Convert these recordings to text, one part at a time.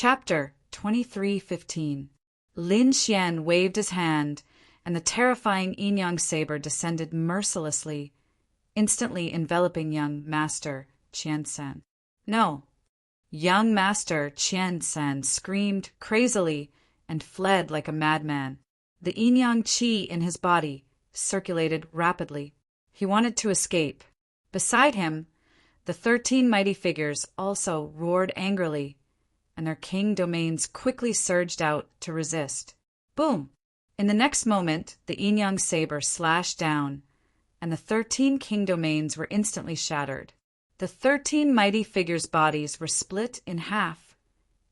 Chapter 23:15. Lin Xian waved his hand, and the terrifying yin-yang saber descended mercilessly, instantly enveloping young Master Qiansan. No! Young Master Qiansan screamed crazily and fled like a madman. The yin-yang qi in his body circulated rapidly. He wanted to escape. Beside him, the 13 mighty figures also roared angrily, and their king domains quickly surged out to resist. Boom! In the next moment, the yin-yang saber slashed down, and the 13 king domains were instantly shattered. The 13 mighty figures' bodies were split in half,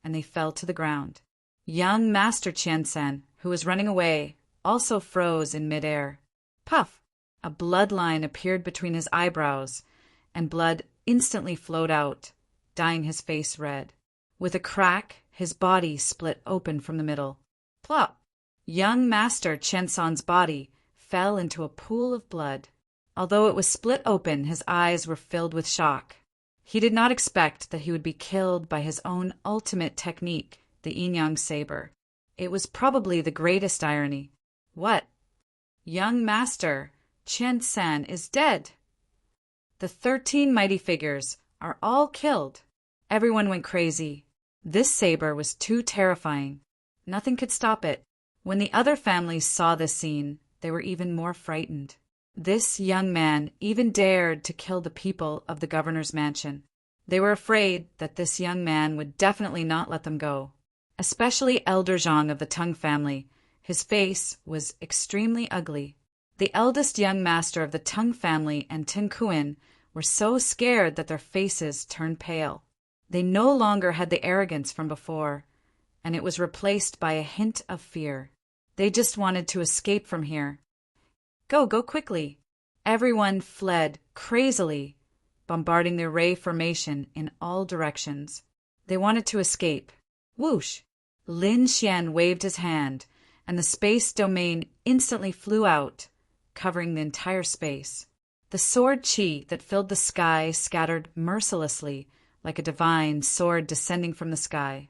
and they fell to the ground. Young Master Qiansan, who was running away, also froze in midair. Puff! A bloodline appeared between his eyebrows, and blood instantly flowed out, dyeing his face red. With a crack, his body split open from the middle. Plop! Young Master Qiansan's body fell into a pool of blood. Although it was split open, his eyes were filled with shock. He did not expect that he would be killed by his own ultimate technique, the yin-yang saber. It was probably the greatest irony. What? Young Master Qiansan is dead! The 13 mighty figures are all killed. Everyone went crazy. This saber was too terrifying. Nothing could stop it. When the other families saw this scene, they were even more frightened. This young man even dared to kill the people of the governor's mansion. They were afraid that this young man would definitely not let them go. Especially Elder Zhang of the Tang family. His face was extremely ugly. The eldest young master of the Tang family and Tin Kuan were so scared that their faces turned pale. They no longer had the arrogance from before, and it was replaced by a hint of fear. They just wanted to escape from here. Go quickly! Everyone fled crazily, bombarding their ray formation in all directions. They wanted to escape. Whoosh! Lin Xian waved his hand, and the space domain instantly flew out, covering the entire space. The sword qi that filled the sky scattered mercilessly, like a divine sword descending from the sky.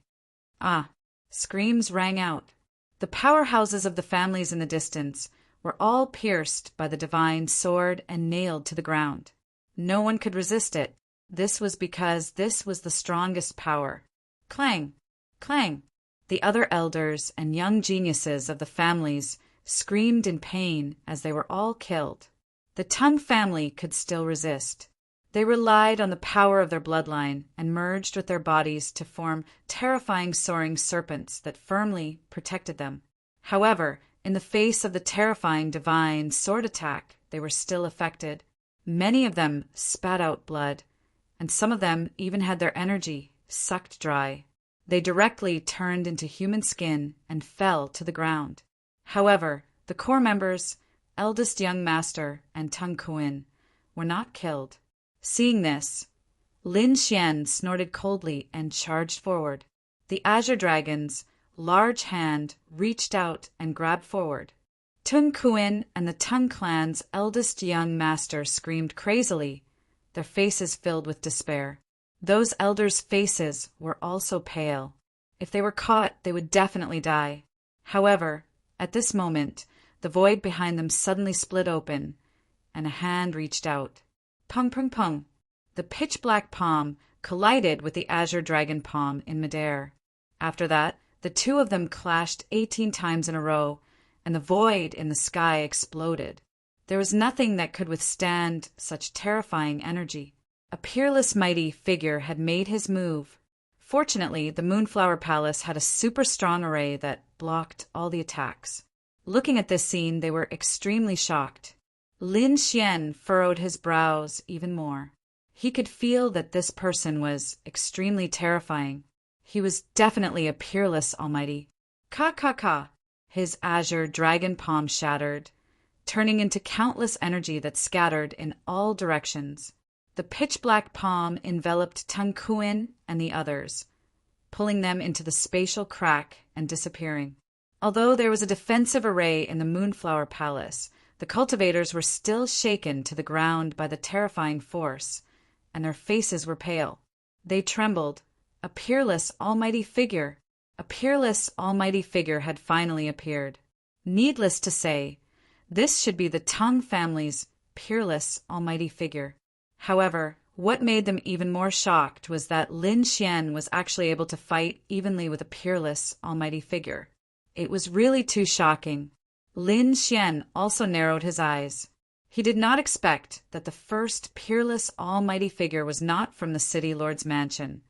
Ah! Screams rang out. The powerhouses of the families in the distance were all pierced by the divine sword and nailed to the ground. No one could resist it. This was because this was the strongest power. Clang! Clang! The other elders and young geniuses of the families screamed in pain as they were all killed. The Tang family could still resist. They relied on the power of their bloodline and merged with their bodies to form terrifying soaring serpents that firmly protected them. However, in the face of the terrifying divine sword attack, they were still affected. Many of them spat out blood, and some of them even had their energy sucked dry. They directly turned into human skin and fell to the ground. However, the core members, eldest young master and Tang Kuan, were not killed. Seeing this, Lin Xian snorted coldly and charged forward. The Azure Dragon's large hand reached out and grabbed forward. Tang Kuan and the Tang clan's eldest young master screamed crazily, their faces filled with despair. Those elders' faces were also pale. If they were caught, they would definitely die. However, at this moment, the void behind them suddenly split open, and a hand reached out. Pung, pung, pung. The pitch-black palm collided with the azure dragon palm in midair. After that, the two of them clashed 18 times in a row, and the void in the sky exploded. There was nothing that could withstand such terrifying energy. A peerless mighty figure had made his move. Fortunately, the Moonflower Palace had a super strong array that blocked all the attacks. Looking at this scene, they were extremely shocked. Lin Xian furrowed his brows even more. He could feel that this person was extremely terrifying. He was definitely a peerless almighty. Ka! His azure dragon palm shattered, turning into countless energy that scattered in all directions. The pitch-black palm enveloped Tang Kuan and the others, pulling them into the spatial crack and disappearing. Although there was a defensive array in the Moonflower Palace, the cultivators were still shaken to the ground by the terrifying force, and their faces were pale. They trembled, A peerless, almighty figure. A peerless, almighty figure had finally appeared. Needless to say, this should be the Tang family's peerless, almighty figure. However, what made them even more shocked was that Lin Xian was actually able to fight evenly with a peerless, almighty figure. It was really too shocking. Lin Xian also narrowed his eyes. He did not expect that the first peerless, almighty figure was not from the city lord's mansion,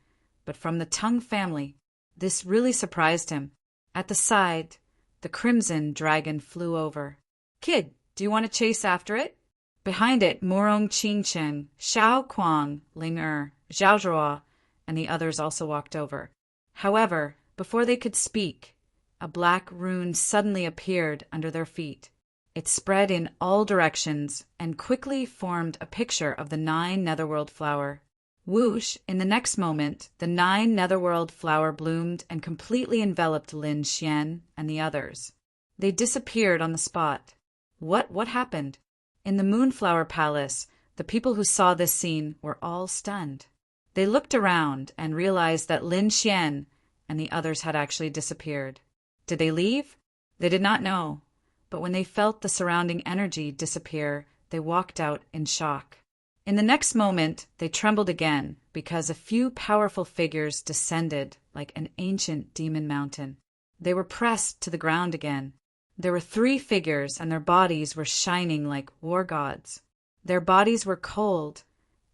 but from the Tang family. This really surprised him. At the side, the crimson dragon flew over. "Kid, do you want to chase after it?" Behind it, Murong Qingcheng, Xiao Kuang, Ling Zhao Zhuo, and the others also walked over. However, before they could speak, a black rune suddenly appeared under their feet. It spread in all directions and quickly formed a picture of the 9 netherworld flower. Whoosh! In the next moment, the 9 netherworld flower bloomed and completely enveloped Lin Xian and the others. They disappeared on the spot. What happened? In the Moonflower Palace, the people who saw this scene were all stunned. They looked around and realized that Lin Xian and the others had actually disappeared. Did they leave? They did not know, but when they felt the surrounding energy disappear, they walked out in shock. In the next moment, they trembled again because a few powerful figures descended like an ancient demon mountain. They were pressed to the ground again. There were 3 figures, and their bodies were shining like war gods. Their bodies were cold,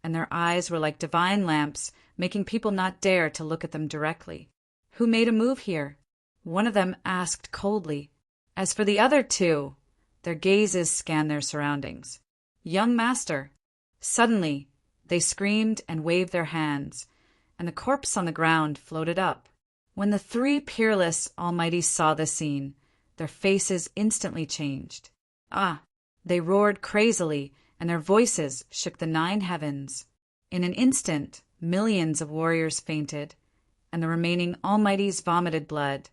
and their eyes were like divine lamps, making people not dare to look at them directly. "Who made a move here?" one of them asked coldly. As for the other 2, their gazes scanned their surroundings. "Young master." Suddenly, they screamed and waved their hands, and the corpse on the ground floated up. When the 3 peerless almighties saw this scene, their faces instantly changed. They roared crazily, and their voices shook the 9 heavens. In an instant, millions of warriors fainted, and the remaining almighties vomited blood,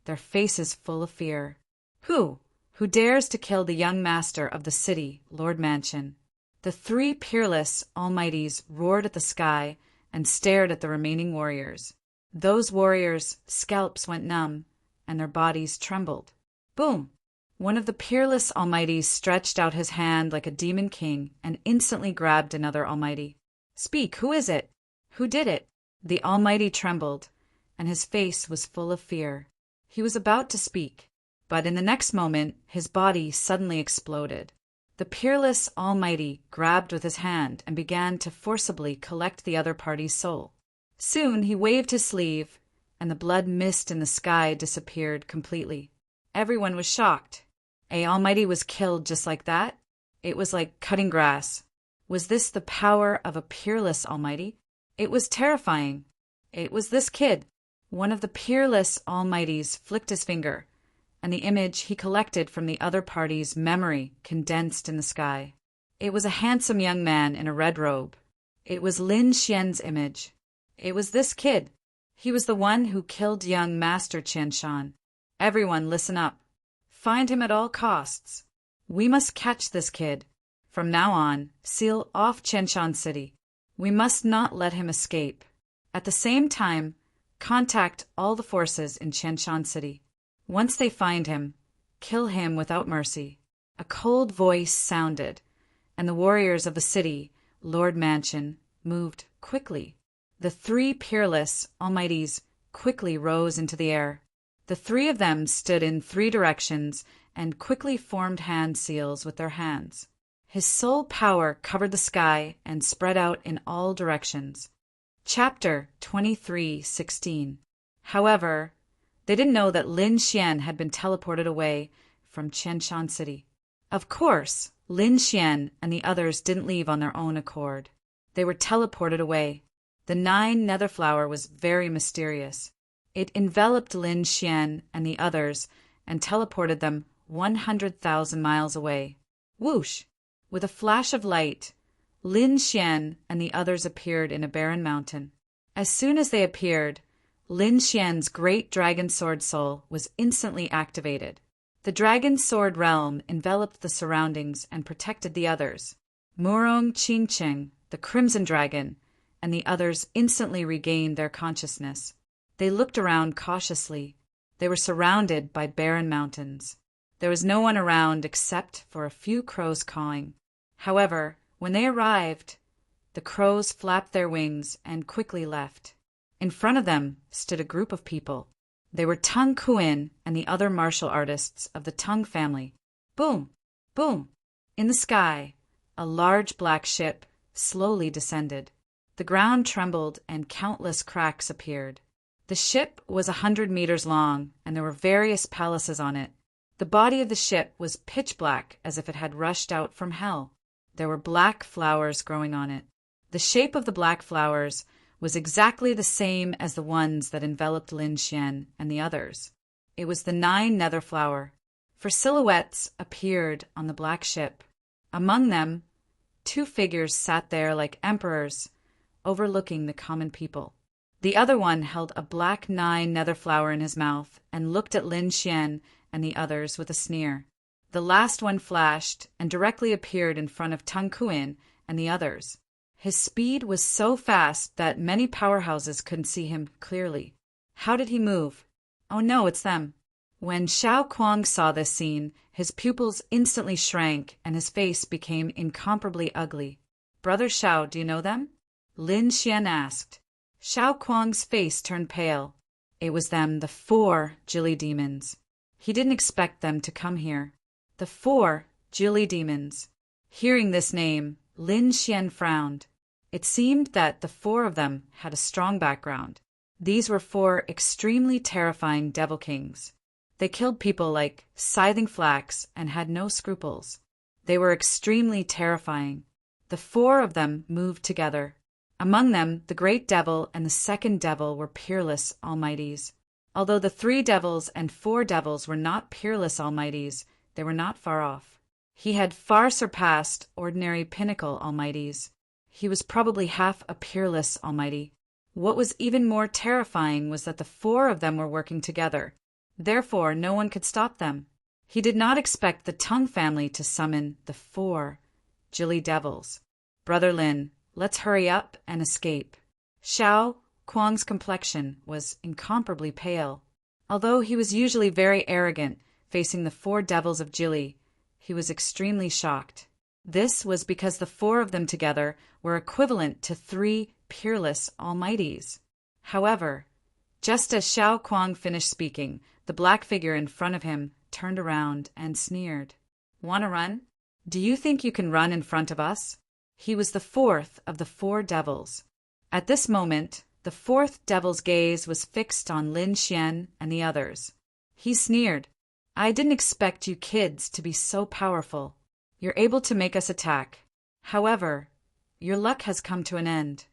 their faces full of fear. Who dares to kill the young master of the city, Lord Mansion? The 3 peerless almighties roared at the sky and stared at the remaining warriors. Those warriors' scalps went numb, and their bodies trembled. Boom! One of the peerless almighties stretched out his hand like a demon king and instantly grabbed another almighty. "Speak, who is it? Who did it?" The almighty trembled, and his face was full of fear. He was about to speak, but in the next moment his body suddenly exploded. The peerless almighty grabbed with his hand and began to forcibly collect the other party's soul. Soon he waved his sleeve, and the blood mist in the sky disappeared completely. Everyone was shocked. A almighty was killed just like that? It was like cutting grass. Was this the power of a peerless almighty? It was terrifying. It was this kid. One of the peerless almighties flicked his finger, and the image he collected from the other party's memory condensed in the sky. It was a handsome young man in a red robe. It was Lin Xian's image. It was this kid. He was the one who killed young Master Qianshan. Everyone listen up. Find him at all costs. We must catch this kid. From now on, seal off Qianshan City. We must not let him escape. At the same time, contact all the forces in Qianshan City. Once they find him, kill him without mercy. A cold voice sounded, and the warriors of the city, Lord Mansion, moved quickly. The 3 peerless almighties quickly rose into the air. The 3 of them stood in 3 directions and quickly formed hand seals with their hands. His soul power covered the sky and spread out in all directions. Chapter 23:16. However, they didn't know that Lin Xian had been teleported away from Qianshan City. Of course, Lin Xian and the others didn't leave on their own accord. They were teleported away. The 9 nether flower was very mysterious. It enveloped Lin Xian and the others and teleported them 100,000 miles away. Whoosh! With a flash of light, Lin Xian and the others appeared in a barren mountain. As soon as they appeared, Lin Xian's great dragon sword soul was instantly activated. The dragon sword realm enveloped the surroundings and protected the others. Murong Qingcheng, the crimson dragon, and the others instantly regained their consciousness. They looked around cautiously. They were surrounded by barren mountains. There was no one around except for a few crows cawing. However, when they arrived, the crows flapped their wings and quickly left. In front of them stood a group of people. They were Tung Kuin and the other martial artists of the Tung family. Boom! Boom! In the sky, a large black ship slowly descended. The ground trembled and countless cracks appeared. The ship was 100 meters long, and there were various palaces on it. The body of the ship was pitch black, as if it had rushed out from hell. There were black flowers growing on it. The shape of the black flowers was exactly the same as the ones that enveloped Lin Xian and the others. It was the 9 nether flower. For silhouettes appeared on the black ship. Among them, 2 figures sat there like emperors, overlooking the common people. The other one held a black 9 nether flower in his mouth and looked at Lin Xian and the others with a sneer. The last one flashed and directly appeared in front of Tung Kuin and the others. His speed was so fast that many powerhouses couldn't see him clearly. How did he move? Oh no, it's them. When Xiao Kuang saw this scene, his pupils instantly shrank and his face became incomparably ugly. Brother Xiao, do you know them? Lin Xian asked. Xiao Kuang's face turned pale. It was them, the 4 Jilly demons. He didn't expect them to come here. The 4 Jilly demons. Hearing this name, Lin Xian frowned. It seemed that the 4 of them had a strong background. These were 4 extremely terrifying devil kings. They killed people like scything flax and had no scruples. They were extremely terrifying. The 4 of them moved together. Among them, the great devil and the second devil were peerless almighties. Although the 3 devils and 4 devils were not peerless almighties, they were not far off. He had far surpassed ordinary pinnacle almighties. He was probably half a peerless almighty. What was even more terrifying was that the 4 of them were working together. Therefore, no one could stop them. He did not expect the Tung family to summon the 4 Jilly devils. Brother Lin, let's hurry up and escape. Xiao Kuang's complexion was incomparably pale. Although he was usually very arrogant, facing the 4 devils of Jilly, he was extremely shocked. This was because the 4 of them together were equivalent to 3 peerless almighties. However, just as Xiao Kuang finished speaking, the black figure in front of him turned around and sneered. "Want to run? Do you think you can run in front of us?" He was the 4th of the 4 devils. At this moment, the 4th devil's gaze was fixed on Lin Xian and the others. He sneered. "I didn't expect you kids to be so powerful. You're able to make us attack. However, your luck has come to an end.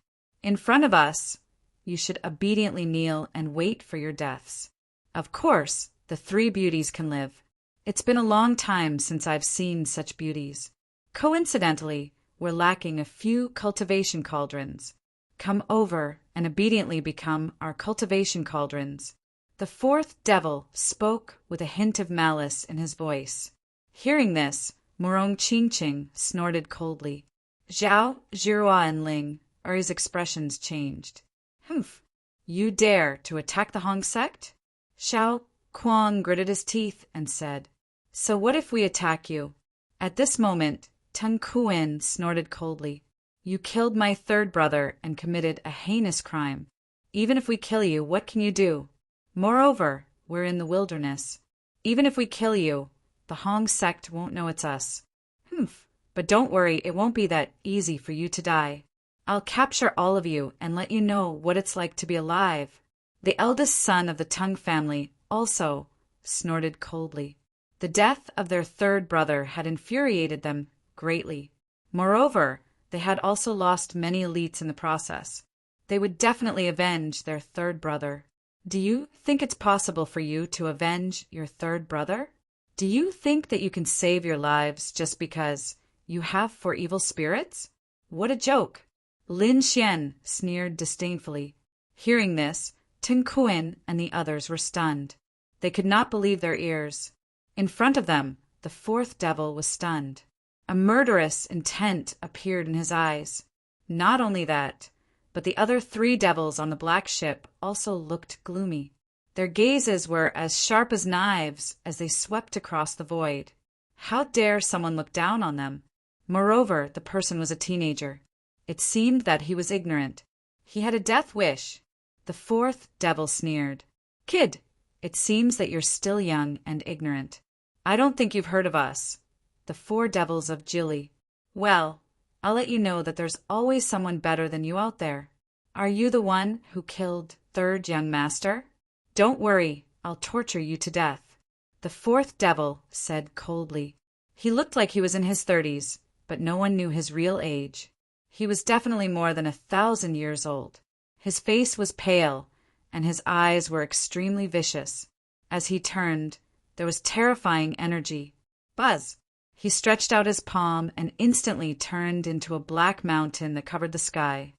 In front of us, you should obediently kneel and wait for your deaths. Of course, the 3 beauties can live. It's been a long time since I've seen such beauties. Coincidentally, we're lacking a few cultivation cauldrons. Come over and obediently become our cultivation cauldrons." The 4th devil spoke with a hint of malice in his voice. Hearing this, Murong Qingqing snorted coldly. Zhao, Zhirua, and Ling, or his expressions changed. "Humph! You dare to attack the Hong sect?" Xiao Kuang gritted his teeth and said, "So what if we attack you?" At this moment, Tung Kuin snorted coldly. "You killed my 3rd brother and committed a heinous crime. Even if we kill you, what can you do? Moreover, we're in the wilderness. Even if we kill you, the Hong sect won't know it's us. Humph! But don't worry, it won't be that easy for you to die. I'll capture all of you and let you know what it's like to be alive." The eldest son of the Tung family also snorted coldly. The death of their 3rd brother had infuriated them greatly. Moreover, they had also lost many elites in the process. They would definitely avenge their 3rd brother. Do you think it's possible for you to avenge your 3rd brother? Do you think that you can save your lives just because you have 4 evil spirits? What a joke! Lin Xian sneered disdainfully. Hearing this, Tung Kuin and the others were stunned. They could not believe their ears. In front of them, the 4th devil was stunned. A murderous intent appeared in his eyes. Not only that, but the other 3 devils on the black ship also looked gloomy. Their gazes were as sharp as knives as they swept across the void. How dare someone look down on them? Moreover, the person was a teenager. It seemed that he was ignorant. He had a death wish. The 4th devil sneered. "Kid, it seems that you're still young and ignorant. I don't think you've heard of us, the 4 devils of Jilly. Well, I'll let you know that there's always someone better than you out there. Are you the one who killed 3rd young master? Don't worry, I'll torture you to death." The 4th devil said coldly. He looked like he was in his 30s, but no one knew his real age. He was definitely more than 1,000 years old. His face was pale, and his eyes were extremely vicious. As he turned, there was terrifying energy. Buzz! He stretched out his palm and instantly turned into a black mountain that covered the sky.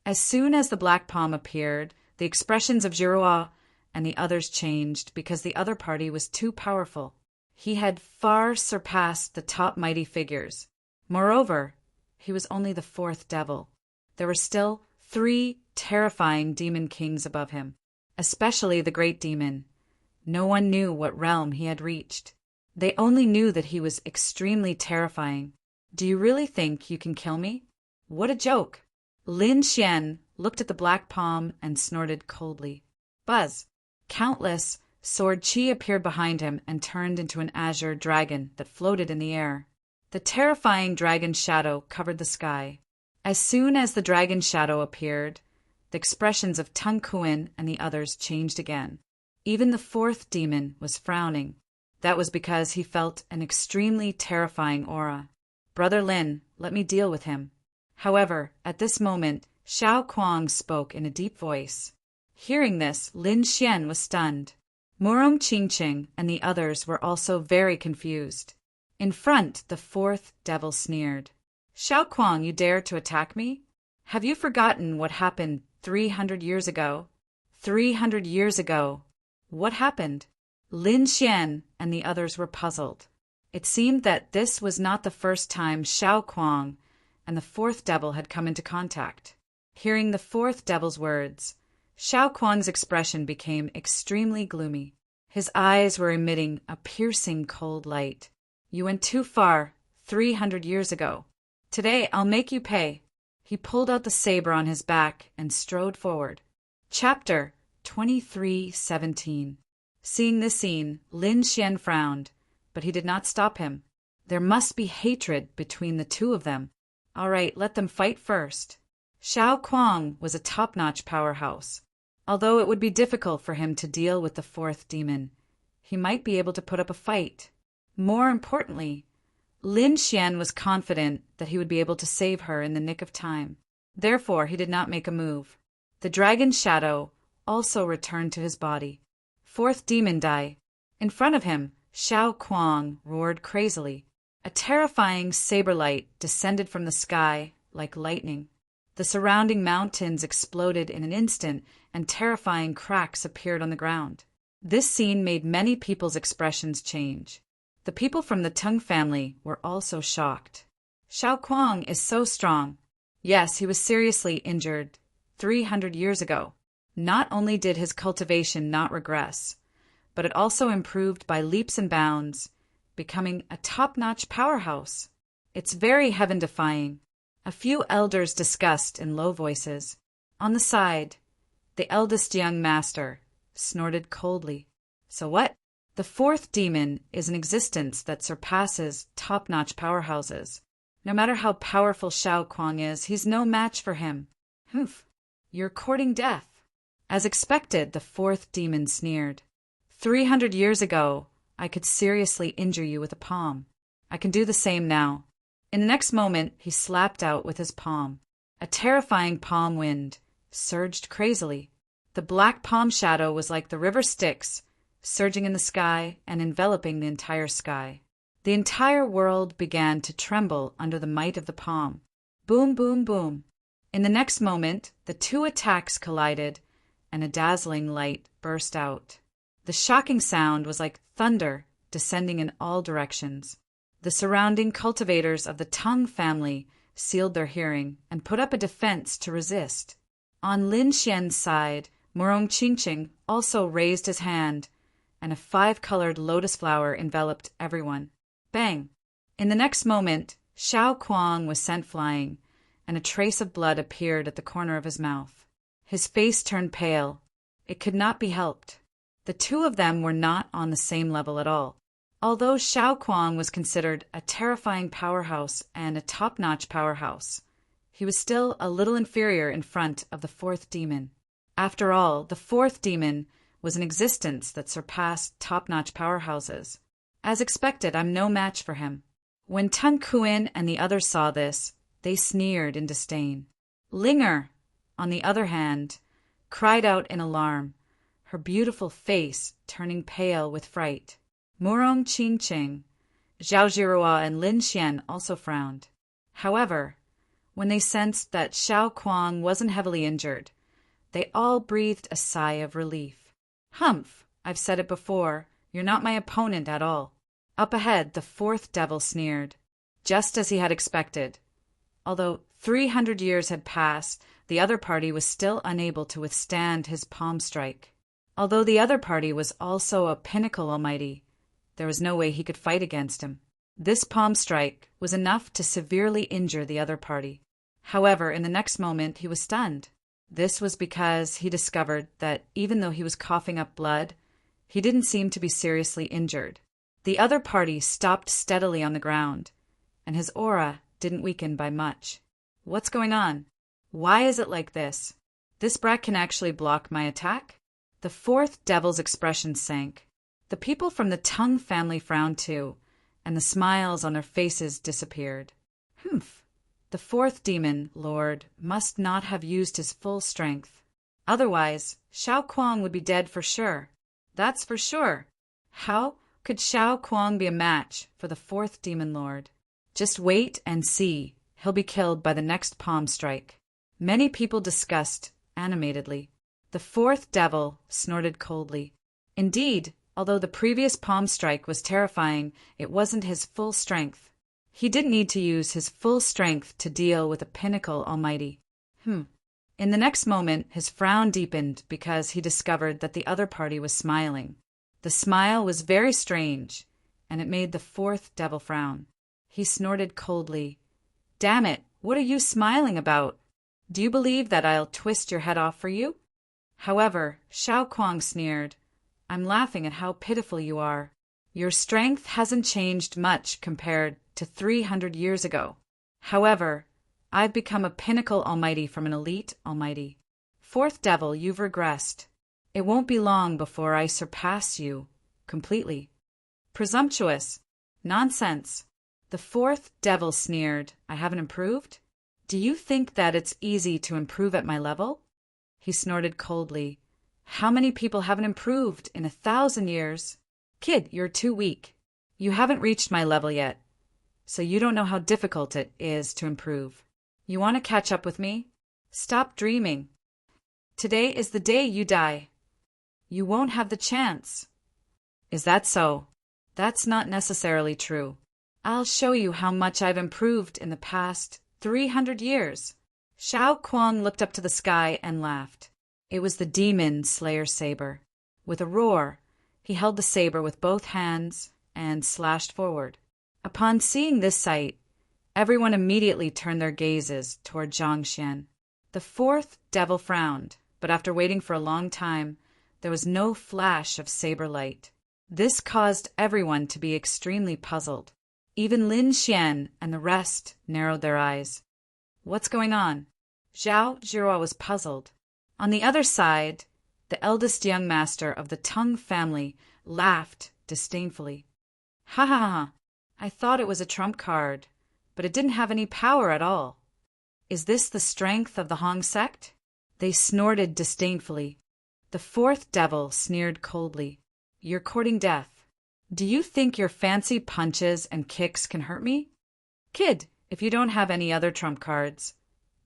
As soon as the black palm appeared, the expressions of Giroir and the others changed because the other party was too powerful. He had far surpassed the top mighty figures. Moreover, he was only the 4th devil. There were still 3 terrifying demon kings above him, especially the great demon. No one knew what realm he had reached. They only knew that he was extremely terrifying. "Do you really think you can kill me? What a joke!" Lin Xian looked at the black palm and snorted coldly. Buzz! Countless sword chi appeared behind him and turned into an azure dragon that floated in the air. The terrifying dragon shadow covered the sky. As soon as the dragon shadow appeared, the expressions of Tung Kuan and the others changed again. Even the 4th demon was frowning. That was because he felt an extremely terrifying aura. "Brother Lin, let me deal with him." However, at this moment, Xiao Kuang spoke in a deep voice. Hearing this, Lin Xian was stunned. Murong Qingqing and the others were also very confused. In front, the 4th devil sneered. "Xiao Kuang, you dare to attack me? Have you forgotten what happened 300 years ago? 300 years ago. What happened?" Lin Xian and the others were puzzled. It seemed that this was not the first time Xiao Kuang and the 4th devil had come into contact. Hearing the 4th devil's words, Xiao Kuang's expression became extremely gloomy. His eyes were emitting a piercing cold light. "You went too far 300 years ago. Today I'll make you pay." He pulled out the saber on his back and strode forward. Chapter 23:17. Seeing this scene, Lin Xian frowned, but he did not stop him. There must be hatred between the 2 of them. All right, let them fight first. Xiao Kuang was a top-notch powerhouse. Although it would be difficult for him to deal with the 4th demon, he might be able to put up a fight. More importantly, Lin Xian was confident that he would be able to save her in the nick of time. Therefore, he did not make a move. The dragon shadow also returned to his body. 4th demon die. In front of him, Xiao Kuang roared crazily. A terrifying saber light descended from the sky like lightning. The surrounding mountains exploded in an instant, and terrifying cracks appeared on the ground. This scene made many people's expressions change. The people from the Tung family were also shocked. "Xiao Kuang is so strong." Yes, he was seriously injured 300 years ago. Not only did his cultivation not regress, but it also improved by leaps and bounds, becoming a top-notch powerhouse. It's very heaven-defying. A few elders discussed in low voices. On the side, the eldest young master snorted coldly. "So what? The 4th demon is an existence that surpasses top-notch powerhouses. No matter how powerful Xiao Kuang is, he's no match for him. Humph, you're courting death." As expected, the 4th demon sneered. 300 years ago, I could seriously injure you with a palm. I can do the same now. In the next moment, he slapped out with his palm. A terrifying palm wind surged crazily. The black palm shadow was like the river Styx, surging in the sky and enveloping the entire sky. The entire world began to tremble under the might of the palm. Boom, boom, boom. In the next moment, the 2 attacks collided, and a dazzling light burst out. The shocking sound was like thunder descending in all directions. The surrounding cultivators of the Tung family sealed their hearing and put up a defense to resist. On Lin Xian's side, Murong Qingqing also raised his hand, and a 5-colored lotus flower enveloped everyone. Bang! In the next moment, Xiao Kuang was sent flying, and a trace of blood appeared at the corner of his mouth. His face turned pale. It could not be helped. The two of them were not on the same level at all. Although Xiao Kuang was considered a terrifying powerhouse and a top-notch powerhouse, he was still a little inferior in front of the fourth demon. After all, the fourth demon was an existence that surpassed top-notch powerhouses. As expected, I'm no match for him. When Teng Kuan and the others saw this, they sneered in disdain. Linger, on the other hand, cried out in alarm, her beautiful face turning pale with fright. Murong Qingqing, Zhao Zhirua, and Lin Xian also frowned. However, when they sensed that Xiao Kuang wasn't heavily injured, they all breathed a sigh of relief. Humph, I've said it before, you're not my opponent at all. Up ahead, the fourth devil sneered, just as he had expected. Although 300 years had passed, the other party was still unable to withstand his palm strike. Although the other party was also a pinnacle almighty, there was no way he could fight against him. This palm strike was enough to severely injure the other party. However, in the next moment, he was stunned. This was because he discovered that even though he was coughing up blood, he didn't seem to be seriously injured. The other party stopped steadily on the ground, and his aura didn't weaken by much. What's going on? Why is it like this? This brat can actually block my attack? The fourth devil's expression sank. The people from the Teng family frowned too, and the smiles on their faces disappeared. Humph! The fourth demon, Lord, must not have used his full strength. Otherwise, Xiao Kuang would be dead for sure. That's for sure. How could Xiao Kuang be a match for the fourth demon lord? Just wait and see. He'll be killed by the next palm strike. Many people discussed animatedly. The fourth devil snorted coldly. Indeed, although the previous palm strike was terrifying, it wasn't his full strength. He didn't need to use his full strength to deal with a pinnacle almighty. In the next moment, his frown deepened because he discovered that the other party was smiling. The smile was very strange, and it made the fourth devil frown. He snorted coldly. Damn it, what are you smiling about? Do you believe that I'll twist your head off for you? However, Xiao Kuang sneered. I'm laughing at how pitiful you are. Your strength hasn't changed much compared to 300 years ago. However, I've become a pinnacle almighty from an elite almighty. Fourth devil, you've regressed. It won't be long before I surpass you completely. Presumptuous. Nonsense. The fourth devil sneered. I haven't improved? Do you think that it's easy to improve at my level? He snorted coldly. How many people haven't improved in 1,000 years? Kid, you're too weak. You haven't reached my level yet, so you don't know how difficult it is to improve. You want to catch up with me? Stop dreaming. Today is the day you die. You won't have the chance. Is that so? That's not necessarily true. I'll show you how much I've improved in the past 300 years. Xiao Kuang looked up to the sky and laughed. It was the demon Slayer saber. With a roar, he held the saber with both hands and slashed forward. Upon seeing this sight, everyone immediately turned their gazes toward Zhangxian. The fourth devil frowned, but after waiting for a long time, there was no flash of saber light. This caused everyone to be extremely puzzled. Even Lin Xian and the rest narrowed their eyes. What's going on? Zhao Zhirua was puzzled. On the other side, the eldest young master of the Teng family laughed disdainfully. Ha ha ha! I thought it was a trump card, but it didn't have any power at all. Is this the strength of the Hong sect? They snorted disdainfully. The fourth devil sneered coldly. You're courting death. Do you think your fancy punches and kicks can hurt me? Kid, if you don't have any other trump cards,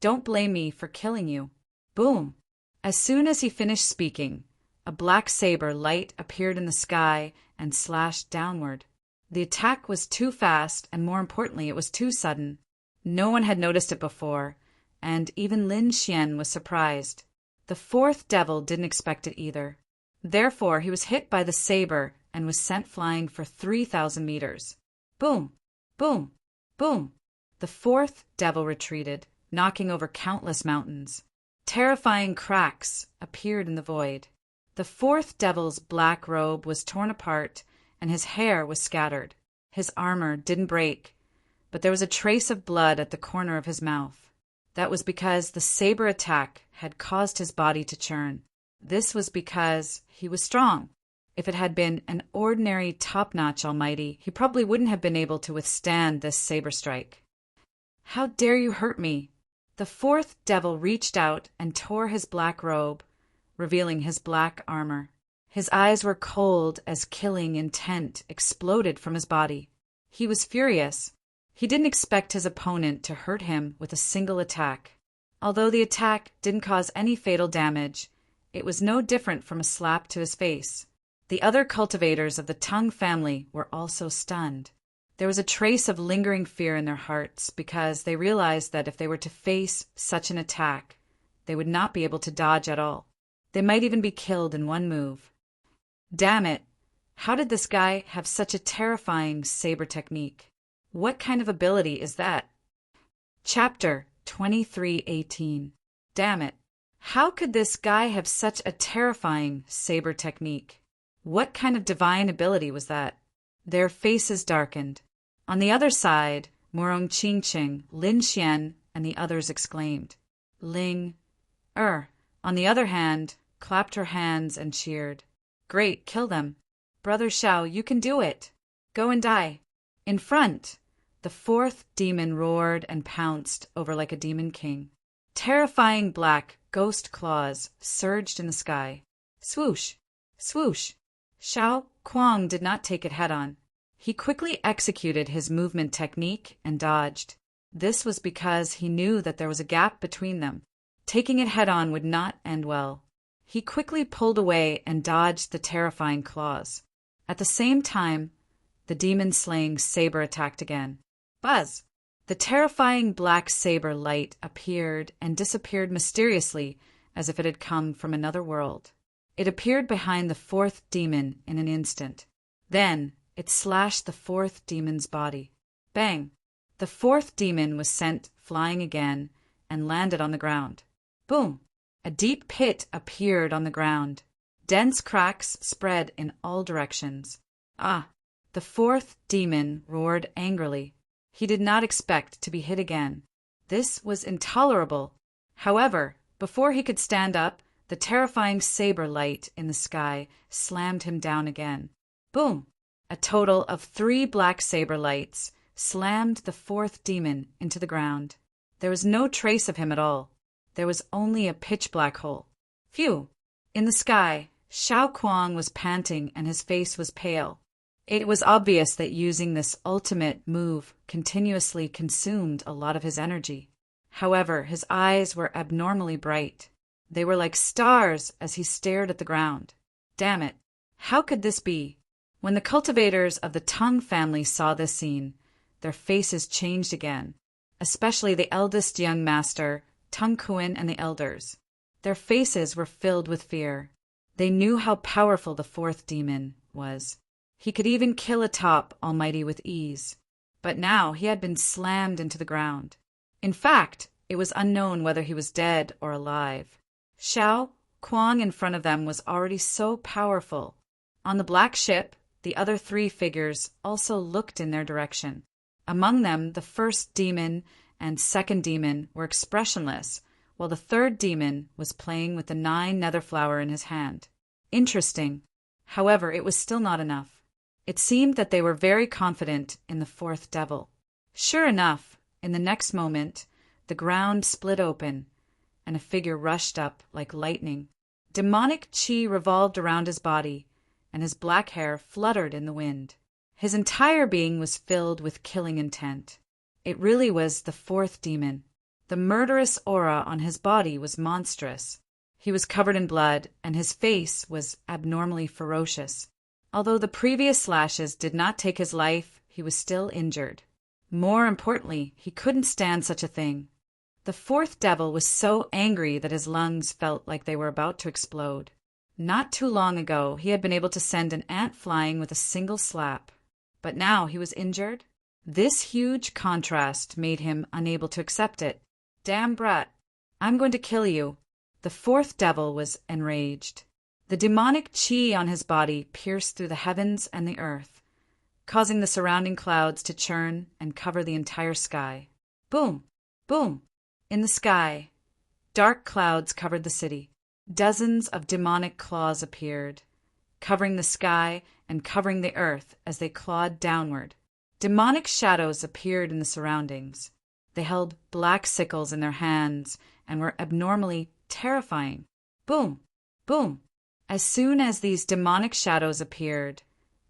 don't blame me for killing you. Boom! As soon as he finished speaking, a black saber light appeared in the sky and slashed downward. The attack was too fast, and more importantly, it was too sudden. No one had noticed it before, and even Lin Xian was surprised. The fourth devil didn't expect it either. Therefore, he was hit by the saber and was sent flying for 3,000 meters. Boom! Boom! Boom! The fourth devil retreated, knocking over countless mountains. Terrifying cracks appeared in the void. The fourth devil's black robe was torn apart, and his hair was scattered. His armor didn't break, but there was a trace of blood at the corner of his mouth. That was because the saber attack had caused his body to churn. This was because he was strong. If it had been an ordinary top-notch almighty, he probably wouldn't have been able to withstand this saber strike. How dare you hurt me? The fourth devil reached out and tore his black robe, revealing his black armor. His eyes were cold as killing intent exploded from his body. He was furious. He didn't expect his opponent to hurt him with a single attack. Although the attack didn't cause any fatal damage, it was no different from a slap to his face. The other cultivators of the Tongue family were also stunned. There was a trace of lingering fear in their hearts because they realized that if they were to face such an attack, they would not be able to dodge at all. They might even be killed in one move. Damn it! How did this guy have such a terrifying saber technique? What kind of ability is that? Chapter 23:18. Damn it! How could this guy have such a terrifying saber technique? What kind of divine ability was that? Their faces darkened. On the other side, Morong Qingqing, Lin Xian, and the others exclaimed. Ling, on the other hand, clapped her hands and cheered. Great, kill them. Brother Xiao, you can do it. Go and die. In front, the fourth demon roared and pounced over like a demon king. Terrifying black ghost claws surged in the sky. Swoosh! Swoosh! Xiao Kuang did not take it head-on. He quickly executed his movement technique and dodged. This was because he knew that there was a gap between them. Taking it head-on would not end well. He quickly pulled away and dodged the terrifying claws. At the same time, the demon-slaying saber attacked again. Buzz! The terrifying black saber light appeared and disappeared mysteriously as if it had come from another world. It appeared behind the fourth demon in an instant. Then it slashed the fourth demon's body. Bang! The fourth demon was sent flying again and landed on the ground. Boom! A deep pit appeared on the ground. Dense cracks spread in all directions. Ah! The fourth demon roared angrily. He did not expect to be hit again. This was intolerable. However, before he could stand up, the terrifying saber light in the sky slammed him down again. Boom! A total of 3 black saber lights slammed the fourth demon into the ground. There was no trace of him at all. There was only a pitch black hole. Phew! In the sky, Xiao Kuang was panting and his face was pale. It was obvious that using this ultimate move continuously consumed a lot of his energy. However, his eyes were abnormally bright. They were like stars as he stared at the ground. Damn it! How could this be? When the cultivators of the Tongue family saw this scene, their faces changed again, especially the eldest young master, Tongue Kuan, and the elders. Their faces were filled with fear. They knew how powerful the fourth demon was. He could even kill a top almighty with ease. But now he had been slammed into the ground. In fact, it was unknown whether he was dead or alive. Xiao Kuang in front of them was already so powerful. On the black ship, the other 3 figures also looked in their direction. Among them, the first demon and second demon were expressionless, while the third demon was playing with the 9 nether flower in his hand. Interesting. However, it was still not enough. It seemed that they were very confident in the fourth devil. Sure enough, in the next moment, the ground split open, and a figure rushed up like lightning. Demonic chi revolved around his body, and his black hair fluttered in the wind. His entire being was filled with killing intent. It really was the fourth demon. The murderous aura on his body was monstrous. He was covered in blood, and his face was abnormally ferocious. Although the previous slashes did not take his life, he was still injured. More importantly, he couldn't stand such a thing. The fourth devil was so angry that his lungs felt like they were about to explode. Not too long ago, he had been able to send an ant flying with a single slap. But now he was injured? This huge contrast made him unable to accept it. Damn brat! I'm going to kill you. The fourth devil was enraged. The demonic chi on his body pierced through the heavens and the earth, causing the surrounding clouds to churn and cover the entire sky. Boom! Boom! In the sky, dark clouds covered the city. Dozens of demonic claws appeared, covering the sky and covering the earth as they clawed downward. Demonic shadows appeared in the surroundings. They held black sickles in their hands and were abnormally terrifying. Boom! Boom! As soon as these demonic shadows appeared,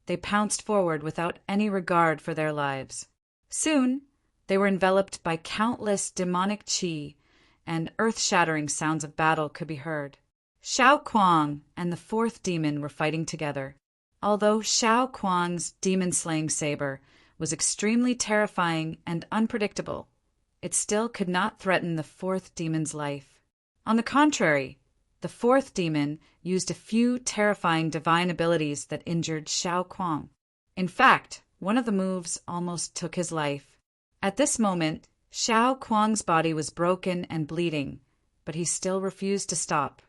they pounced forward without any regard for their lives. Soon, they were enveloped by countless demonic chi, and earth-shattering sounds of battle could be heard. Xiao Kuang and the fourth demon were fighting together. Although Xiao Kuang's demon-slaying saber was extremely terrifying and unpredictable, it still could not threaten the fourth demon's life. On the contrary, the fourth demon used a few terrifying divine abilities that injured Xiao Kuang. In fact, one of the moves almost took his life. At this moment, Xiao Kuang's body was broken and bleeding, but he still refused to stop.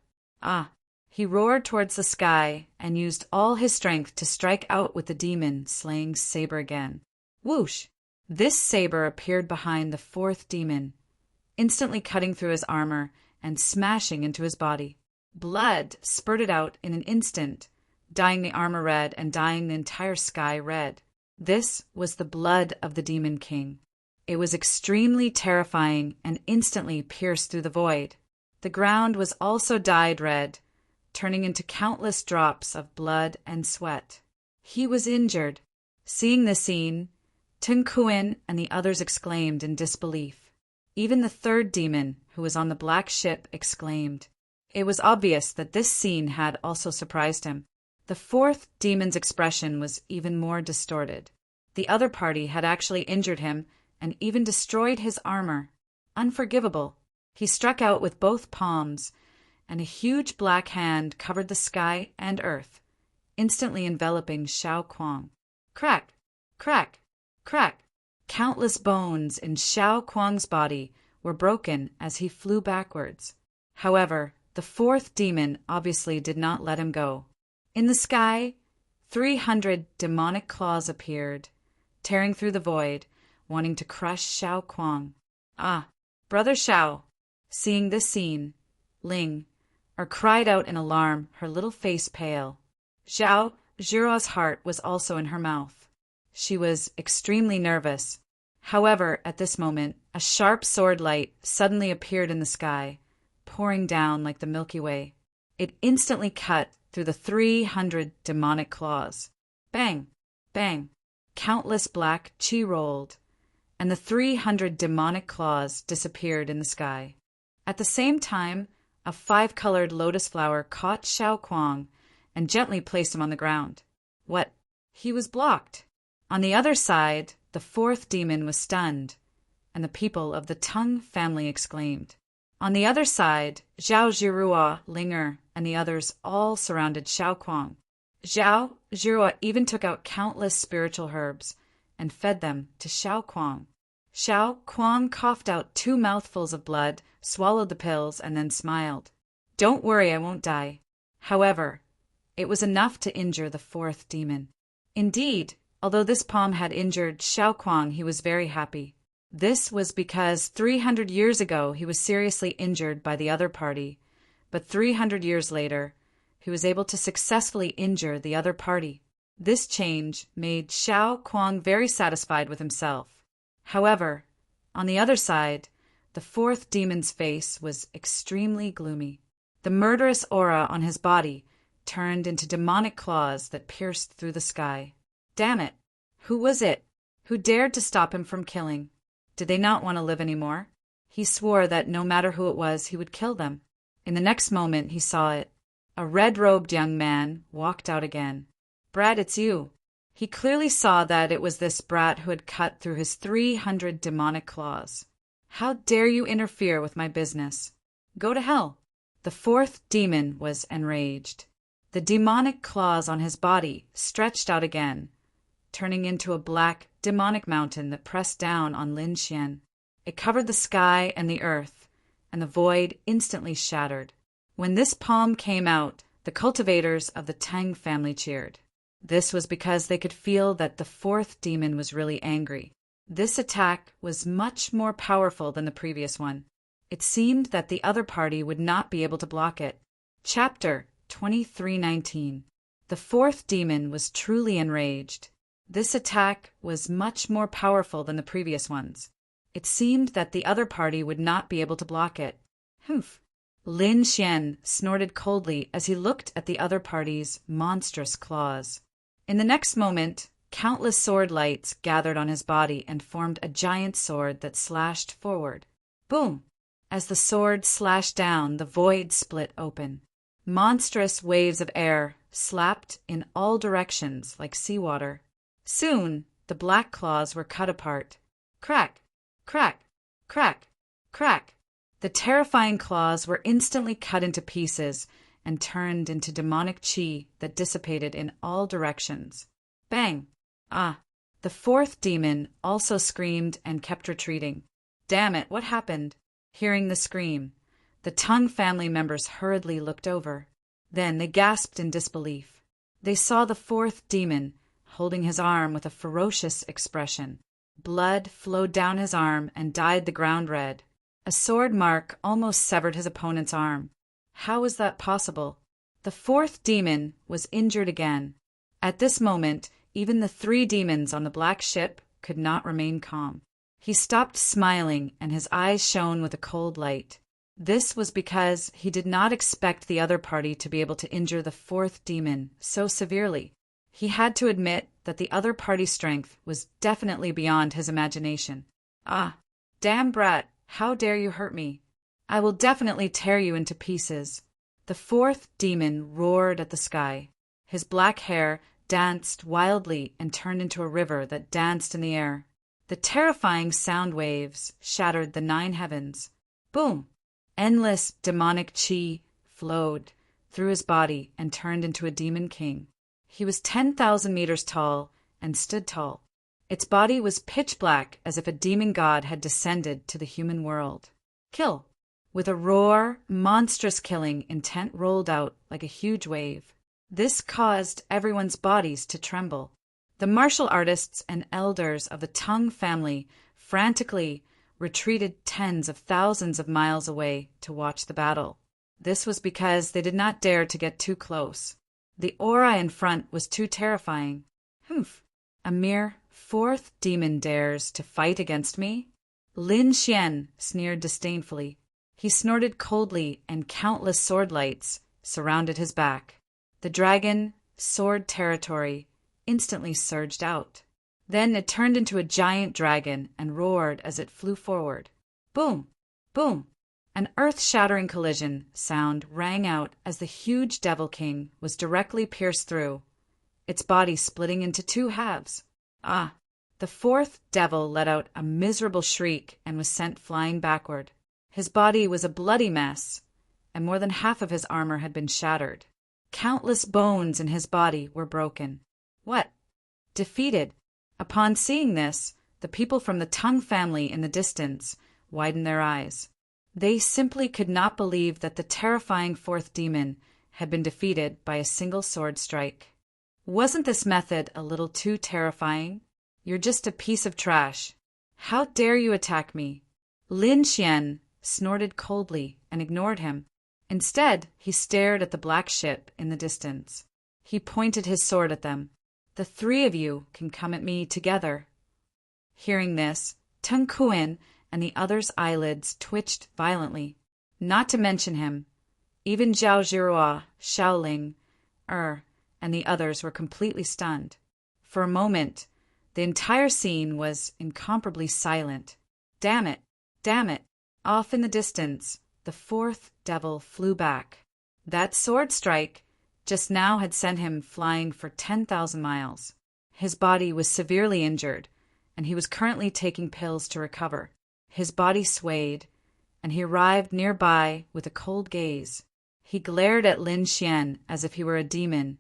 He roared towards the sky and used all his strength to strike out with the demon-slaying saber again. Whoosh! This saber appeared behind the fourth demon, instantly cutting through his armor and smashing into his body. Blood spurted out in an instant, dyeing the armor red and dyeing the entire sky red. This was the blood of the Demon King. It was extremely terrifying and instantly pierced through the void. The ground was also dyed red, turning into countless drops of blood and sweat. He was injured. Seeing this scene, Tun Kuan and the others exclaimed in disbelief. Even the third demon, who was on the black ship, exclaimed. It was obvious that this scene had also surprised him. The fourth demon's expression was even more distorted. The other party had actually injured him and even destroyed his armor. Unforgivable. He struck out with both palms, and a huge black hand covered the sky and earth, instantly enveloping Xiao Kuang. Crack! Crack! Crack! Countless bones in Xiao Kuang's body were broken as he flew backwards. However, the fourth demon obviously did not let him go. In the sky, 300 demonic claws appeared, tearing through the void, wanting to crush Xiao Kuang. Brother Xiao! Seeing this scene, Ling cried out in alarm, her little face pale. Zhao Zhiruo's heart was also in her mouth. She was extremely nervous. However, at this moment, a sharp sword light suddenly appeared in the sky, pouring down like the Milky Way. It instantly cut through the 300 demonic claws. Bang! Bang! Countless black chi rolled, and the 300 demonic claws disappeared in the sky. At the same time, a 5-colored lotus flower caught Xiao Kuang and gently placed him on the ground. What? He was blocked. On the other side, the fourth demon was stunned, and the people of the Tung family exclaimed. On the other side, Zhao Zhiruo, Linger, and the others all surrounded Xiao Kuang. Zhao Zhiruo even took out countless spiritual herbs and fed them to Xiao Kuang. Xiao Kuang coughed out 2 mouthfuls of blood, swallowed the pills, and then smiled. Don't worry, I won't die. However, it was enough to injure the fourth demon. Indeed, although this palm had injured Xiao Kuang, he was very happy. This was because 300 years ago he was seriously injured by the other party, but 300 years later, he was able to successfully injure the other party. This change made Xiao Kuang very satisfied with himself. However, on the other side, the fourth demon's face was extremely gloomy. The murderous aura on his body turned into demonic claws that pierced through the sky. Damn it! Who was it? Who dared to stop him from killing? Did they not want to live anymore? He swore that no matter who it was, he would kill them. In the next moment, he saw it. A red-robed young man walked out again. Brat, it's you. He clearly saw that it was this brat who had cut through his 300 demonic claws. How dare you interfere with my business? Go to hell. The fourth demon was enraged. The demonic claws on his body stretched out again, turning into a black, demonic mountain that pressed down on Lin Xian. It covered the sky and the earth, and the void instantly shattered. When this palm came out, the cultivators of the Tang family cheered. This was because they could feel that the fourth demon was really angry. This attack was much more powerful than the previous one. It seemed that the other party would not be able to block it. Chapter 23:19. The fourth demon was truly enraged. This attack was much more powerful than the previous ones. It seemed that the other party would not be able to block it. Humph! Lin Xian snorted coldly as he looked at the other party's monstrous claws. In the next moment, countless sword lights gathered on his body and formed a giant sword that slashed forward. Boom! As the sword slashed down, the void split open. Monstrous waves of air slapped in all directions like seawater. Soon, the black claws were cut apart. Crack! Crack! Crack! Crack! The terrifying claws were instantly cut into pieces and turned into demonic chi that dissipated in all directions. Bang! Ah! The fourth demon also screamed and kept retreating. Damn it, what happened? Hearing the scream, the Tang family members hurriedly looked over. Then they gasped in disbelief. They saw the fourth demon holding his arm with a ferocious expression. Blood flowed down his arm and dyed the ground red. A sword mark almost severed his opponent's arm. How was that possible? The fourth demon was injured again. At this moment, even the three demons on the black ship could not remain calm. He stopped smiling, and his eyes shone with a cold light. This was because he did not expect the other party to be able to injure the fourth demon so severely. He had to admit that the other party's strength was definitely beyond his imagination. Ah, damn brat, how dare you hurt me? I will definitely tear you into pieces. The fourth demon roared at the sky. His black hair danced wildly and turned into a river that danced in the air. The terrifying sound waves shattered the 9 heavens. Boom! Endless demonic chi flowed through his body and turned into a demon king. He was 10,000 meters tall and stood tall. Its body was pitch black as if a demon god had descended to the human world. Kill! With a roar, monstrous killing intent rolled out like a huge wave. This caused everyone's bodies to tremble. The martial artists and elders of the Tang family frantically retreated tens of thousands of miles away to watch the battle. This was because they did not dare to get too close. The aura in front was too terrifying. Humph! A mere fourth demon dares to fight against me? Lin Xian sneered disdainfully. He snorted coldly, and countless sword lights surrounded his back. The dragon, sword territory, instantly surged out. Then it turned into a giant dragon and roared as it flew forward. Boom! Boom! An earth-shattering collision sound rang out as the huge Devil King was directly pierced through, its body splitting into 2 halves. Ah! The fourth devil let out a miserable shriek and was sent flying backward. His body was a bloody mess, and more than half of his armor had been shattered. Countless bones in his body were broken. What? Defeated. Upon seeing this, the people from the Tang family in the distance widened their eyes. They simply could not believe that the terrifying fourth demon had been defeated by a single sword strike. Wasn't this method a little too terrifying? You're just a piece of trash. How dare you attack me? Lin Xian snorted coldly and ignored him. Instead, he stared at the black ship in the distance. He pointed his sword at them. The 3 of you can come at me together. Hearing this, Teng Kuan and the other's eyelids twitched violently. Not to mention him, even Zhao Zhirua, Shaoling, and the others were completely stunned. For a moment, the entire scene was incomparably silent. Damn it! Damn it! Off in the distance, the fourth devil flew back. That sword strike just now had sent him flying for 10,000 miles. His body was severely injured, and he was currently taking pills to recover. His body swayed, and he arrived nearby with a cold gaze. He glared at Lin Xian as if he were a demon,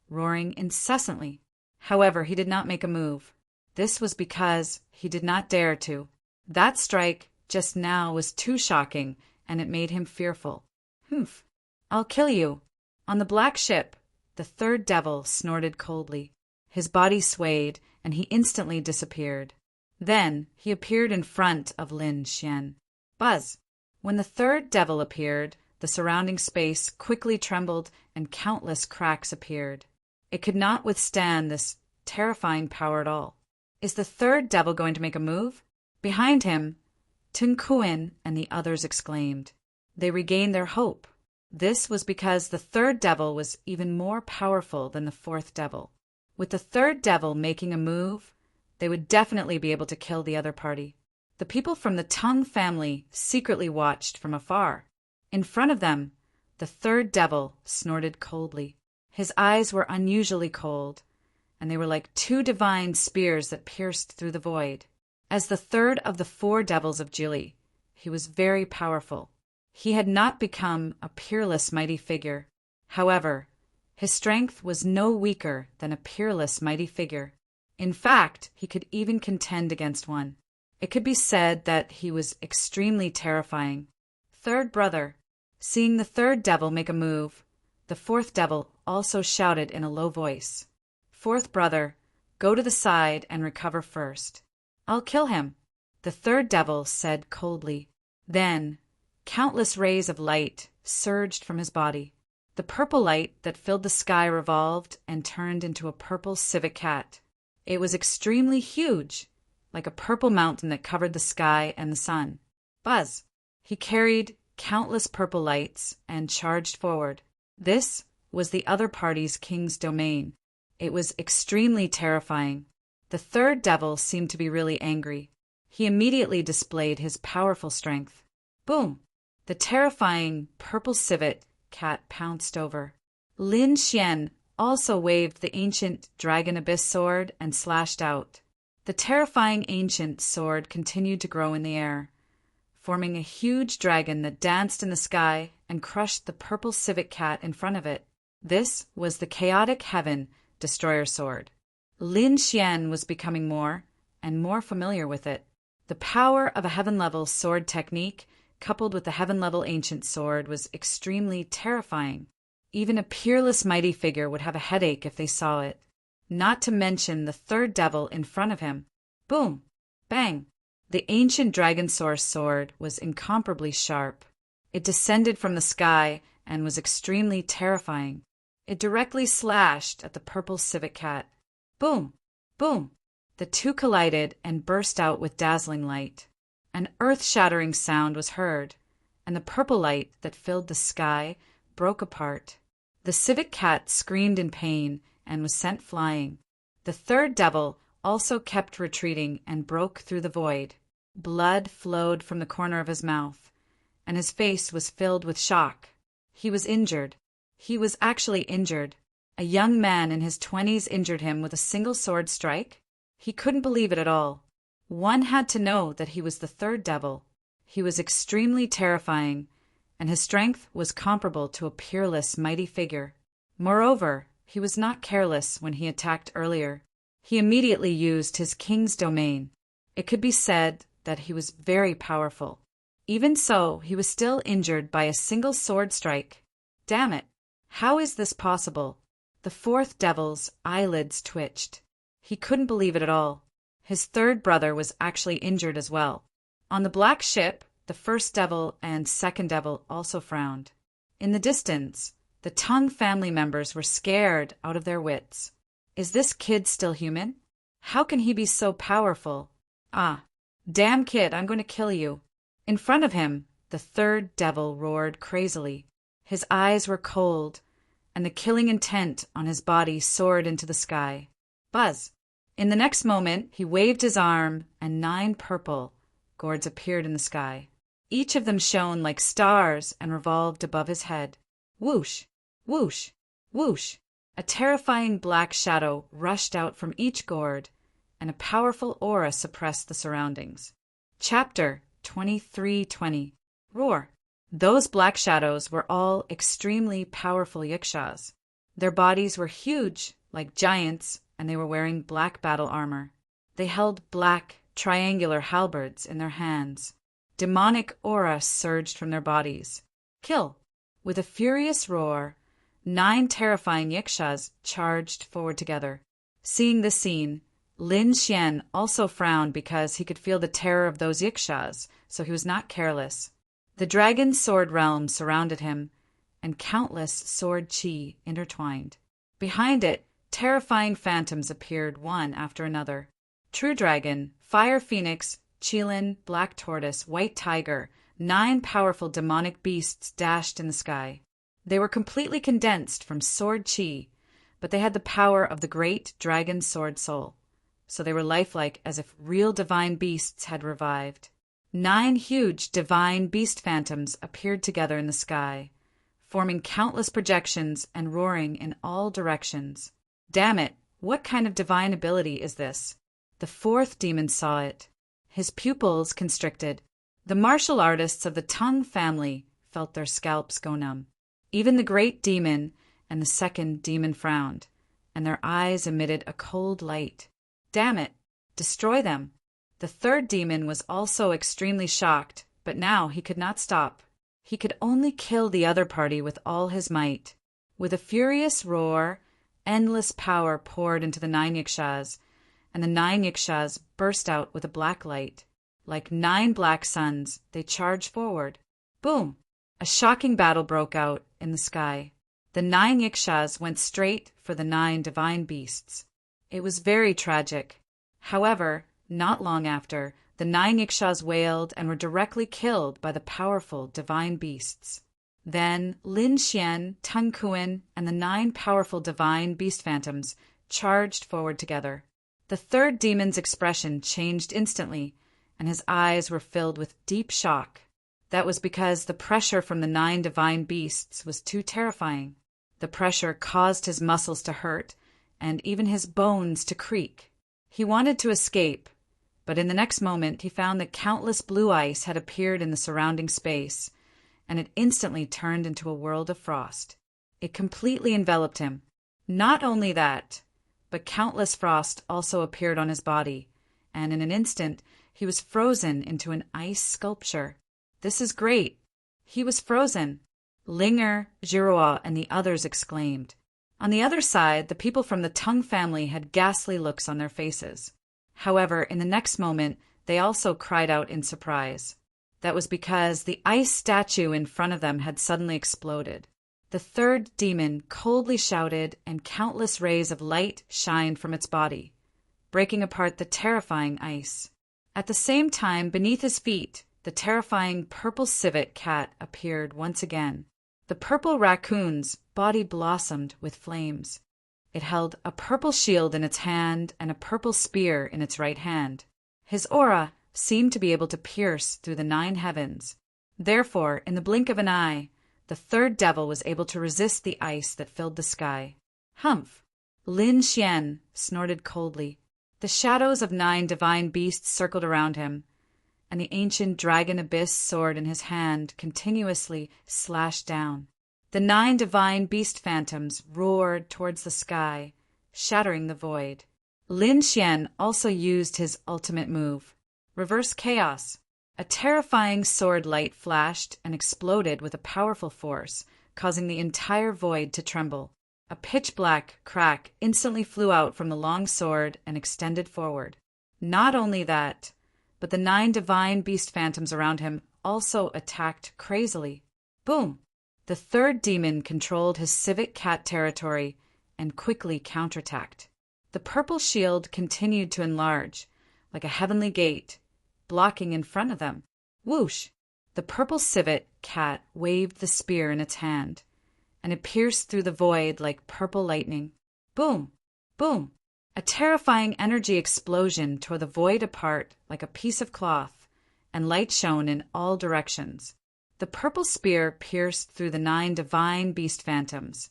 roaring incessantly. However, he did not make a move. This was because he did not dare to. That strike just now was too shocking, and it made him fearful. Humph! I'll kill you. On the black ship, the third devil snorted coldly. His body swayed, and he instantly disappeared. Then he appeared in front of Lin Xian. Buzz! When the third devil appeared, the surrounding space quickly trembled and countless cracks appeared. It could not withstand this terrifying power at all. Is the third devil going to make a move? Behind him, Tun Kuan and the others exclaimed. They regained their hope. This was because the third devil was even more powerful than the fourth devil. With the third devil making a move, they would definitely be able to kill the other party. The people from the Tang family secretly watched from afar. In front of them, the third devil snorted coldly. His eyes were unusually cold, and they were like two divine spears that pierced through the void. As the third of the four devils of Jili, he was very powerful. He had not become a peerless mighty figure. However, his strength was no weaker than a peerless mighty figure. In fact, he could even contend against one. It could be said that he was extremely terrifying. Third brother. Seeing the third devil make a move, the fourth devil also shouted in a low voice. Fourth brother, go to the side and recover first. I'll kill him, the third devil said coldly. Then, countless rays of light surged from his body. The purple light that filled the sky revolved and turned into a purple civet cat. It was extremely huge, like a purple mountain that covered the sky and the sun. Buzz! He carried countless purple lights and charged forward. This was the other party's king's domain. It was extremely terrifying. The third devil seemed to be really angry. He immediately displayed his powerful strength. Boom! The terrifying purple civet cat pounced over. Lin Xian also waved the ancient dragon abyss sword and slashed out. The terrifying ancient sword continued to grow in the air, forming a huge dragon that danced in the sky and crushed the purple civet cat in front of it. This was the chaotic heaven destroyer sword. Lin Xian was becoming more and more familiar with it. The power of a heaven-level sword technique coupled with the heaven-level ancient sword was extremely terrifying. Even a peerless mighty figure would have a headache if they saw it. Not to mention the third devil in front of him. Boom! Bang! The ancient dragon source sword was incomparably sharp. It descended from the sky and was extremely terrifying. It directly slashed at the purple civet cat. Boom! Boom! The two collided and burst out with dazzling light. An earth-shattering sound was heard, and the purple light that filled the sky broke apart. The civet cat screamed in pain and was sent flying. The third devil also kept retreating and broke through the void. Blood flowed from the corner of his mouth, and his face was filled with shock. He was injured. He was actually injured. A young man in his 20s injured him with a single sword strike? He couldn't believe it at all. One had to know that he was the third devil. He was extremely terrifying, and his strength was comparable to a peerless mighty figure. Moreover, he was not careless when he attacked earlier. He immediately used his king's domain. It could be said that he was very powerful. Even so, he was still injured by a single sword strike. Damn it! How is this possible? The fourth devil's eyelids twitched. He couldn't believe it at all. His third brother was actually injured as well. On the black ship, the first devil and second devil also frowned. In the distance, the Tang family members were scared out of their wits. Is this kid still human? How can he be so powerful? Ah, damn kid, I'm going to kill you. In front of him, the third devil roared crazily. His eyes were cold, and the killing intent on his body soared into the sky. Buzz! In the next moment, he waved his arm, and 9 purple gourds appeared in the sky. Each of them shone like stars and revolved above his head. Whoosh! Whoosh! Whoosh! A terrifying black shadow rushed out from each gourd, and a powerful aura suppressed the surroundings. Chapter 23:20. Roar. Those black shadows were all extremely powerful yikshaws. Their bodies were huge, like giants, and they were wearing black battle armor. They held black, triangular halberds in their hands. Demonic aura surged from their bodies. Kill! With a furious roar, 9 terrifying yikshaws charged forward together. Seeing this scene, Lin Xian also frowned because he could feel the terror of those yikshaws, so he was not careless. The dragon's sword realm surrounded him, and countless sword chi intertwined. Behind it, terrifying phantoms appeared one after another. True Dragon, Fire Phoenix, Qilin, Black Tortoise, White Tiger, 9 powerful demonic beasts dashed in the sky. They were completely condensed from sword chi, but they had the power of the great dragon sword soul, so they were lifelike as if real divine beasts had revived. 9 huge divine beast phantoms appeared together in the sky, forming countless projections and roaring in all directions. Damn it, what kind of divine ability is this? The 4th demon saw it. His pupils constricted. The martial artists of the Tongue family felt their scalps go numb. Even the great demon and the 2nd demon frowned, and their eyes emitted a cold light. Damn it! Destroy them! The 3rd demon was also extremely shocked, but now he could not stop. He could only kill the other party with all his might. With a furious roar, endless power poured into the 9 yikshaws, and the 9 yikshaws burst out with a black light. Like 9 black suns, they charged forward. Boom! A shocking battle broke out in the sky. The 9 yikshaws went straight for the 9 divine beasts. It was very tragic. However, not long after, the 9 yikshaws wailed and were directly killed by the powerful divine beasts. Then Lin Xian, Tung Kuan, and the 9 powerful divine beast phantoms charged forward together. The 3rd demon's expression changed instantly, and his eyes were filled with deep shock. That was because the pressure from the 9 divine beasts was too terrifying. The pressure caused his muscles to hurt, and even his bones to creak. He wanted to escape, but in the next moment he found that countless blue ice had appeared in the surrounding space, and it instantly turned into a world of frost. It completely enveloped him. Not only that, but countless frost also appeared on his body, and in an instant he was frozen into an ice sculpture. This is great! He was frozen! Linger, Girois, and the others exclaimed. On the other side, the people from the Tongue family had ghastly looks on their faces. However, in the next moment, they also cried out in surprise. That was because the ice statue in front of them had suddenly exploded. The 3rd demon coldly shouted, and countless rays of light shined from its body, breaking apart the terrifying ice. At the same time, beneath his feet, the terrifying purple civet cat appeared once again. The purple raccoon's body blossomed with flames. It held a purple shield in its hand and a purple spear in its right hand. His aura seemed to be able to pierce through the 9 heavens. Therefore, in the blink of an eye, the 3rd devil was able to resist the ice that filled the sky. Humph! Lin Xian snorted coldly. The shadows of 9 divine beasts circled around him, and the ancient dragon abyss sword in his hand continuously slashed down. The 9 divine beast phantoms roared towards the sky, shattering the void. Lin Xian also used his ultimate move, Reverse Chaos. A terrifying sword light flashed and exploded with a powerful force, causing the entire void to tremble. A pitch-black crack instantly flew out from the long sword and extended forward. Not only that, but the 9 divine beast phantoms around him also attacked crazily. Boom! The 3rd demon controlled his civet cat territory and quickly counterattacked. The purple shield continued to enlarge, like a heavenly gate, blocking in front of them. Whoosh! The purple civet cat waved the spear in its hand, and it pierced through the void like purple lightning. Boom! Boom! A terrifying energy explosion tore the void apart like a piece of cloth, and light shone in all directions. The purple spear pierced through the 9 divine beast phantoms,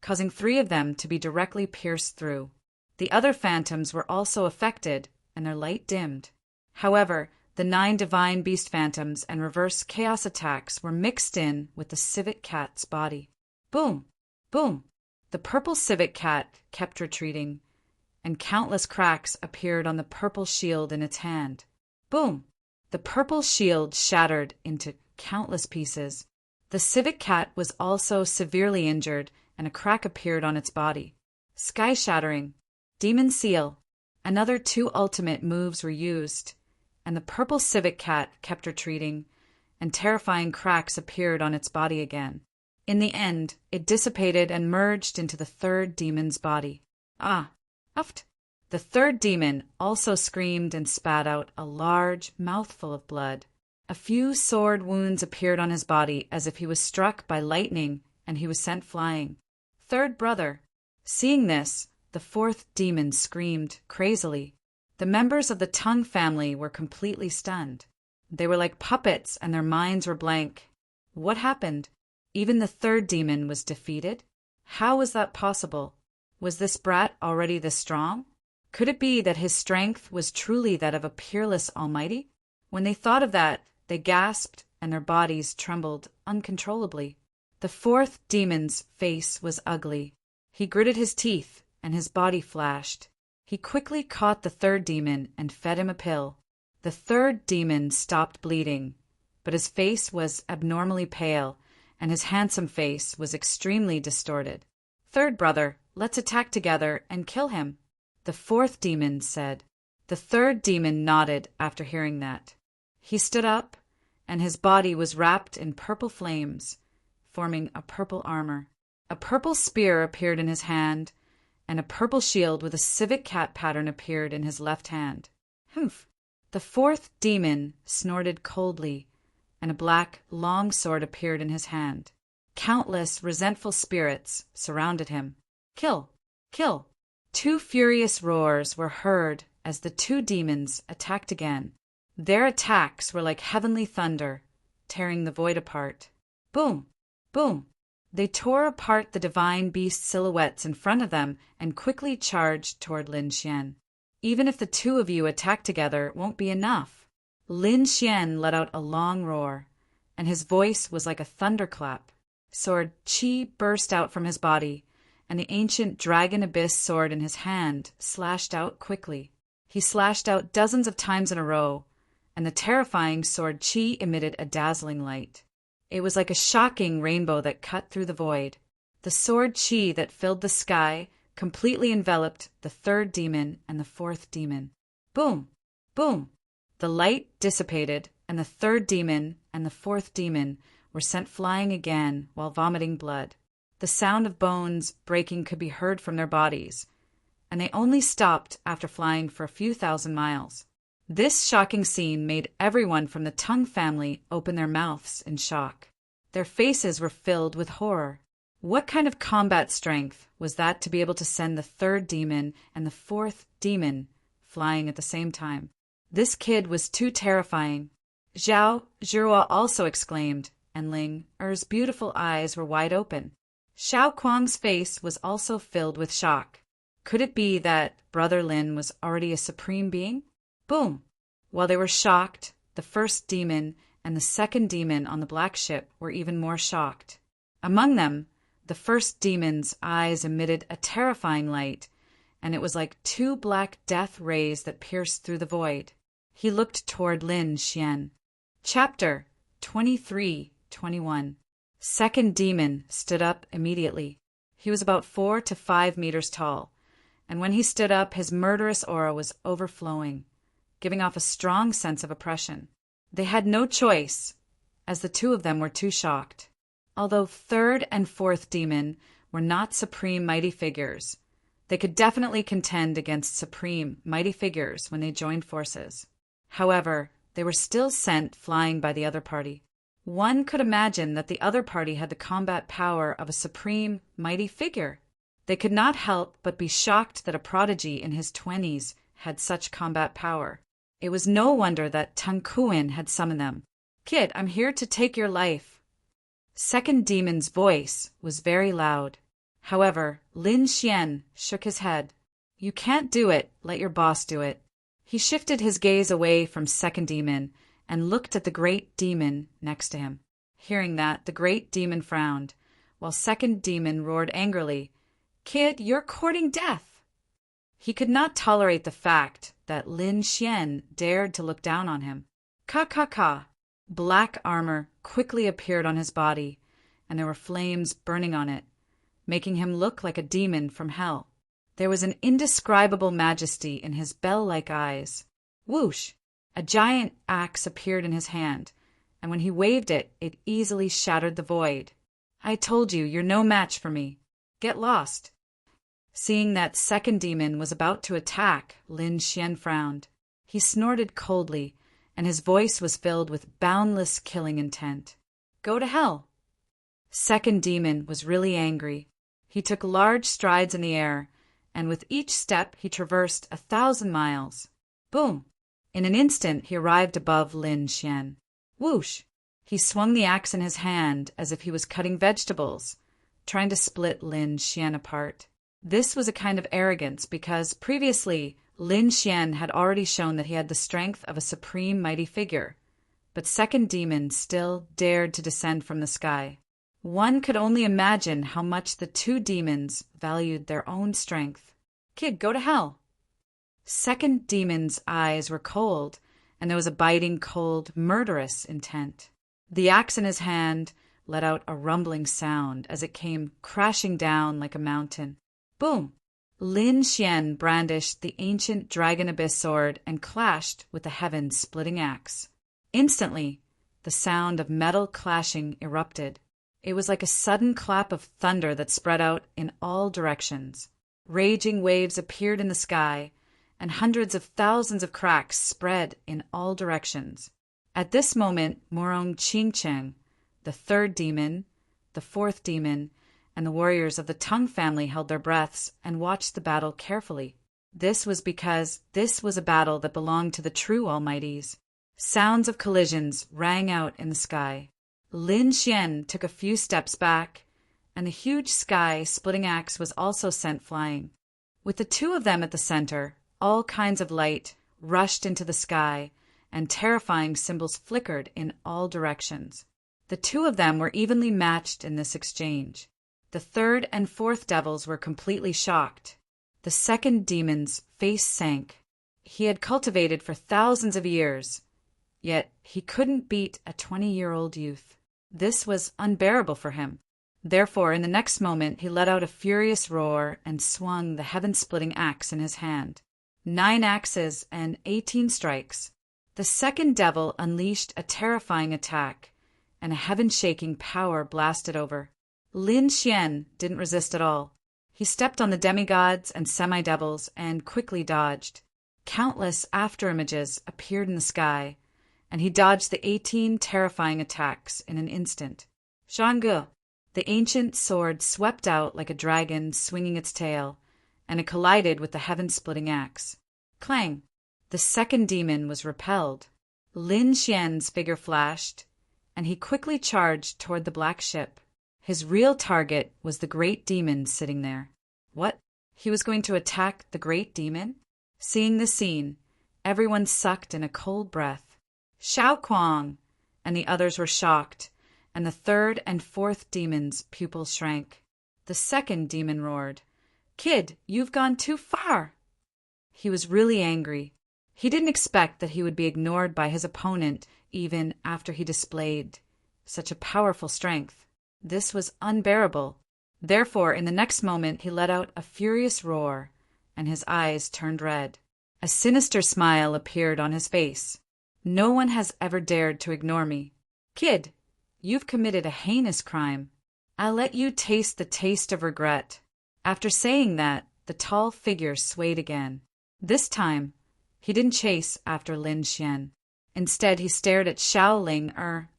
causing 3 of them to be directly pierced through. The other phantoms were also affected, and their light dimmed. However, The 9 divine beast phantoms and reverse chaos attacks were mixed in with the civet cat's body. Boom! Boom! The purple civet cat kept retreating, and countless cracks appeared on the purple shield in its hand. Boom! The purple shield shattered into countless pieces. The civet cat was also severely injured, and a crack appeared on its body. Sky shattering. Demon seal. Another 2 ultimate moves were used, and the purple civet cat kept retreating, and terrifying cracks appeared on its body again. In the end, it dissipated and merged into the 3rd demon's body. Ah! Uft! The 3rd demon also screamed and spat out a large mouthful of blood. A few sword wounds appeared on his body as if he was struck by lightning and he was sent flying. 3rd brother. Seeing this, the 4th demon screamed crazily. The members of the Tongue family were completely stunned. They were like puppets and their minds were blank. What happened? Even the 3rd demon was defeated? How was that possible? Was this brat already this strong? Could it be that his strength was truly that of a peerless almighty? When they thought of that, they gasped and their bodies trembled uncontrollably. The 4th demon's face was ugly. He gritted his teeth and his body flashed. He quickly caught the 3rd demon and fed him a pill. The 3rd demon stopped bleeding, but his face was abnormally pale, and his handsome face was extremely distorted. 3rd brother, let's attack together and kill him, the 4th demon said. The 3rd demon nodded after hearing that. He stood up, and his body was wrapped in purple flames, forming a purple armor. A purple spear appeared in his hand, and a purple shield with a civet cat pattern appeared in his left hand. Humph! The 4th demon snorted coldly, and a black, long sword appeared in his hand. Countless resentful spirits surrounded him. Kill! Kill! 2 furious roars were heard as the 2 demons attacked again. Their attacks were like heavenly thunder, tearing the void apart. Boom! Boom! They tore apart the divine beast silhouettes in front of them and quickly charged toward Lin Xian. Even if the 2 of you attack together, it won't be enough. Lin Xian let out a long roar, and his voice was like a thunderclap. Sword Qi burst out from his body, and the ancient dragon abyss sword in his hand slashed out quickly. He slashed out dozens of times in a row, and the terrifying sword Qi emitted a dazzling light. It was like a shocking rainbow that cut through the void. The sword Qi that filled the sky completely enveloped the 3rd demon and the 4th demon. Boom! Boom! The light dissipated, and the 3rd demon and the 4th demon were sent flying again while vomiting blood. The sound of bones breaking could be heard from their bodies, and they only stopped after flying for a few thousand miles. This shocking scene made everyone from the Tongue family open their mouths in shock. Their faces were filled with horror. What kind of combat strength was that to be able to send the 3rd demon and the 4th demon flying at the same time? This kid was too terrifying. Zhao Zhihua also exclaimed, and Ling Er's beautiful eyes were wide open. Xiao Kuang's face was also filled with shock. Could it be that Brother Lin was already a supreme being? Boom! While they were shocked, the 1st demon and the 2nd demon on the black ship were even more shocked. Among them, the 1st demon's eyes emitted a terrifying light, and it was like 2 black death rays that pierced through the void. He looked toward Lin Xian. Chapter 23-21. 2nd demon stood up immediately. He was about 4 to 5 meters tall, and when he stood up, his murderous aura was overflowing, giving off a strong sense of oppression. They had no choice, as the 2 of them were too shocked. Although 3rd and 4th demon were not supreme mighty figures, they could definitely contend against supreme mighty figures when they joined forces. However, they were still sent flying by the other party. One could imagine that the other party had the combat power of a supreme mighty figure. They could not help but be shocked that a prodigy in his 20s had such combat power. It was no wonder that Tang Kuan had summoned them. Kid, I'm here to take your life. 2nd demon's voice was very loud. However, Lin Xian shook his head. You can't do it. Let your boss do it. He shifted his gaze away from second demon and looked at the great demon next to him. Hearing that, the great demon frowned, while second demon roared angrily, "Kid, you're courting death!" He could not tolerate the fact that Lin Xian dared to look down on him. Ka. Black armor quickly appeared on his body, and there were flames burning on it, making him look like a demon from hell. There was an indescribable majesty in his bell-like eyes. Whoosh! A giant axe appeared in his hand, and when he waved it, it easily shattered the void. "I told you, you're no match for me. Get lost." Seeing that second demon was about to attack, Lin Xian frowned. He snorted coldly, and his voice was filled with boundless killing intent. "Go to hell." Second demon was really angry. He took large strides in the air, and with each step he traversed 1,000 miles. Boom! In an instant he arrived above Lin Xian. Whoosh! He swung the axe in his hand as if he was cutting vegetables, trying to split Lin Xian apart. This was a kind of arrogance because previously Lin Xian had already shown that he had the strength of a supreme mighty figure, but second demon still dared to descend from the sky. One could only imagine how much the two demons valued their own strength. "Kid, go to hell." Second demon's eyes were cold, and there was a biting, cold, murderous intent. The axe in his hand let out a rumbling sound as it came crashing down like a mountain. Boom! Lin Xian brandished the ancient dragon abyss sword and clashed with the heaven-splitting axe. Instantly, the sound of metal clashing erupted. It was like a sudden clap of thunder that spread out in all directions. Raging waves appeared in the sky, and hundreds of thousands of cracks spread in all directions. At this moment, Morong Qingcheng, the third demon, the fourth demon, and the warriors of the Tongue family held their breaths and watched the battle carefully. This was because this was a battle that belonged to the true Almighties. Sounds of collisions rang out in the sky. Lin Xian took a few steps back, and the huge sky-splitting axe was also sent flying. With the two of them at the center, all kinds of light rushed into the sky, and terrifying symbols flickered in all directions. The two of them were evenly matched in this exchange. The third and fourth devils were completely shocked. The second demon's face sank. He had cultivated for thousands of years, yet he couldn't beat a 20-year-old youth. This was unbearable for him. Therefore, in the next moment, he let out a furious roar and swung the heaven-splitting axe in his hand. 9 axes and 18 strikes. The second devil unleashed a terrifying attack, and a heaven-shaking power blasted over. Lin Xian didn't resist at all. He stepped on the demigods and semi-devils and quickly dodged. Countless afterimages appeared in the sky, and he dodged the 18 terrifying attacks in an instant. Zhangge, the ancient sword swept out like a dragon swinging its tail, and it collided with the heaven-splitting axe. Clang! The second demon was repelled. Lin Xian's figure flashed, and he quickly charged toward the black ship. His real target was the great demon sitting there. What? He was going to attack the great demon? Seeing this scene, everyone sucked in a cold breath. Xiao Kuang! And the others were shocked, and the third and fourth demon's pupils shrank. The second demon roared, "Kid, you've gone too far!" He was really angry. He didn't expect that he would be ignored by his opponent even after he displayed such a powerful strength. This was unbearable. Therefore, in the next moment, he let out a furious roar, and his eyes turned red. A sinister smile appeared on his face. "No one has ever dared to ignore me. Kid, you've committed a heinous crime. I'll let you taste the taste of regret." After saying that, the tall figure swayed again. This time, he didn't chase after Lin Xian. Instead, he stared at Xiao Ling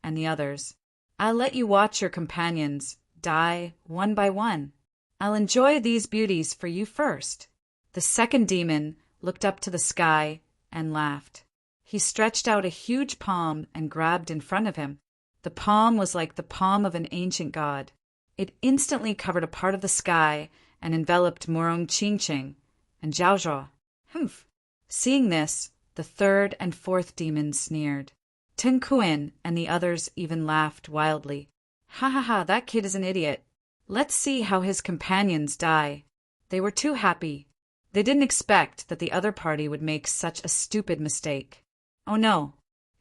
and the others. "I'll let you watch your companions die one by one. I'll enjoy these beauties for you first." The second demon looked up to the sky and laughed. He stretched out a huge palm and grabbed in front of him. The palm was like the palm of an ancient god. It instantly covered a part of the sky and enveloped Morong Qingcheng and Zhao Zhao. Humph! Seeing this, the third and fourth demons sneered. Tin Kuin and the others even laughed wildly. Ha ha ha, that kid is an idiot. Let's see how his companions die. They were too happy. They didn't expect that the other party would make such a stupid mistake. Oh no.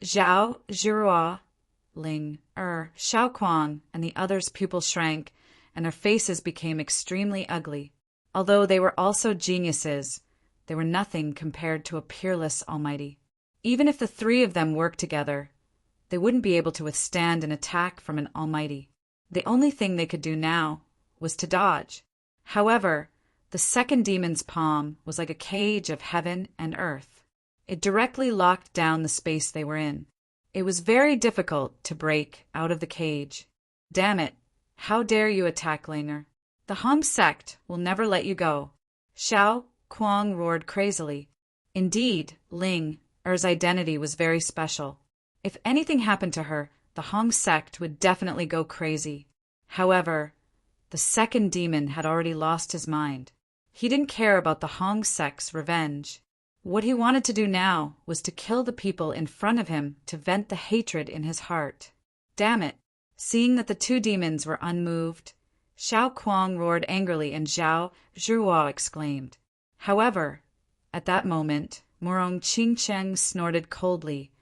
Zhao, Zhirua, Ling, Xiao Kuang, and the others' pupils shrank, and their faces became extremely ugly. Although they were also geniuses, they were nothing compared to a peerless almighty. Even if the three of them worked together, they wouldn't be able to withstand an attack from an almighty. The only thing they could do now was to dodge. However, the second demon's palm was like a cage of heaven and earth. It directly locked down the space they were in. It was very difficult to break out of the cage. Damn it! How dare you attack Langer? The Hong sect will never let you go. Xiao Kuang roared crazily. Indeed, Ling Er's identity was very special. If anything happened to her, the Hong sect would definitely go crazy. However, the second demon had already lost his mind. He didn't care about the Hong sect's revenge. What he wanted to do now was to kill the people in front of him to vent the hatred in his heart. Damn it! Seeing that the two demons were unmoved, Xiao Kuang roared angrily and Zhao Zhirua exclaimed. However, at that moment, Murong Qingcheng snorted coldly,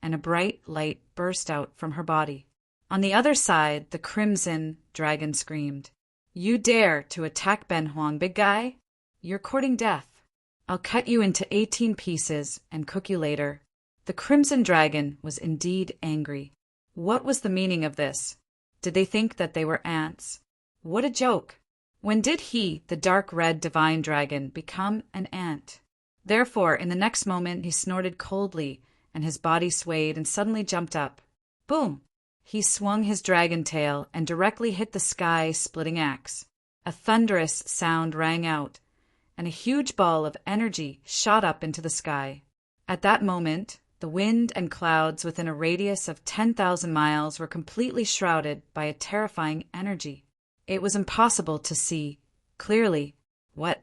and a bright light burst out from her body. On the other side, the Crimson Dragon screamed, "You dare to attack Ben Huang, big guy? You're courting death. I'll cut you into 18 pieces and cook you later." The Crimson Dragon was indeed angry. What was the meaning of this? Did they think that they were ants? What a joke! When did he, the dark red divine dragon, become an ant? Therefore, in the next moment, he snorted coldly, and his body swayed and suddenly jumped up. Boom! He swung his dragon tail and directly hit the sky-splitting axe. A thunderous sound rang out, and a huge ball of energy shot up into the sky. At that moment, the wind and clouds within a radius of 10,000 miles were completely shrouded by a terrifying energy. It was impossible to see clearly. What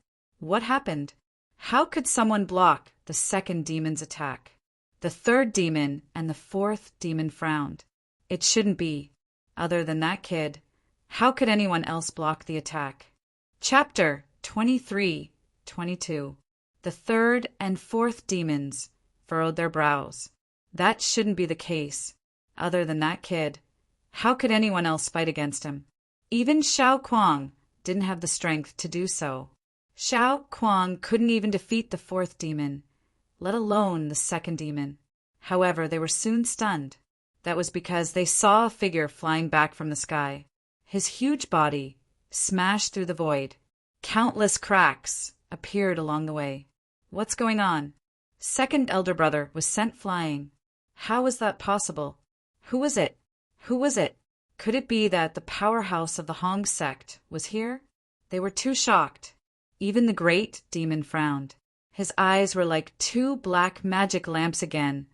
happened? How could someone block the second demon's attack? The third demon and the fourth demon frowned. It shouldn't be. Other than that kid, how could anyone else block the attack? Chapter 23-22. The third and fourth demons furrowed their brows. That shouldn't be the case. Other than that kid, how could anyone else fight against him? Even Xiao Kuang didn't have the strength to do so. Xiao Kuang couldn't even defeat the fourth demon, let alone the second demon. However, they were soon stunned. That was because they saw a figure flying back from the sky. His huge body smashed through the void. Countless cracks appeared along the way. What's going on? Second elder brother was sent flying. How was that possible? Who was it? Who was it? Could it be that the powerhouse of the Hong sect was here? They were too shocked. Even the great demon frowned. His eyes were like two black magic lamps again,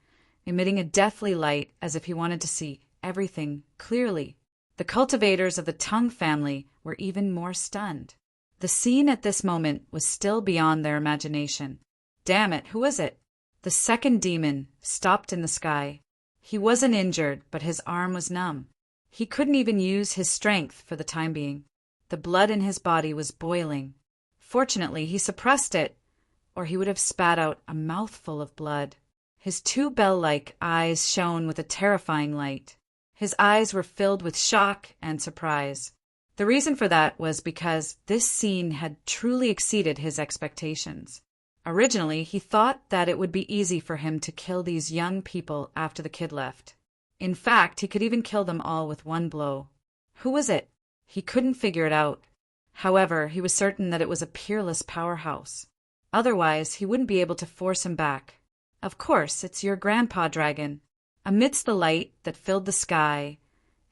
emitting a deathly light as if he wanted to see everything clearly. The cultivators of the Tongue family were even more stunned. The scene at this moment was still beyond their imagination. Damn it, who was it? The second demon stopped in the sky. He wasn't injured, but his arm was numb. He couldn't even use his strength for the time being. The blood in his body was boiling. Fortunately, he suppressed it, or he would have spat out a mouthful of blood. His two bell-like eyes shone with a terrifying light. His eyes were filled with shock and surprise. The reason for that was because this scene had truly exceeded his expectations. Originally, he thought that it would be easy for him to kill these young people after the kid left. In fact, he could even kill them all with one blow. Who was it? He couldn't figure it out. However, he was certain that it was a peerless powerhouse. Otherwise, he wouldn't be able to force him back. Of course, it's your grandpa dragon. Amidst the light that filled the sky,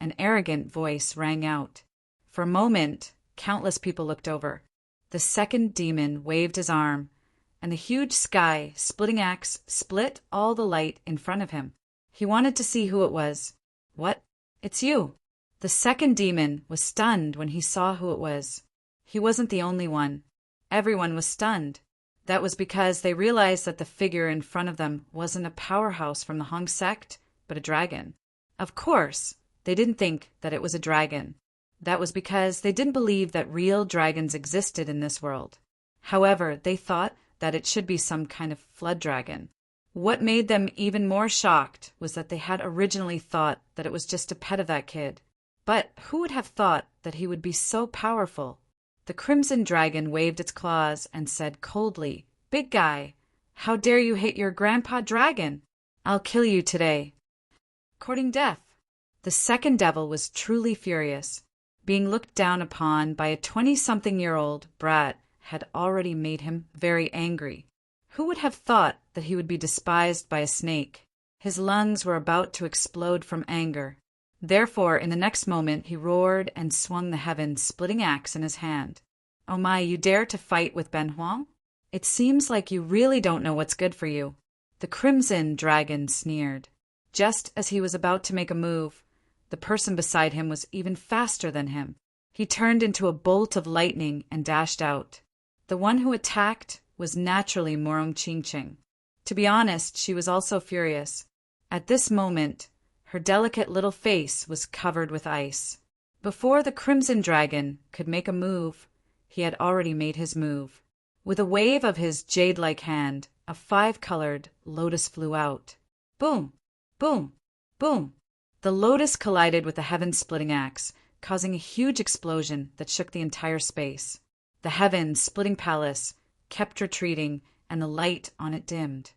an arrogant voice rang out. For a moment, countless people looked over. The second demon waved his arm, and the huge sky-splitting axe split all the light in front of him. He wanted to see who it was. What? It's you. The second demon was stunned when he saw who it was. He wasn't the only one. Everyone was stunned. That was because they realized that the figure in front of them wasn't a powerhouse from the Hong sect, but a dragon. Of course, they didn't think that it was a dragon. That was because they didn't believe that real dragons existed in this world. However, they thought that it should be some kind of flood dragon. What made them even more shocked was that they had originally thought that it was just a pet of that kid. But who would have thought that he would be so powerful? The crimson dragon waved its claws and said coldly, "Big guy, how dare you hit your grandpa dragon? I'll kill you today." Courting death. The second devil was truly furious. Being looked down upon by a 20-something-year-old brat had already made him very angry. Who would have thought that he would be despised by a snake? His lungs were about to explode from anger. Therefore, in the next moment, he roared and swung the heaven-splitting axe in his hand. "Oh my, you dare to fight with Ben Huang? It seems like you really don't know what's good for you." The crimson dragon sneered. Just as he was about to make a move, the person beside him was even faster than him. He turned into a bolt of lightning and dashed out. The one who attacked was naturally Morong Ching. To be honest, she was also furious. At this moment, her delicate little face was covered with ice. Before the crimson dragon could make a move, he had already made his move. With a wave of his jade-like hand, a 5-colored lotus flew out. Boom! Boom! Boom! The lotus collided with the heaven-splitting axe, causing a huge explosion that shook the entire space. The heaven-splitting palace kept retreating, and the light on it dimmed.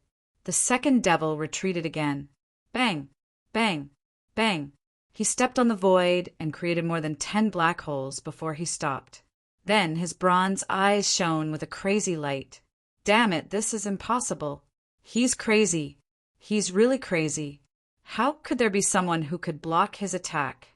The second devil retreated again. Bang! Bang! Bang! He stepped on the void and created more than 10 black holes before he stopped. Then his bronze eyes shone with a crazy light. Damn it, this is impossible. He's crazy. He's really crazy. How could there be someone who could block his attack?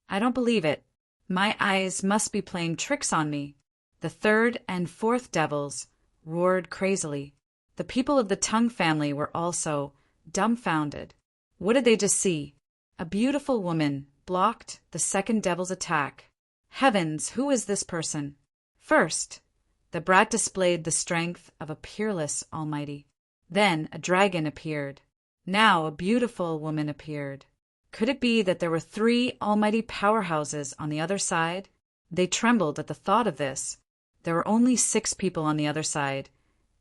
I don't believe it. My eyes must be playing tricks on me. The third and fourth devils roared crazily. The people of the Tongue family were also dumbfounded. What did they just see? A beautiful woman blocked the second devil's attack. Heavens, who is this person? First, the brat displayed the strength of a peerless almighty. Then a dragon appeared. Now a beautiful woman appeared. Could it be that there were 3 almighty powerhouses on the other side? They trembled at the thought of this. There were only 6 people on the other side,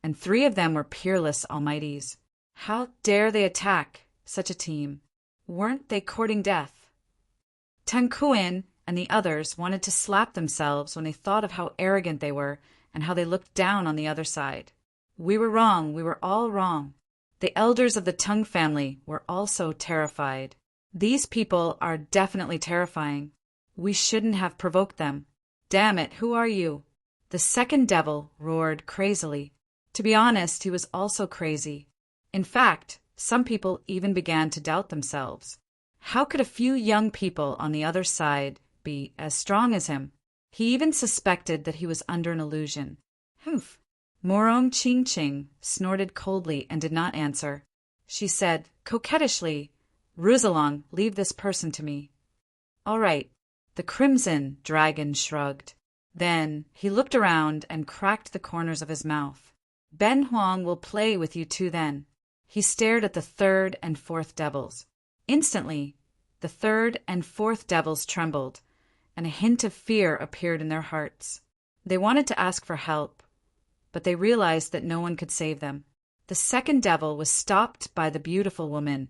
and 3 of them were peerless almighties. How dare they attack such a team? Weren't they courting death? Teng Kuan and the others wanted to slap themselves when they thought of how arrogant they were and how they looked down on the other side. We were wrong. We were all wrong. The elders of the Tongue family were also terrified. These people are definitely terrifying. We shouldn't have provoked them. Damn it, who are you? The second devil roared crazily. To be honest, he was also crazy. In fact, some people even began to doubt themselves. How could a few young people on the other side be as strong as him? He even suspected that he was under an illusion. Humph! Morong Ching snorted coldly and did not answer. She said, coquettishly, "Ruzalong, leave this person to me." "All right." The crimson dragon shrugged. Then he looked around and cracked the corners of his mouth. "Ben Huang will play with you two then." He stared at the third and fourth devils. Instantly, the third and fourth devils trembled, and a hint of fear appeared in their hearts. They wanted to ask for help, but they realized that no one could save them. The second devil was stopped by the beautiful woman,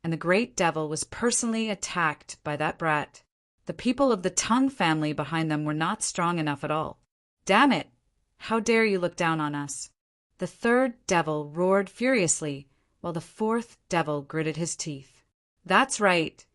and the great devil was personally attacked by that brat. The people of the Tongue family behind them were not strong enough at all. "Damn it! How dare you look down on us?" The third devil roared furiously, while the fourth devil gritted his teeth. "That's right.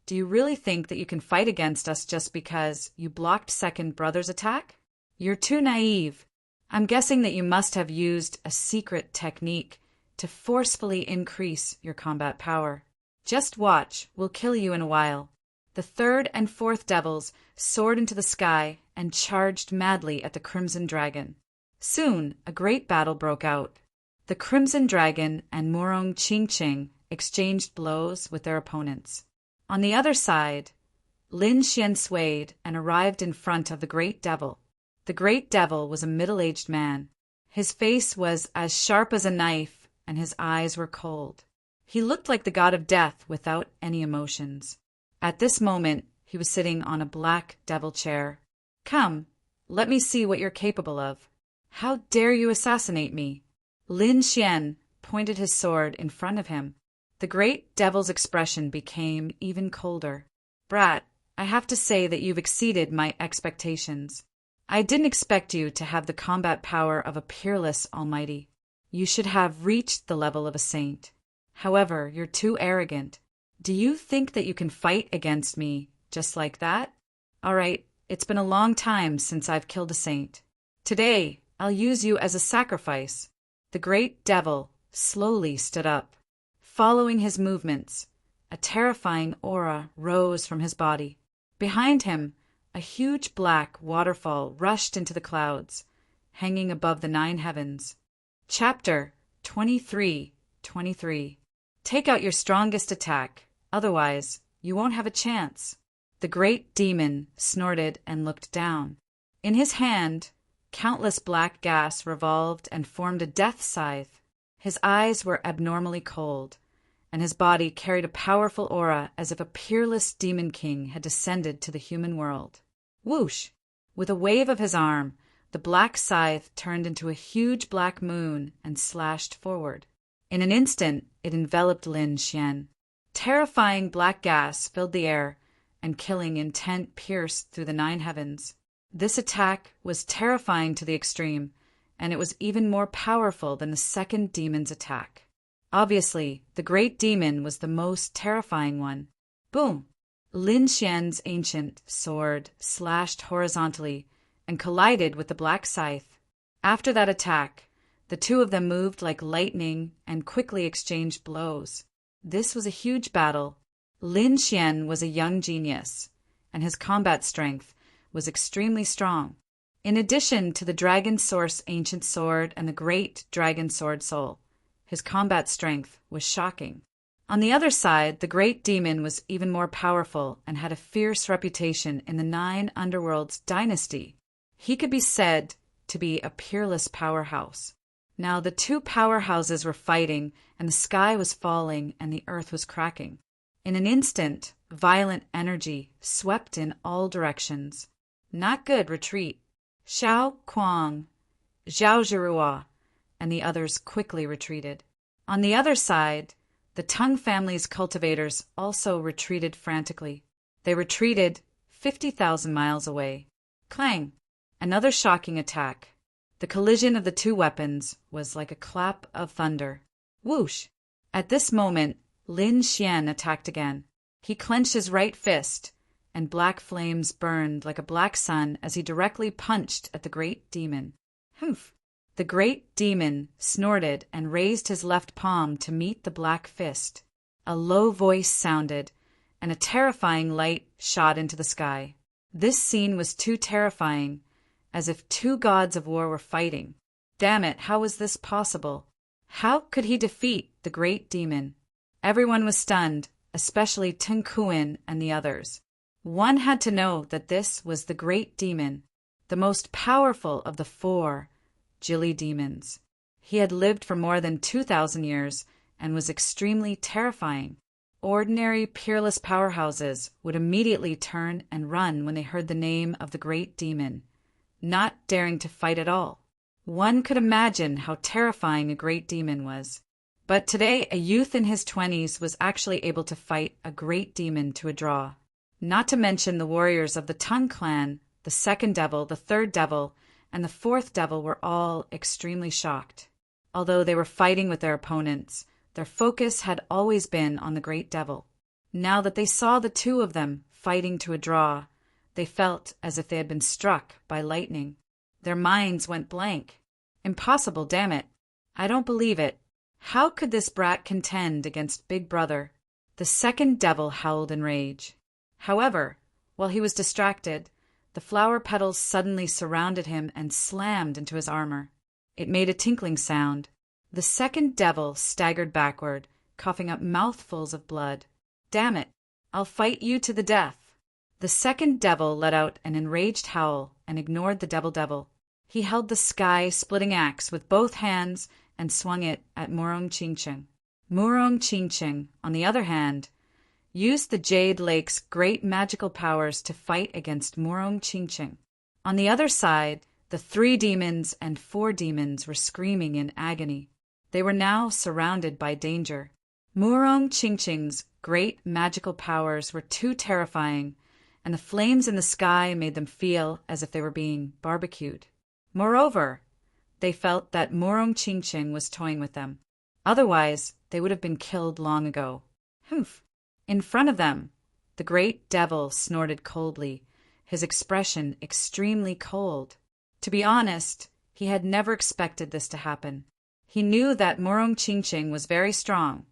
Do you really think that you can fight against us just because you blocked second brother's attack? You're too naive. I'm guessing that you must have used a secret technique to forcefully increase your combat power. Just watch, we'll kill you in a while." The third and fourth devils soared into the sky and charged madly at the crimson dragon. Soon a great battle broke out. The crimson dragon and Morong Ching exchanged blows with their opponents. On the other side, Lin Xian swayed and arrived in front of the great devil. The great devil was a middle-aged man. His face was as sharp as a knife, and his eyes were cold. He looked like the god of death without any emotions. At this moment, he was sitting on a black devil chair. "Come, let me see what you're capable of. How dare you assassinate me?" Lin Xian pointed his sword in front of him. The great devil's expression became even colder. "Brat, I have to say that you've exceeded my expectations. I didn't expect you to have the combat power of a peerless almighty. You should have reached the level of a saint. However, you're too arrogant. Do you think that you can fight against me just like that? All right, it's been a long time since I've killed a saint. Today, I'll use you as a sacrifice." The great devil slowly stood up. Following his movements, a terrifying aura rose from his body. Behind him, a huge black waterfall rushed into the clouds, hanging above the 9 heavens. Chapter 23:23. Take out your strongest attack, otherwise you won't have a chance. The great demon snorted and looked down. In his hand, countless black gas revolved and formed a death scythe. His eyes were abnormally cold, and his body carried a powerful aura as if a peerless demon king had descended to the human world. Whoosh! With a wave of his arm, the black scythe turned into a huge black moon and slashed forward. In an instant, it enveloped Lin Xian. Terrifying black gas filled the air, and killing intent pierced through the 9 heavens. This attack was terrifying to the extreme, and it was even more powerful than the second demon's attack. Obviously, the great demon was the most terrifying one. Boom! Lin Xian's ancient sword slashed horizontally and collided with the black scythe. After that attack, the two of them moved like lightning and quickly exchanged blows. This was a huge battle. Lin Xian was a young genius, and his combat strength was extremely strong. In addition to the Dragon Source ancient sword and the great Dragon Sword Soul, his combat strength was shocking. On the other side, the great demon was even more powerful and had a fierce reputation in the 9 Underworlds dynasty. He could be said to be a peerless powerhouse. Now the two powerhouses were fighting, and the sky was falling and the earth was cracking. In an instant, violent energy swept in all directions. Not good retreat. Xiao Kuang, Zhao Zhirua, and the others quickly retreated. On the other side, the Tung family's cultivators also retreated frantically. They retreated 50,000 miles away. Clang! Another shocking attack. The collision of the two weapons was like a clap of thunder. Whoosh! At this moment, Lin Xian attacked again. He clenched his right fist, and black flames burned like a black sun as he directly punched at the great demon. Humph! The great demon snorted and raised his left palm to meet the black fist. A low voice sounded, and a terrifying light shot into the sky. This scene was too terrifying, as if two gods of war were fighting. Damn it, how was this possible? How could he defeat the great demon? Everyone was stunned, especially Teng Kuan and the others. One had to know that this was the great demon, the most powerful of the 4 Jili demons. He had lived for more than 2,000 years and was extremely terrifying. Ordinary, peerless powerhouses would immediately turn and run when they heard the name of the great demon, not daring to fight at all. One could imagine how terrifying a great demon was. But today, a youth in his 20s was actually able to fight a great demon to a draw. Not to mention the warriors of the Tung clan, the second devil, the third devil, and the fourth devil were all extremely shocked. Although they were fighting with their opponents, their focus had always been on the great devil. Now that they saw the two of them fighting to a draw, they felt as if they had been struck by lightning. Their minds went blank. Impossible, damn it. I don't believe it. How could this brat contend against Big Brother? The second devil howled in rage. However, while he was distracted, the flower petals suddenly surrounded him and slammed into his armor. It made a tinkling sound. The second devil staggered backward, coughing up mouthfuls of blood. Damn it! I'll fight you to the death. The second devil let out an enraged howl and ignored the devil. He held the sky-splitting axe with both hands and swung it at Murong Qingqing. Murong Qingqing, on the other hand, used the Jade Lake's great magical powers to fight against Murong Qingqing. On the other side, the 3 demons and 4 demons were screaming in agony. They were now surrounded by danger. Murong Qingqing's great magical powers were too terrifying, and the flames in the sky made them feel as if they were being barbecued. Moreover, they felt that Murong Qingqing was toying with them. Otherwise, they would have been killed long ago. Humph! In front of them, the great devil snorted coldly, his expression extremely cold. To be honest, he had never expected this to happen. He knew that Murong Qingqing was very strong,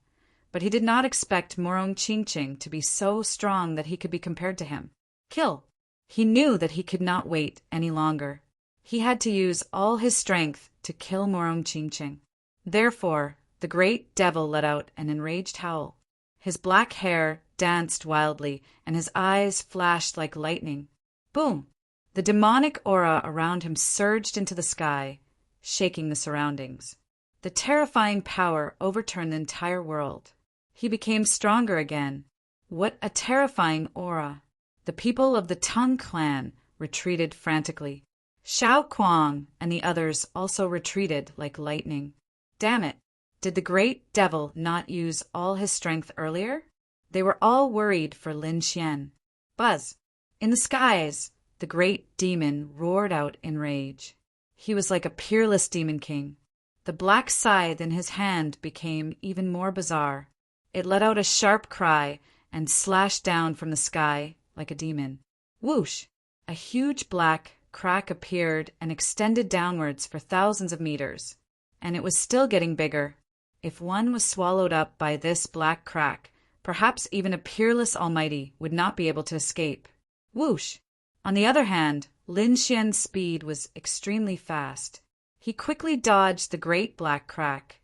but he did not expect Murong Qingqing to be so strong that he could be compared to him. Kill! He knew that he could not wait any longer. He had to use all his strength to kill Murong Qingqing. Therefore, the great devil let out an enraged howl. His black hair danced wildly, and his eyes flashed like lightning. Boom! The demonic aura around him surged into the sky, shaking the surroundings. The terrifying power overturned the entire world. He became stronger again. What a terrifying aura! The people of the Tang clan retreated frantically. Xiao Kuang and the others also retreated like lightning. Damn it! Did the great devil not use all his strength earlier? They were all worried for Lin Xian. Buzz! In the skies, the great demon roared out in rage. He was like a peerless demon king. The black scythe in his hand became even more bizarre. It let out a sharp cry and slashed down from the sky like a demon. Whoosh! A huge black crack appeared and extended downwards for thousands of meters. And it was still getting bigger. If one was swallowed up by this black crack, perhaps even a peerless almighty would not be able to escape. Whoosh! On the other hand, Lin Xian's speed was extremely fast. He quickly dodged the great black crack,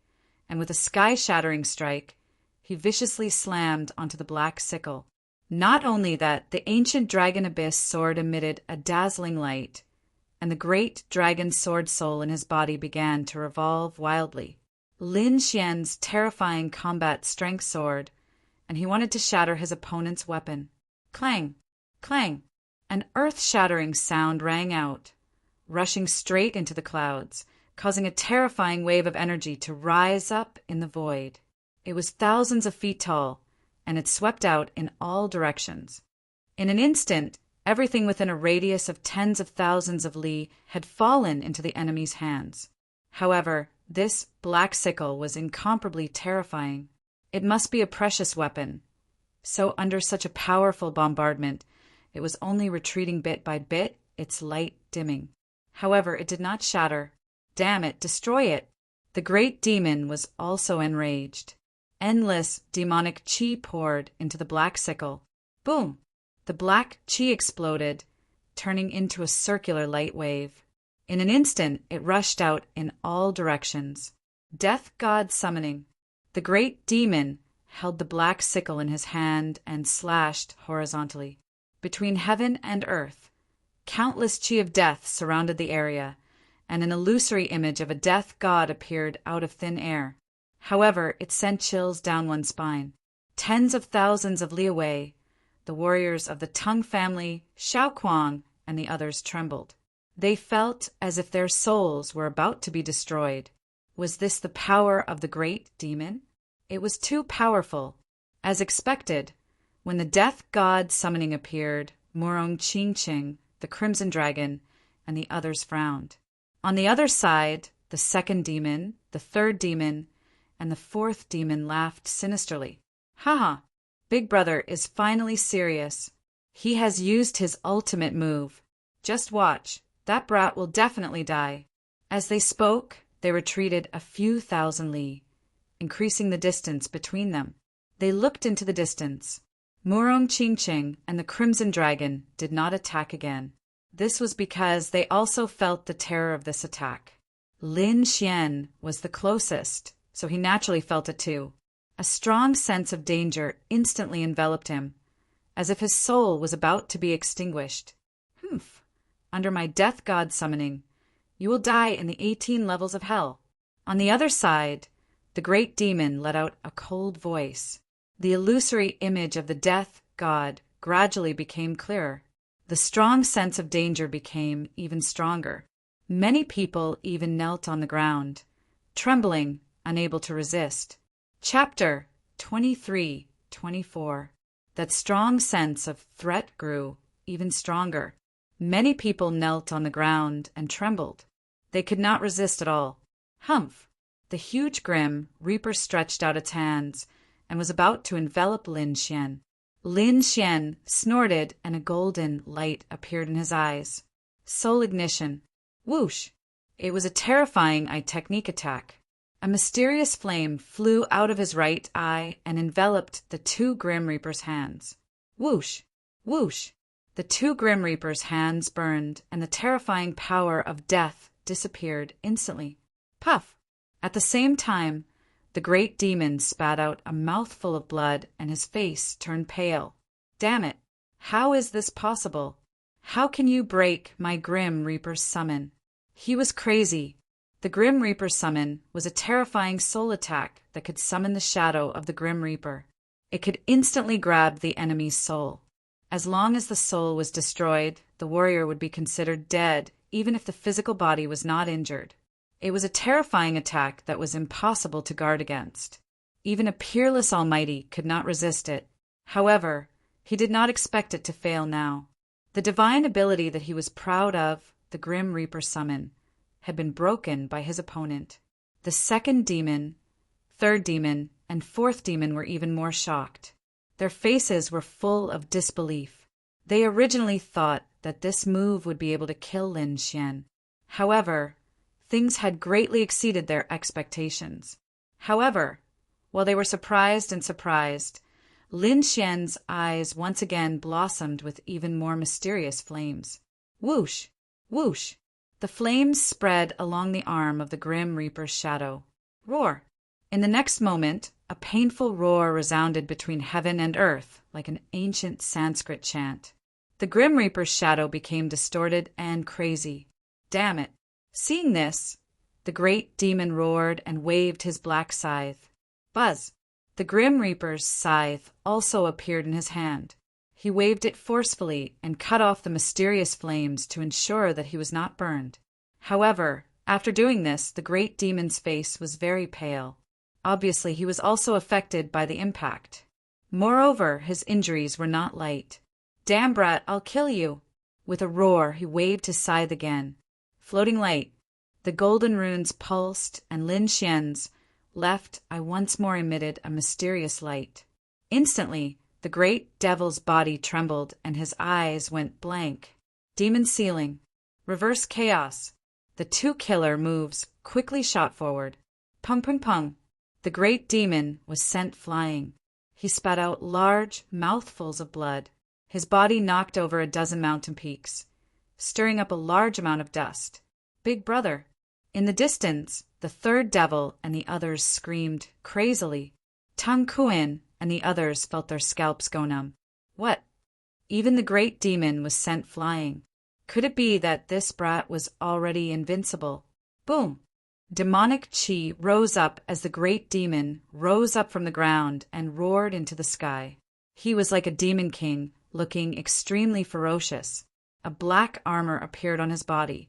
and with a sky-shattering strike, he viciously slammed onto the black sickle. Not only that, the ancient dragon abyss sword emitted a dazzling light, and the great dragon sword soul in his body began to revolve wildly. Lin Xian's terrifying combat strength soared, and he wanted to shatter his opponent's weapon. Clang! Clang! An earth-shattering sound rang out, rushing straight into the clouds, causing a terrifying wave of energy to rise up in the void. It was thousands of feet tall, and it swept out in all directions. In an instant, everything within a radius of tens of thousands of li had fallen into the enemy's hands. However, this black sickle was incomparably terrifying. It must be a precious weapon. So under such a powerful bombardment, it was only retreating bit by bit, its light dimming. However, it did not shatter. Damn it, destroy it! The great demon was also enraged. Endless demonic chi poured into the black sickle. Boom! The black chi exploded, turning into a circular light wave. In an instant, it rushed out in all directions. Death God summoning. The great demon held the black sickle in his hand and slashed horizontally. Between heaven and earth, countless chi of death surrounded the area, and an illusory image of a death god appeared out of thin air. However, it sent chills down one's spine. Tens of thousands of li away, the warriors of the Tang family, Xiao Kuang, and the others trembled. They felt as if their souls were about to be destroyed. Was this the power of the great demon? It was too powerful. As expected, when the death god summoning appeared, Murong Qingqing, the crimson dragon, and the others frowned. On the other side, the second demon, the third demon, and the fourth demon laughed sinisterly. Haha, Big Brother is finally serious. He has used his ultimate move. Just watch, that brat will definitely die. As they spoke, they retreated a few thousand li, increasing the distance between them. They looked into the distance. Murong Qingqing and the Crimson Dragon did not attack again. This was because they also felt the terror of this attack. Lin Xian was the closest, so he naturally felt it too. A strong sense of danger instantly enveloped him, as if his soul was about to be extinguished. Humph! Under my death god summoning, You will die in the 18 levels of hell." On the other side, the great demon let out a cold voice. The illusory image of the death god gradually became clearer. The strong sense of danger became even stronger. Many people even knelt on the ground, trembling, unable to resist. Chapter 23-24. That strong sense of threat grew even stronger. Many people knelt on the ground and trembled. They could not resist at all. Humph! The huge grim reaper stretched out its hands and was about to envelop Lin Xian. Lin Xian snorted and a golden light appeared in his eyes. Soul ignition. Whoosh! It was a terrifying eye technique attack. A mysterious flame flew out of his right eye and enveloped the two Grim Reaper's hands. Whoosh! Whoosh! The two Grim Reaper's hands burned, and the terrifying power of death disappeared instantly. Puff! At the same time, the great demon spat out a mouthful of blood and his face turned pale. Damn it! How is this possible? How can you break my Grim Reaper's summon? He was crazy. The Grim Reaper summon was a terrifying soul attack that could summon the shadow of the Grim Reaper. It could instantly grab the enemy's soul. As long as the soul was destroyed, the warrior would be considered dead, even if the physical body was not injured. It was a terrifying attack that was impossible to guard against. Even a peerless Almighty could not resist it. However, he did not expect it to fail now. The divine ability that he was proud of, the Grim Reaper summon, had been broken by his opponent. The second demon, third demon, and fourth demon were even more shocked. Their faces were full of disbelief. They originally thought that this move would be able to kill Lin Xian. However, things had greatly exceeded their expectations. However, while they were surprised, Lin Xian's eyes once again blossomed with even more mysterious flames. Whoosh! Whoosh! The flames spread along the arm of the Grim Reaper's shadow. Roar! In the next moment, a painful roar resounded between heaven and earth like an ancient Sanskrit chant. The Grim Reaper's shadow became distorted and crazy. Damn it! Seeing this, the great demon roared and waved his black scythe. Buzz! The Grim Reaper's scythe also appeared in his hand. He waved it forcefully and cut off the mysterious flames to ensure that he was not burned. However, after doing this, the great demon's face was very pale. Obviously, he was also affected by the impact. Moreover, his injuries were not light. Damn brat, I'll kill you! With a roar, he waved his scythe again. Floating light. The golden runes pulsed, and Lin Xian's left eye once more emitted a mysterious light. Instantly, the great devil's body trembled, and his eyes went blank. Demon ceiling. Reverse chaos. The two killer moves quickly shot forward. Pung pung pung. The great demon was sent flying. He spat out large mouthfuls of blood. His body knocked over a dozen mountain peaks, stirring up a large amount of dust. Big brother. In the distance, the third devil and the others screamed crazily. Tung Kuin and the others felt their scalps go numb. What? Even the great demon was sent flying. Could it be that this brat was already invincible? Boom! Demonic chi rose up as the great demon rose up from the ground and roared into the sky. He was like a demon king, looking extremely ferocious. A black armor appeared on his body,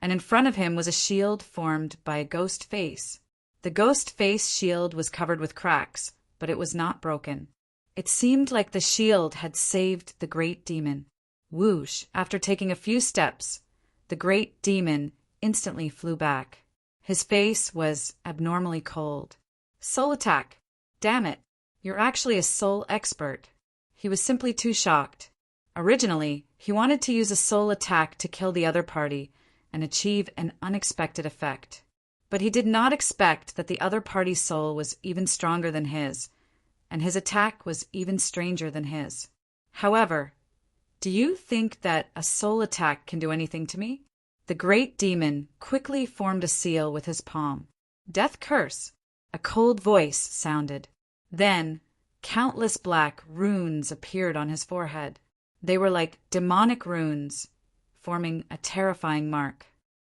and in front of him was a shield formed by a ghost face. The ghost face shield was covered with cracks, but it was not broken. It seemed like the shield had saved the great demon. Whoosh! After taking a few steps, the great demon instantly flew back. His face was abnormally cold. Soul attack! Damn it! You're actually a soul expert. He was simply too shocked. Originally, he wanted to use a soul attack to kill the other party and achieve an unexpected effect. But he did not expect that the other party's soul was even stronger than his, and his attack was even stranger than his. However, do you think that a soul attack can do anything to me? The great demon quickly formed a seal with his palm. Death curse! A cold voice sounded. Then, countless black runes appeared on his forehead. They were like demonic runes, forming a terrifying mark.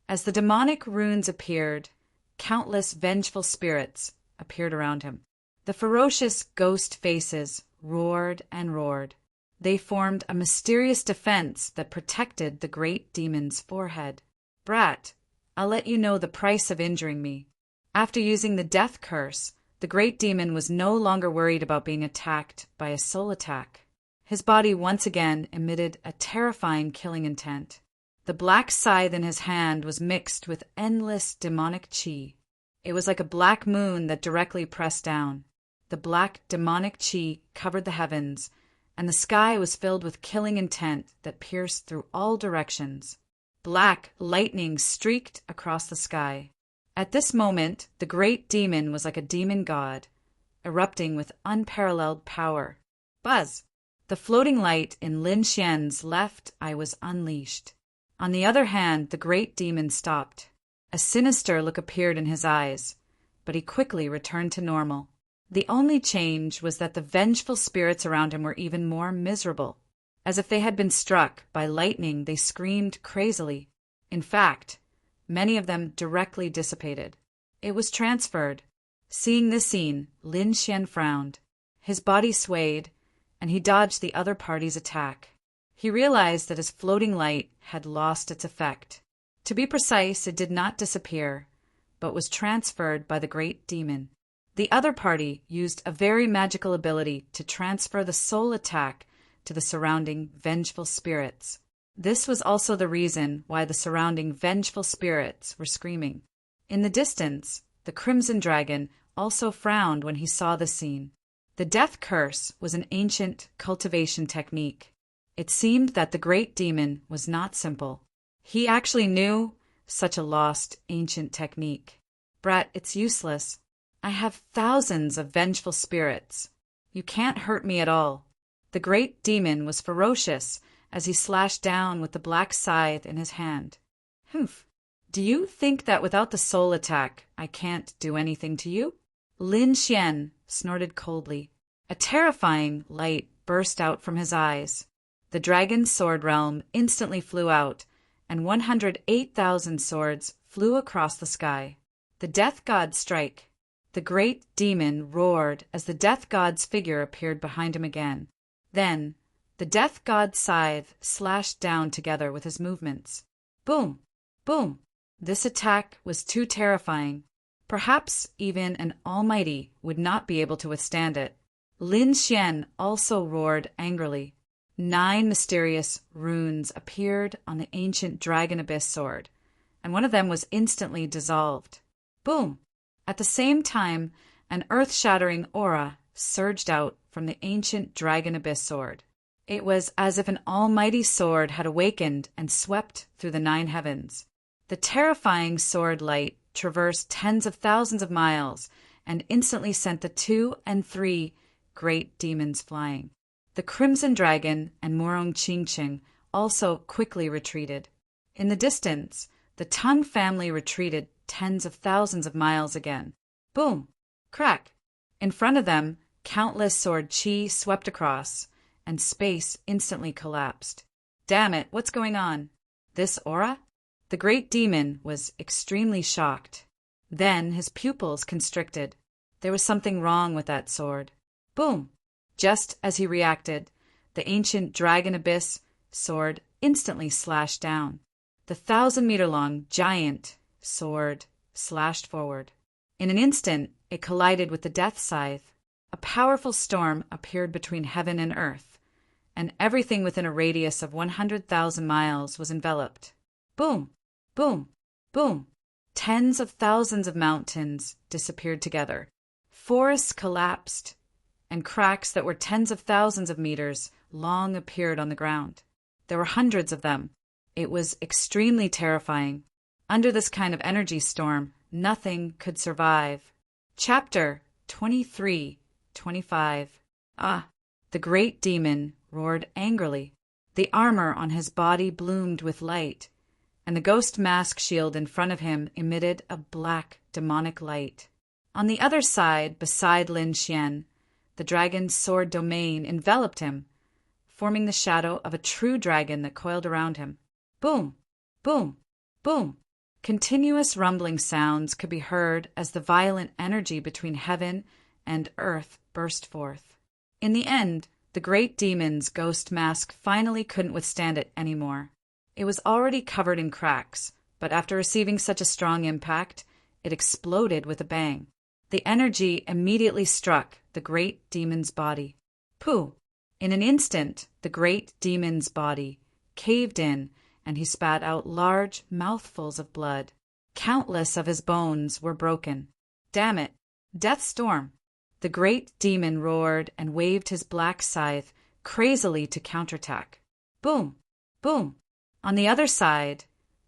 As the demonic runes appeared, countless vengeful spirits appeared around him. The ferocious ghost faces roared and roared. They formed a mysterious defense that protected the great demon's forehead. "Brat, I'll let you know the price of injuring me." After using the death curse, the great demon was no longer worried about being attacked by a soul attack. His body once again emitted a terrifying killing intent. The black scythe in his hand was mixed with endless demonic chi. It was like a black moon that directly pressed down. The black demonic chi covered the heavens, and the sky was filled with killing intent that pierced through all directions. Black lightning streaked across the sky. At this moment, the great demon was like a demon god, erupting with unparalleled power. Buzz! The floating light in Lin Xian's left eye was unleashed. On the other hand, the great demon stopped. A sinister look appeared in his eyes, but he quickly returned to normal. The only change was that the vengeful spirits around him were even more miserable. As if they had been struck by lightning, they screamed crazily. In fact, many of them directly dissipated. It was transferred. Seeing this scene, Lin Xian frowned. His body swayed, and he dodged the other party's attack. He realized that his floating light had lost its effect. To be precise, it did not disappear, but was transferred by the great demon. The other party used a very magical ability to transfer the soul attack to the surrounding vengeful spirits. This was also the reason why the surrounding vengeful spirits were screaming. In the distance, the Crimson Dragon also frowned when he saw the scene. The death curse was an ancient cultivation technique. It seemed that the great demon was not simple. He actually knew such a lost ancient technique. "Brat, it's useless. I have thousands of vengeful spirits. You can't hurt me at all." The great demon was ferocious as he slashed down with the black scythe in his hand. "Humph. Do you think that without the soul attack, I can't do anything to you?" Lin Xian snorted coldly. A terrifying light burst out from his eyes. The dragon's sword realm instantly flew out, and 108,000 swords flew across the sky. The death god's strike. The great demon roared as the death god's figure appeared behind him again. Then, the death god's scythe slashed down together with his movements. Boom! Boom! This attack was too terrifying. Perhaps even an almighty would not be able to withstand it. Lin Xian also roared angrily. 9 mysterious runes appeared on the ancient Dragon Abyss sword, and one of them was instantly dissolved. Boom! At the same time, an earth-shattering aura surged out from the ancient Dragon Abyss sword. It was as if an almighty sword had awakened and swept through the 9 heavens. The terrifying sword light traversed tens of thousands of miles and instantly sent the 2 and 3 great demons flying. The Crimson Dragon and Morong Qingqing also quickly retreated. In the distance, the Tung family retreated tens of thousands of miles again. Boom! Crack! In front of them, countless sword chi swept across, and space instantly collapsed. Damn it, what's going on? This aura? The great demon was extremely shocked. Then his pupils constricted. There was something wrong with that sword. Boom! Just as he reacted, the ancient Dragon Abyss sword instantly slashed down. The 1,000-meter-long giant sword slashed forward. In an instant, it collided with the death scythe. A powerful storm appeared between heaven and earth, and everything within a radius of 100,000 miles was enveloped. Boom! Boom! Boom! Tens of thousands of mountains disappeared together. Forests collapsed, and cracks that were tens of thousands of meters long appeared on the ground. There were hundreds of them. It was extremely terrifying. Under this kind of energy storm, nothing could survive. Chapter 23-25. Ah! The great demon roared angrily. The armor on his body bloomed with light, and the ghost mask shield in front of him emitted a black, demonic light. On the other side, beside Lin Xian, the dragon's sword domain enveloped him, forming the shadow of a true dragon that coiled around him. Boom! Boom! Boom! Continuous rumbling sounds could be heard as the violent energy between heaven and earth burst forth. In the end, the great demon's ghost mask finally couldn't withstand it anymore. It was already covered in cracks, but after receiving such a strong impact, it exploded with a bang. The energy immediately struck the great demon's body. Pooh! In an instant, the great demon's body caved in, and he spat out large mouthfuls of blood. Countless of his bones were broken. Damn it! Death storm! The great demon roared and waved his black scythe crazily to counterattack. Boom! Boom! On the other side,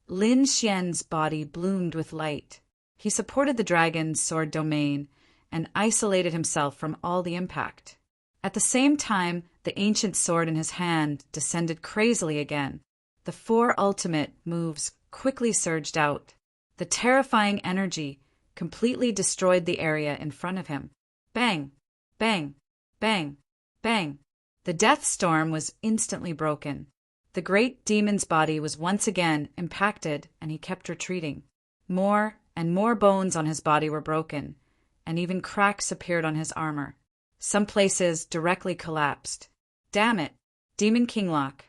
Lin Xian's body bloomed with light. He supported the dragon's sword domain and isolated himself from all the impact. At the same time, the ancient sword in his hand descended crazily again. The 4 ultimate moves quickly surged out. The terrifying energy completely destroyed the area in front of him. Bang! Bang! Bang! Bang! The death storm was instantly broken. The great demon's body was once again impacted, and he kept retreating. More and more bones on his body were broken, and even cracks appeared on his armor. Some places directly collapsed. Damn it! Demon Kinglock!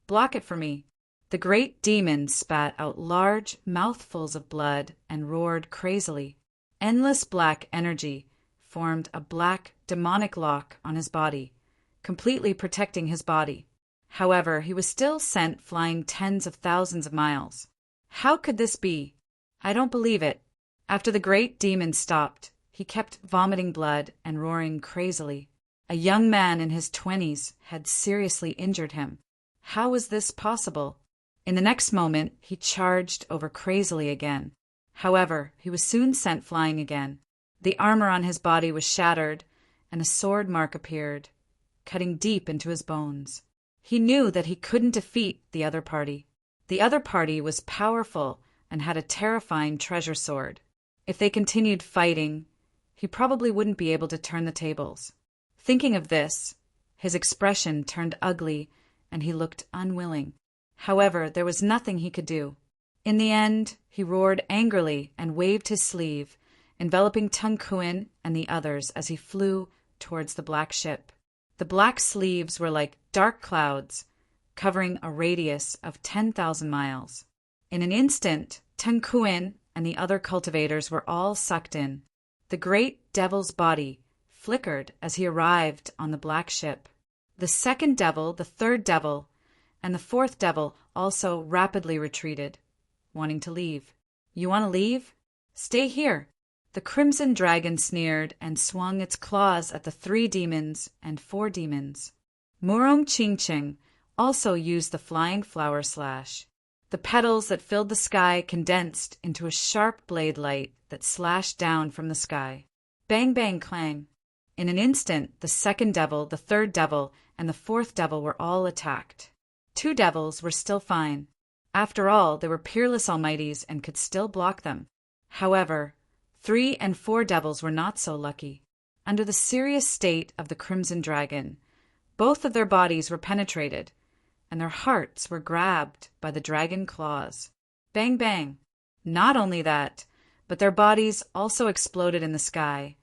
Block it for me! The great demon spat out large mouthfuls of blood and roared crazily. Endless black energy formed a black demonic lock on his body, completely protecting his body. However, he was still sent flying tens of thousands of miles. How could this be? I don't believe it. After the great demon stopped, he kept vomiting blood and roaring crazily. A young man in his 20s had seriously injured him. How was this possible? In the next moment, he charged over crazily again. However, he was soon sent flying again. The armor on his body was shattered, and a sword mark appeared, cutting deep into his bones. He knew that he couldn't defeat the other party. The other party was powerful and had a terrifying treasure sword. If they continued fighting, he probably wouldn't be able to turn the tables. Thinking of this, his expression turned ugly and he looked unwilling. However, there was nothing he could do. In the end, he roared angrily and waved his sleeve, enveloping Tung Kuan and the others as he flew towards the black ship. The black sleeves were like dark clouds, covering a radius of 10,000 miles. In an instant, Tung Kuan and the other cultivators were all sucked in. The great devil's body flickered as he arrived on the black ship. The second devil, the third devil, and the fourth devil also rapidly retreated, wanting to leave. You want to leave? Stay here. The crimson dragon sneered and swung its claws at the 3 demons and 4 demons. Murong Ching also used the flying flower slash. The petals that filled the sky condensed into a sharp blade light that slashed down from the sky. Bang, bang, clang. In an instant, the second devil, the third devil, and the fourth devil were all attacked. 2 devils were still fine. After all, they were peerless almighties and could still block them. However, 3 and 4 devils were not so lucky. Under the serious state of the crimson dragon, both of their bodies were penetrated, and their hearts were grabbed by the dragon claws. Bang, bang. Not only that, but their bodies also exploded in the sky,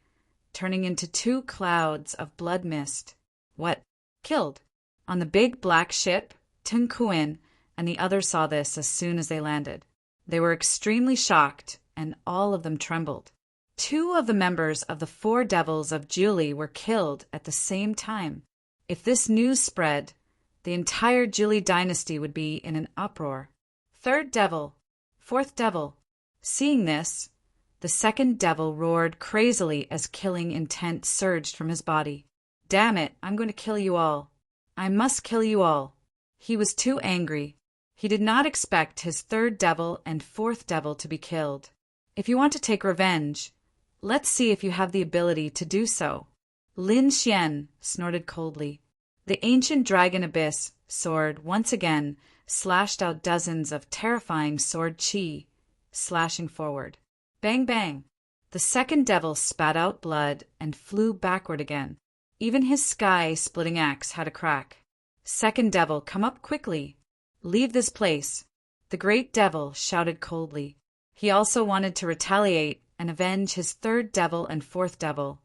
turning into 2 clouds of blood mist. What? Killed. On the big black ship, Tung Kuan and the others saw this as soon as they landed. They were extremely shocked, and all of them trembled. 2 of the members of the 4 devils of Julie were killed at the same time. If this news spread, the entire Julie dynasty would be in an uproar. 3rd devil, 4th devil. Seeing this, the 2nd devil roared crazily as killing intent surged from his body. Damn it, I'm going to kill you all. I must kill you all. He was too angry. He did not expect his 3rd devil and 4th devil to be killed. If you want to take revenge, let's see if you have the ability to do so. Lin Xian snorted coldly. The ancient dragon abyss sword once again slashed out dozens of terrifying sword chi, slashing forward. Bang, bang. The 2nd devil spat out blood and flew backward again. Even his sky-splitting axe had a crack. 2nd devil, come up quickly. Leave this place. The great devil shouted coldly. He also wanted to retaliate and avenge his third devil and fourth devil,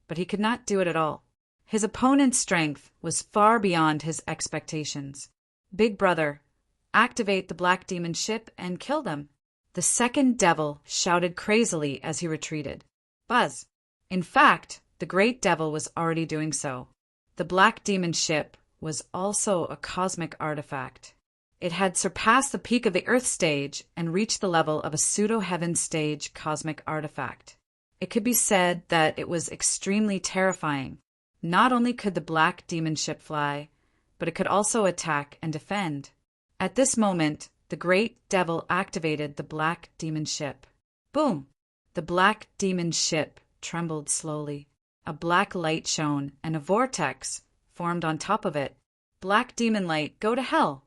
but he could not do it at all. His opponent's strength was far beyond his expectations. Big Brother, activate the black demon ship and kill them. The second devil shouted crazily as he retreated. Buzz. In fact, the great devil was already doing so. The black demon ship was also a cosmic artifact. It had surpassed the peak of the Earth stage and reached the level of a pseudo-heaven stage cosmic artifact. It could be said that it was extremely terrifying. Not only could the black demon ship fly, but it could also attack and defend. At this moment, the great devil activated the black demon ship. Boom! The black demon ship trembled slowly. A black light shone, and a vortex formed on top of it. Black demon light, go to hell!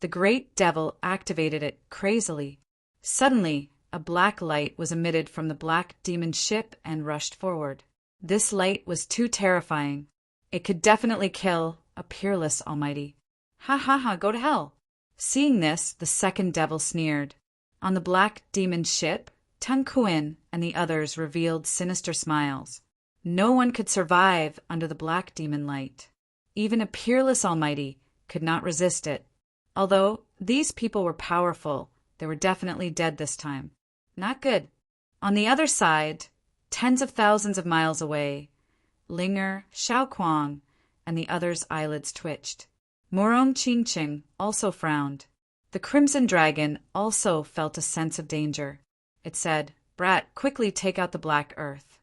The great devil activated it crazily. Suddenly, a black light was emitted from the black demon ship and rushed forward. This light was too terrifying. It could definitely kill a peerless almighty. Ha ha ha, go to hell! Seeing this, the second devil sneered. On the black demon ship, Tung Kuin and the others revealed sinister smiles. No one could survive under the black demon light. Even a peerless almighty could not resist it. Although these people were powerful, they were definitely dead this time. Not good. On the other side, tens of thousands of miles away, Linger, Xiao Kuang, and the others' eyelids twitched. Morong Qingqing also frowned. The Crimson Dragon also felt a sense of danger. It said, Brat, quickly take out the black earth.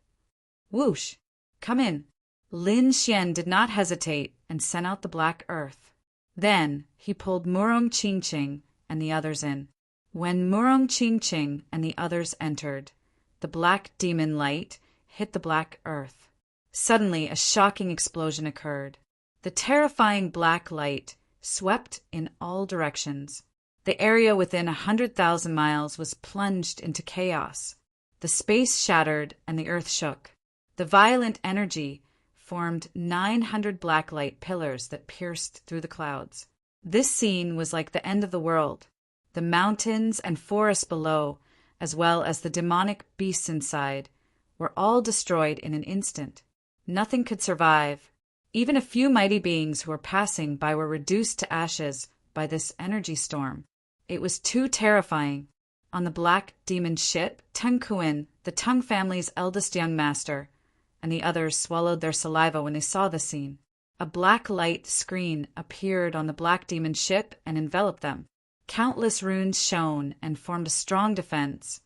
Whoosh! Come in. Lin Xian did not hesitate and sent out the black earth. Then he pulled Murong Qingqing and the others in. When Murong Qingqing and the others entered, the black demon light hit the black earth. Suddenly, a shocking explosion occurred. The terrifying black light swept in all directions. The area within 100,000 miles was plunged into chaos. The space shattered and the earth shook. The violent energy formed 900 black light pillars that pierced through the clouds. This scene was like the end of the world. The mountains and forests below, as well as the demonic beasts inside, were all destroyed in an instant. Nothing could survive. Even a few mighty beings who were passing by were reduced to ashes by this energy storm. It was too terrifying. On the black demon ship, Tung Kuin, the Tung family's eldest young master, and the others swallowed their saliva when they saw the scene. A black light screen appeared on the black demon ship and enveloped them. Countless runes shone and formed a strong defense,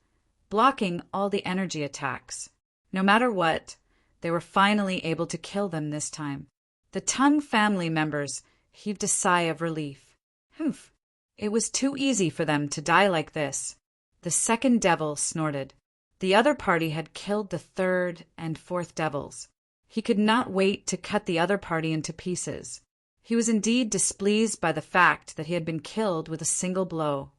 blocking all the energy attacks. No matter what, they were finally able to kill them this time. The Tung family members heaved a sigh of relief. Humph! It was too easy for them to die like this. The second devil snorted. The other party had killed the third and fourth devils. He could not wait to cut the other party into pieces. He was indeed displeased by the fact that he had been killed with a single blow.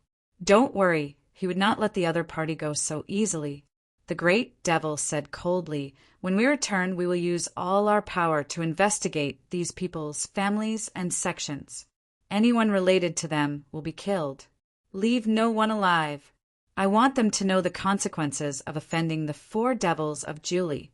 Don't worry, he would not let the other party go so easily. The great devil said coldly, When we return, we will use all our power to investigate these people's families and sections. Anyone related to them will be killed. Leave no one alive. I want them to know the consequences of offending the four devils of Julie.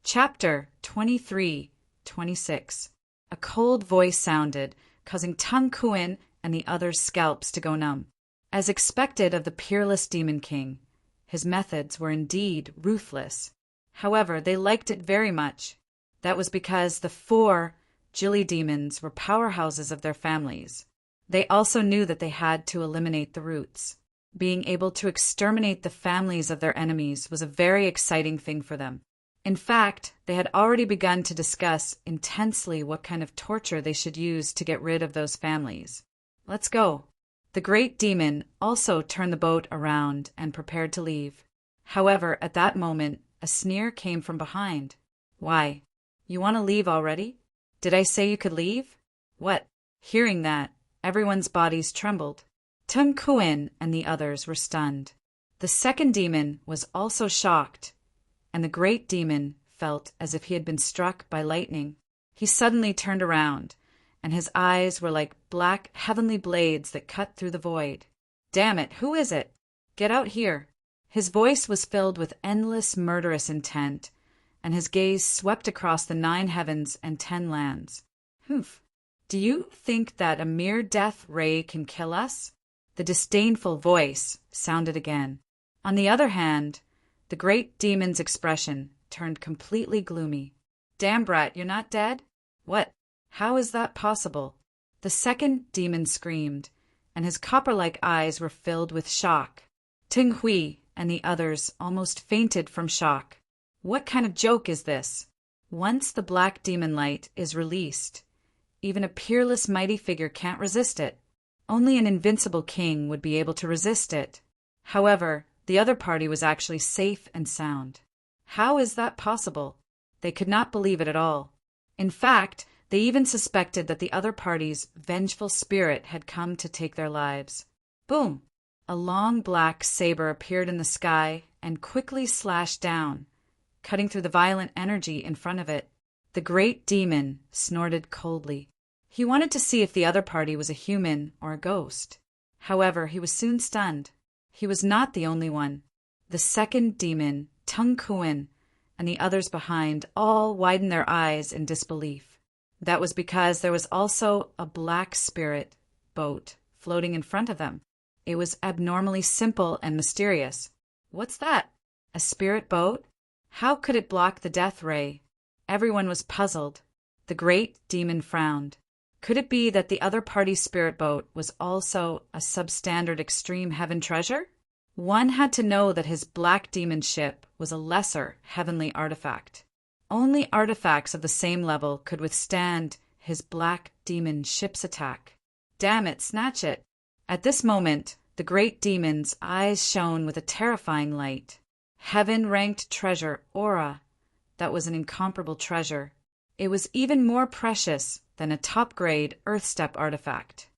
Chapter 23-26. A cold voice sounded, causing Tung Kuin and the others' scalps to go numb. As expected of the peerless Demon King, his methods were indeed ruthless. However, they liked it very much. That was because the four Julie demons were powerhouses of their families. They also knew that they had to eliminate the roots. Being able to exterminate the families of their enemies was a very exciting thing for them. In fact, they had already begun to discuss intensely what kind of torture they should use to get rid of those families. Let's go. The great demon also turned the boat around and prepared to leave. However, at that moment, a sneer came from behind. Why? You want to leave already? Did I say you could leave? What? Hearing that, everyone's bodies trembled. Tung Kuin and the others were stunned. The second demon was also shocked, and the great demon felt as if he had been struck by lightning. He suddenly turned around, and his eyes were like black heavenly blades that cut through the void. Damn it, who is it? Get out here. His voice was filled with endless murderous intent, and his gaze swept across the 9 heavens and 10 lands. Humph. Do you think that a mere death ray can kill us? The disdainful voice sounded again. On the other hand, the great demon's expression turned completely gloomy. Damn, brat, you're not dead? What? How is that possible? The second demon screamed, and his copper-like eyes were filled with shock. Ting Hui and the others almost fainted from shock. What kind of joke is this? Once the black demon light is released, even a peerless mighty figure can't resist it. Only an invincible king would be able to resist it. However, the other party was actually safe and sound. How is that possible? They could not believe it at all. In fact, they even suspected that the other party's vengeful spirit had come to take their lives. Boom! A long black saber appeared in the sky and quickly slashed down, cutting through the violent energy in front of it. The great demon snorted coldly. He wanted to see if the other party was a human or a ghost. However, he was soon stunned. He was not the only one. The second demon, Tung Kuan, and the others behind all widened their eyes in disbelief. That was because there was also a black spirit boat floating in front of them. It was abnormally simple and mysterious. What's that? A spirit boat? How could it block the death ray? Everyone was puzzled. The great demon frowned. Could it be that the other party's spirit boat was also a substandard extreme heaven treasure? One had to know that his black demon ship was a lesser heavenly artifact. Only artifacts of the same level could withstand his black demon ship's attack. Damn it, snatch it! At this moment, the great demon's eyes shone with a terrifying light. Heaven-ranked treasure, aura. That was an incomparable treasure. It was even more precious than a top-grade Earth-step artifact.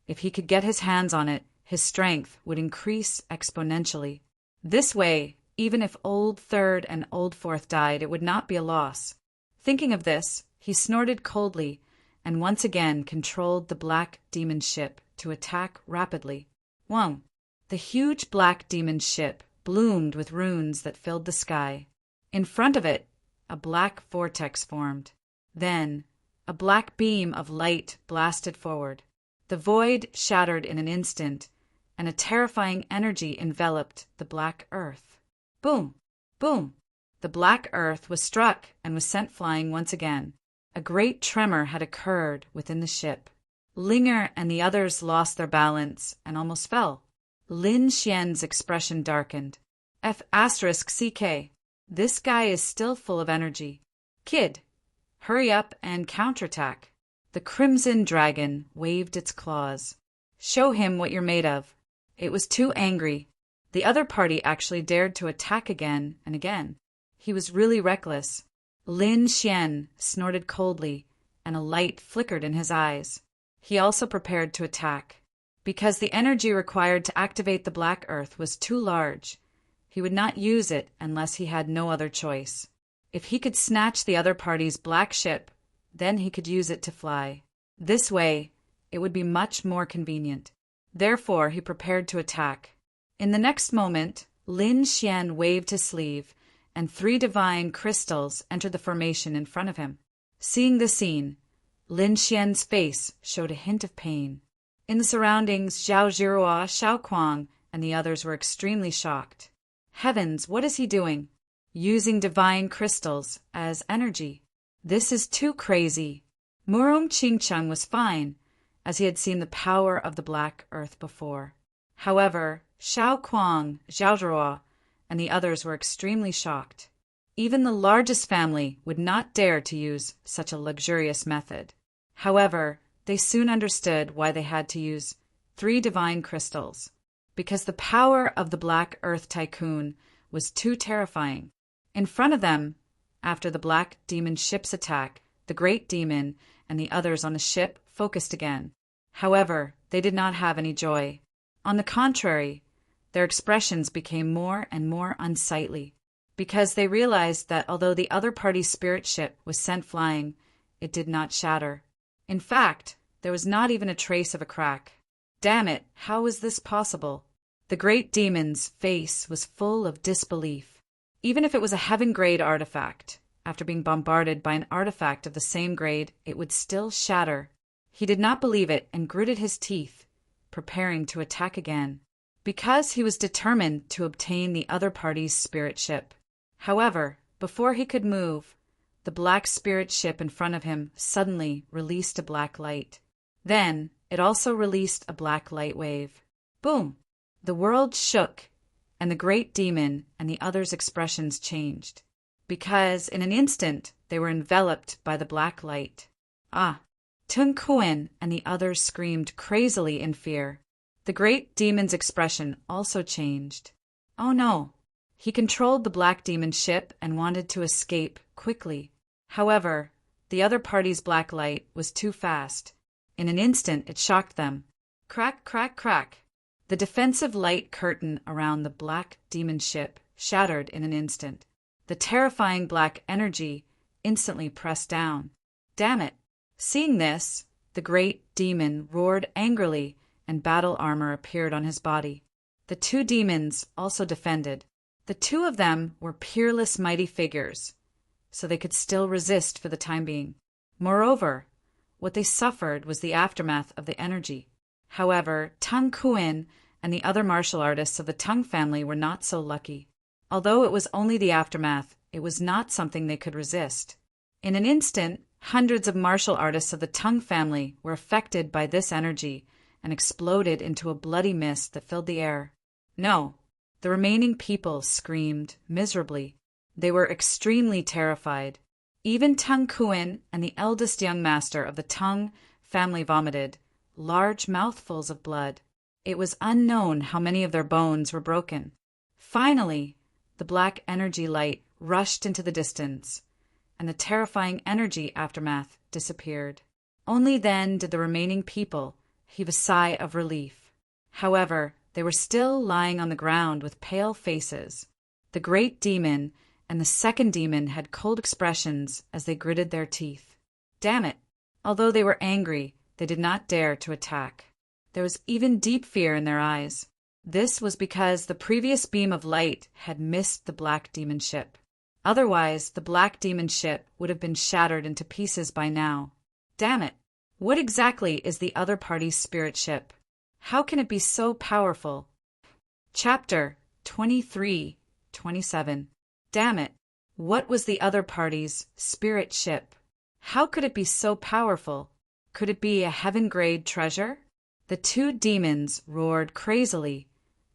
If he could get his hands on it, his strength would increase exponentially. This way, even if Old Third and Old Fourth died, it would not be a loss. Thinking of this, he snorted coldly and once again controlled the black demon ship to attack rapidly. Whoa! The huge black demon ship bloomed with runes that filled the sky. In front of it, a black vortex formed. Then, a black beam of light blasted forward. The void shattered in an instant, and a terrifying energy enveloped the black earth. Boom! Boom! The black earth was struck and was sent flying once again. A great tremor had occurred within the ship. Linger and the others lost their balance and almost fell. Lin Xian's expression darkened. F***CK. This guy is still full of energy. Kid, hurry up and counterattack. The crimson dragon waved its claws. Show him what you're made of. It was too angry. The other party actually dared to attack again and again. He was really reckless. Lin Xian snorted coldly, and a light flickered in his eyes. He also prepared to attack. Because the energy required to activate the Black Earth was too large, he would not use it unless he had no other choice. If he could snatch the other party's black ship, then he could use it to fly. This way, it would be much more convenient. Therefore, he prepared to attack. In the next moment, Lin Xian waved his sleeve, and 3 divine crystals entered the formation in front of him. Seeing the scene, Lin Xian's face showed a hint of pain. In the surroundings, Zhao Zhirua, Xiao Kuang, and the others were extremely shocked. Heavens, what is he doing? Using divine crystals as energy. This is too crazy. Murong Qingcheng was fine, as he had seen the power of the Black Earth before. However, Xiao Kuang, Zhao Zhirua, and the others were extremely shocked. Even the largest family would not dare to use such a luxurious method. However, they soon understood why they had to use 3 divine crystals, because the power of the Black Earth Tycoon was too terrifying. In front of them, after the Black Demon ship's attack, the Great Demon and the others on the ship focused again. However, they did not have any joy. On the contrary, their expressions became more and more unsightly, because they realized that although the other party's spirit ship was sent flying, it did not shatter. In fact, there was not even a trace of a crack. Damn it, how was this possible? The great demon's face was full of disbelief. Even if it was a heaven-grade artifact, after being bombarded by an artifact of the same grade, it would still shatter. He did not believe it and gritted his teeth, preparing to attack again, because he was determined to obtain the other party's spirit ship. However, before he could move, the black spirit ship in front of him suddenly released a black light. Then, it also released a black light wave. Boom! The world shook, and the great demon and the other's expressions changed, because in an instant they were enveloped by the black light. Ah! Tung Kuan and the others screamed crazily in fear. The great demon's expression also changed. Oh no! He controlled the black demon ship and wanted to escape quickly. However, the other party's black light was too fast. In an instant it shocked them. Crack, crack, crack! The defensive light curtain around the black demon ship shattered in an instant. The terrifying black energy instantly pressed down. Damn it! Seeing this, the great demon roared angrily, and battle armor appeared on his body. The two demons also defended. The two of them were peerless mighty figures, so they could still resist for the time being. Moreover, what they suffered was the aftermath of the energy. However, Tung Kuan and the other martial artists of the Tung family were not so lucky. Although it was only the aftermath, it was not something they could resist. In an instant, hundreds of martial artists of the Tung family were affected by this energy and exploded into a bloody mist that filled the air. No, the remaining people screamed miserably. They were extremely terrified. Even Tung Kuan and the eldest young master of the Tung family vomited large mouthfuls of blood. It was unknown how many of their bones were broken. Finally, the black energy light rushed into the distance, and the terrifying energy aftermath disappeared. Only then did the remaining people heave a sigh of relief. However, they were still lying on the ground with pale faces. The great demon and the second demon had cold expressions as they gritted their teeth. Damn it! Although they were angry, they did not dare to attack. There was even deep fear in their eyes. This was because the previous beam of light had missed the black demon ship. Otherwise, the black demon ship would have been shattered into pieces by now. Damn it! What exactly is the other party's spirit ship? How can it be so powerful? Chapter 23-27. Damn it! What was the other party's spirit ship? How could it be so powerful? Could it be a heaven-grade treasure? The two demons roared crazily,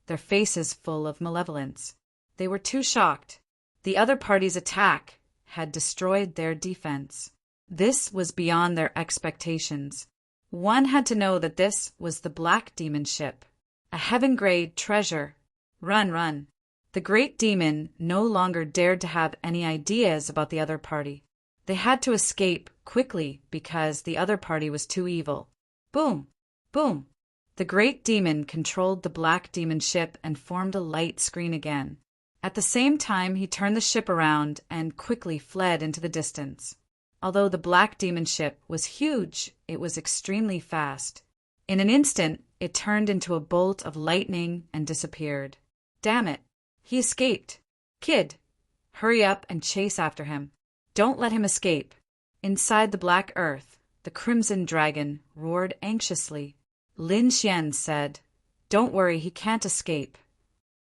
their faces full of malevolence. They were too shocked. The other party's attack had destroyed their defense. This was beyond their expectations. One had to know that this was the black demon ship, a heaven-grade treasure. Run, run. The great demon no longer dared to have any ideas about the other party. They had to escape quickly because the other party was too evil. Boom! Boom! The great demon controlled the black demon ship and formed a light screen again. At the same time, he turned the ship around and quickly fled into the distance. Although the black demon ship was huge, it was extremely fast. In an instant, it turned into a bolt of lightning and disappeared. Damn it! He escaped. Kid, hurry up and chase after him. Don't let him escape. Inside the black earth, the crimson dragon roared anxiously. Lin Xian said, "Don't worry, he can't escape."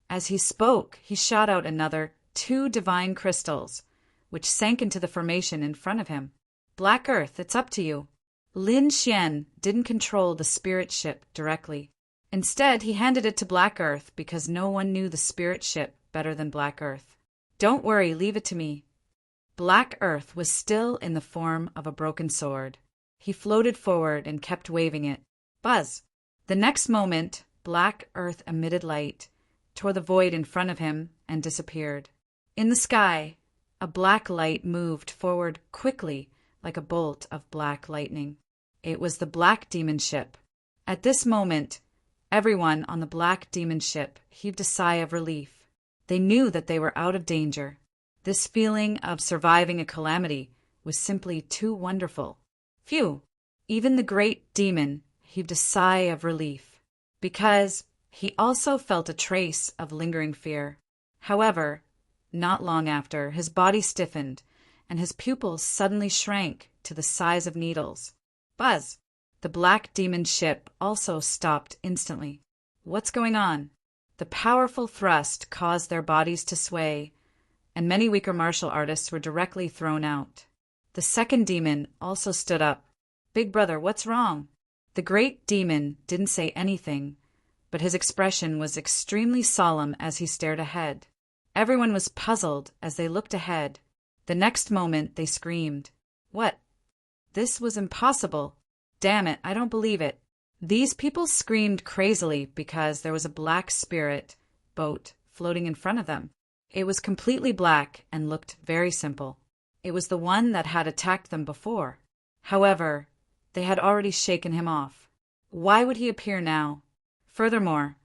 As he spoke, he shot out another 2 divine crystals, which sank into the formation in front of him. Black Earth, it's up to you. Lin Xian didn't control the spirit ship directly. Instead, he handed it to Black Earth because no one knew the spirit ship better than Black Earth. Don't worry, leave it to me. Black Earth was still in the form of a broken sword. He floated forward and kept waving it. Buzz! The next moment, Black Earth emitted light, tore the void in front of him, and disappeared. In the sky, a black light moved forward quickly like a bolt of black lightning. It was the black demon ship. At this moment, everyone on the black demon ship heaved a sigh of relief. They knew that they were out of danger. This feeling of surviving a calamity was simply too wonderful. Phew! Even the great demon heaved a sigh of relief, because He also felt a trace of lingering fear. However, not long after, his body stiffened, and his pupils suddenly shrank to the size of needles. Buzz! The black demon ship also stopped instantly. What's going on? The powerful thrust caused their bodies to sway, and many weaker martial artists were directly thrown out. The second demon also stood up. Big brother, what's wrong? The great demon didn't say anything, but his expression was extremely solemn as he stared ahead. Everyone was puzzled as they looked ahead. The next moment they screamed. What? This was impossible. Damn it, I don't believe it. These people screamed crazily because there was a black spirit boat floating in front of them. It was completely black and looked very simple. It was the one that had attacked them before. However, they had already shaken him off. Why would he appear now? Furthermore,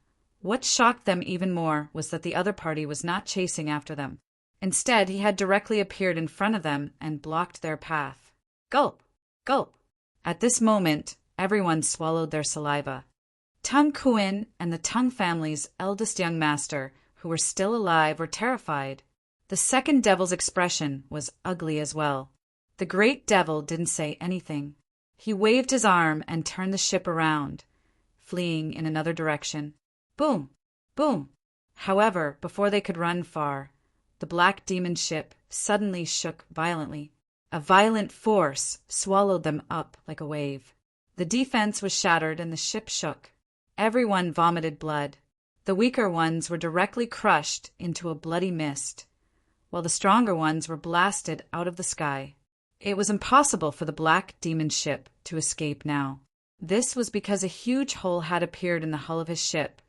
what shocked them even more was that the other party was not chasing after them. Instead, he had directly appeared in front of them and blocked their path. Gulp! Gulp! At this moment, everyone swallowed their saliva. Tung Kuin and the Tung family's eldest young master, who were still alive, were terrified. The second devil's expression was ugly as well. The great devil didn't say anything. He waved his arm and turned the ship around, fleeing in another direction. Boom! Boom! However, before they could run far, the black demon ship suddenly shook violently. A violent force swallowed them up like a wave. The defense was shattered and the ship shook. Everyone vomited blood. The weaker ones were directly crushed into a bloody mist, while the stronger ones were blasted out of the sky. It was impossible for the black demon ship to escape now. This was because a huge hole had appeared in the hull of his ship,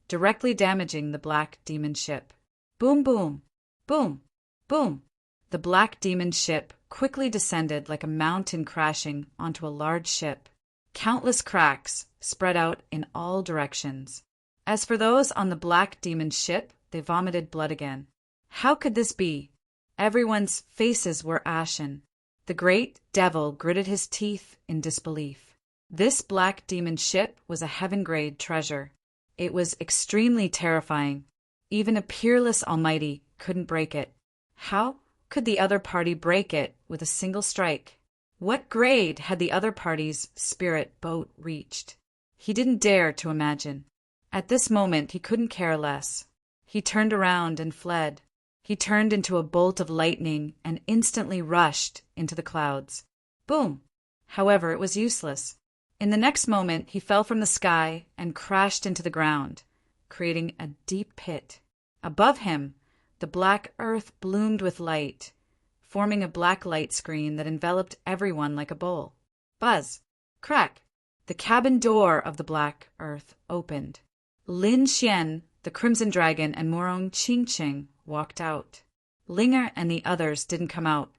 directly damaging the black demon ship. Boom, boom, boom, boom. The black demon ship quickly descended like a mountain crashing onto a large ship. Countless cracks spread out in all directions. As for those on the black demon ship, they vomited blood again. How could this be? Everyone's faces were ashen. The great devil gritted his teeth in disbelief. This black demon ship was a heaven-grade treasure. It was extremely terrifying. Even a peerless almighty couldn't break it. How could the other party break it with a single strike? What grade had the other party's spirit boat reached? He didn't dare to imagine. At this moment, he couldn't care less. He turned around and fled. He turned into a bolt of lightning and instantly rushed into the clouds. Boom! However, it was useless. In the next moment, he fell from the sky and crashed into the ground, creating a deep pit. Above him, the black earth bloomed with light, forming a black light screen that enveloped everyone like a bowl. Buzz! Crack! The cabin door of the black earth opened. Lin Xian, the Crimson Dragon, and Morong Qingqing walked out. Linger and the others didn't come out.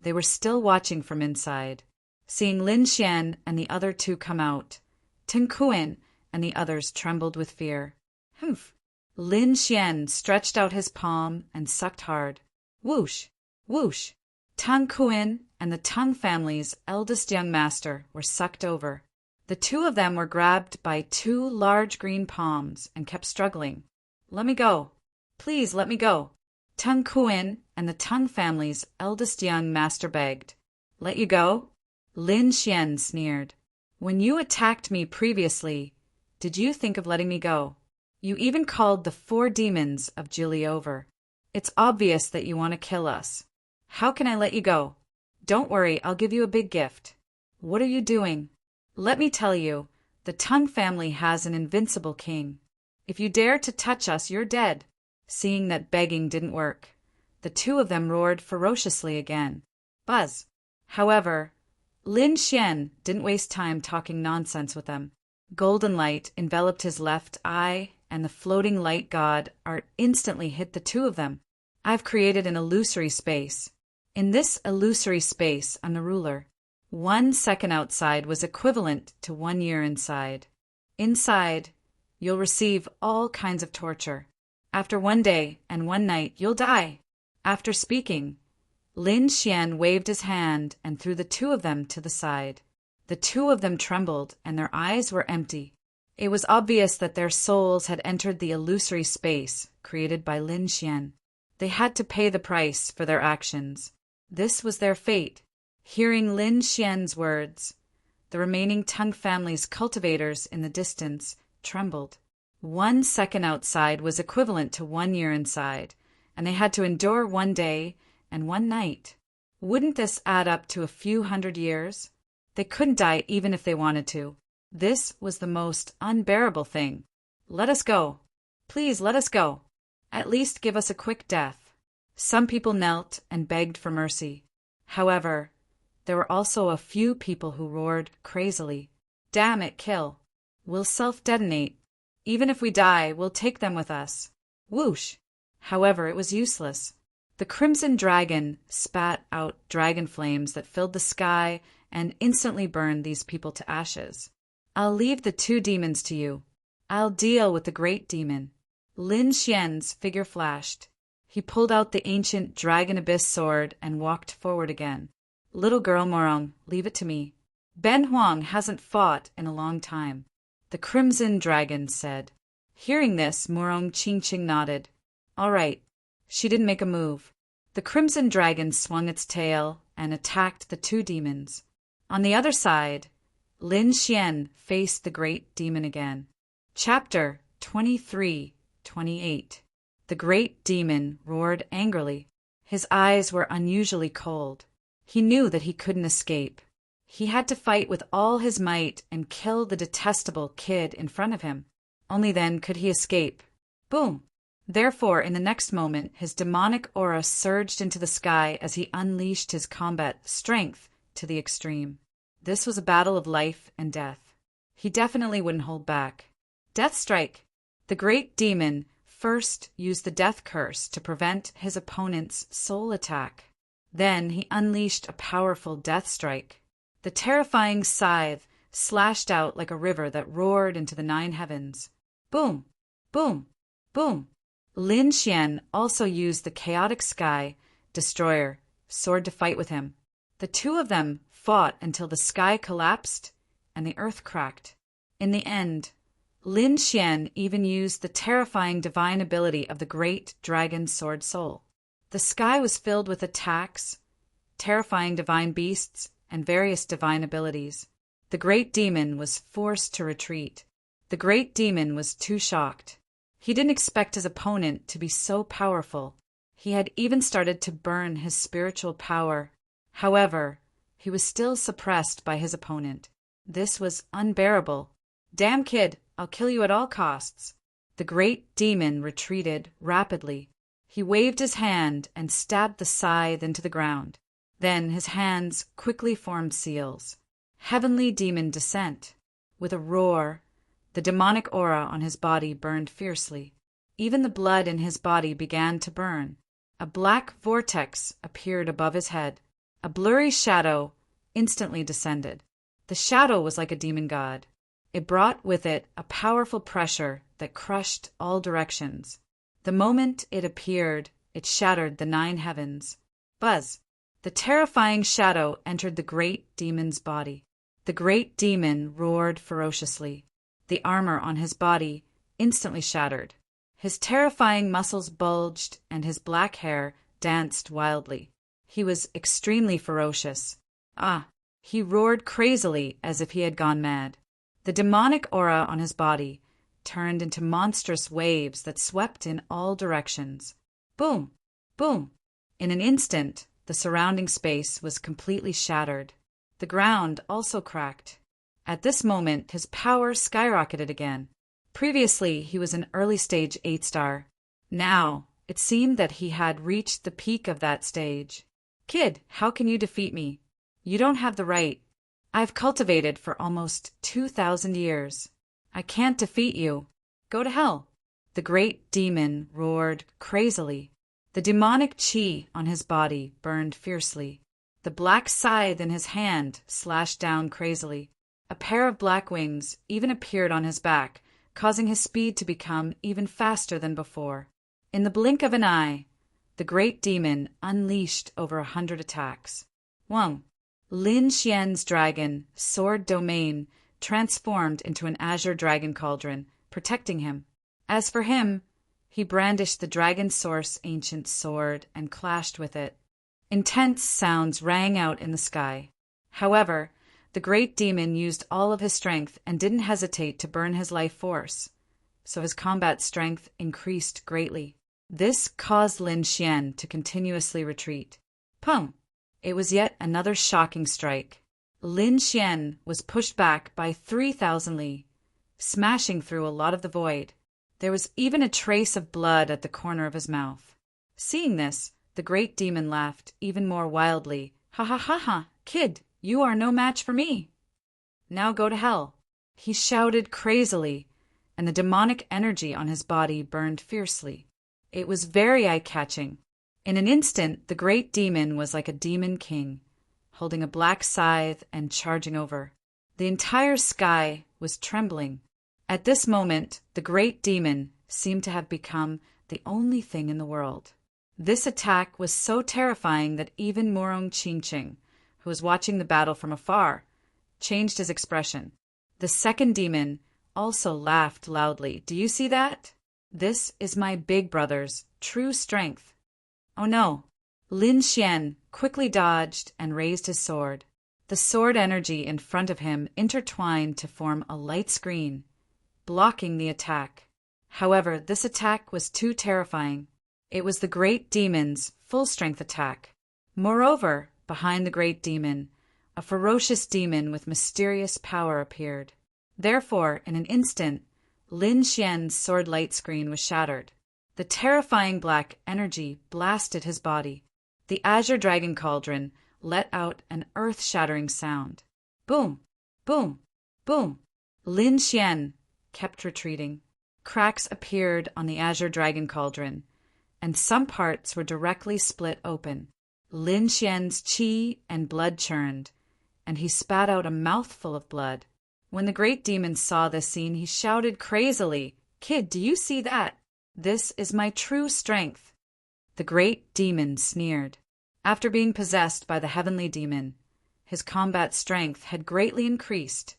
They were still watching from inside. Seeing Lin Xian and the other two come out, Tung Kuin and the others trembled with fear. Humph! Lin Xian stretched out his palm and sucked hard. Whoosh! Whoosh! Tung Kuin and the Tung family's eldest young master were sucked over. The two of them were grabbed by two large green palms and kept struggling. Let me go. Please let me go. Tung Kuin and the Tung family's eldest young master begged. Let you go? Lin Xian sneered. When you attacked me previously, did you think of letting me go? You even called the 4 demons of Jili over. It's obvious that you want to kill us. How can I let you go? Don't worry, I'll give you a big gift. What are you doing? Let me tell you, the Tung family has an invincible king. If you dare to touch us, you're dead. Seeing that begging didn't work, the two of them roared ferociously again. Buzz! However, Lin Xian didn't waste time talking nonsense with them. Golden light enveloped his left eye, and the floating light god art instantly hit the two of them. I've created an illusory space. In this illusory space, I'm the ruler. 1 second outside was equivalent to 1 year inside. Inside, you'll receive all kinds of torture. After 1 day and 1 night, you'll die. After speaking, Lin Xian waved his hand and threw the two of them to the side. The two of them trembled, and their eyes were empty. It was obvious that their souls had entered the illusory space created by Lin Xian. They had to pay the price for their actions. This was their fate. Hearing Lin Xian's words, the remaining Tang family's cultivators in the distance trembled. 1 second outside was equivalent to 1 year inside, and they had to endure 1 day and 1 night. Wouldn't this add up to a few hundred years? They couldn't die even if they wanted to. This was the most unbearable thing. Let us go. Please let us go. At least give us a quick death. Some people knelt and begged for mercy. However, there were also a few people who roared crazily, "Damn it, kill. We'll self-detonate. Even if we die, we'll take them with us." Whoosh! However, it was useless. The crimson dragon spat out dragon flames that filled the sky and instantly burned these people to ashes. "I'll leave the 2 demons to you. I'll deal with the great demon." Lin Xian's figure flashed. He pulled out the ancient dragon abyss sword and walked forward again. "Little girl Morong, leave it to me. Ben Huang hasn't fought in a long time," the crimson dragon said. Hearing this, Morong Qingqing nodded. "All right." She didn't make a move. The crimson dragon swung its tail and attacked the 2 demons. On the other side, Lin Xian faced the great demon again. Chapter 23-28. The great demon roared angrily. His eyes were unusually cold. He knew that he couldn't escape. He had to fight with all his might and kill the detestable kid in front of him. Only then could he escape. Boom! Therefore, in the next moment, his demonic aura surged into the sky as he unleashed his combat strength to the extreme. This was a battle of life and death. He definitely wouldn't hold back. Death strike! The great demon first used the death curse to prevent his opponent's soul attack. Then he unleashed a powerful death strike. The terrifying scythe slashed out like a river that roared into the 9 heavens. Boom! Boom! Boom! Lin Xian also used the chaotic sky destroyer sword to fight with him. The 2 of them fought until the sky collapsed and the earth cracked. In the end, Lin Xian even used the terrifying divine ability of the great dragon sword soul. The sky was filled with attacks, terrifying divine beasts, and various divine abilities. The great demon was forced to retreat. The great demon was too shocked. He didn't expect his opponent to be so powerful. He had even started to burn his spiritual power. However, he was still suppressed by his opponent. This was unbearable. "Damn kid, I'll kill you at all costs." The great demon retreated rapidly. He waved his hand and stabbed the scythe into the ground. Then his hands quickly formed seals. Heavenly demon descent. With a roar, the demonic aura on his body burned fiercely. Even the blood in his body began to burn. A black vortex appeared above his head. A blurry shadow instantly descended. The shadow was like a demon god. It brought with it a powerful pressure that crushed all directions. The moment it appeared, it shattered the 9 heavens. Buzz! The terrifying shadow entered the great demon's body. The great demon roared ferociously. The armor on his body instantly shattered. His terrifying muscles bulged and his black hair danced wildly. He was extremely ferocious. He roared crazily as if he had gone mad. The demonic aura on his body turned into monstrous waves that swept in all directions. Boom! Boom! In an instant, the surrounding space was completely shattered. The ground also cracked. At this moment, his power skyrocketed again. Previously, he was an early-stage 8-star. Now, it seemed that he had reached the peak of that stage. "Kid, how can you defeat me? You don't have the right. I've cultivated for almost 2,000 years. I can't defeat you. Go to hell." The great demon roared crazily. The demonic chi on his body burned fiercely. The black scythe in his hand slashed down crazily. A pair of black wings even appeared on his back, causing his speed to become even faster than before. In the blink of an eye, the great demon unleashed over 100 attacks. Lin Xian's dragon, sword domain, transformed into an azure dragon cauldron, protecting him. As for him, he brandished the dragon source ancient sword and clashed with it. Intense sounds rang out in the sky. However, the great demon used all of his strength and didn't hesitate to burn his life force, so his combat strength increased greatly. This caused Lin Xian to continuously retreat. Pum! It was yet another shocking strike. Lin Xian was pushed back by 3,000 li, smashing through a lot of the void. There was even a trace of blood at the corner of his mouth. Seeing this, the great demon laughed even more wildly. Ha ha ha ha, kid, you are no match for me. Now go to hell. He shouted crazily, and the demonic energy on his body burned fiercely. It was very eye-catching. In an instant, the great demon was like a demon king, holding a black scythe and charging over. The entire sky was trembling. At this moment, the great demon seemed to have become the only thing in the world. This attack was so terrifying that even Morong Qingqing, who was watching the battle from afar, changed his expression. The second demon also laughed loudly. Do you see that? This is my big brother's true strength. Oh no! Lin Xian quickly dodged and raised his sword. The sword energy in front of him intertwined to form a light screen, blocking the attack. However, this attack was too terrifying. It was the great demon's full-strength attack. Moreover, behind the great demon, a ferocious demon with mysterious power appeared. Therefore, in an instant, Lin Xian's sword light screen was shattered. The terrifying black energy blasted his body. The azure dragon cauldron let out an earth-shattering sound. Boom! Boom! Boom! Lin Xian kept retreating. Cracks appeared on the azure dragon cauldron, and some parts were directly split open. Lin Xian's qi and blood churned, and he spat out a mouthful of blood. When the great demon saw this scene, he shouted crazily, "Kid, do you see that? This is my true strength." The great demon sneered. After being possessed by the heavenly demon, his combat strength had greatly increased,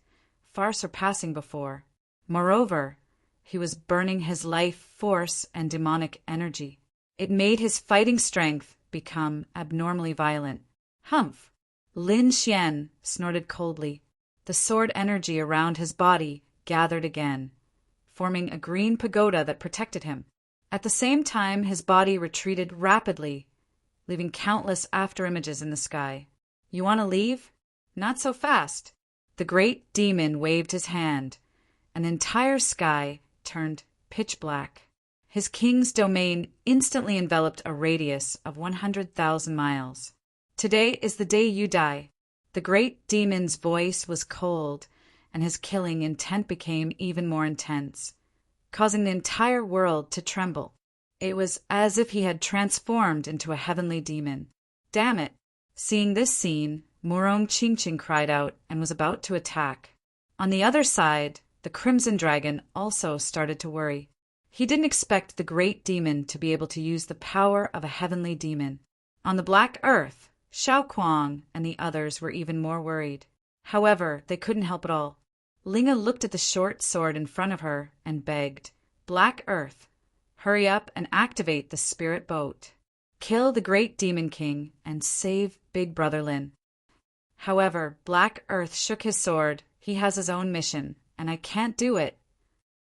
far surpassing before. Moreover, he was burning his life force and demonic energy. It made his fighting strength become abnormally violent. Humph! Lin Xian snorted coldly. The sword energy around his body gathered again, forming a green pagoda that protected him. At the same time, his body retreated rapidly, leaving countless afterimages in the sky. You want to leave? Not so fast. The great demon waved his hand, and the entire sky turned pitch black. His king's domain instantly enveloped a radius of 100,000 miles. Today is the day you die. The great demon's voice was cold, and his killing intent became even more intense, causing the entire world to tremble. It was as if he had transformed into a heavenly demon. Damn it! Seeing this scene, Morong Qingqing cried out and was about to attack. On the other side, the Crimson Dragon also started to worry. He didn't expect the great demon to be able to use the power of a heavenly demon. On the Black Earth, Xiao Kuang and the others were even more worried. However, they couldn't help it all. Linga looked at the short sword in front of her and begged, "Black Earth, hurry up and activate the spirit boat. Kill the great demon king and save Big Brother Lin." However, Black Earth shook his sword. He has his own mission, and I can't do it.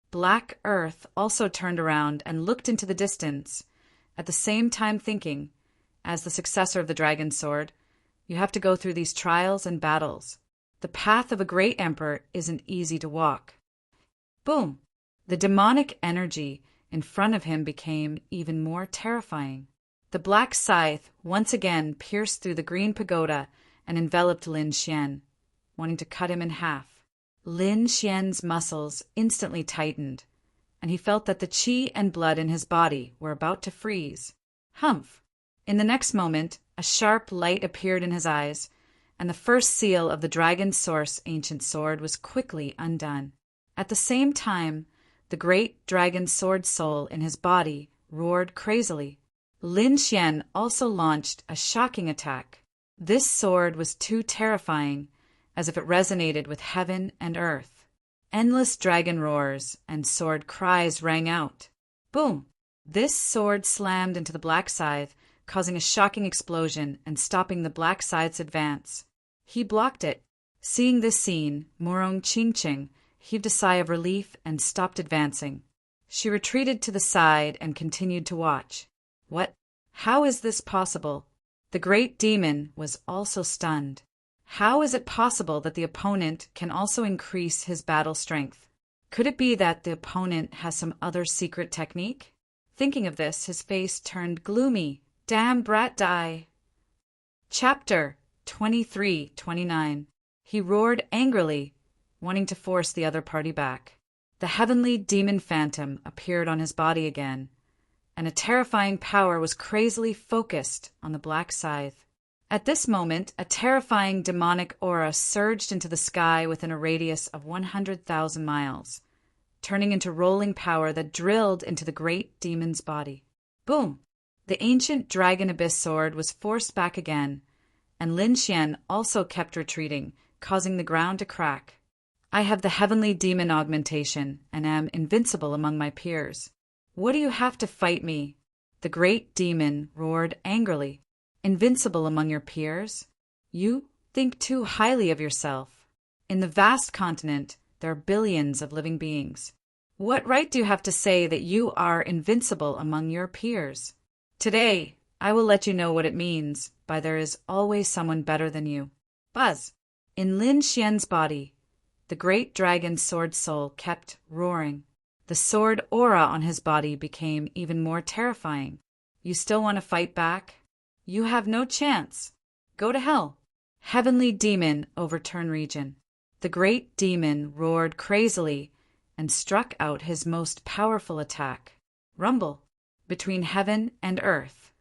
Black Earth also turned around and looked into the distance, at the same time thinking, as the successor of the dragon sword, you have to go through these trials and battles. The path of a great emperor isn't easy to walk. Boom! The demonic energy in front of him became even more terrifying. The black scythe once again pierced through the green pagoda and enveloped Lin Xian, wanting to cut him in half. Lin Xian's muscles instantly tightened, and he felt that the qi and blood in his body were about to freeze. Humph! In the next moment, a sharp light appeared in his eyes, and the first seal of the dragon source ancient sword was quickly undone. At the same time, the great dragon sword soul in his body roared crazily. Lin Xian also launched a shocking attack. This sword was too terrifying, as if it resonated with heaven and earth. Endless dragon roars and sword cries rang out. Boom! This sword slammed into the black scythe, causing a shocking explosion and stopping the black scythe's advance. He blocked it. Seeing this scene, Morong Chingching heaved a sigh of relief and stopped advancing. She retreated to the side and continued to watch. What? How is this possible? The great demon was also stunned. How is it possible that the opponent can also increase his battle strength? Could it be that the opponent has some other secret technique? Thinking of this, his face turned gloomy. Damn brat die. Chapter 23-29. He roared angrily, wanting to force the other party back. The heavenly demon phantom appeared on his body again, and a terrifying power was crazily focused on the black scythe. At this moment, a terrifying demonic aura surged into the sky within a radius of 100,000 miles, turning into rolling power that drilled into the great demon's body. Boom! The ancient dragon abyss sword was forced back again, and Lin Xian also kept retreating, causing the ground to crack. I have the heavenly demon augmentation and am invincible among my peers. What do you have to fight me? The great demon roared angrily. Invincible among your peers? You think too highly of yourself. In the vast continent, there are billions of living beings. What right do you have to say that you are invincible among your peers? Today, I will let you know what it means by there is always someone better than you. Buzz! In Lin Xian's body, the great dragon's sword soul kept roaring. The sword aura on his body became even more terrifying. You still want to fight back? You have no chance. Go to hell. Heavenly demon overturn region. The great demon roared crazily and struck out his most powerful attack. Rumble. Between heaven and earth,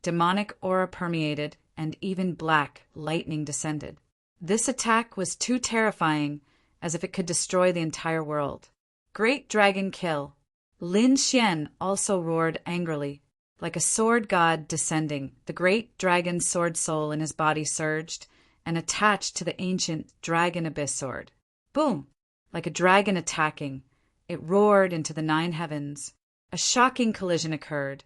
demonic aura permeated and even black lightning descended. This attack was too terrifying, as if it could destroy the entire world. Great dragon kill. Lin Xian also roared angrily. Like a sword god descending, the great dragon's sword soul in his body surged and attached to the ancient dragon abyss sword. Boom! Like a dragon attacking, it roared into the 9 heavens. A shocking collision occurred,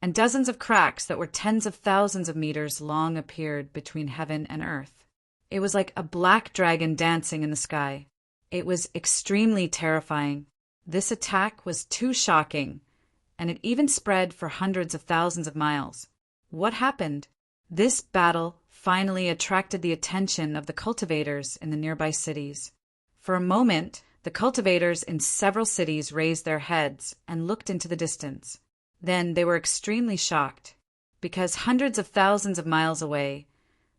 and dozens of cracks that were tens of thousands of meters long appeared between heaven and earth. It was like a black dragon dancing in the sky. It was extremely terrifying. This attack was too shocking, and it even spread for hundreds of thousands of miles. What happened? This battle finally attracted the attention of the cultivators in the nearby cities. For a moment, the cultivators in several cities raised their heads and looked into the distance. Then they were extremely shocked, because hundreds of thousands of miles away,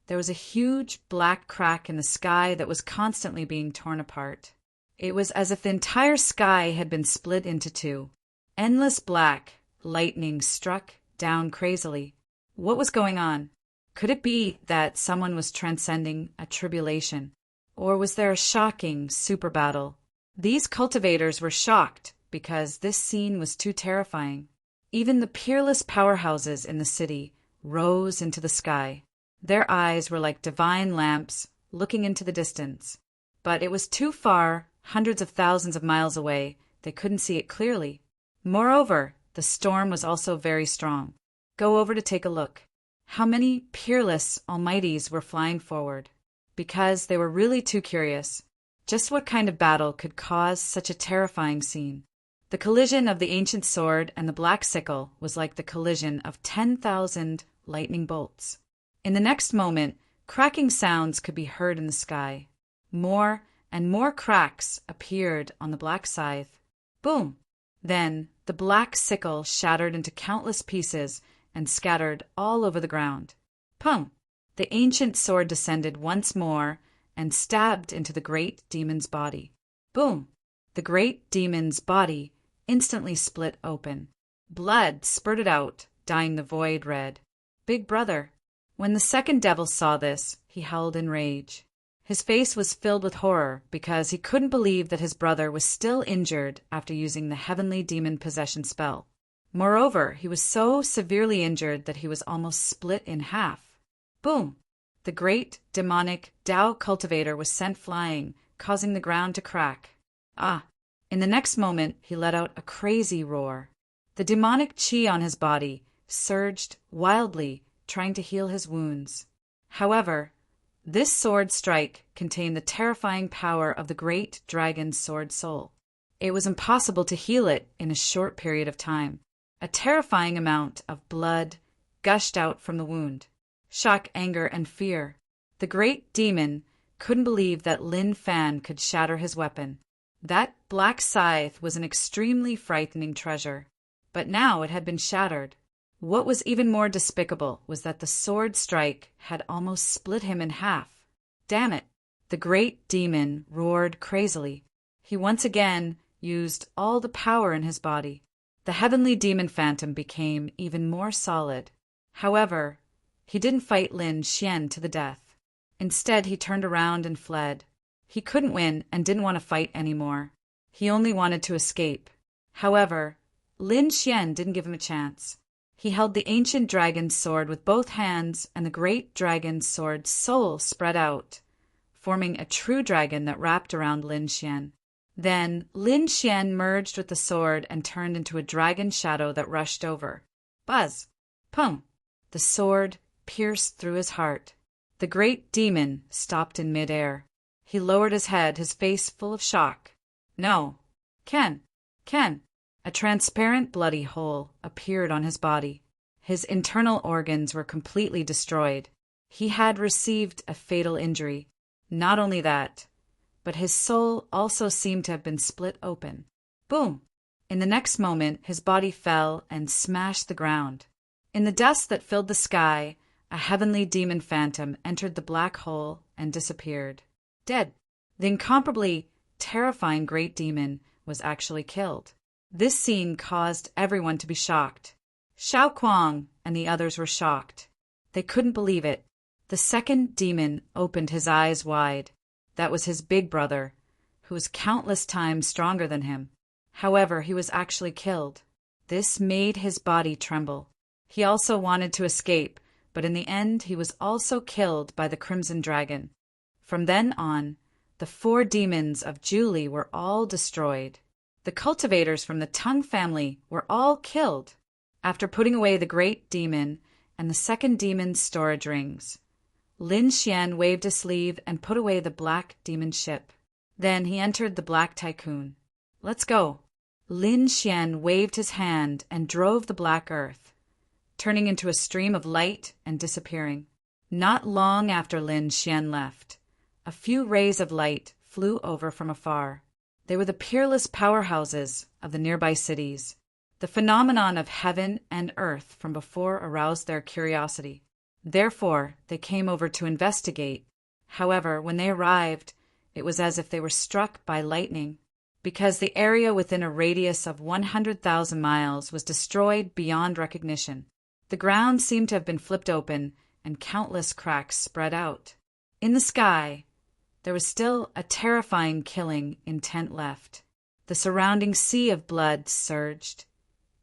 there was a huge black crack in the sky that was constantly being torn apart. It was as if the entire sky had been split into 2. Endless black lightning struck down crazily. What was going on? Could it be that someone was transcending a tribulation? Or was there a shocking super battle? These cultivators were shocked because this scene was too terrifying. Even the peerless powerhouses in the city rose into the sky. Their eyes were like divine lamps looking into the distance. But it was too far, hundreds of thousands of miles away. They couldn't see it clearly. Moreover, the storm was also very strong. Go over to take a look. How many peerless almighties were flying forward? Because they were really too curious. Just what kind of battle could cause such a terrifying scene? The collision of the ancient sword and the black sickle was like the collision of 10,000 lightning bolts. In the next moment, cracking sounds could be heard in the sky. More and more cracks appeared on the black scythe. Boom! Then the black sickle shattered into countless pieces and scattered all over the ground. Pum! The ancient sword descended once more and stabbed into the great demon's body. Boom! The great demon's body instantly split open. Blood spurted out, dyeing the void red. Big brother. When the second devil saw this, he howled in rage. His face was filled with horror because he couldn't believe that his brother was still injured after using the heavenly demon possession spell. Moreover, he was so severely injured that he was almost split in half. Boom! The great, demonic Tao cultivator was sent flying, causing the ground to crack. Ah! In the next moment, he let out a crazy roar. The demonic chi on his body surged wildly, trying to heal his wounds. However, this sword strike contained the terrifying power of the great dragon's sword soul. It was impossible to heal it in a short period of time. A terrifying amount of blood gushed out from the wound. Shock, anger, and fear. The great demon couldn't believe that Lin Fan could shatter his weapon. That black scythe was an extremely frightening treasure, but now it had been shattered. What was even more despicable was that the sword strike had almost split him in half. Damn it! The great demon roared crazily. He once again used all the power in his body. The heavenly demon phantom became even more solid. However, he didn't fight Lin Xian to the death. Instead, he turned around and fled. He couldn't win and didn't want to fight anymore. He only wanted to escape. However, Lin Xian didn't give him a chance. He held the ancient dragon's sword with both hands, and the great dragon's sword soul spread out, forming a true dragon that wrapped around Lin Xian. Then Lin Xian merged with the sword and turned into a dragon shadow that rushed over. Buzz! Pum! The sword pierced through his heart. The great demon stopped in midair. He lowered his head, his face full of shock. No! Ken! A transparent bloody hole appeared on his body. His internal organs were completely destroyed. He had received a fatal injury. Not only that, but his soul also seemed to have been split open. Boom! In the next moment, his body fell and smashed the ground. In the dust that filled the sky, a heavenly demon phantom entered the black hole and disappeared. Dead. The incomparably terrifying great demon was actually killed. This scene caused everyone to be shocked. Xiao Kuang and the others were shocked. They couldn't believe it. The second demon opened his eyes wide. That was his big brother, who was countless times stronger than him. However, he was actually killed. This made his body tremble. He also wanted to escape, but in the end he was also killed by the Crimson Dragon. From then on, the 4 demons of Julie were all destroyed. The cultivators from the Tung family were all killed. After putting away the great demon and the second demon's storage rings, Lin Xian waved a sleeve and put away the black demon ship. Then he entered the Black Tycoon. Let's go. Lin Xian waved his hand and drove the black earth, turning into a stream of light and disappearing. Not long after Lin Xian left, a few rays of light flew over from afar. They were the peerless powerhouses of the nearby cities. The phenomenon of heaven and earth from before aroused their curiosity. Therefore, they came over to investigate. However, when they arrived, it was as if they were struck by lightning, because the area within a radius of 100,000 miles was destroyed beyond recognition. The ground seemed to have been flipped open, and countless cracks spread out. In the sky, there was still a terrifying killing intent left. The surrounding sea of blood surged,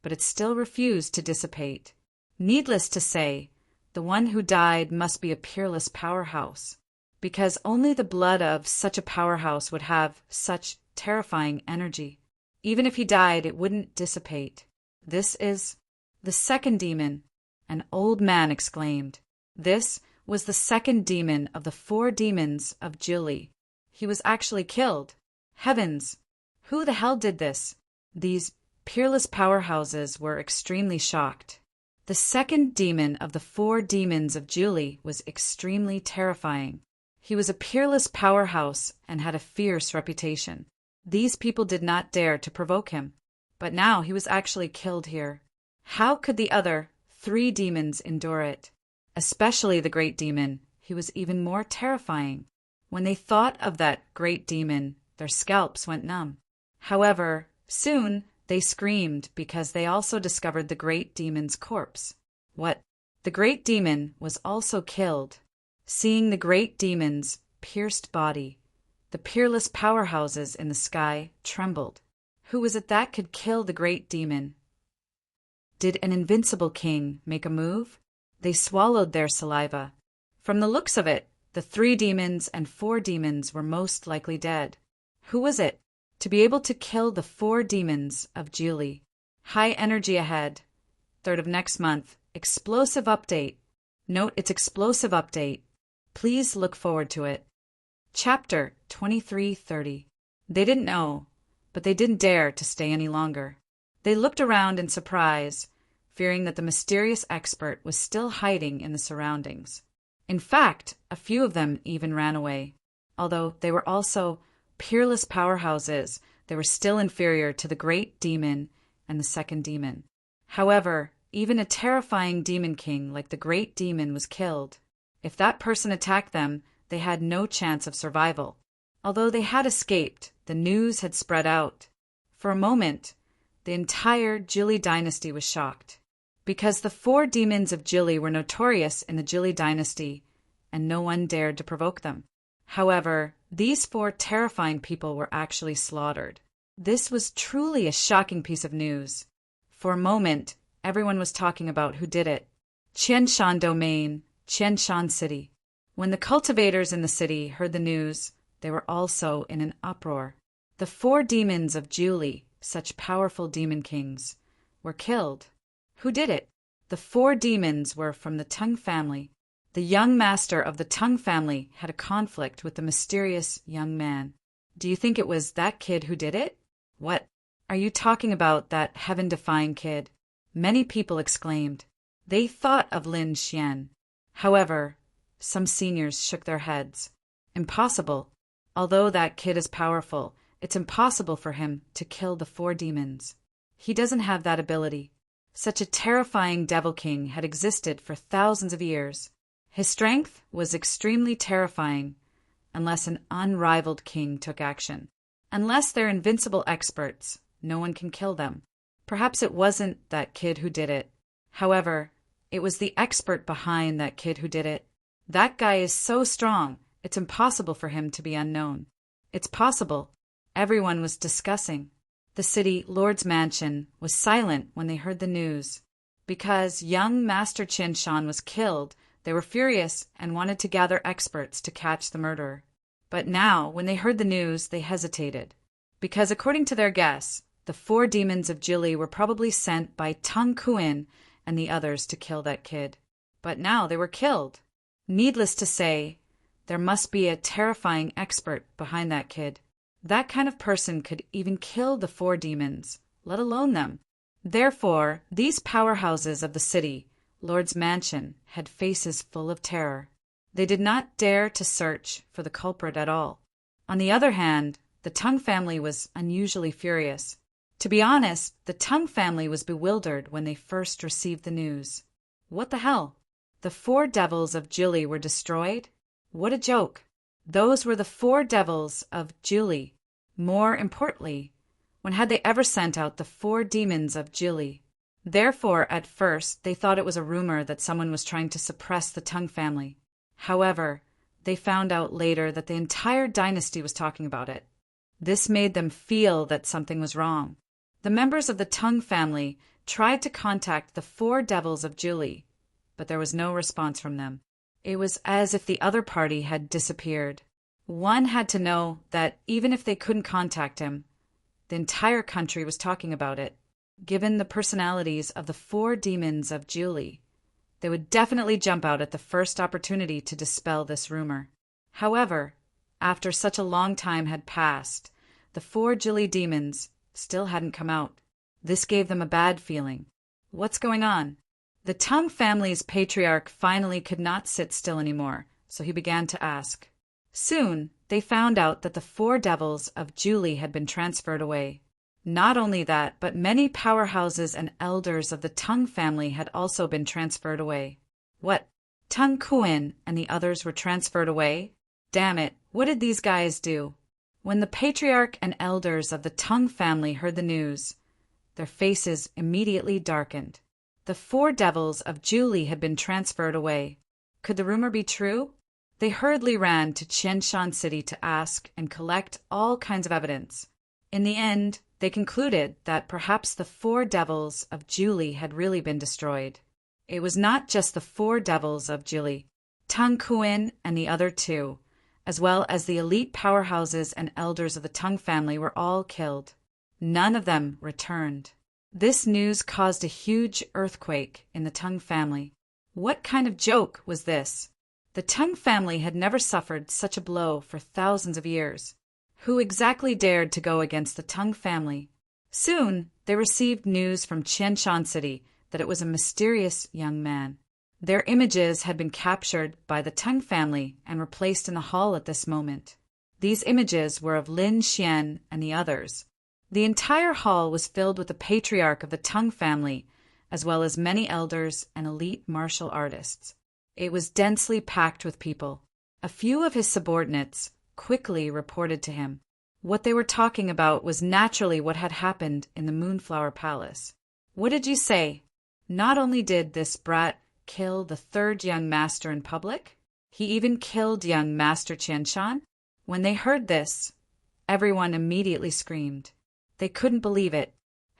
but it still refused to dissipate. Needless to say, the one who died must be a peerless powerhouse, because only the blood of such a powerhouse would have such terrifying energy. Even if he died, it wouldn't dissipate. This is the second demon, an old man exclaimed. This was the second demon of the 4 demons of Julie. He was actually killed. Heavens! Who the hell did this? These peerless powerhouses were extremely shocked. The second demon of the 4 demons of Julie was extremely terrifying. He was a peerless powerhouse and had a fierce reputation. These people did not dare to provoke him. But now he was actually killed here. How could the other 3 demons endure it? Especially the great demon, he was even more terrifying. When they thought of that great demon, their scalps went numb. However, soon they screamed because they also discovered the great demon's corpse. What? The great demon was also killed. Seeing the great demon's pierced body, the peerless powerhouses in the sky trembled. Who was it that could kill the great demon? Did an invincible king make a move? They swallowed their saliva. From the looks of it, the 3 demons and 4 demons were most likely dead. Who was it? To be able to kill the 4 demons of Julie. High energy ahead. 3rd of next month. Explosive update. Note it's explosive update. Please look forward to it. Chapter 2330. They didn't know, but they didn't dare to stay any longer. They looked around in surprise, fearing that the mysterious expert was still hiding in the surroundings. In fact, a few of them even ran away. Although they were also peerless powerhouses, they were still inferior to the great demon and the second demon. However, even a terrifying demon king like the great demon was killed. If that person attacked them, they had no chance of survival. Although they had escaped, the news had spread out. For a moment, the entire Julie dynasty was shocked. Because the 4 demons of Julie were notorious in the Julie dynasty, and no one dared to provoke them. However, these 4 terrifying people were actually slaughtered. This was truly a shocking piece of news. For a moment, everyone was talking about who did it. Qianshan Domain, Qianshan City. When the cultivators in the city heard the news, they were also in an uproar. The 4 demons of Julie, such powerful demon kings, were killed. Who did it? The 4 demons were from the Tongue family. The young master of the Tongue family had a conflict with the mysterious young man. Do you think it was that kid who did it? What? Are you talking about that heaven-defying kid? Many people exclaimed. They thought of Lin Xian. However, some seniors shook their heads. Impossible. Although that kid is powerful, it's impossible for him to kill the 4 demons. He doesn't have that ability. Such a terrifying devil king had existed for thousands of years. His strength was extremely terrifying, unless an unrivaled king took action. Unless they're invincible experts, no one can kill them. Perhaps it wasn't that kid who did it. However, it was the expert behind that kid who did it. That guy is so strong, it's impossible for him to be unknown. It's possible. Everyone was discussing. The city lord's mansion was silent when they heard the news. Because young Master Qianshan was killed, they were furious and wanted to gather experts to catch the murderer. But now, when they heard the news, they hesitated. Because according to their guess, the 4 demons of Julie were probably sent by Tung Kuin and the others to kill that kid. But now they were killed. Needless to say, there must be a terrifying expert behind that kid. That kind of person could even kill the 4 demons, let alone them. Therefore, these powerhouses of the city, Lord's Mansion, had faces full of terror. They did not dare to search for the culprit at all. On the other hand, the Tongue family was unusually furious. To be honest, the Tongue family was bewildered when they first received the news. What the hell? The 4 devils of Julie were destroyed? What a joke! Those were the 4 devils of Julie. More importantly, when had they ever sent out the 4 demons of Julie? Therefore, at first, they thought it was a rumor that someone was trying to suppress the Tongue family. However, they found out later that the entire dynasty was talking about it. This made them feel that something was wrong. The members of the Tongue family tried to contact the 4 devils of Julie, but there was no response from them. It was as if the other party had disappeared. One had to know that even if they couldn't contact him, the entire country was talking about it. Given the personalities of the 4 demons of Julie, they would definitely jump out at the first opportunity to dispel this rumor. However, after such a long time had passed, the 4 Julie demons still hadn't come out. This gave them a bad feeling. What's going on? The Tongue family's patriarch finally could not sit still anymore, so he began to ask. Soon, they found out that the 4 devils of Julie had been transferred away. Not only that, but many powerhouses and elders of the Tongue family had also been transferred away. What? Tung Kuin and the others were transferred away? Damn it, what did these guys do? When the patriarch and elders of the Tongue family heard the news, their faces immediately darkened. The 4 devils of Julie had been transferred away. Could the rumor be true? They hurriedly ran to Qianshan City to ask and collect all kinds of evidence. In the end, they concluded that perhaps the 4 devils of Julie had really been destroyed. It was not just the 4 devils of Julie. Tung Kuan and the other two, as well as the elite powerhouses and elders of the Tung family, were all killed. None of them returned. This news caused a huge earthquake in the Tung family. What kind of joke was this? The Tung family had never suffered such a blow for thousands of years. Who exactly dared to go against the Tung family? Soon, they received news from Qianshan City that it was a mysterious young man. Their images had been captured by the Tung family and were placed in the hall at this moment. These images were of Lin Xian and the others. The entire hall was filled with the patriarch of the Tung family, as well as many elders and elite martial artists. It was densely packed with people. A few of his subordinates quickly reported to him. What they were talking about was naturally what had happened in the Moonflower Palace. What did you say? Not only did this brat kill the third young master in public, he even killed young Master Qianshan? When they heard this, everyone immediately screamed. They couldn't believe it.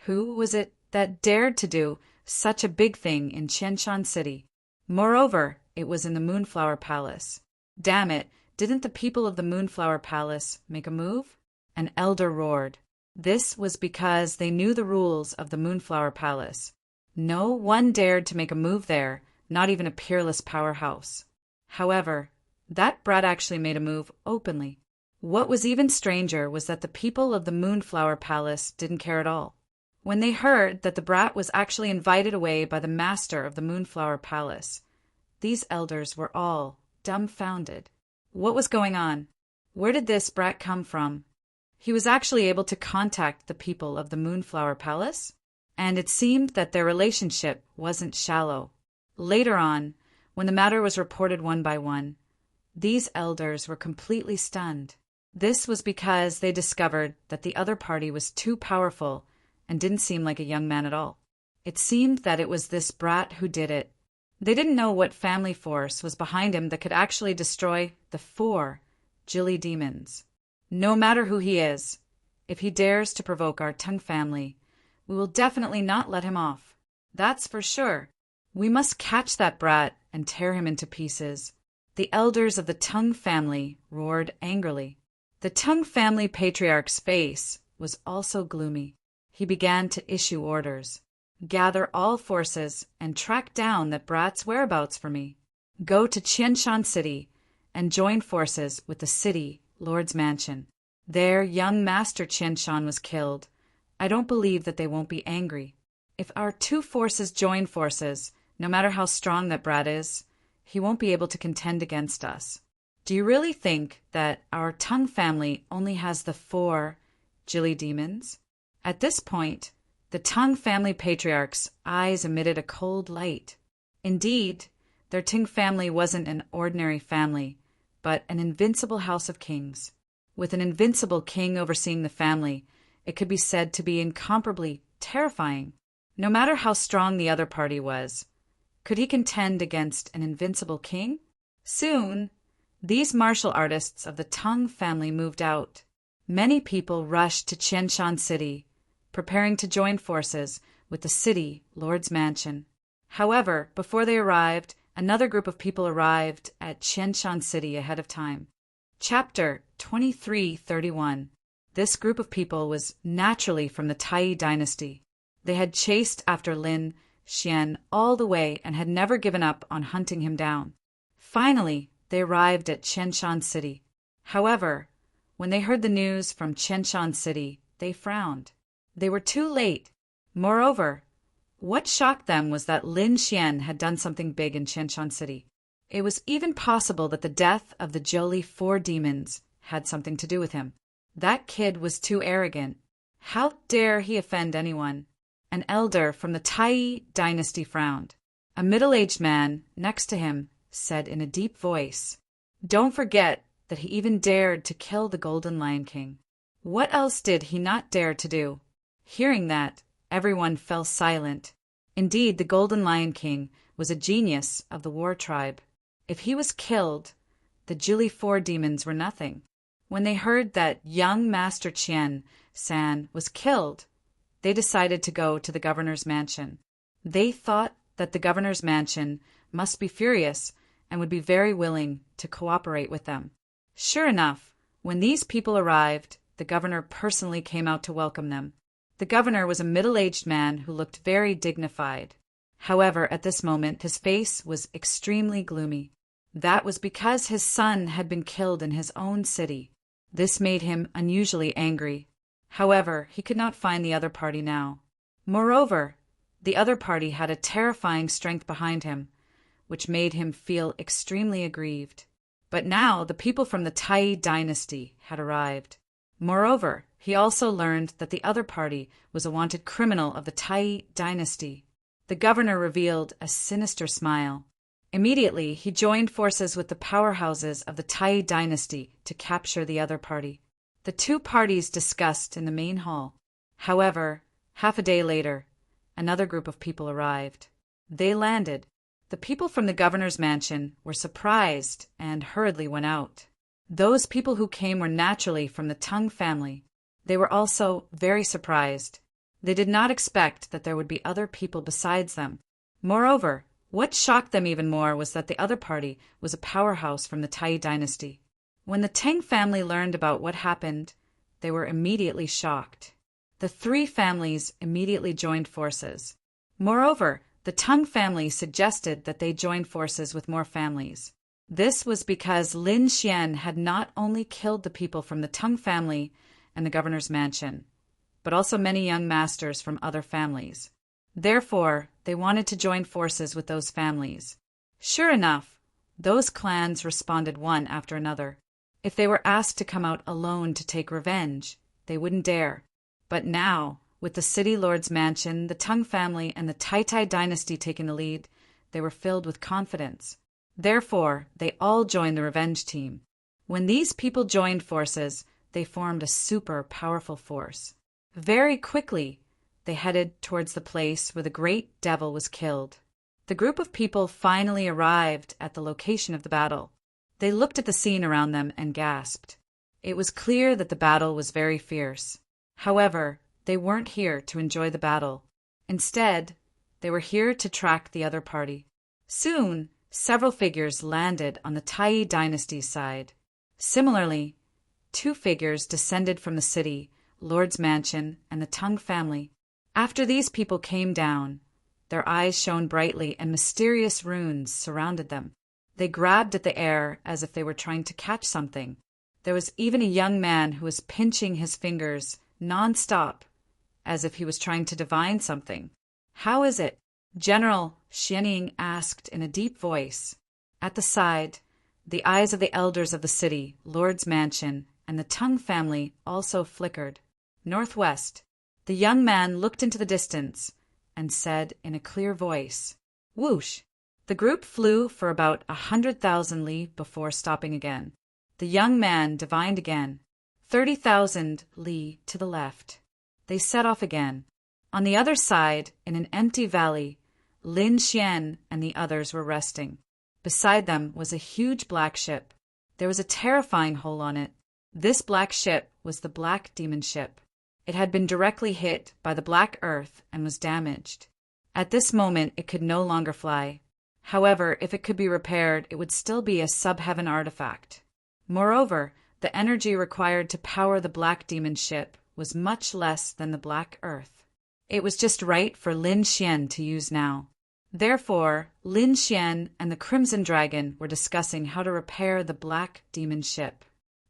Who was it that dared to do such a big thing in Qianshan City? Moreover, it was in the Moonflower Palace. Damn it, didn't the people of the Moonflower Palace make a move? An elder roared. This was because they knew the rules of the Moonflower Palace. No one dared to make a move there, not even a peerless powerhouse. However, that brat actually made a move openly. What was even stranger was that the people of the Moonflower Palace didn't care at all. When they heard that the brat was actually invited away by the master of the Moonflower Palace, these elders were all dumbfounded. What was going on? Where did this brat come from? He was actually able to contact the people of the Moonflower Palace, and it seemed that their relationship wasn't shallow. Later on, when the matter was reported one by one, these elders were completely stunned. This was because they discovered that the other party was too powerful and didn't seem like a young man at all. It seemed that it was this brat who did it. They didn't know what family force was behind him that could actually destroy the 4 Jilly demons. No matter who he is, if he dares to provoke our Tung family, we will definitely not let him off. That's for sure. We must catch that brat and tear him into pieces. The elders of the Tung family roared angrily. The Tung family patriarch's face was also gloomy. He began to issue orders. Gather all forces and track down that brat's whereabouts for me. Go to Qianshan City and join forces with the city Lord's Mansion. There, young Master Qianshan was killed. I don't believe that they won't be angry. If our 2 forces join forces, no matter how strong that brat is, he won't be able to contend against us. Do you really think that our Tung family only has the 4 Jilly demons? At this point, the Tung family patriarch's eyes emitted a cold light. Indeed, their Tung family wasn't an ordinary family, but an invincible house of kings. With an invincible king overseeing the family, it could be said to be incomparably terrifying. No matter how strong the other party was, could he contend against an invincible king? Soon, these martial artists of the Tung family moved out. Many people rushed to Qianshan City, preparing to join forces with the city Lord's Mansion. However, before they arrived, another group of people arrived at Qianshan City ahead of time. Chapter 2331. This group of people was naturally from the Tai dynasty. They had chased after Lin Xian all the way and had never given up on hunting him down. Finally, they arrived at Qianshan City. However, when they heard the news from Qianshan City, they frowned. They were too late. Moreover, what shocked them was that Lin Xian had done something big in Qianshan City. It was even possible that the death of the Jolly 4 demons had something to do with him. That kid was too arrogant. How dare he offend anyone? An elder from the Tai dynasty frowned. A middle-aged man next to him said in a deep voice, "Don't forget that he even dared to kill the Golden Lion King. What else did he not dare to do?" Hearing that, everyone fell silent. Indeed, the Golden Lion King was a genius of the war tribe. If he was killed, the Jilly 4 demons were nothing. When they heard that young Master Qian-san was killed, they decided to go to the governor's mansion. They thought that the governor's mansion must be furious and would be very willing to cooperate with them. Sure enough, when these people arrived, the governor personally came out to welcome them. The governor was a middle-aged man who looked very dignified. However, at this moment, his face was extremely gloomy. That was because his son had been killed in his own city. This made him unusually angry. However, he could not find the other party now. Moreover, the other party had a terrifying strength behind him, which made him feel extremely aggrieved. But now the people from the Tai dynasty had arrived. Moreover, he also learned that the other party was a wanted criminal of the Tai dynasty. The governor revealed a sinister smile. Immediately, he joined forces with the powerhouses of the Tai dynasty to capture the other party. The two parties discussed in the main hall. However, half a day later, another group of people arrived. They landed. The people from the governor's mansion were surprised and hurriedly went out. Those people who came were naturally from the Tang family. They were also very surprised. They did not expect that there would be other people besides them. Moreover, what shocked them even more was that the other party was a powerhouse from the Tai dynasty. When the Tang family learned about what happened, they were immediately shocked. The three families immediately joined forces. Moreover, the Tang family suggested that they join forces with more families. This was because Lin Xian had not only killed the people from the Tang family and the governor's mansion, but also many young masters from other families. Therefore, they wanted to join forces with those families. Sure enough, those clans responded one after another. If they were asked to come out alone to take revenge, they wouldn't dare. But now, with the city lord's mansion, the Tang family, and the Tai dynasty taking the lead, they were filled with confidence. Therefore, they all joined the revenge team. When these people joined forces, they formed a super powerful force. Very quickly, they headed towards the place where the great devil was killed. The group of people finally arrived at the location of the battle. They looked at the scene around them and gasped. It was clear that the battle was very fierce. However, they weren't here to enjoy the battle. Instead, they were here to track the other party. Soon, several figures landed on the Tai dynasty's side. Similarly, two figures descended from the city, Lord's mansion, and the Tang family. After these people came down, their eyes shone brightly and mysterious runes surrounded them. They grabbed at the air as if they were trying to catch something. There was even a young man who was pinching his fingers non-stop, as if he was trying to divine something. "How is it?" General Xianying asked in a deep voice. At the side, the eyes of the elders of the city, Lord's mansion, and the Tang family also flickered. Northwest. The young man looked into the distance and said in a clear voice, "Whoosh!" The group flew for about 100,000 li before stopping again. The young man divined again, 30,000 li to the left. They set off again. On the other side, in an empty valley, Lin Xian and the others were resting. Beside them was a huge black ship. There was a terrifying hole on it. This black ship was the Black Demon ship. It had been directly hit by the black earth and was damaged. At this moment, it could no longer fly. However, if it could be repaired, it would still be a sub-heaven artifact. Moreover, the energy required to power the Black Demon ship was much less than the black earth. It was just right for Lin Xian to use now. Therefore, Lin Xian and the Crimson Dragon were discussing how to repair the Black Demon ship.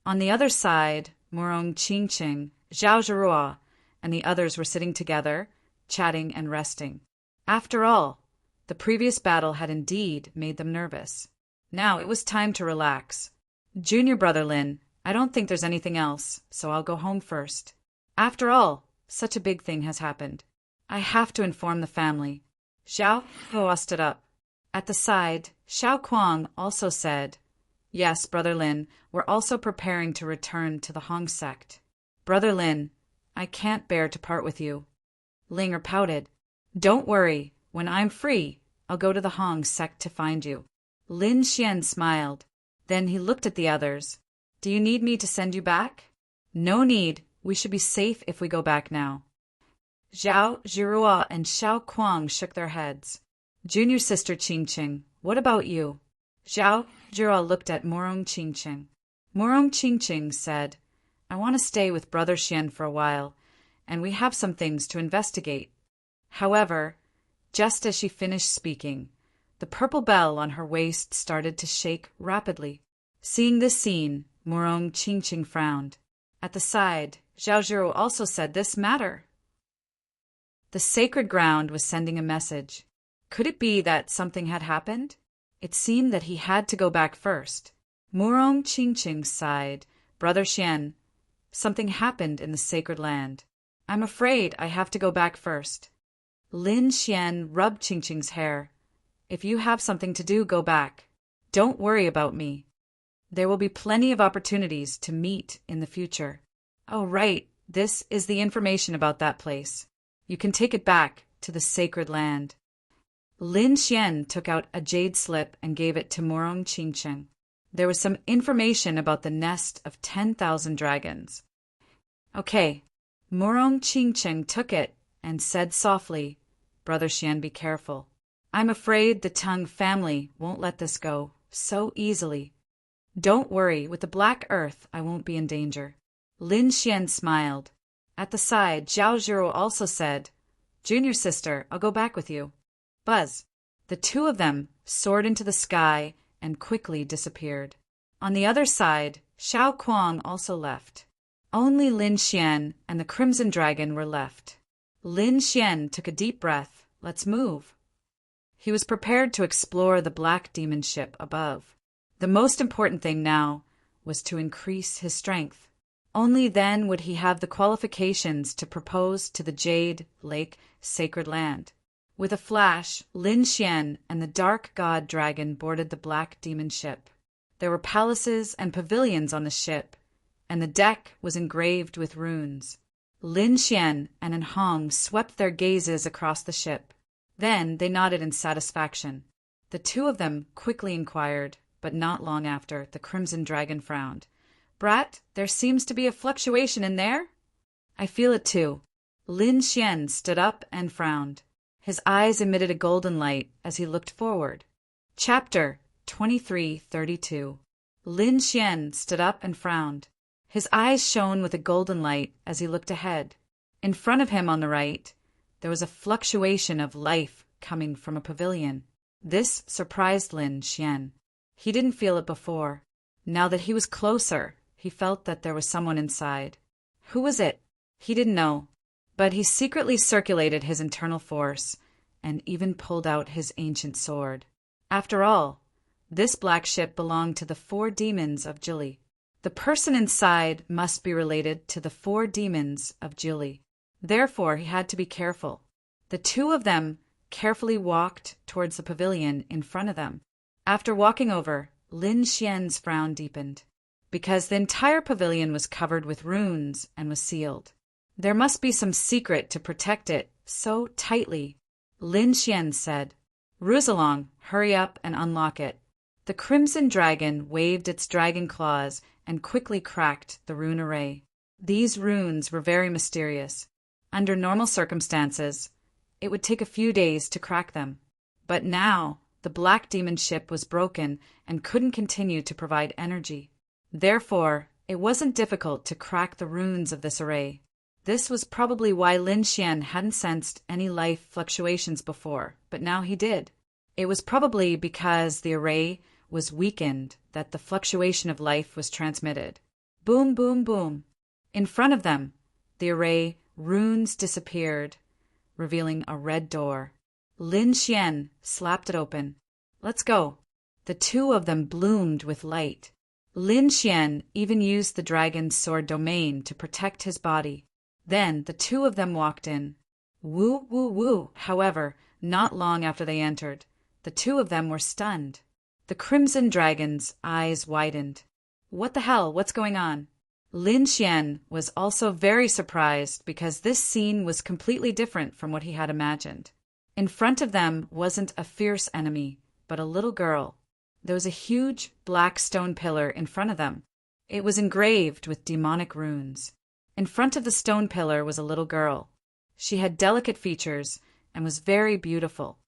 On the other side, Morong Qingqing, Zhao Zhirua, and the others were sitting together, chatting and resting. After all, the previous battle had indeed made them nervous. Now it was time to relax. "Junior brother Lin, I don't think there's anything else, so I'll go home first. After all, such a big thing has happened. I have to inform the family." Zhao Hua stood up. At the side, Xiao Kuang also said, "Yes, brother Lin, we're also preparing to return to the Hong sect. Brother Lin, I can't bear to part with you." Linger pouted. "Don't worry, when I'm free, I'll go to the Hong sect to find you." Lin Xian smiled. Then he looked at the others. "Do you need me to send you back?" "No need. We should be safe if we go back now." Zhao Zhirua and Xiao Kuang shook their heads. "Junior sister Qingqing, what about you?" Zhao Jiro looked at Morong Qingqing. Morong Qingqing said, I want to stay with Brother Xian for a while, and we have some things to investigate. However, just as she finished speaking, the purple bell on her waist started to shake rapidly. Seeing this scene, Morong Qingqing frowned. At the side, Zhao Jiro also said this matter. The sacred ground was sending a message. Could it be that something had happened? It seemed that he had to go back first. Morong Qingqing sighed. Brother Xian, something happened in the sacred land. I'm afraid I have to go back first. Lin Xian rubbed Qingqing's hair. If you have something to do, go back. Don't worry about me. There will be plenty of opportunities to meet in the future. Oh, right, this is the information about that place. You can take it back to the sacred land. Lin Xian took out a jade slip and gave it to Morong Qingqing. There was some information about the nest of 10,000 dragons. Okay, Morong Qingqing took it and said softly, Brother Xian, be careful. I'm afraid the Tang family won't let this go so easily. Don't worry, with the black earth I won't be in danger. Lin Xian smiled. At the side, Zhao Jiro also said, Junior sister, I'll go back with you. Buzz. The two of them soared into the sky and quickly disappeared. On the other side, Xiao Kuang also left. Only Lin Xian and the Crimson Dragon were left. Lin Xian took a deep breath. Let's move. He was prepared to explore the black demon ship above. The most important thing now was to increase his strength. Only then would he have the qualifications to propose to the Jade Lake Sacred Land. With a flash, Lin Xian and the Dark God Dragon boarded the black demon ship. There were palaces and pavilions on the ship, and the deck was engraved with runes. Lin Xian and An Hong swept their gazes across the ship. Then they nodded in satisfaction. The two of them quickly inquired, but not long after, the Crimson Dragon frowned. Brat, there seems to be a fluctuation in there. I feel it too. Lin Xian stood up and frowned. His eyes emitted a golden light as he looked forward. Chapter 2332. Lin Xian stood up and frowned. His eyes shone with a golden light as he looked ahead. In front of him on the right, there was a fluctuation of life coming from a pavilion. This surprised Lin Xian. He didn't feel it before. Now that he was closer, he felt that there was someone inside. Who was it? He didn't know. But he secretly circulated his internal force and even pulled out his ancient sword. After all, this black ship belonged to the 4 demons of Jili. The person inside must be related to the 4 demons of Jili. Therefore, he had to be careful. The two of them carefully walked towards the pavilion in front of them. After walking over, Lin Xian's frown deepened, because the entire pavilion was covered with runes and was sealed. There must be some secret to protect it so tightly. Lin Xian said, Rusalong, hurry up and unlock it. The Crimson Dragon waved its dragon claws and quickly cracked the rune array. These runes were very mysterious. Under normal circumstances, it would take a few days to crack them. But now, the black demon ship was broken and couldn't continue to provide energy. Therefore, it wasn't difficult to crack the runes of this array. This was probably why Lin Xian hadn't sensed any life fluctuations before, but now he did. It was probably because the array was weakened that the fluctuation of life was transmitted. Boom, boom, boom. In front of them, the array runes disappeared, revealing a red door. Lin Xian slapped it open. Let's go. The two of them bloomed with light. Lin Xian even used the dragon's sword domain to protect his body. Then the two of them walked in. Woo, woo, woo. However, not long after they entered, the two of them were stunned. The Crimson Dragon's eyes widened. What the hell? What's going on? Lin Xian was also very surprised because this scene was completely different from what he had imagined. In front of them wasn't a fierce enemy, but a little girl. There was a huge black stone pillar in front of them. It was engraved with demonic runes. In front of the stone pillar was a little girl. She had delicate features and was very beautiful.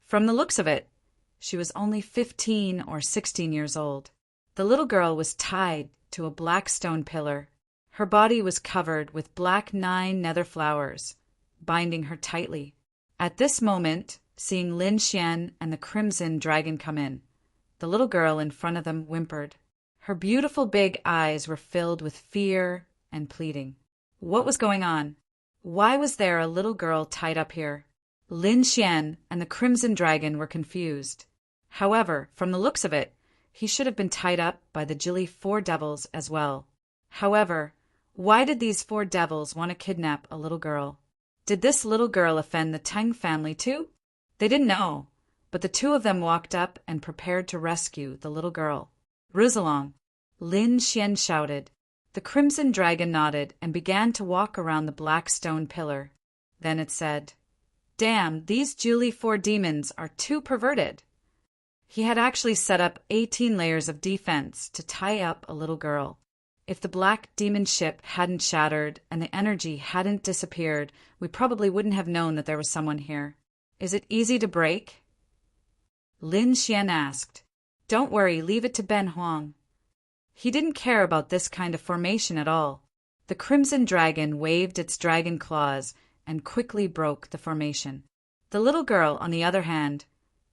From the looks of it, She was only 15 or 16 years old. The little girl was tied to a black stone pillar. Her body was covered with black 9 nether flowers, binding her tightly. At this moment, seeing Lin Xian and the crimson dragon come in, the little girl in front of them whimpered. Her beautiful big eyes were filled with fear and pleading. What was going on? Why was there a little girl tied up here? Lin Xian and the crimson dragon were confused. However, from the looks of it, he should have been tied up by the Jilly 4 devils as well. However, why did these 4 devils want to kidnap a little girl? Did this little girl offend the Tang family too? They didn't know, but the 2 of them walked up and prepared to rescue the little girl. Rizalong, Lin Xian shouted. The crimson dragon nodded and began to walk around the black stone pillar. Then it said, "Damn, these Jilly 4 demons are too perverted." He had actually set up 18 layers of defense to tie up a little girl. If the black demon ship hadn't shattered and the energy hadn't disappeared, we probably wouldn't have known that there was someone here. Is it easy to break? Lin Xian asked. Don't worry, leave it to Ben Huang. He didn't care about this kind of formation at all. The crimson dragon waved its dragon claws and quickly broke the formation. The little girl, on the other hand,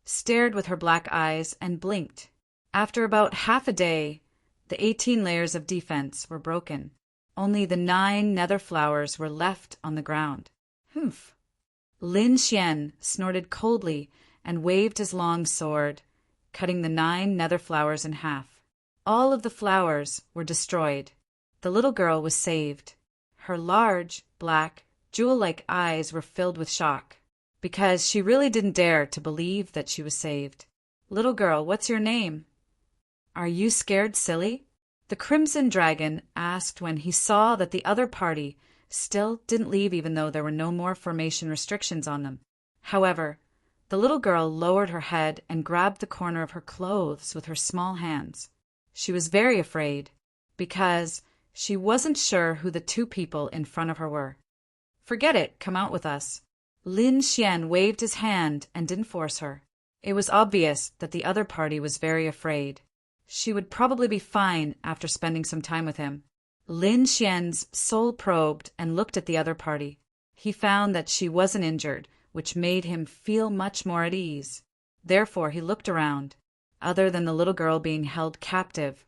stared with her black eyes and blinked. After about half a day, the 18 layers of defense were broken. Only the 9 nether flowers were left on the ground. Humph! Lin Xian snorted coldly and waved his long sword, cutting the 9 nether flowers in half. All of the flowers were destroyed. The little girl was saved. Her large, black, jewel-like eyes were filled with shock, because she really didn't dare to believe that she was saved. Little girl, what's your name? Are you scared silly? The crimson dragon asked when he saw that the other party still didn't leave even though there were no more formation restrictions on them. However, the little girl lowered her head and grabbed the corner of her clothes with her small hands. She was very afraid, because she wasn't sure who the 2 people in front of her were. Forget it, come out with us. Lin Xian waved his hand and didn't force her. It was obvious that the other party was very afraid. She would probably be fine after spending some time with him. Lin Xian's soul probed and looked at the other party. He found that she wasn't injured, which made him feel much more at ease. Therefore, he looked around. Other than the little girl being held captive,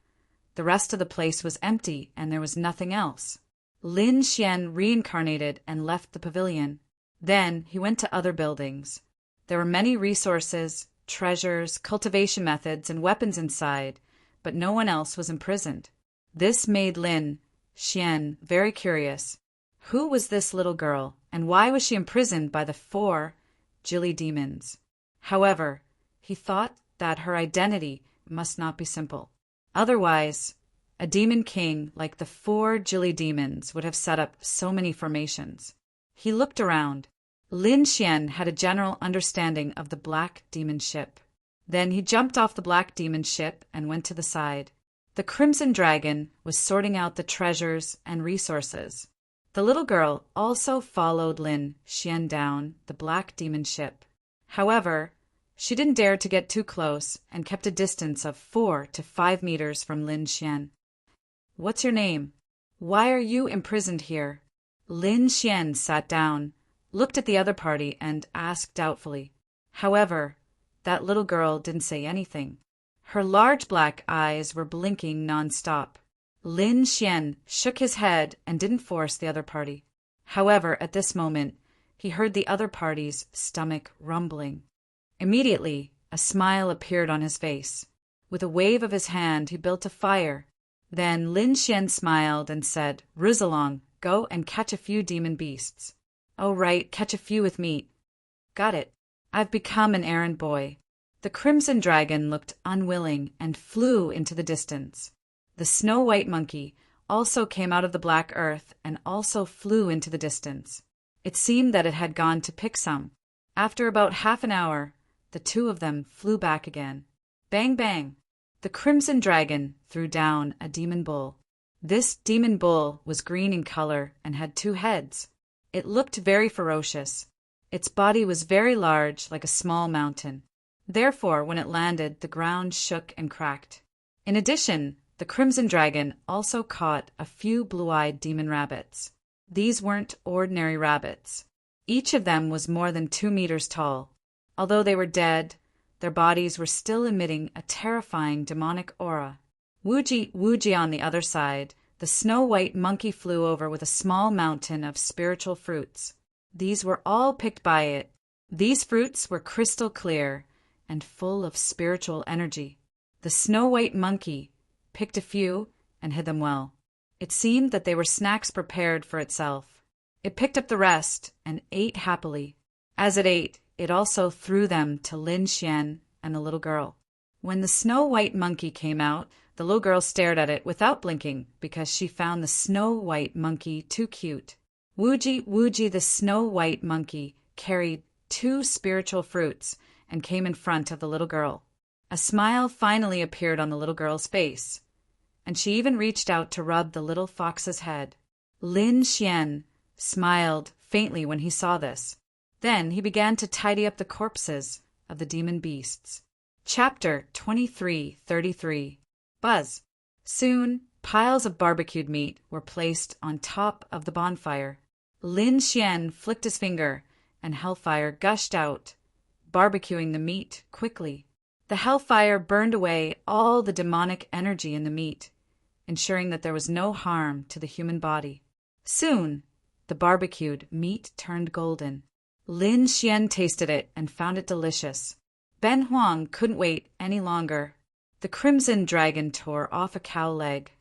the rest of the place was empty and there was nothing else. Lin Xian reincarnated and left the pavilion. Then he went to other buildings. There were many resources, treasures, cultivation methods, and weapons inside, but no one else was imprisoned. This made Lin Xian very curious. Who was this little girl, and why was she imprisoned by the 4 Jilly demons? However, he thought that her identity must not be simple. Otherwise, a demon king like the 4 Jilly demons would have set up so many formations. He looked around. Lin Xian had a general understanding of the black demon ship. Then he jumped off the black demon ship and went to the side. The crimson dragon was sorting out the treasures and resources. The little girl also followed Lin Xian down the black demon ship. However, she didn't dare to get too close and kept a distance of 4 to 5 meters from Lin Xian. What's your name? Why are you imprisoned here? Lin Xian sat down, looked at the other party, and asked doubtfully. However, that little girl didn't say anything. Her large black eyes were blinking non-stop. Lin Xian shook his head and didn't force the other party. However, at this moment, he heard the other party's stomach rumbling. Immediately, a smile appeared on his face. With a wave of his hand, he built a fire. Then Lin Xian smiled and said, Rizalong, go and catch a few demon beasts. Oh right, catch a few with meat. Got it. I've become an errand boy. The crimson dragon looked unwilling and flew into the distance. The snow-white monkey also came out of the black earth and also flew into the distance. It seemed that it had gone to pick some. After about half an hour, the 2 of them flew back again. Bang, bang! The crimson dragon threw down a demon bull. This demon bull was green in color and had 2 heads. It looked very ferocious. Its body was very large, like a small mountain. Therefore, when it landed, the ground shook and cracked. In addition, the Crimson Dragon also caught a few blue-eyed demon rabbits. These weren't ordinary rabbits. Each of them was more than 2 meters tall. Although they were dead, their bodies were still emitting a terrifying demonic aura. Wooji on the other side, the snow-white monkey flew over with a small mountain of spiritual fruits. These were all picked by it. These fruits were crystal clear and full of spiritual energy. The snow-white monkey picked a few and hid them well. It seemed that they were snacks prepared for itself. It picked up the rest and ate happily. As it ate, it also threw them to Lin Xian and the little girl. When the snow-white monkey came out, the little girl stared at it without blinking because she found the snow-white monkey too cute. Wooji the snow-white monkey carried 2 spiritual fruits and came in front of the little girl. A smile finally appeared on the little girl's face, and she even reached out to rub the little fox's head. Lin Xian smiled faintly when he saw this. Then he began to tidy up the corpses of the demon beasts. Chapter 23:33. Buzz. Soon, piles of barbecued meat were placed on top of the bonfire. Lin Xian flicked his finger, and hellfire gushed out, barbecuing the meat quickly. The hellfire burned away all the demonic energy in the meat, ensuring that there was no harm to the human body. Soon, the barbecued meat turned golden. Lin Xian tasted it and found it delicious. Ben Huang couldn't wait any longer. The Crimson Dragon tore off a cow leg.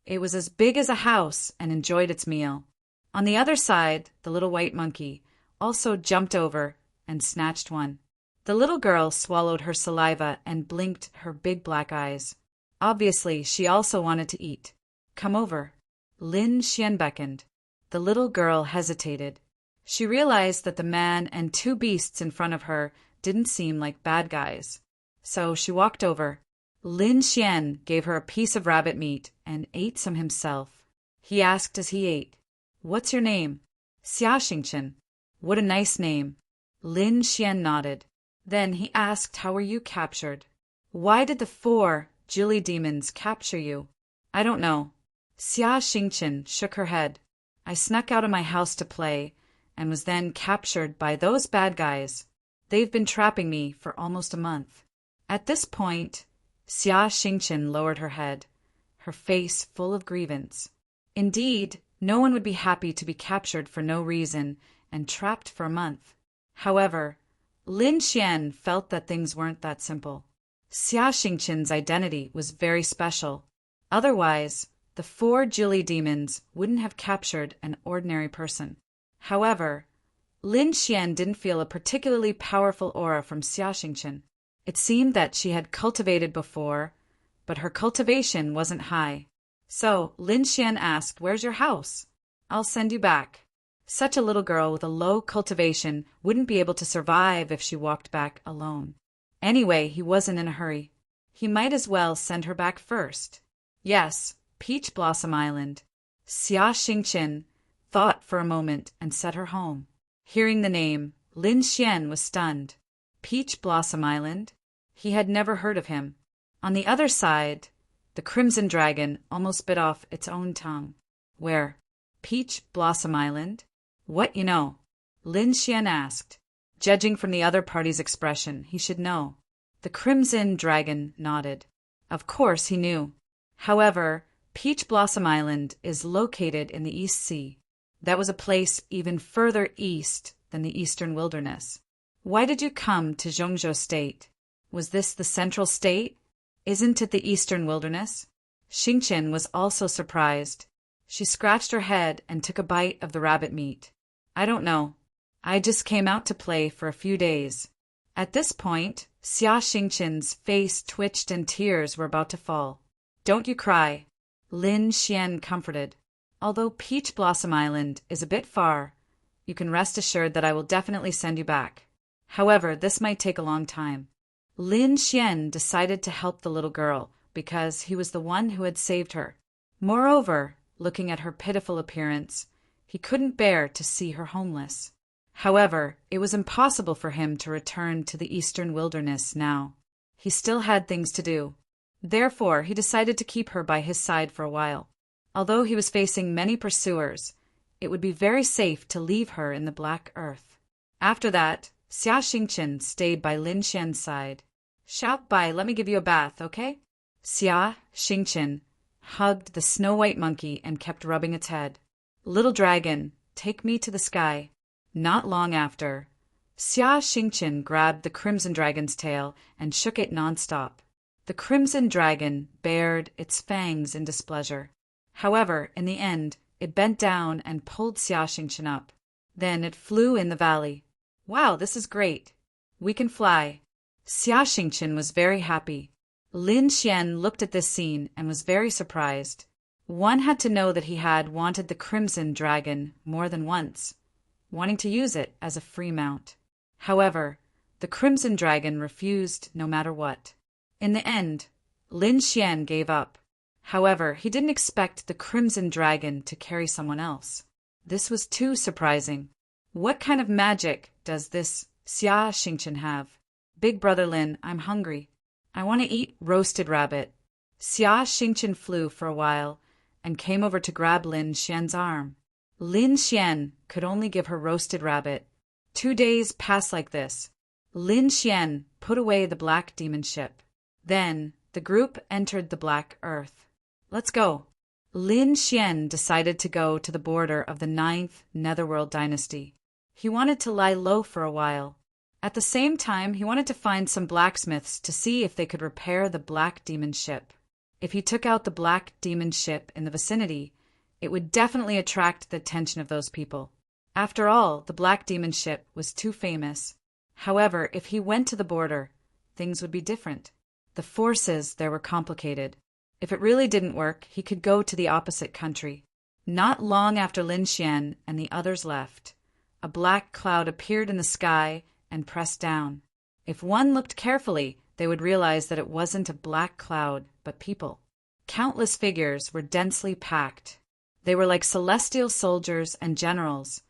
It was as big as a house and enjoyed its meal. On the other side, the little white monkey also jumped over and snatched one. The little girl swallowed her saliva and blinked her big black eyes. Obviously, she also wanted to eat. Come over. Lin Xian beckoned. The little girl hesitated. She realized that the man and 2 beasts in front of her didn't seem like bad guys. So she walked over. Lin Xian gave her a piece of rabbit meat and ate some himself. He asked as he ate, "What's your name?" "Xia Xingchen." "What a nice name." Lin Xian nodded. Then he asked, "How were you captured?" "Why did the 4 Jilly demons capture you?" "I don't know." Xia Xingchen shook her head. "I snuck out of my house to play and was then captured by those bad guys. They've been trapping me for almost a month." At this point, Xia Xingchen lowered her head, her face full of grievance. Indeed, no one would be happy to be captured for no reason and trapped for a month. However, Lin Xian felt that things weren't that simple. Xia Xingchen's identity was very special. Otherwise, the 4 Jilly demons wouldn't have captured an ordinary person. However, Lin Xian didn't feel a particularly powerful aura from Xia Xingchen. It seemed that she had cultivated before, but her cultivation wasn't high. So Lin Xian asked, "Where's your house?" "I'll send you back." Such a little girl with a low cultivation wouldn't be able to survive if she walked back alone. Anyway, he wasn't in a hurry. He might as well send her back first. Yes, Peach Blossom Island. Xia Xingchen thought for a moment and set her home. Hearing the name, Lin Xian was stunned. Peach Blossom Island? He had never heard of him. On the other side, the Crimson Dragon almost bit off its own tongue. "Where? Peach Blossom Island? What you know?" Lin Xian asked. Judging from the other party's expression, he should know. The Crimson Dragon nodded. Of course he knew. However, Peach Blossom Island is located in the East Sea. That was a place even further east than the Eastern Wilderness. "Why did you come to Zhongzhou State? Was this the Central State? Isn't it the Eastern Wilderness?" Xingchen was also surprised. She scratched her head and took a bite of the rabbit meat. "I don't know. I just came out to play for a few days." At this point, Xia Xingchen's face twitched and tears were about to fall. "Don't you cry," Lin Xian comforted. "Although Peach Blossom Island is a bit far, you can rest assured that I will definitely send you back. However, this might take a long time." Lin Xian decided to help the little girl because he was the one who had saved her. Moreover, looking at her pitiful appearance, he couldn't bear to see her homeless. However, it was impossible for him to return to the eastern wilderness now. He still had things to do. Therefore, he decided to keep her by his side for a while. Although he was facing many pursuers, it would be very safe to leave her in the black earth. After that, Xia Xingqian stayed by Lin Xian's side. Shout by, let me give you a bath, okay? Xia Xingqian hugged the snow-white monkey and kept rubbing its head. Little dragon, take me to the sky. Not long after, Xia Xingqian grabbed the crimson dragon's tail and shook it nonstop. The crimson dragon bared its fangs in displeasure. However, in the end, it bent down and pulled Xia Xingqian up. Then it flew in the valley. Wow, this is great. We can fly. Xia Xingqian was very happy. Lin Xian looked at this scene and was very surprised. One had to know that he had wanted the crimson dragon more than once, wanting to use it as a free mount. However, the crimson dragon refused no matter what. In the end, Lin Xian gave up. However, he didn't expect the crimson dragon to carry someone else. This was too surprising. What kind of magic does this Xia Xingqian have? Big brother Lin, I'm hungry. I want to eat roasted rabbit. Xia Xingqian flew for a while and came over to grab Lin Xian's arm. Lin Xian could only give her roasted rabbit. 2 days passed like this. Lin Xian put away the black demon ship. Then the group entered the black earth. Let's go. Lin Xian decided to go to the border of the 9th Netherworld dynasty. He wanted to lie low for a while. At the same time, he wanted to find some blacksmiths to see if they could repair the black demon ship. If he took out the black demon ship in the vicinity, it would definitely attract the attention of those people. After all, the black demon ship was too famous. However, if he went to the border, things would be different. The forces there were complicated. If it really didn't work, he could go to the opposite country. Not long after Lin Xian and the others left, a black cloud appeared in the sky and pressed down. If one looked carefully, they would realize that it wasn't a black cloud, but people. Countless figures were densely packed. They were like celestial soldiers and generals,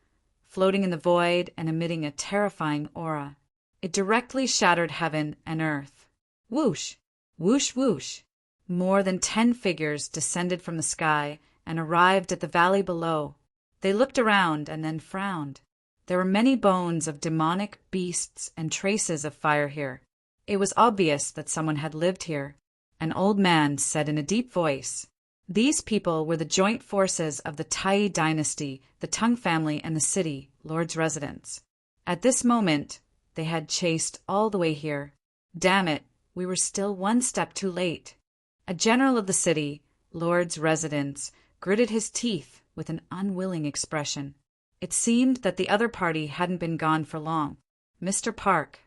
floating in the void and emitting a terrifying aura. It directly shattered heaven and earth. Whoosh! Whoosh whoosh! More than 10 figures descended from the sky and arrived at the valley below. They looked around and then frowned. There were many bones of demonic beasts and traces of fire here. It was obvious that someone had lived here. An old man said in a deep voice, "These people were the joint forces of the Tai dynasty, the Tang family, and the city, Lord's residence. At this moment, they had chased all the way here. Damn it, we were still one step too late." A general of the city, Lord's residence, gritted his teeth with an unwilling expression. It seemed that the other party hadn't been gone for long. Mr. Park.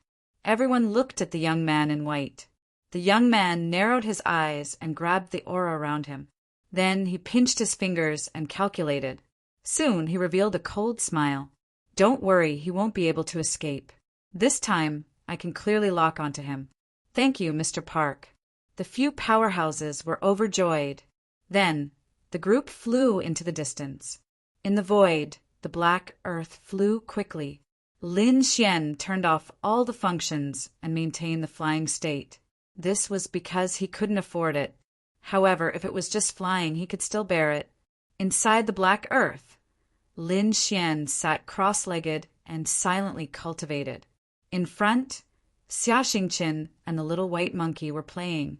Everyone looked at the young man in white. The young man narrowed his eyes and grabbed the aura around him. Then he pinched his fingers and calculated. Soon he revealed a cold smile. "Don't worry, he won't be able to escape. This time, I can clearly lock onto him. Thank you, Mr. Park." The few powerhouses were overjoyed. Then, the group flew into the distance. In the void, the black earth flew quickly. Lin Xian turned off all the functions and maintained the flying state. This was because he couldn't afford it. However, if it was just flying, he could still bear it. Inside the black earth, Lin Xian sat cross-legged and silently cultivated. In front, Xia Xingqian and the little white monkey were playing,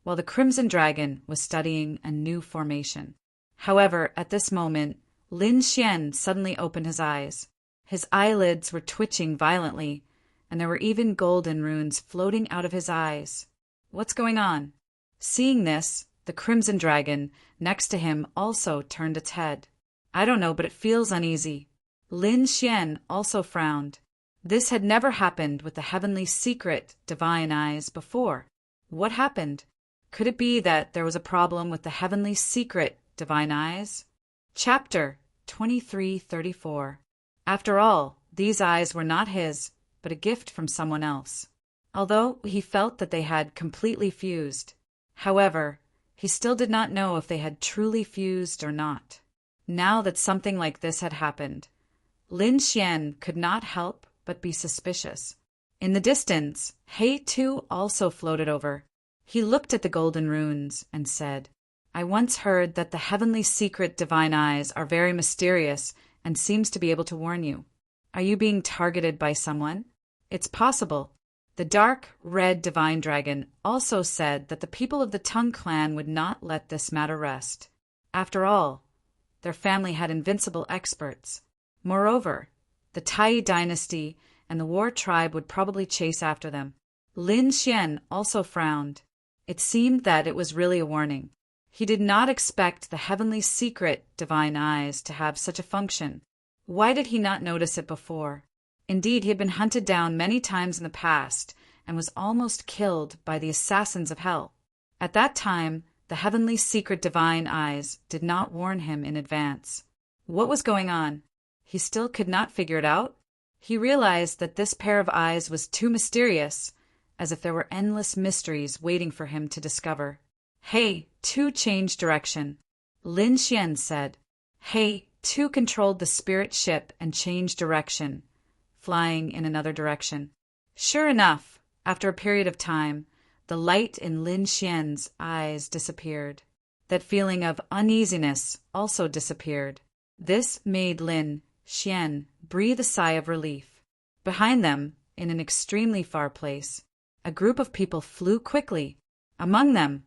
while the crimson dragon was studying a new formation. However, at this moment, Lin Xian suddenly opened his eyes. His eyelids were twitching violently, and there were even golden runes floating out of his eyes. What's going on? Seeing this, the crimson dragon next to him also turned its head. I don't know, but it feels uneasy. Lin Xian also frowned. This had never happened with the heavenly secret divine eyes before. What happened? Could it be that there was a problem with the heavenly secret divine eyes? Chapter 2334. After all, these eyes were not his, but a gift from someone else. Although he felt that they had completely fused. However, he still did not know if they had truly fused or not. Now that something like this had happened, Lin Xian could not help but be suspicious. In the distance, He too also floated over. He looked at the golden runes and said, I once heard that the heavenly secret divine eyes are very mysterious and seems to be able to warn you. Are you being targeted by someone? It's possible. The dark red divine dragon also said that the people of the Tongue clan would not let this matter rest. After all, their family had invincible experts. Moreover, the Tai dynasty and the war tribe would probably chase after them. Lin Xian also frowned. It seemed that it was really a warning. He did not expect the heavenly secret divine eyes to have such a function. Why did he not notice it before? Indeed, he had been hunted down many times in the past and was almost killed by the assassins of hell. At that time, the heavenly secret divine eyes did not warn him in advance. What was going on? He still could not figure it out. He realized that this pair of eyes was too mysterious, as if there were endless mysteries waiting for him to discover. Hey, two changed direction. Lin Xian said. Hey, two controlled the spirit ship and changed direction, flying in another direction. Sure enough, after a period of time, the light in Lin Xian's eyes disappeared. That feeling of uneasiness also disappeared. This made Lin Xian breathe a sigh of relief. Behind them, in an extremely far place, a group of people flew quickly. Among them,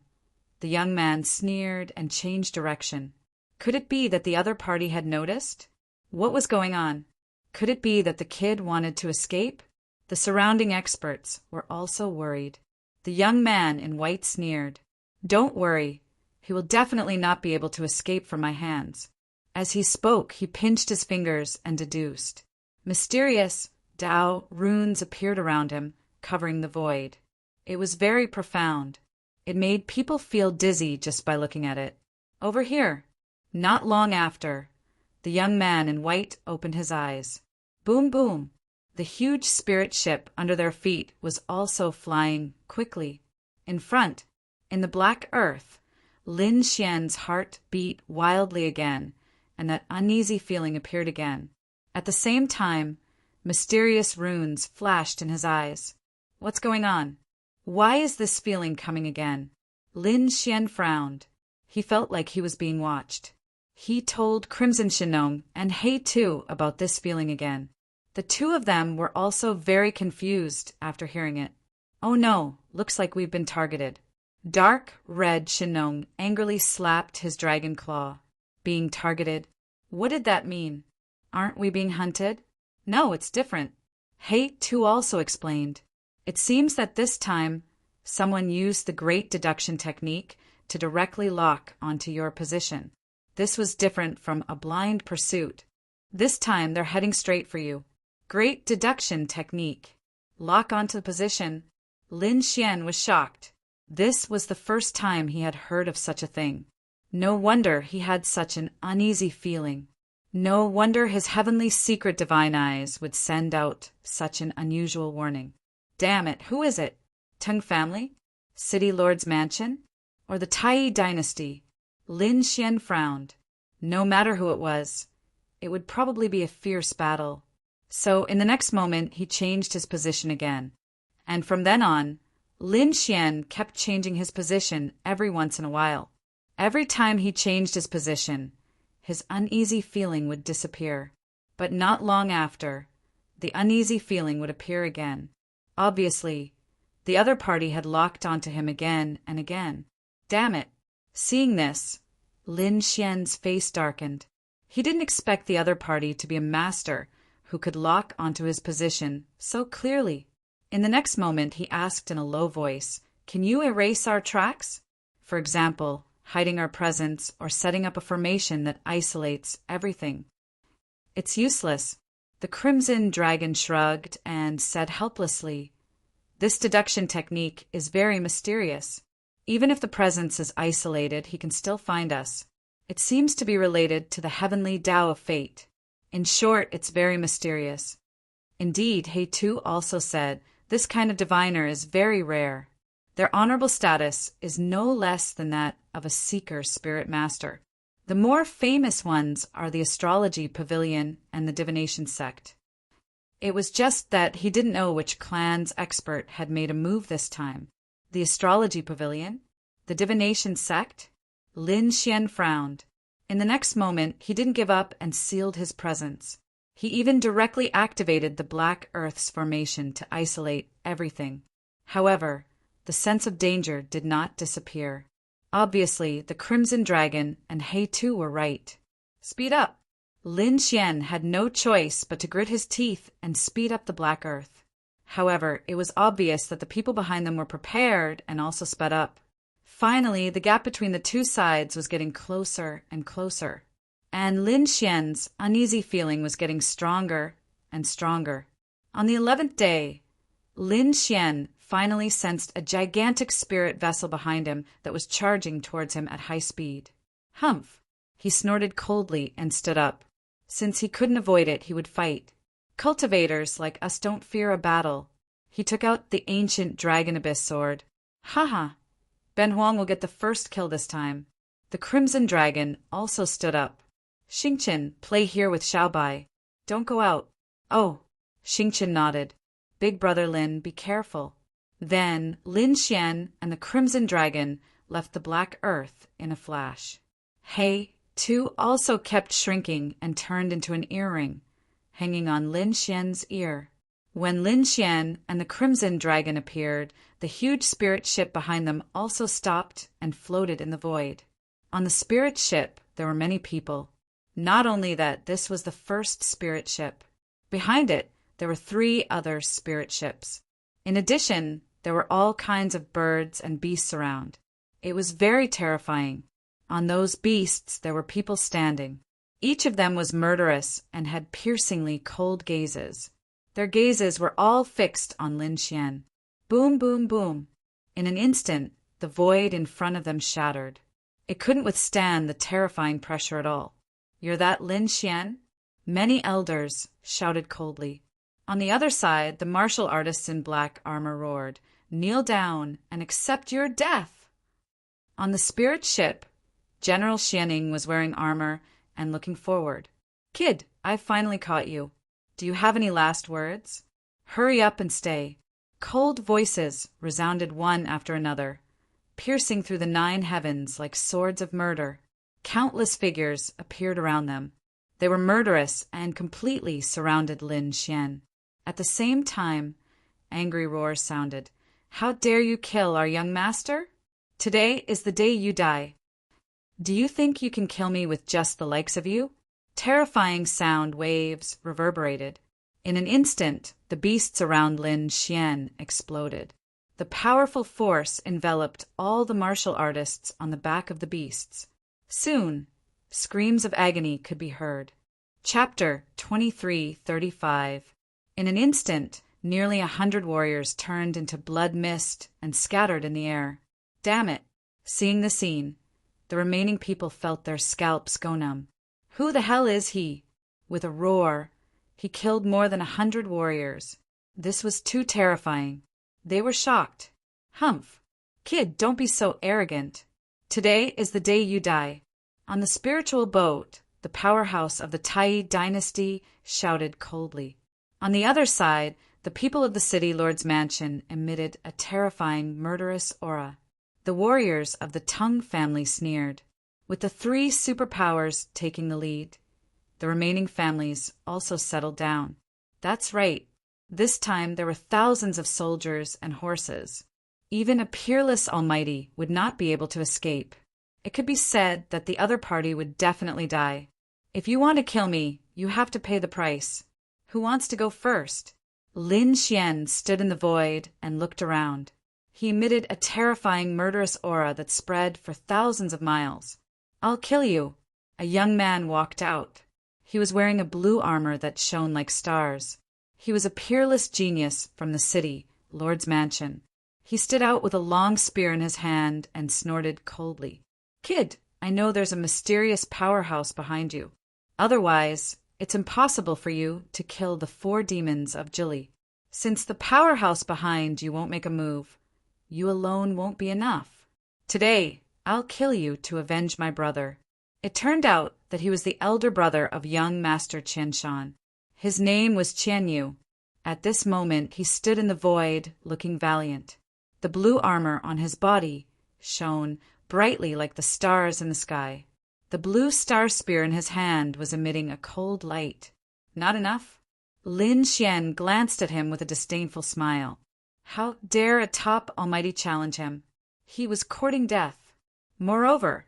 the young man sneered and changed direction. Could it be that the other party had noticed? What was going on? Could it be that the kid wanted to escape? The surrounding experts were also worried. The young man in white sneered. Don't worry, he will definitely not be able to escape from my hands. As he spoke, he pinched his fingers and deduced. Mysterious Tao runes appeared around him, covering the void. It was very profound. It made people feel dizzy just by looking at it. Over here. Not long after, the young man in white opened his eyes. Boom, boom. The huge spirit ship under their feet was also flying quickly. In front, in the black earth, Lin Xian's heart beat wildly again, and that uneasy feeling appeared again. At the same time, mysterious runes flashed in his eyes. What's going on? Why is this feeling coming again? Lin Xian frowned. He felt like he was being watched. He told Crimson Shinong and He too about this feeling again. The two of them were also very confused after hearing it. Oh no, looks like we've been targeted. Dark red Shinong angrily slapped his dragon claw. Being targeted? What did that mean? Aren't we being hunted? No, it's different. He too also explained. It seems that this time, someone used the great deduction technique to directly lock onto your position. This was different from a blind pursuit. This time they're heading straight for you. Great deduction technique. Lock onto the position. Lin Xian was shocked. This was the first time he had heard of such a thing. No wonder he had such an uneasy feeling. No wonder his heavenly secret divine eyes would send out such an unusual warning. Damn it, who is it? Tung family? City Lord's mansion? Or the Tai dynasty? Lin Xian frowned. No matter who it was, it would probably be a fierce battle. So in the next moment he changed his position again. And from then on, Lin Xian kept changing his position every once in a while. Every time he changed his position, his uneasy feeling would disappear. But not long after, the uneasy feeling would appear again. Obviously, the other party had locked onto him again and again. Damn it! Seeing this, Lin Xian's face darkened. He didn't expect the other party to be a master who could lock onto his position so clearly. In the next moment, he asked in a low voice, "Can you erase our tracks? For example, hiding our presence or setting up a formation that isolates everything." "It's useless." The Crimson Dragon shrugged and said helplessly, "This deduction technique is very mysterious. Even if the presence is isolated, he can still find us. It seems to be related to the heavenly Tao of fate. In short, it's very mysterious." Indeed, He too also said, this kind of diviner is very rare. Their honorable status is no less than that of a seeker spirit master. The more famous ones are the astrology pavilion and the divination sect. It was just that he didn't know which clan's expert had made a move this time. The astrology pavilion? The divination sect? Lin Xian frowned. In the next moment, he didn't give up and sealed his presence. He even directly activated the Black Earth's formation to isolate everything. However, the sense of danger did not disappear. Obviously, the Crimson Dragon and He Tu were right. Speed up! Lin Xian had no choice but to grit his teeth and speed up the Black Earth. However, it was obvious that the people behind them were prepared and also sped up. Finally, the gap between the two sides was getting closer and closer, and Lin Xian's uneasy feeling was getting stronger and stronger. On the 11th day, Lin Xian finally sensed a gigantic spirit vessel behind him that was charging towards him at high speed. Humph! He snorted coldly and stood up. Since he couldn't avoid it, he would fight. Cultivators like us don't fear a battle. He took out the ancient Dragon Abyss sword. Haha! Ben Huang will get the first kill this time. The Crimson Dragon also stood up. Xingqian, play here with Xiaobai. Don't go out. Oh! Xingqian nodded. Big brother Lin, be careful. Then Lin Xian and the Crimson Dragon left the Black Earth in a flash. He Tu also kept shrinking and turned into an earring, hanging on Lin Xian's ear. When Lin Xian and the Crimson Dragon appeared, the huge spirit ship behind them also stopped and floated in the void. On the spirit ship, there were many people. Not only that, this was the first spirit ship. Behind it, there were 3 other spirit ships. In addition, there were all kinds of birds and beasts around. It was very terrifying. On those beasts, there were people standing. Each of them was murderous and had piercingly cold gazes. Their gazes were all fixed on Lin Xian. Boom, boom, boom. In an instant, the void in front of them shattered. It couldn't withstand the terrifying pressure at all. You're that Lin Xian? Many elders shouted coldly. On the other side, the martial artists in black armor roared, Kneel down and accept your death. On the spirit ship, General Xianing was wearing armor and looking forward. Kid, I've finally caught you. Do you have any last words? Hurry up and stay. Cold voices resounded one after another, piercing through the 9 heavens like swords of murder. Countless figures appeared around them. They were murderous and completely surrounded Lin Xian. At the same time, angry roars sounded. How dare you kill our young master? Today is the day you die. Do you think you can kill me with just the likes of you? Terrifying sound waves reverberated. In an instant, the beasts around Lin Xian exploded. The powerful force enveloped all the martial artists on the back of the beasts. Soon, screams of agony could be heard. Chapter 2335. In an instant, nearly 100 warriors turned into blood mist and scattered in the air. Damn it! Seeing the scene, the remaining people felt their scalps go numb. Who the hell is he? With a roar, he killed more than 100 warriors. This was too terrifying. They were shocked. Humph! Kid, don't be so arrogant. Today is the day you die. On the spiritual boat, the powerhouse of the Tai dynasty shouted coldly. On the other side, the people of the city lord's mansion emitted a terrifying, murderous aura. The warriors of the Tang family sneered. With the 3 superpowers taking the lead, the remaining families also settled down. That's right. This time there were thousands of soldiers and horses. Even a peerless almighty would not be able to escape. It could be said that the other party would definitely die. If you want to kill me, you have to pay the price. Who wants to go first? Lin Xian stood in the void and looked around. He emitted a terrifying, murderous aura that spread for thousands of miles. I'll kill you. A young man walked out. He was wearing a blue armor that shone like stars. He was a peerless genius from the city, Lord's mansion. He stood out with a long spear in his hand and snorted coldly. Kid, I know there's a mysterious powerhouse behind you. Otherwise, it's impossible for you to kill the 4 demons of Jili. Since the powerhouse behind you won't make a move, you alone won't be enough. Today, I'll kill you to avenge my brother. It turned out that he was the elder brother of young Master Qianshan. His name was Qianyu. At this moment he stood in the void, looking valiant. The blue armor on his body shone brightly like the stars in the sky. The blue star spear in his hand was emitting a cold light. Not enough? Lin Xian glanced at him with a disdainful smile. How dare a top almighty challenge him? He was courting death. Moreover,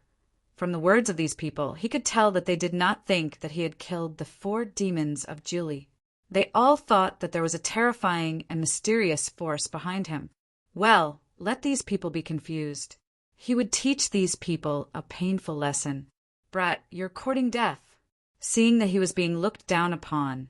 from the words of these people, he could tell that they did not think that he had killed the 4 demons of Julie. They all thought that there was a terrifying and mysterious force behind him. Well, let these people be confused. He would teach these people a painful lesson. Brat, you're courting death. Seeing that he was being looked down upon,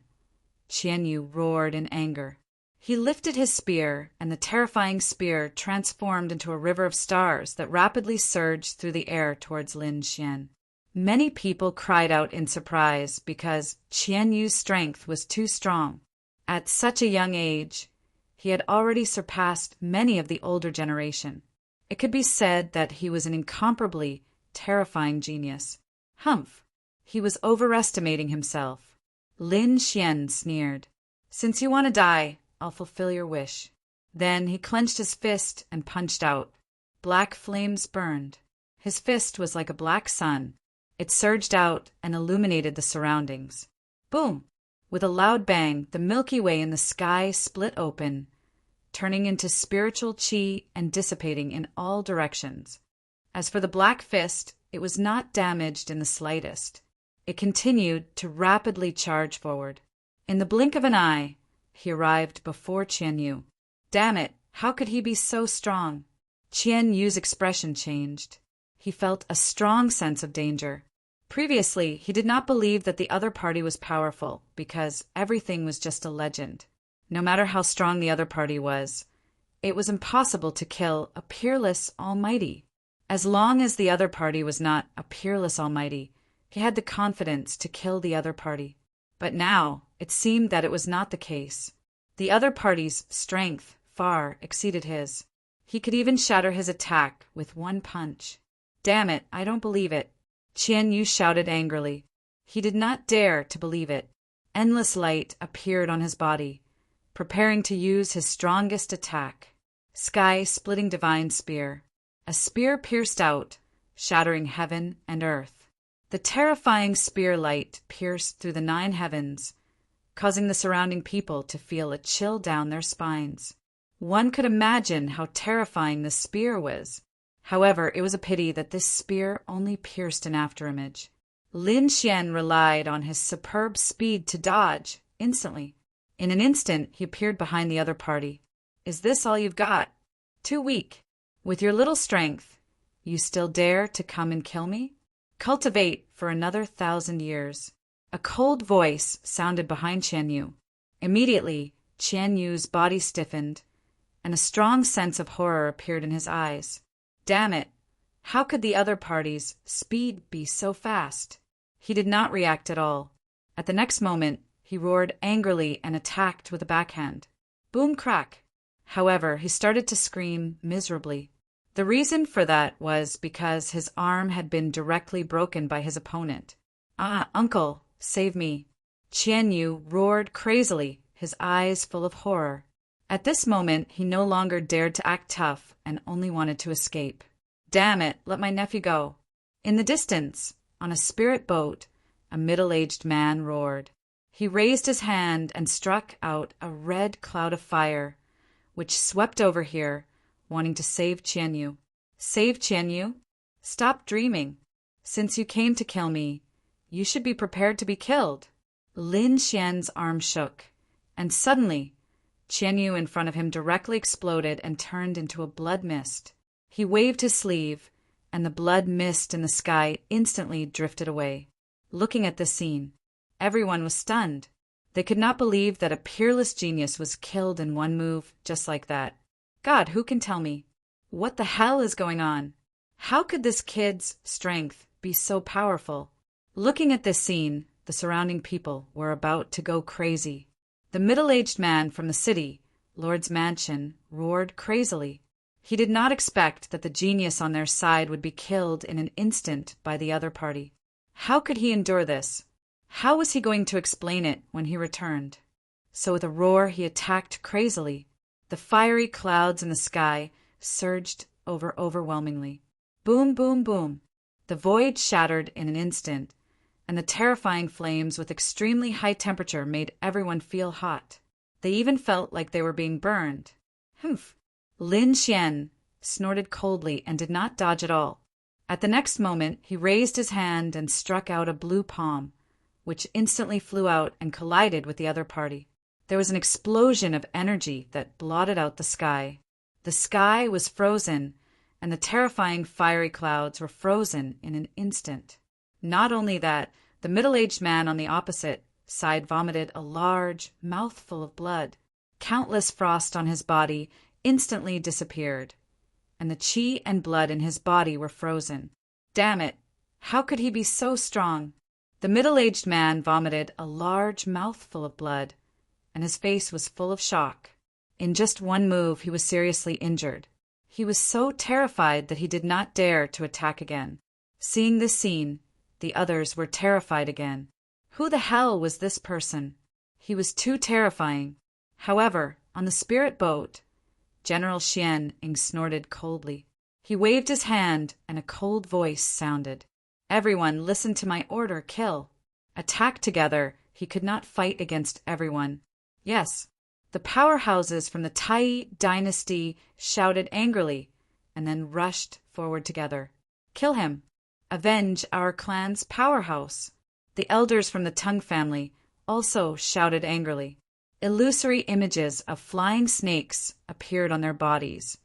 Qianyu roared in anger. He lifted his spear, and the terrifying spear transformed into a river of stars that rapidly surged through the air towards Lin Xian. Many people cried out in surprise because Qianyu's strength was too strong. At such a young age, he had already surpassed many of the older generation. It could be said that he was an incomparably terrifying genius. Humph! He was overestimating himself. Lin Xian sneered. Since you want to die, I'll fulfill your wish. Then he clenched his fist and punched out. Black flames burned. His fist was like a black sun. It surged out and illuminated the surroundings. Boom! With a loud bang, the Milky Way in the sky split open, turning into spiritual qi and dissipating in all directions. As for the black fist, it was not damaged in the slightest. It continued to rapidly charge forward. In the blink of an eye, he arrived before Qianyu. Damn it, how could he be so strong? Qianyu's expression changed. He felt a strong sense of danger. Previously, he did not believe that the other party was powerful because everything was just a legend. No matter how strong the other party was, it was impossible to kill a peerless almighty. As long as the other party was not a peerless almighty, he had the confidence to kill the other party. But now, it seemed that it was not the case. The other party's strength far exceeded his. He could even shatter his attack with one punch. Damn it, I don't believe it. Qianyu shouted angrily. He did not dare to believe it. Endless light appeared on his body, preparing to use his strongest attack. Sky-splitting divine spear. A spear pierced out, shattering heaven and earth. The terrifying spear light pierced through the 9 heavens, causing the surrounding people to feel a chill down their spines. One could imagine how terrifying the spear was. However, it was a pity that this spear only pierced an afterimage. Lin Xian relied on his superb speed to dodge instantly. In an instant, he appeared behind the other party. Is this all you've got? Too weak. With your little strength, you still dare to come and kill me? Cultivate for another 1,000 years. A cold voice sounded behind Qianyu. Immediately, Qianyu's body stiffened, and a strong sense of horror appeared in his eyes. Damn it! How could the other party's speed be so fast? He did not react at all. At the next moment, he roared angrily and attacked with a backhand. Boom crack! However, he started to scream miserably. The reason for that was because his arm had been directly broken by his opponent. Ah, uncle, save me! Qianyu roared crazily, his eyes full of horror. At this moment, he no longer dared to act tough and only wanted to escape. Damn it, let my nephew go. In the distance, on a spirit boat, a middle-aged man roared. He raised his hand and struck out a red cloud of fire, which swept over here, wanting to save Qianyu. Save Qianyu? Stop dreaming. Since you came to kill me, you should be prepared to be killed. Lin Xian's arm shook, and suddenly, Qianyu in front of him directly exploded and turned into a blood mist. He waved his sleeve, and the blood mist in the sky instantly drifted away. Looking at this scene, everyone was stunned. They could not believe that a peerless genius was killed in one move just like that. God, who can tell me? What the hell is going on? How could this kid's strength be so powerful? Looking at this scene, the surrounding people were about to go crazy. The middle-aged man from the city, Lord's mansion, roared crazily. He did not expect that the genius on their side would be killed in an instant by the other party. How could he endure this? How was he going to explain it when he returned? So with a roar he attacked crazily. The fiery clouds in the sky surged over overwhelmingly. Boom, boom, boom. The void shattered in an instant, and the terrifying flames with extremely high temperature made everyone feel hot. They even felt like they were being burned. Humph! Lin Xian snorted coldly and did not dodge at all. At the next moment, he raised his hand and struck out a blue palm, which instantly flew out and collided with the other party. There was an explosion of energy that blotted out the sky. The sky was frozen, and the terrifying fiery clouds were frozen in an instant. Not only that, the middle-aged man on the opposite side vomited a large mouthful of blood. Countless frost on his body instantly disappeared, and the qi and blood in his body were frozen. Damn it! How could he be so strong? The middle-aged man vomited a large mouthful of blood, and his face was full of shock. In just one move, he was seriously injured. He was so terrified that he did not dare to attack again. Seeing this scene, the others were terrified again. Who the hell was this person? He was too terrifying. However, on the spirit boat, General Xian snorted coldly. He waved his hand, and a cold voice sounded. Everyone, listen to my order, kill. Attack together, he could not fight against everyone. Yes, the powerhouses from the Tai dynasty shouted angrily, and then rushed forward together. Kill him. Avenge our clan's powerhouse. The elders from the Tung family also shouted angrily. Illusory images of flying snakes appeared on their bodies,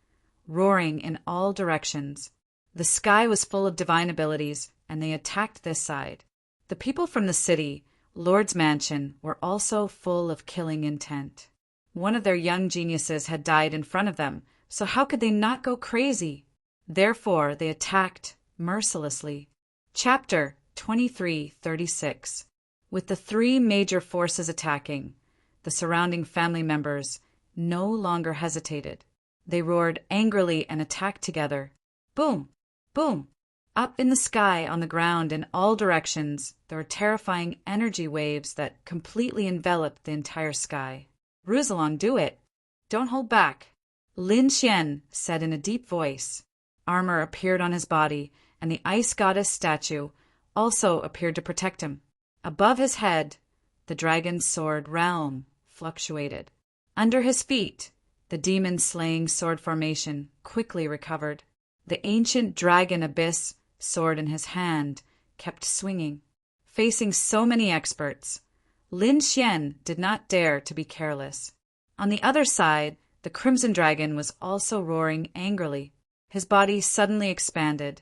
roaring in all directions. The sky was full of divine abilities, and they attacked this side. The people from the city, Lord's mansion, were also full of killing intent. One of their young geniuses had died in front of them, so how could they not go crazy? Therefore, they attacked mercilessly. Chapter 2336. With the three major forces attacking, the surrounding family members no longer hesitated. They roared angrily and attacked together. Boom! Boom! Up in the sky, on the ground, in all directions, there were terrifying energy waves that completely enveloped the entire sky. Ruzelong, do it! Don't hold back! Lin Xian said in a deep voice. Armor appeared on his body, and the ice goddess statue also appeared to protect him. Above his head, the dragon's sword realm fluctuated. Under his feet, the demon-slaying sword formation quickly recovered. The ancient dragon abyss sword in his hand kept swinging. Facing so many experts, Lin Xian did not dare to be careless. On the other side, the crimson dragon was also roaring angrily. His body suddenly expanded,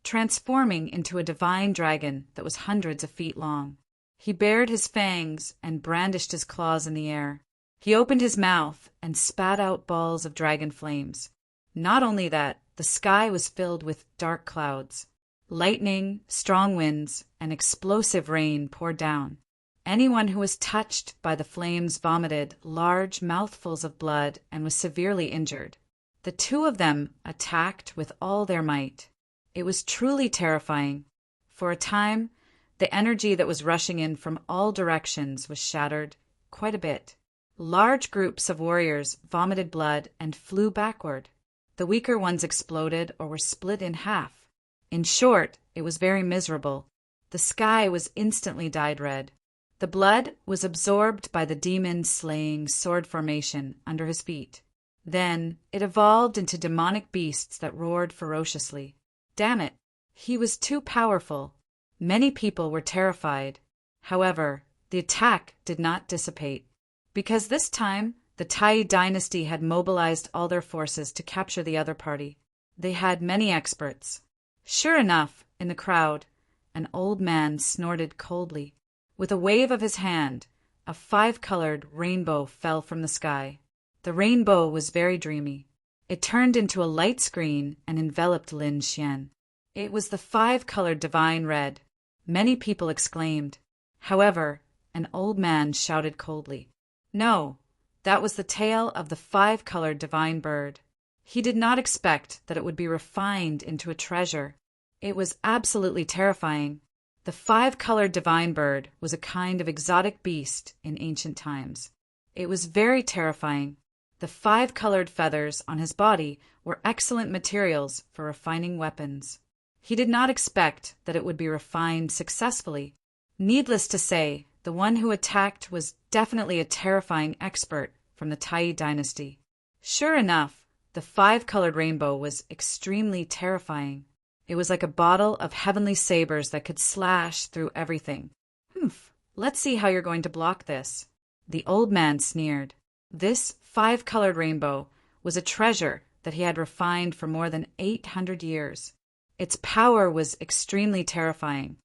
transforming into a divine dragon that was hundreds of feet long. He bared his fangs and brandished his claws in the air. He opened his mouth and spat out balls of dragon flames. Not only that, the sky was filled with dark clouds. Lightning, strong winds, and explosive rain poured down. Anyone who was touched by the flames vomited large mouthfuls of blood and was severely injured. The two of them attacked with all their might. It was truly terrifying. For a time, the energy that was rushing in from all directions was shattered quite a bit. Large groups of warriors vomited blood and flew backward. The weaker ones exploded or were split in half. In short, it was very miserable. The sky was instantly dyed red. The blood was absorbed by the demon-slaying sword formation under his feet. Then it evolved into demonic beasts that roared ferociously. Damn it! He was too powerful. Many people were terrified. However, the attack did not dissipate. Because this time, the Tai dynasty had mobilized all their forces to capture the other party. They had many experts. Sure enough, in the crowd, an old man snorted coldly. With a wave of his hand, a 5-colored rainbow fell from the sky. The rainbow was very dreamy. It turned into a light screen and enveloped Lin Xian. It was the 5-colored divine red. Many people exclaimed. However, an old man shouted coldly. No, that was the tail of the 5-colored divine bird. He did not expect that it would be refined into a treasure. It was absolutely terrifying. The five-colored divine bird was a kind of exotic beast in ancient times. It was very terrifying. The five-colored feathers on his body were excellent materials for refining weapons. He did not expect that it would be refined successfully. Needless to say, the one who attacked was definitely a terrifying expert from the Tai dynasty. Sure enough, the five-colored rainbow was extremely terrifying. It was like a bottle of heavenly sabers that could slash through everything. Humph, let's see how you're going to block this. The old man sneered. This five-colored rainbow was a treasure that he had refined for more than 800 years. Its power was extremely terrifying.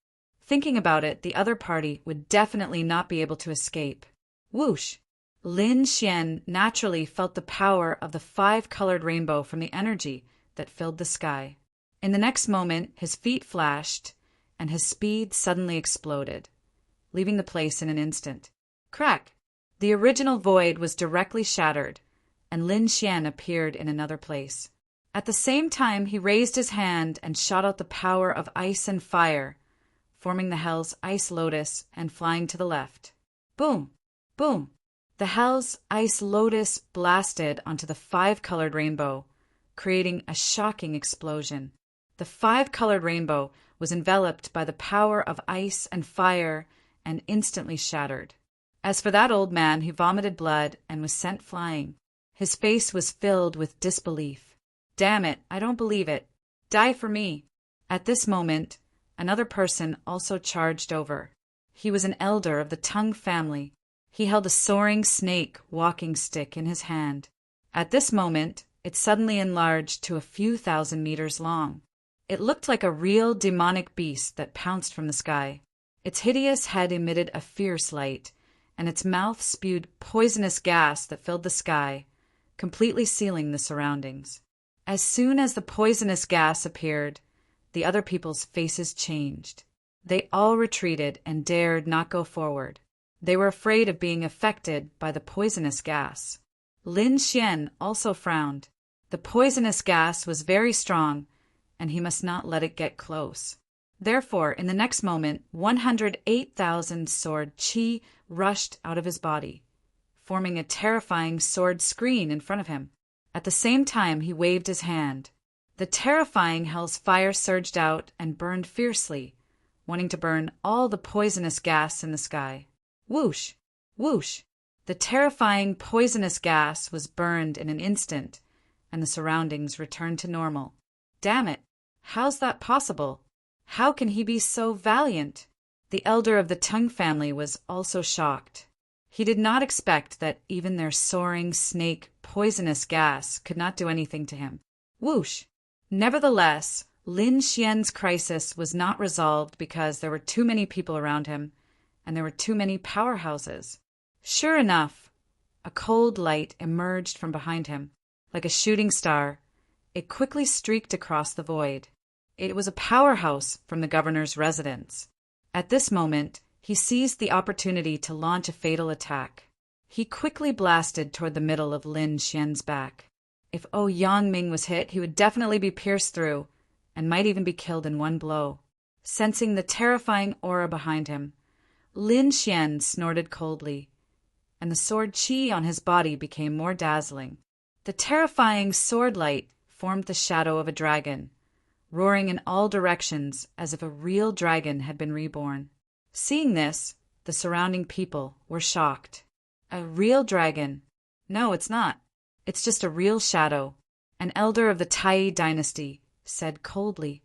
Thinking about it, the other party would definitely not be able to escape. Whoosh! Lin Xian naturally felt the power of the five-colored rainbow from the energy that filled the sky. In the next moment, his feet flashed, and his speed suddenly exploded, leaving the place in an instant. Crack! The original void was directly shattered, and Lin Xian appeared in another place. At the same time, he raised his hand and shot out the power of ice and fire, forming the hell's ice lotus and flying to the left. Boom! Boom! The hell's ice lotus blasted onto the five-colored rainbow, creating a shocking explosion. The five-colored rainbow was enveloped by the power of ice and fire and instantly shattered. As for that old man, he vomited blood and was sent flying. His face was filled with disbelief. Damn it, I don't believe it. Die for me. At this moment, another person also charged over. He was an elder of the Tongue family. He held a soaring snake walking stick in his hand. At this moment, it suddenly enlarged to a few thousand meters long. It looked like a real demonic beast that pounced from the sky. Its hideous head emitted a fierce light, and its mouth spewed poisonous gas that filled the sky, completely sealing the surroundings. As soon as the poisonous gas appeared, the other people's faces changed. They all retreated and dared not go forward. They were afraid of being affected by the poisonous gas. Lin Xian also frowned. The poisonous gas was very strong, and he must not let it get close. Therefore, in the next moment, 108,000 sword qi rushed out of his body, forming a terrifying sword screen in front of him. At the same time, he waved his hand. The terrifying hell's fire surged out and burned fiercely, wanting to burn all the poisonous gas in the sky. Whoosh! Whoosh! The terrifying poisonous gas was burned in an instant, and the surroundings returned to normal. Damn it! How's that possible? How can he be so valiant? The elder of the Tongue family was also shocked. He did not expect that even their soaring snake poisonous gas could not do anything to him. Whoosh! Nevertheless, Lin Xian's crisis was not resolved because there were too many people around him, and there were too many powerhouses. Sure enough, a cold light emerged from behind him. Like a shooting star, it quickly streaked across the void. It was a powerhouse from the governor's residence. At this moment, he seized the opportunity to launch a fatal attack. He quickly blasted toward the middle of Lin Xian's back. If Yangming was hit, he would definitely be pierced through, and might even be killed in one blow. Sensing the terrifying aura behind him, Lin Xian snorted coldly, and the sword qi on his body became more dazzling. The terrifying sword light formed the shadow of a dragon, roaring in all directions as if a real dragon had been reborn. Seeing this, the surrounding people were shocked. A real dragon? No, it's not. It's just a real shadow. An elder of the Tai dynasty said coldly.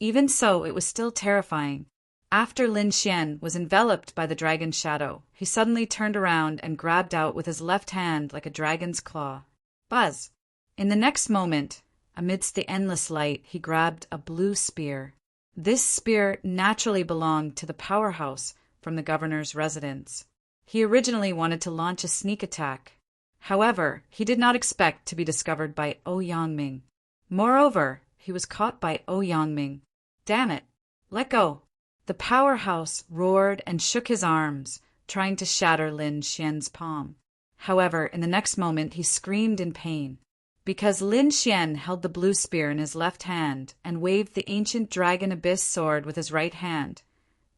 Even so, it was still terrifying. After Lin Xian was enveloped by the dragon's shadow, he suddenly turned around and grabbed out with his left hand like a dragon's claw. Buzz! In the next moment, amidst the endless light, he grabbed a blue spear. This spear naturally belonged to the powerhouse from the governor's residence. He originally wanted to launch a sneak attack. However, he did not expect to be discovered by Yangming. Moreover, he was caught by Yangming. Damn it! Let go! The powerhouse roared and shook his arms, trying to shatter Lin Xian's palm. However, in the next moment, he screamed in pain. Because Lin Xian held the blue spear in his left hand and waved the ancient dragon abyss sword with his right hand,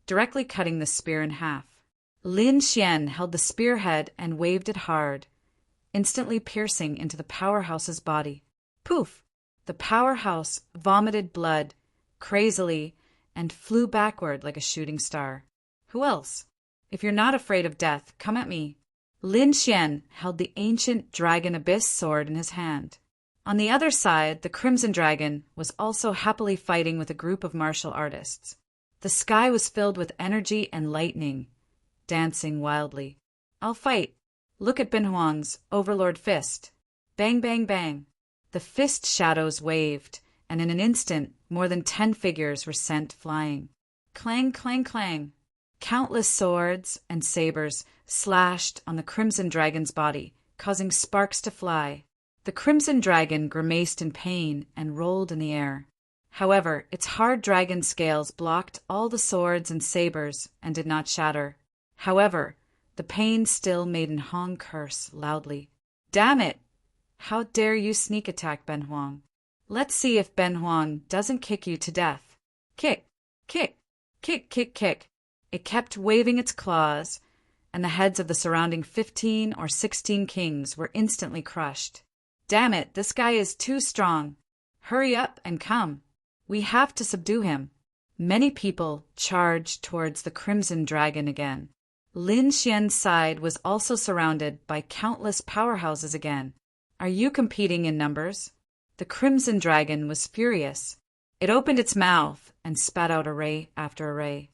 directly cutting the spear in half. Lin Xian held the spearhead and waved it hard, instantly piercing into the powerhouse's body. Poof! The powerhouse vomited blood crazily and flew backward like a shooting star. Who else? If you're not afraid of death, come at me. Lin Xian held the ancient dragon abyss sword in his hand. On the other side, the Crimson Dragon was also happily fighting with a group of martial artists. The sky was filled with energy and lightning, dancing wildly. I'll fight. Look at Bin Huang's Overlord Fist. Bang, bang, bang. The fist shadows waved, and in an instant, more than 10 figures were sent flying. Clang, clang, clang. Countless swords and sabers slashed on the Crimson Dragon's body, causing sparks to fly. The Crimson Dragon grimaced in pain and rolled in the air. However, its hard dragon scales blocked all the swords and sabers and did not shatter. However, the pain still made Hong curse loudly. Damn it! How dare you sneak attack Ben Huang? Let's see if Ben Huang doesn't kick you to death. Kick, kick, kick, kick, kick. It kept waving its claws, and the heads of the surrounding 15 or 16 kings were instantly crushed. Damn it, this guy is too strong. Hurry up and come. We have to subdue him. Many people charged towards the Crimson Dragon again. Lin Xian's side was also surrounded by countless powerhouses again. Are you competing in numbers? The Crimson Dragon was furious. It opened its mouth and spat out array after array.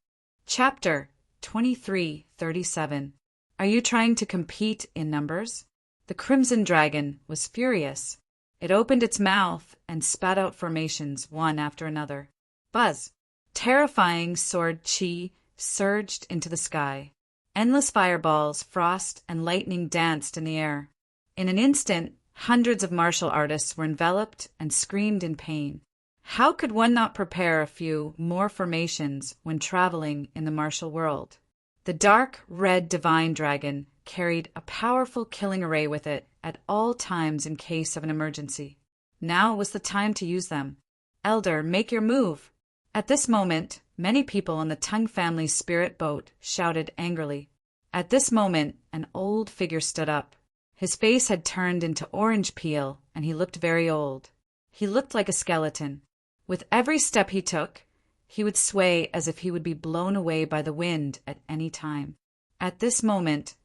Chapter 23:37. Are you trying to compete in numbers? The Crimson Dragon was furious. It opened its mouth and spat out formations one after another. Buzz! Terrifying sword chi surged into the sky. Endless fireballs, frost, and lightning danced in the air. In an instant, hundreds of martial artists were enveloped and screamed in pain. How could one not prepare a few more formations when traveling in the martial world? The dark red divine dragon carried a powerful killing array with it at all times in case of an emergency. Now was the time to use them. Elder, make your move! At this moment, many people on the Tung family's spirit boat shouted angrily. At this moment, an old figure stood up. His face had turned into orange peel, and he looked very old. He looked like a skeleton. With every step he took, he would sway as if he would be blown away by the wind at any time. At this moment,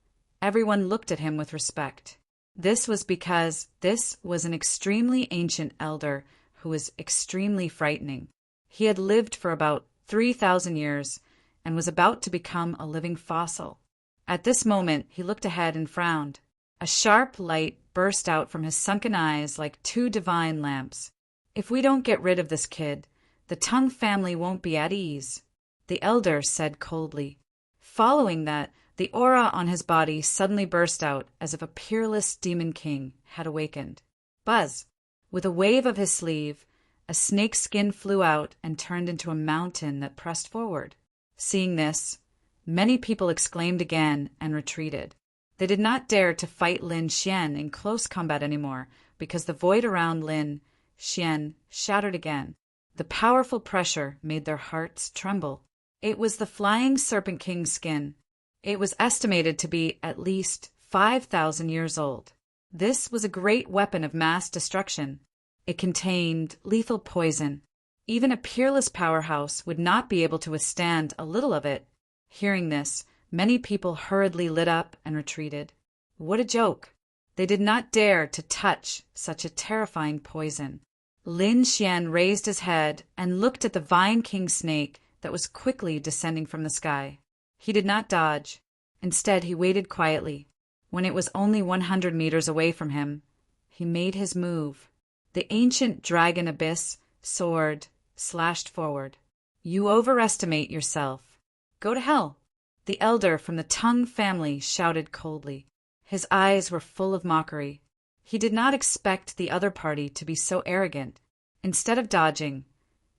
everyone looked at him with respect. This was because this was an extremely ancient elder who was extremely frightening. He had lived for about 3,000 years and was about to become a living fossil. At this moment, he looked ahead and frowned. A sharp light burst out from his sunken eyes like 2 divine lamps. If we don't get rid of this kid, the Tung family won't be at ease, the elder said coldly. Following that, the aura on his body suddenly burst out as if a peerless demon king had awakened. Buzz! With a wave of his sleeve, a snake skin flew out and turned into a mountain that pressed forward. Seeing this, many people exclaimed again and retreated. They did not dare to fight Lin Xian in close combat anymore because the void around Lin Xian shattered again. The powerful pressure made their hearts tremble. It was the flying Serpent King's skin. It was estimated to be at least 5,000 years old. This was a great weapon of mass destruction. It contained lethal poison. Even a peerless powerhouse would not be able to withstand a little of it. Hearing this, many people hurriedly lit up and retreated. What a joke! They did not dare to touch such a terrifying poison. Lin Xian raised his head and looked at the Vine King snake that was quickly descending from the sky. He did not dodge. Instead, he waited quietly. When it was only 100 meters away from him, he made his move. The ancient dragon abyss sword slashed forward. You overestimate yourself. Go to hell! The elder from the Tung family shouted coldly. His eyes were full of mockery. He did not expect the other party to be so arrogant. Instead of dodging,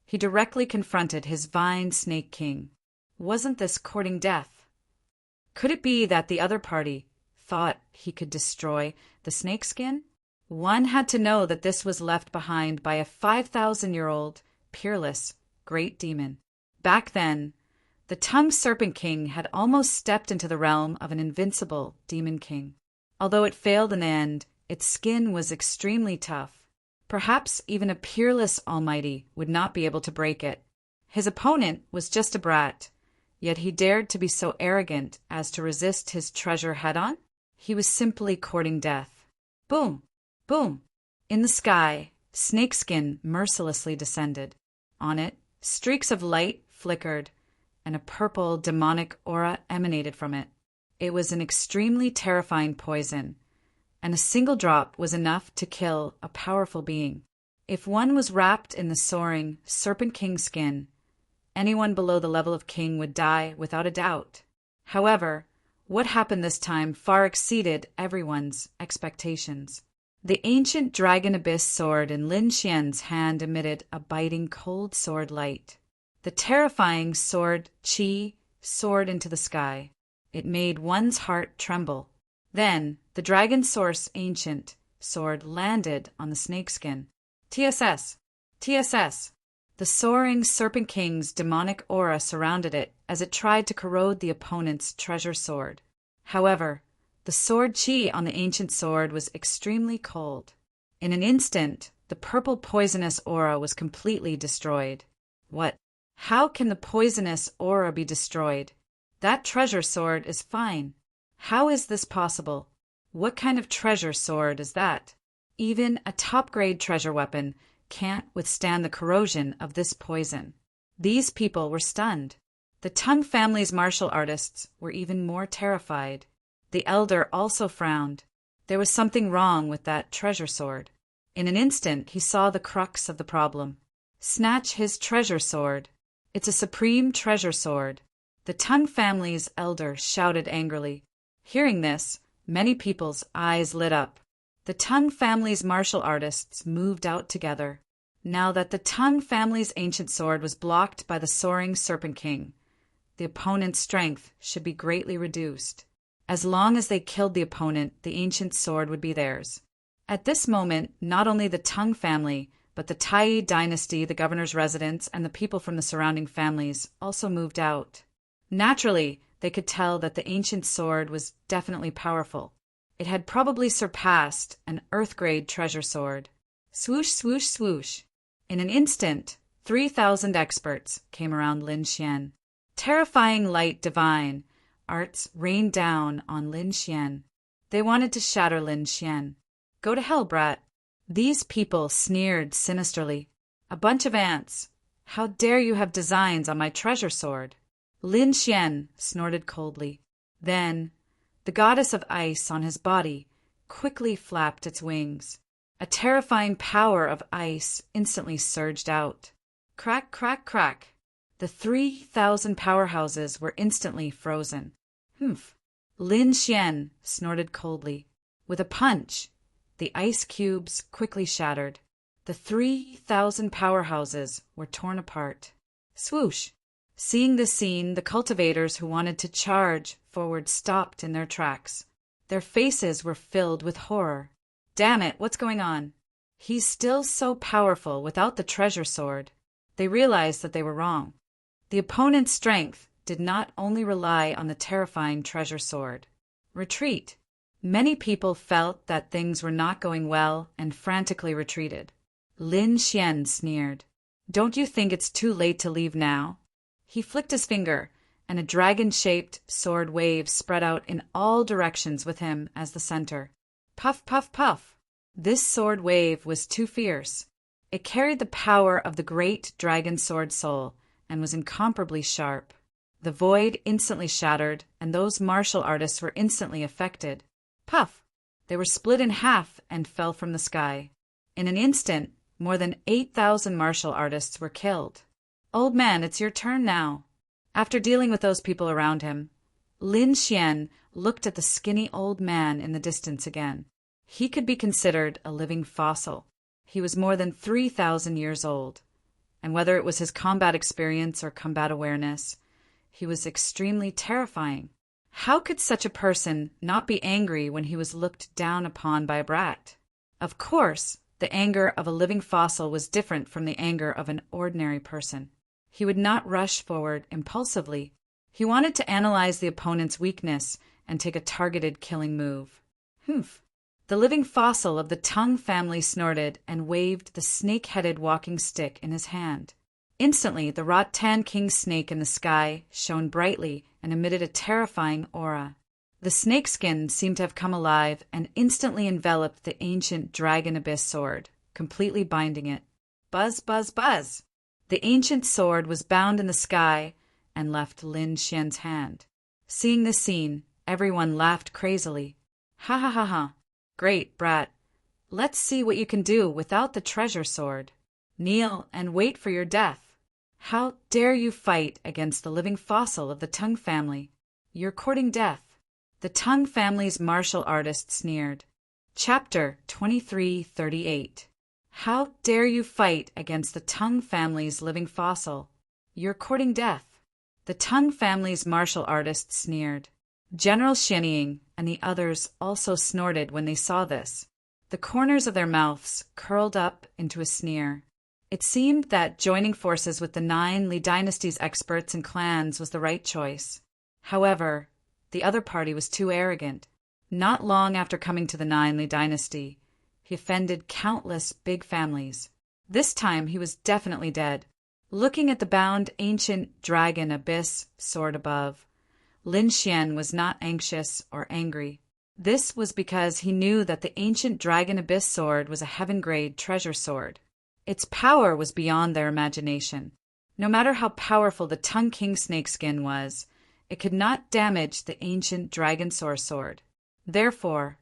he directly confronted his Vine Snake King. Wasn't this courting death? Could it be that the other party thought he could destroy the snakeskin? One had to know that this was left behind by a 5,000-year-old, peerless, great demon. Back then, The tongue serpent king had almost stepped into the realm of an invincible demon king. Although it failed in the end, its skin was extremely tough. Perhaps even a peerless almighty would not be able to break it. His opponent was just a brat, yet he dared to be so arrogant as to resist his treasure head-on? He was simply courting death. Boom! Boom! In the sky, snakeskin mercilessly descended. On it, streaks of light flickered, and a purple demonic aura emanated from it. It was an extremely terrifying poison, and a single drop was enough to kill a powerful being. If one was wrapped in the soaring Serpent King skin, anyone below the level of king would die without a doubt. However, what happened this time far exceeded everyone's expectations. The ancient dragon abyss sword in Lin Xian's hand emitted a biting cold sword light. The terrifying sword Qi soared into the sky. It made one's heart tremble. Then, the dragon source ancient sword landed on the snakeskin. TSS! TSS! The soaring Serpent King's demonic aura surrounded it as it tried to corrode the opponent's treasure sword. However, the sword Qi on the ancient sword was extremely cold. In an instant, the purple poisonous aura was completely destroyed. What? How can the poisonous aura be destroyed? That treasure sword is fine. How is this possible? What kind of treasure sword is that? Even a top-grade treasure weapon can't withstand the corrosion of this poison. These people were stunned. The Tung family's martial artists were even more terrified. The elder also frowned. There was something wrong with that treasure sword. In an instant, he saw the crux of the problem. Snatch his treasure sword. It's a supreme treasure sword. The Tung family's elder shouted angrily. Hearing this, many people's eyes lit up. The Tung family's martial artists moved out together. Now that the Tung family's ancient sword was blocked by the soaring Serpent King, the opponent's strength should be greatly reduced. As long as they killed the opponent, the ancient sword would be theirs. At this moment, not only the Tung family, but the Tai dynasty, the governor's residence, and the people from the surrounding families also moved out. Naturally, they could tell that the ancient sword was definitely powerful. It had probably surpassed an earth-grade treasure sword. Swoosh, swoosh, swoosh. In an instant, 3,000 experts came around Lin Xian. Terrifying light divine arts rained down on Lin Xian. They wanted to shatter Lin Xian. Go to hell, brat. These people sneered sinisterly. A bunch of ants. How dare you have designs on my treasure sword? Lin Xian snorted coldly. Then, the goddess of ice on his body quickly flapped its wings. A terrifying power of ice instantly surged out. Crack, crack, crack. The 3,000 powerhouses were instantly frozen. Humph. Lin Xian snorted coldly. With a punch, the ice cubes quickly shattered. The 3,000 powerhouses were torn apart. Swoosh. Seeing this scene, the cultivators who wanted to charge forward stopped in their tracks. Their faces were filled with horror. Damn it, what's going on? He's still so powerful without the treasure sword. They realized that they were wrong. The opponent's strength did not only rely on the terrifying treasure sword. Retreat. Many people felt that things were not going well and frantically retreated. Lin Xian sneered. Don't you think it's too late to leave now? He flicked his finger, and a dragon-shaped sword wave spread out in all directions with him as the center. Puff, puff, puff. This sword wave was too fierce. It carried the power of the great dragon sword soul and was incomparably sharp. The void instantly shattered, and those martial artists were instantly affected. Puff! They were split in half and fell from the sky. In an instant, more than 8,000 martial artists were killed. Old man, it's your turn now. After dealing with those people around him, Lin Xian looked at the skinny old man in the distance again. He could be considered a living fossil. He was more than 3,000 years old, and whether it was his combat experience or combat awareness, he was extremely terrifying. How could such a person not be angry when he was looked down upon by a brat? Of course, the anger of a living fossil was different from the anger of an ordinary person. He would not rush forward impulsively. He wanted to analyze the opponent's weakness and take a targeted killing move. Humph. The living fossil of the tongue family snorted and waved the snake-headed walking stick in his hand. Instantly, the Rattan King snake in the sky shone brightly and emitted a terrifying aura. The snakeskin seemed to have come alive and instantly enveloped the ancient dragon abyss sword, completely binding it. Buzz, buzz, buzz! The ancient sword was bound in the sky and left Lin Xian's hand. Seeing this scene, everyone laughed crazily. Ha ha ha ha! Great, brat! Let's see what you can do without the treasure sword. Kneel and wait for your death. How dare you fight against the living fossil of the Tongue family? You're courting death. The Tongue family's martial artist sneered. Chapter 2338. How dare you fight against the Tongue family's living fossil? You're courting death. The Tongue family's martial artist sneered. General Xianying and the others also snorted when they saw this. The corners of their mouths curled up into a sneer. It seemed that joining forces with the 9 Li Dynasty's experts and clans was the right choice. However, the other party was too arrogant. Not long after coming to the 9 Li Dynasty, he offended countless big families. This time he was definitely dead. Looking at the bound ancient dragon abyss sword above, Lin Xian was not anxious or angry. This was because he knew that the ancient dragon abyss sword was a heaven-grade treasure sword. Its power was beyond their imagination. No matter how powerful the Tongue King snakeskin was, it could not damage the ancient dragon sword. Therefore,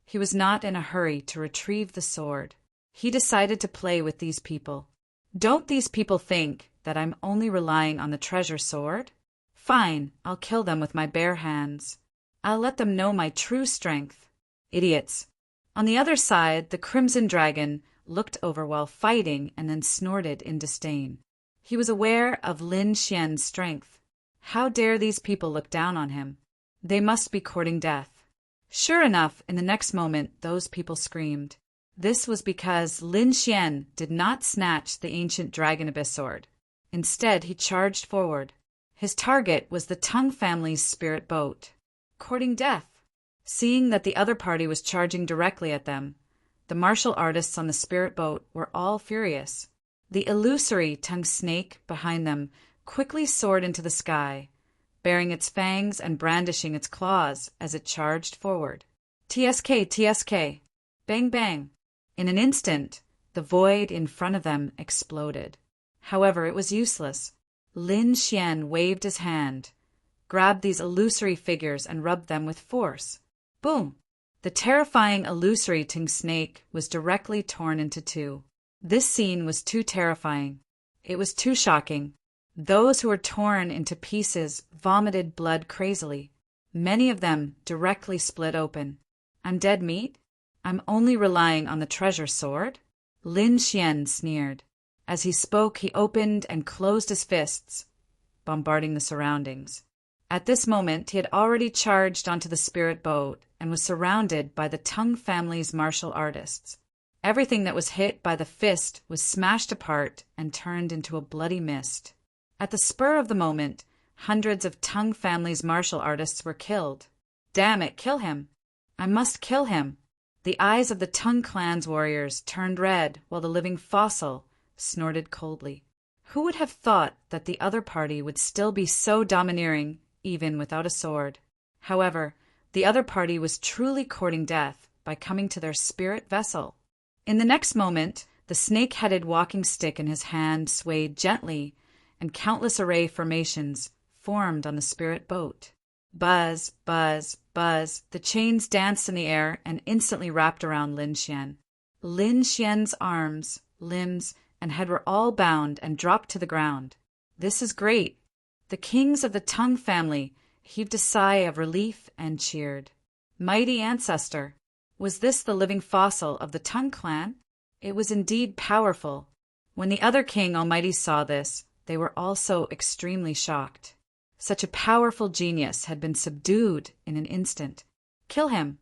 he was not in a hurry to retrieve the sword. He decided to play with these people. Don't these people think that I'm only relying on the treasure sword? Fine, I'll kill them with my bare hands. I'll let them know my true strength. Idiots. On the other side, the Crimson Dragon looked over while fighting and then snorted in disdain. He was aware of Lin Xian's strength. How dare these people look down on him? They must be courting death. Sure enough, in the next moment, those people screamed. This was because Lin Xian did not snatch the ancient dragon abyss sword. Instead, he charged forward. His target was the Tongue family's spirit boat. Courting death. Seeing that the other party was charging directly at them, the martial artists on the spirit boat were all furious. The illusory tongue snake behind them quickly soared into the sky, baring its fangs and brandishing its claws as it charged forward. TSK, TSK! Bang, bang! In an instant, the void in front of them exploded. However, it was useless. Lin Xian waved his hand, grabbed these illusory figures and rubbed them with force. Boom! The terrifying illusory tongue snake was directly torn into 2. This scene was too terrifying. It was too shocking. Those who were torn into pieces vomited blood crazily. Many of them directly split open. I'm dead meat? I'm only relying on the treasure sword? Lin Xian sneered. As he spoke, he opened and closed his fists, bombarding the surroundings. At this moment, he had already charged onto the spirit boat and was surrounded by the Tongue family's martial artists. Everything that was hit by the fist was smashed apart and turned into a bloody mist. At the spur of the moment, hundreds of Tongue family's martial artists were killed. Damn it, kill him! I must kill him! The eyes of the Tongue clan's warriors turned red while the living fossil snorted coldly. Who would have thought that the other party would still be so domineering, even without a sword? However, the other party was truly courting death by coming to their spirit vessel. In the next moment, the snake-headed walking stick in his hand swayed gently, and countless array formations formed on the spirit boat. Buzz, buzz, buzz, the chains danced in the air and instantly wrapped around Lin Xian. Lin Xian's arms, limbs, and head were all bound and dropped to the ground. This is great. The kings of the Tongue family heaved a sigh of relief and cheered. Mighty ancestor! Was this the living fossil of the Tongue clan? It was indeed powerful. When the other king almighty saw this, they were also extremely shocked. Such a powerful genius had been subdued in an instant. Kill him!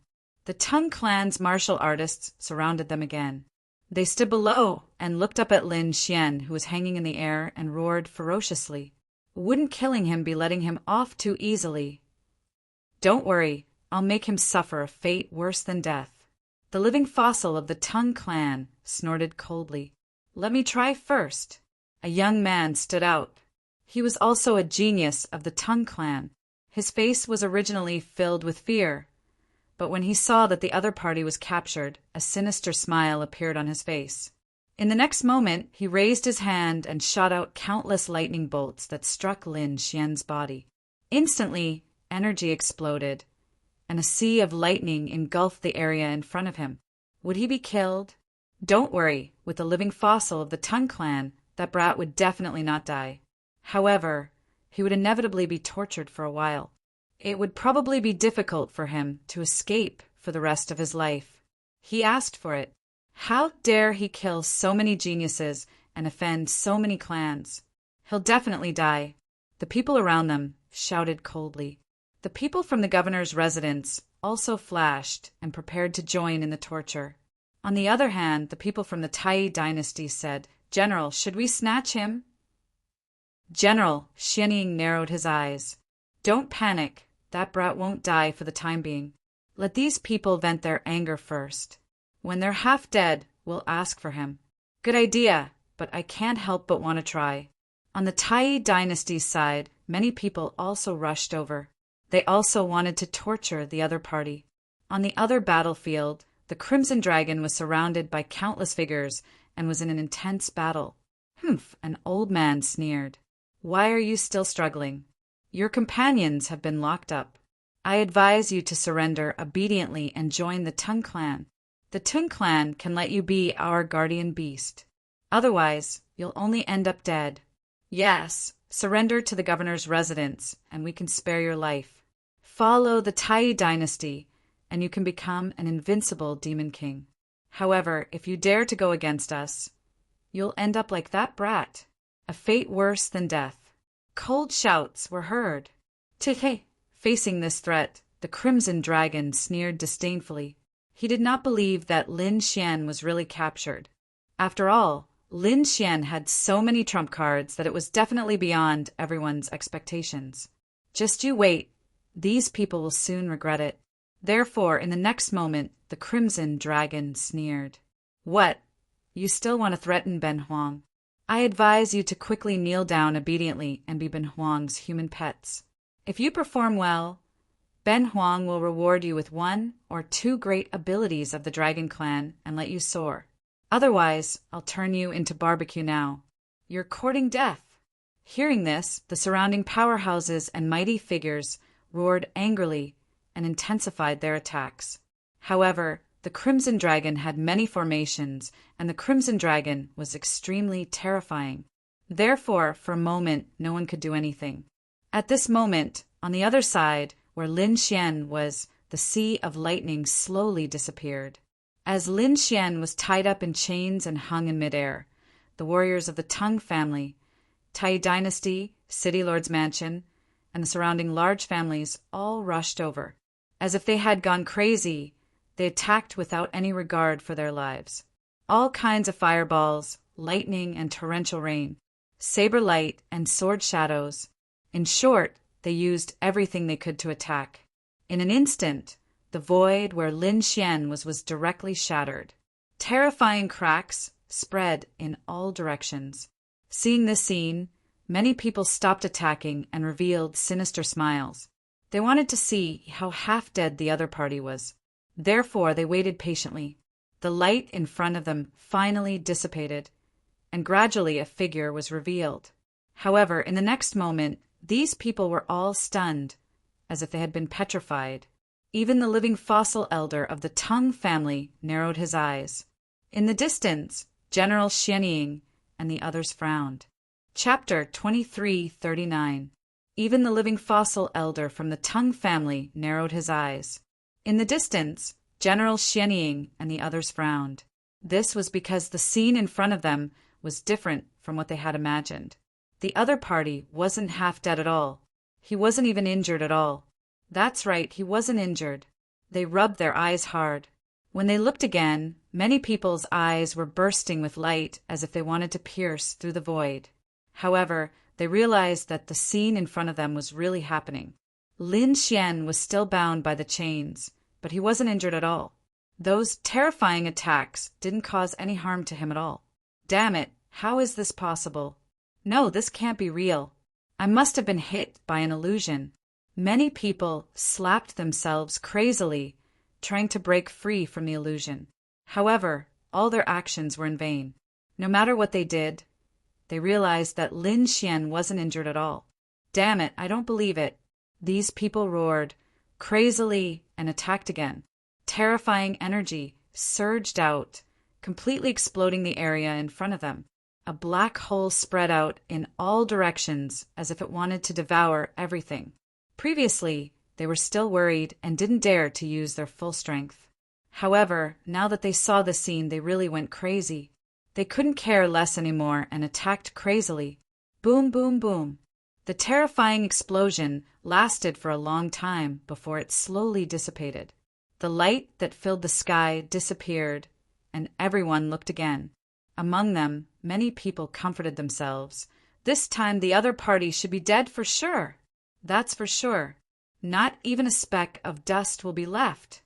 The Tongue clan's martial artists surrounded them again. They stood below and looked up at Lin Xian, who was hanging in the air, and roared ferociously. Wouldn't killing him be letting him off too easily? Don't worry, I'll make him suffer a fate worse than death. The living fossil of the Tongue clan snorted coldly. Let me try first. A young man stood out. He was also a genius of the Tongue clan. His face was originally filled with fear, but when he saw that the other party was captured, a sinister smile appeared on his face. In the next moment, he raised his hand and shot out countless lightning bolts that struck Lin Xian's body. Instantly, energy exploded, and a sea of lightning engulfed the area in front of him. Would he be killed? Don't worry, with the living fossil of the Tongue clan, that brat would definitely not die. However, he would inevitably be tortured for a while. It would probably be difficult for him to escape for the rest of his life. He asked for it. How dare he kill so many geniuses and offend so many clans? He'll definitely die. The people around them shouted coldly. The people from the governor's residence also flashed and prepared to join in the torture. On the other hand, the people from the Tai dynasty said, General, should we snatch him? General, Xianying narrowed his eyes. Don't panic. That brat won't die for the time being. Let these people vent their anger first. When they're half dead, we'll ask for him. Good idea, but I can't help but want to try. On the Tai dynasty's side, many people also rushed over. They also wanted to torture the other party. On the other battlefield, the Crimson Dragon was surrounded by countless figures and was in an intense battle. Humph, an old man sneered. Why are you still struggling? Your companions have been locked up. I advise you to surrender obediently and join the Tongue clan. The Tongue clan can let you be our guardian beast. Otherwise, you'll only end up dead. Yes, surrender to the governor's residence, and we can spare your life. Follow the Tai dynasty, and you can become an invincible demon king. However, if you dare to go against us, you'll end up like that brat, a fate worse than death. Cold shouts were heard. Tiheh! Facing this threat, the Crimson Dragon sneered disdainfully. He did not believe that Lin Xian was really captured. After all, Lin Xian had so many trump cards that it was definitely beyond everyone's expectations. Just you wait. These people will soon regret it. Therefore, in the next moment, the Crimson Dragon sneered. What? You still want to threaten Ben Huang? I advise you to quickly kneel down obediently and be Ben Huang's human pets. If you perform well, Ben Huang will reward you with 1 or 2 great abilities of the Dragon Clan and let you soar. Otherwise, I'll turn you into barbecue now. You're courting death. Hearing this, the surrounding powerhouses and mighty figures roared angrily and intensified their attacks. However, the Crimson Dragon had many formations, and the Crimson Dragon was extremely terrifying. Therefore, for a moment, no one could do anything. At this moment, on the other side, where Lin Xian was, the sea of lightning slowly disappeared. As Lin Xian was tied up in chains and hung in midair, the warriors of the Tongue family, Tai dynasty, City Lord's mansion, and the surrounding large families all rushed over. As if they had gone crazy, they attacked without any regard for their lives. All kinds of fireballs, lightning and torrential rain, saber light and sword shadows. In short, they used everything they could to attack. In an instant, the void where Lin Xian was directly shattered. Terrifying cracks spread in all directions. Seeing this scene, many people stopped attacking and revealed sinister smiles. They wanted to see how half-dead the other party was. Therefore, they waited patiently. The light in front of them finally dissipated, and gradually a figure was revealed. However, in the next moment, these people were all stunned, as if they had been petrified. Even the living fossil elder of the Tongue family narrowed his eyes. In the distance, General Xianying and the others frowned. Chapter 2339. Even the living fossil elder from the Tongue family narrowed his eyes. In the distance, General Xianying and the others frowned. This was because the scene in front of them was different from what they had imagined. The other party wasn't half dead at all. He wasn't even injured at all. That's right, he wasn't injured. They rubbed their eyes hard. When they looked again, many people's eyes were bursting with light as if they wanted to pierce through the void. However, They realized that the scene in front of them was really happening. Lin Xian was still bound by the chains, but he wasn't injured at all. Those terrifying attacks didn't cause any harm to him at all. Damn it, how is this possible? No, this can't be real. I must have been hit by an illusion. Many people slapped themselves crazily, trying to break free from the illusion. However, all their actions were in vain. No matter what they did, they realized that Lin Xian wasn't injured at all. Damn it, I don't believe it. These people roared crazily and attacked again. Terrifying energy surged out, completely exploding the area in front of them. A black hole spread out in all directions as if it wanted to devour everything. Previously, they were still worried and didn't dare to use their full strength. However, now that they saw the scene, they really went crazy. They couldn't care less anymore and attacked crazily. Boom, boom, boom. The terrifying explosion lasted for a long time before it slowly dissipated. The light that filled the sky disappeared, and everyone looked again. Among them, many people comforted themselves. This time the other party should be dead for sure. That's for sure. Not even a speck of dust will be left.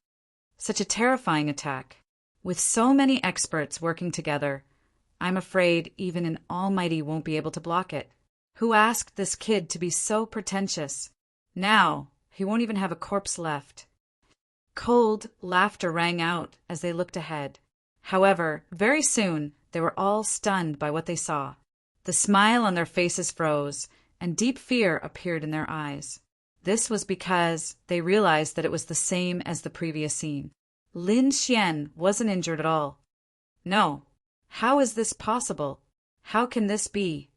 Such a terrifying attack. With so many experts working together, I'm afraid even an almighty won't be able to block it. Who asked this kid to be so pretentious? Now, he won't even have a corpse left. Cold laughter rang out as they looked ahead. However, very soon, they were all stunned by what they saw. The smile on their faces froze, and deep fear appeared in their eyes. This was because they realized that it was the same as the previous scene. Lin Xian wasn't injured at all. No. How is this possible? How can this be?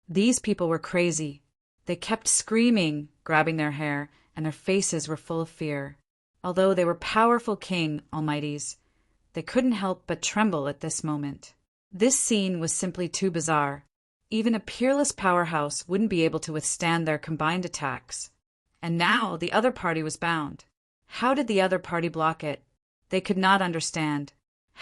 These people were crazy. They kept screaming, grabbing their hair, and their faces were full of fear. Although they were powerful king almighties, they couldn't help but tremble at this moment. This scene was simply too bizarre. Even a peerless powerhouse wouldn't be able to withstand their combined attacks. And now the other party was bound. How did the other party block it? They could not understand.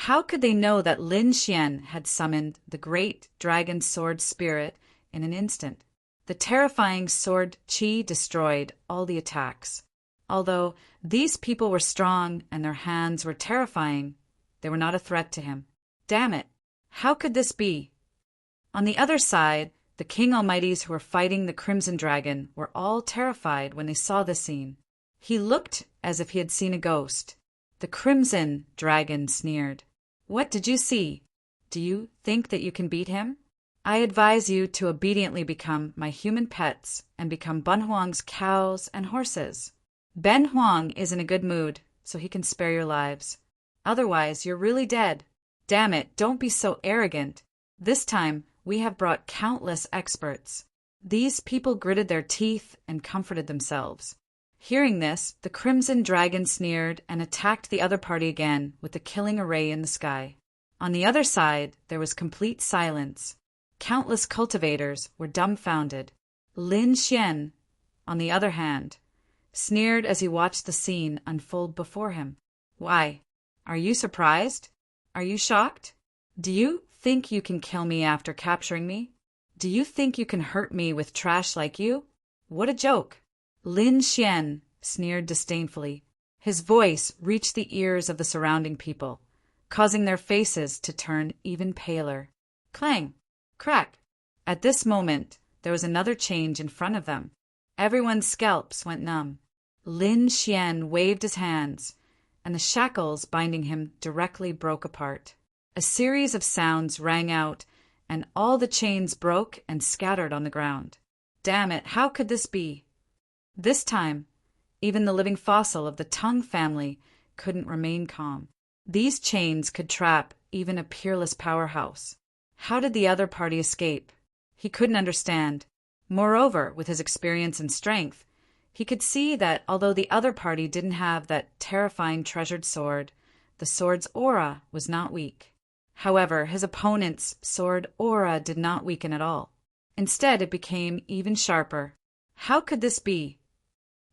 How could they know that Lin Xian had summoned the great dragon sword spirit in an instant? The terrifying sword qi destroyed all the attacks. Although these people were strong and their hands were terrifying, they were not a threat to him. Damn it! How could this be? On the other side, the King Almighties who were fighting the Crimson Dragon were all terrified when they saw the scene. He looked as if he had seen a ghost. The Crimson Dragon sneered. What did you see? Do you think that you can beat him? I advise you to obediently become my human pets and become Ben Huang's cows and horses. Ben Huang is in a good mood, so he can spare your lives. Otherwise, you're really dead. Damn it, don't be so arrogant. This time, we have brought countless experts. These people gritted their teeth and comforted themselves. Hearing this, the Crimson Dragon sneered and attacked the other party again with the killing array in the sky. On the other side, there was complete silence. Countless cultivators were dumbfounded. Lin Xian, on the other hand, sneered as he watched the scene unfold before him. Why? Are you surprised? Are you shocked? Do you think you can kill me after capturing me? Do you think you can hurt me with trash like you? What a joke! Lin Xian sneered disdainfully. His voice reached the ears of the surrounding people, causing their faces to turn even paler. Clang! Crack! At this moment, there was another change in front of them. Everyone's scalps went numb. Lin Xian waved his hands, and the shackles binding him directly broke apart. A series of sounds rang out, and all the chains broke and scattered on the ground. Damn it, how could this be? This time, even the living fossil of the tongue family couldn't remain calm. These chains could trap even a peerless powerhouse. How did the other party escape? He couldn't understand. Moreover, with his experience and strength, he could see that although the other party didn't have that terrifying treasured sword, the sword's aura was not weak. However, his opponent's sword aura did not weaken at all. Instead, it became even sharper. How could this be?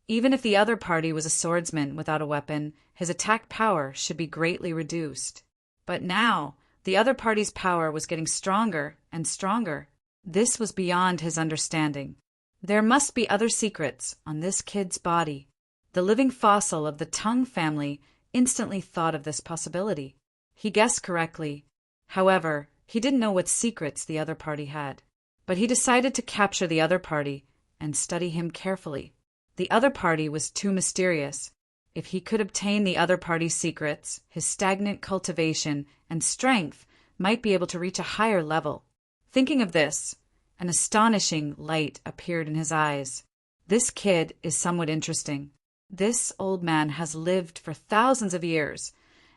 Even if the other party was a swordsman without a weapon, his attack power should be greatly reduced. But now, the other party's power was getting stronger and stronger. This was beyond his understanding. There must be other secrets on this kid's body. The living fossil of the tongue family instantly thought of this possibility. He guessed correctly. However, he didn't know what secrets the other party had. But he decided to capture the other party and study him carefully. The other party was too mysterious. If he could obtain the other party's secrets, his stagnant cultivation and strength might be able to reach a higher level. Thinking of this, an astonishing light appeared in his eyes. This kid is somewhat interesting. This old man has lived for thousands of years,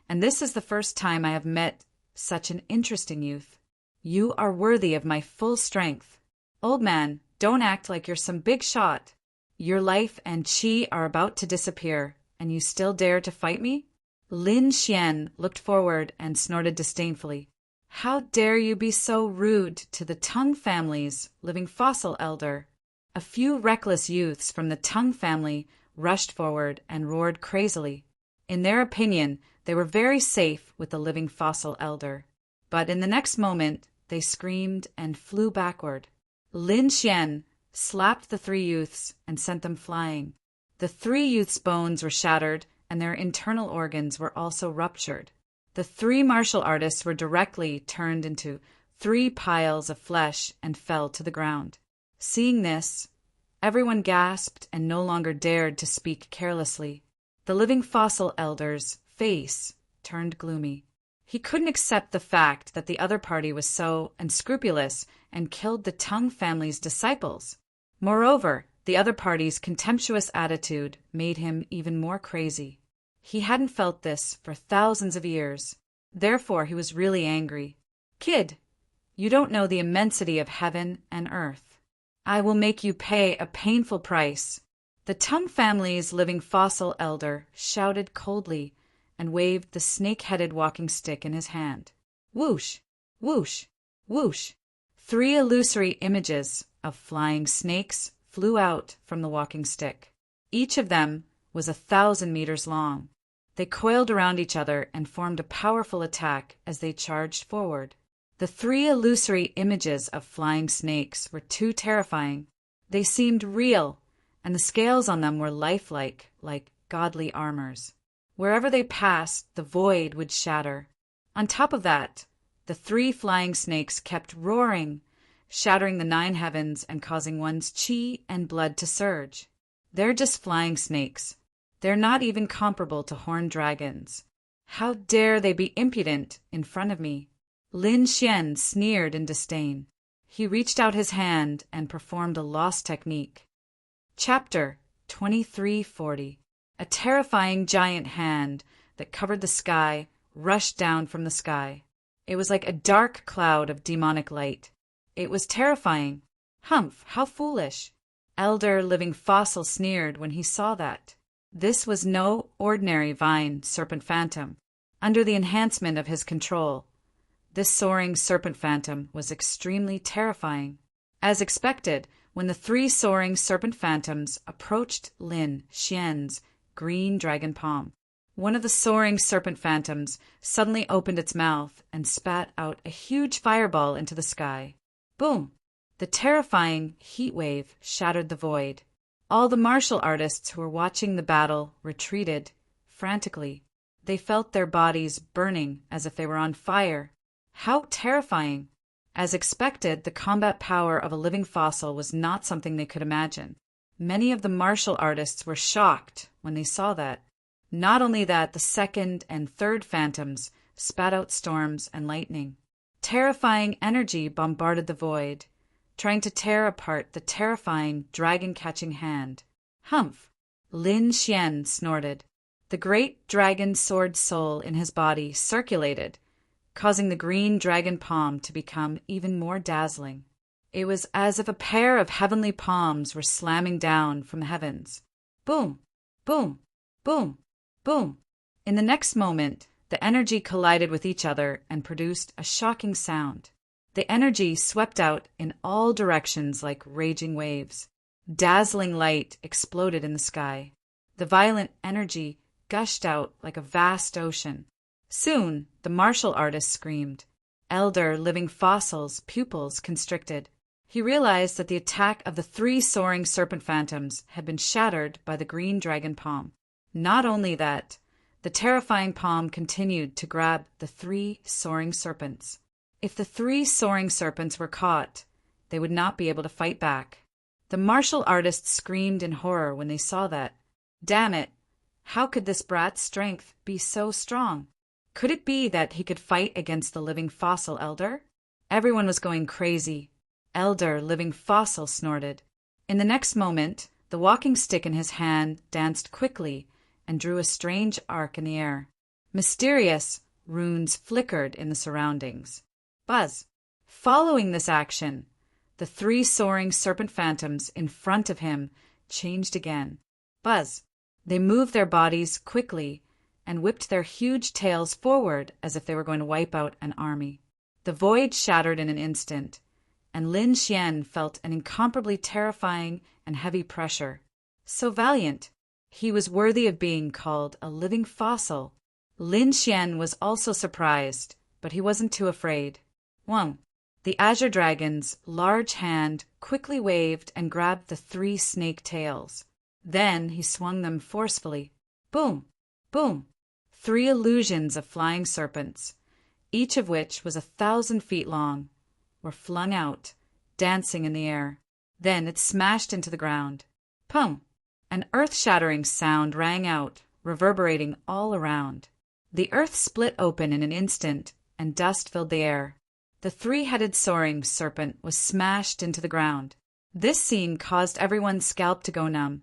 and this is the first time I have met such an interesting youth. You are worthy of my full strength. Old man, don't act like you're some big shot. Your life and chi are about to disappear, and you still dare to fight me? Lin Xian looked forward and snorted disdainfully. How dare you be so rude to the Tongue family's living fossil elder? A few reckless youths from the Tongue family rushed forward and roared crazily. In their opinion, they were very safe with the living fossil elder. But in the next moment, they screamed and flew backward. Lin Xian slapped the three youths and sent them flying. The three youths' bones were shattered, and their internal organs were also ruptured. The three martial artists were directly turned into 3 piles of flesh and fell to the ground. Seeing this, everyone gasped and no longer dared to speak carelessly. The living fossil elder's face turned gloomy. He couldn't accept the fact that the other party was so unscrupulous and killed the Tongue family's disciples. Moreover, the other party's contemptuous attitude made him even more crazy. He hadn't felt this for thousands of years. Therefore, he was really angry. Kid, you don't know the immensity of heaven and earth. I will make you pay a painful price. The Tongue family's living fossil elder shouted coldly and waved the snake-headed walking stick in his hand. Whoosh, whoosh, whoosh. 3 illusory images of flying snakes flew out from the walking stick. Each of them was 1,000 meters long. They coiled around each other and formed a powerful attack as they charged forward. The 3 illusory images of flying snakes were too terrifying. They seemed real, and the scales on them were lifelike, like godly armors. Wherever they passed, the void would shatter. On top of that, the 3 flying snakes kept roaring, shattering the 9 heavens and causing one's chi and blood to surge. They're just flying snakes. They're not even comparable to horned dragons. How dare they be impudent in front of me? Lin Xian sneered in disdain. He reached out his hand and performed a lost technique. Chapter 2340. A terrifying giant hand that covered the sky rushed down from the sky. It was like a dark cloud of demonic light. It was terrifying. Humph, how foolish. Elder living fossil sneered when he saw that. This was no ordinary vine serpent phantom. Under the enhancement of his control, this soaring serpent phantom was extremely terrifying. As expected, when the 3 soaring serpent phantoms approached Lin Xian's green dragon palm, one of the soaring serpent phantoms suddenly opened its mouth and spat out a huge fireball into the sky. Boom! The terrifying heat wave shattered the void. All the martial artists who were watching the battle retreated frantically. They felt their bodies burning as if they were on fire. How terrifying! As expected, the combat power of a living fossil was not something they could imagine. Many of the martial artists were shocked when they saw that. Not only that, the 2nd and 3rd phantoms spat out storms and lightning. Terrifying energy bombarded the void, trying to tear apart the terrifying dragon-catching hand. Humph! Lin Xian snorted. The great dragon sword soul in his body circulated, causing the green dragon palm to become even more dazzling. It was as if a pair of heavenly palms were slamming down from the heavens. Boom! Boom! Boom! Boom! In the next moment, the energy collided with each other and produced a shocking sound. The energy swept out in all directions like raging waves. Dazzling light exploded in the sky. The violent energy gushed out like a vast ocean. Soon, the martial artist screamed. Elder living fossil's pupils constricted. He realized that the attack of the 3 soaring serpent phantoms had been shattered by the green dragon palm. Not only that, the terrifying palm continued to grab the 3 soaring serpents. If the 3 soaring serpents were caught, they would not be able to fight back. The martial artists screamed in horror when they saw that. Damn it! How could this brat's strength be so strong? Could it be that he could fight against the living fossil elder? Everyone was going crazy. Elder, living fossil, snorted. In the next moment, the walking stick in his hand danced quickly and drew a strange arc in the air. Mysterious runes flickered in the surroundings. Buzz! Following this action, the 3 soaring serpent phantoms in front of him changed again. Buzz! They moved their bodies quickly and whipped their huge tails forward as if they were going to wipe out an army. The void shattered in an instant, and Lin Xian felt an incomparably terrifying and heavy pressure. So valiant! He was worthy of being called a living fossil. Lin Xian was also surprised, but he wasn't too afraid. 1. The Azure Dragon's large hand quickly waved and grabbed the 3 snake tails. Then he swung them forcefully. Boom! Boom! 3 illusions of flying serpents, each of which was 1,000 feet long, were flung out, dancing in the air. Then it smashed into the ground. Pum! An earth-shattering sound rang out, reverberating all around. The earth split open in an instant, and dust filled the air. The 3-headed soaring serpent was smashed into the ground. This scene caused everyone's scalp to go numb,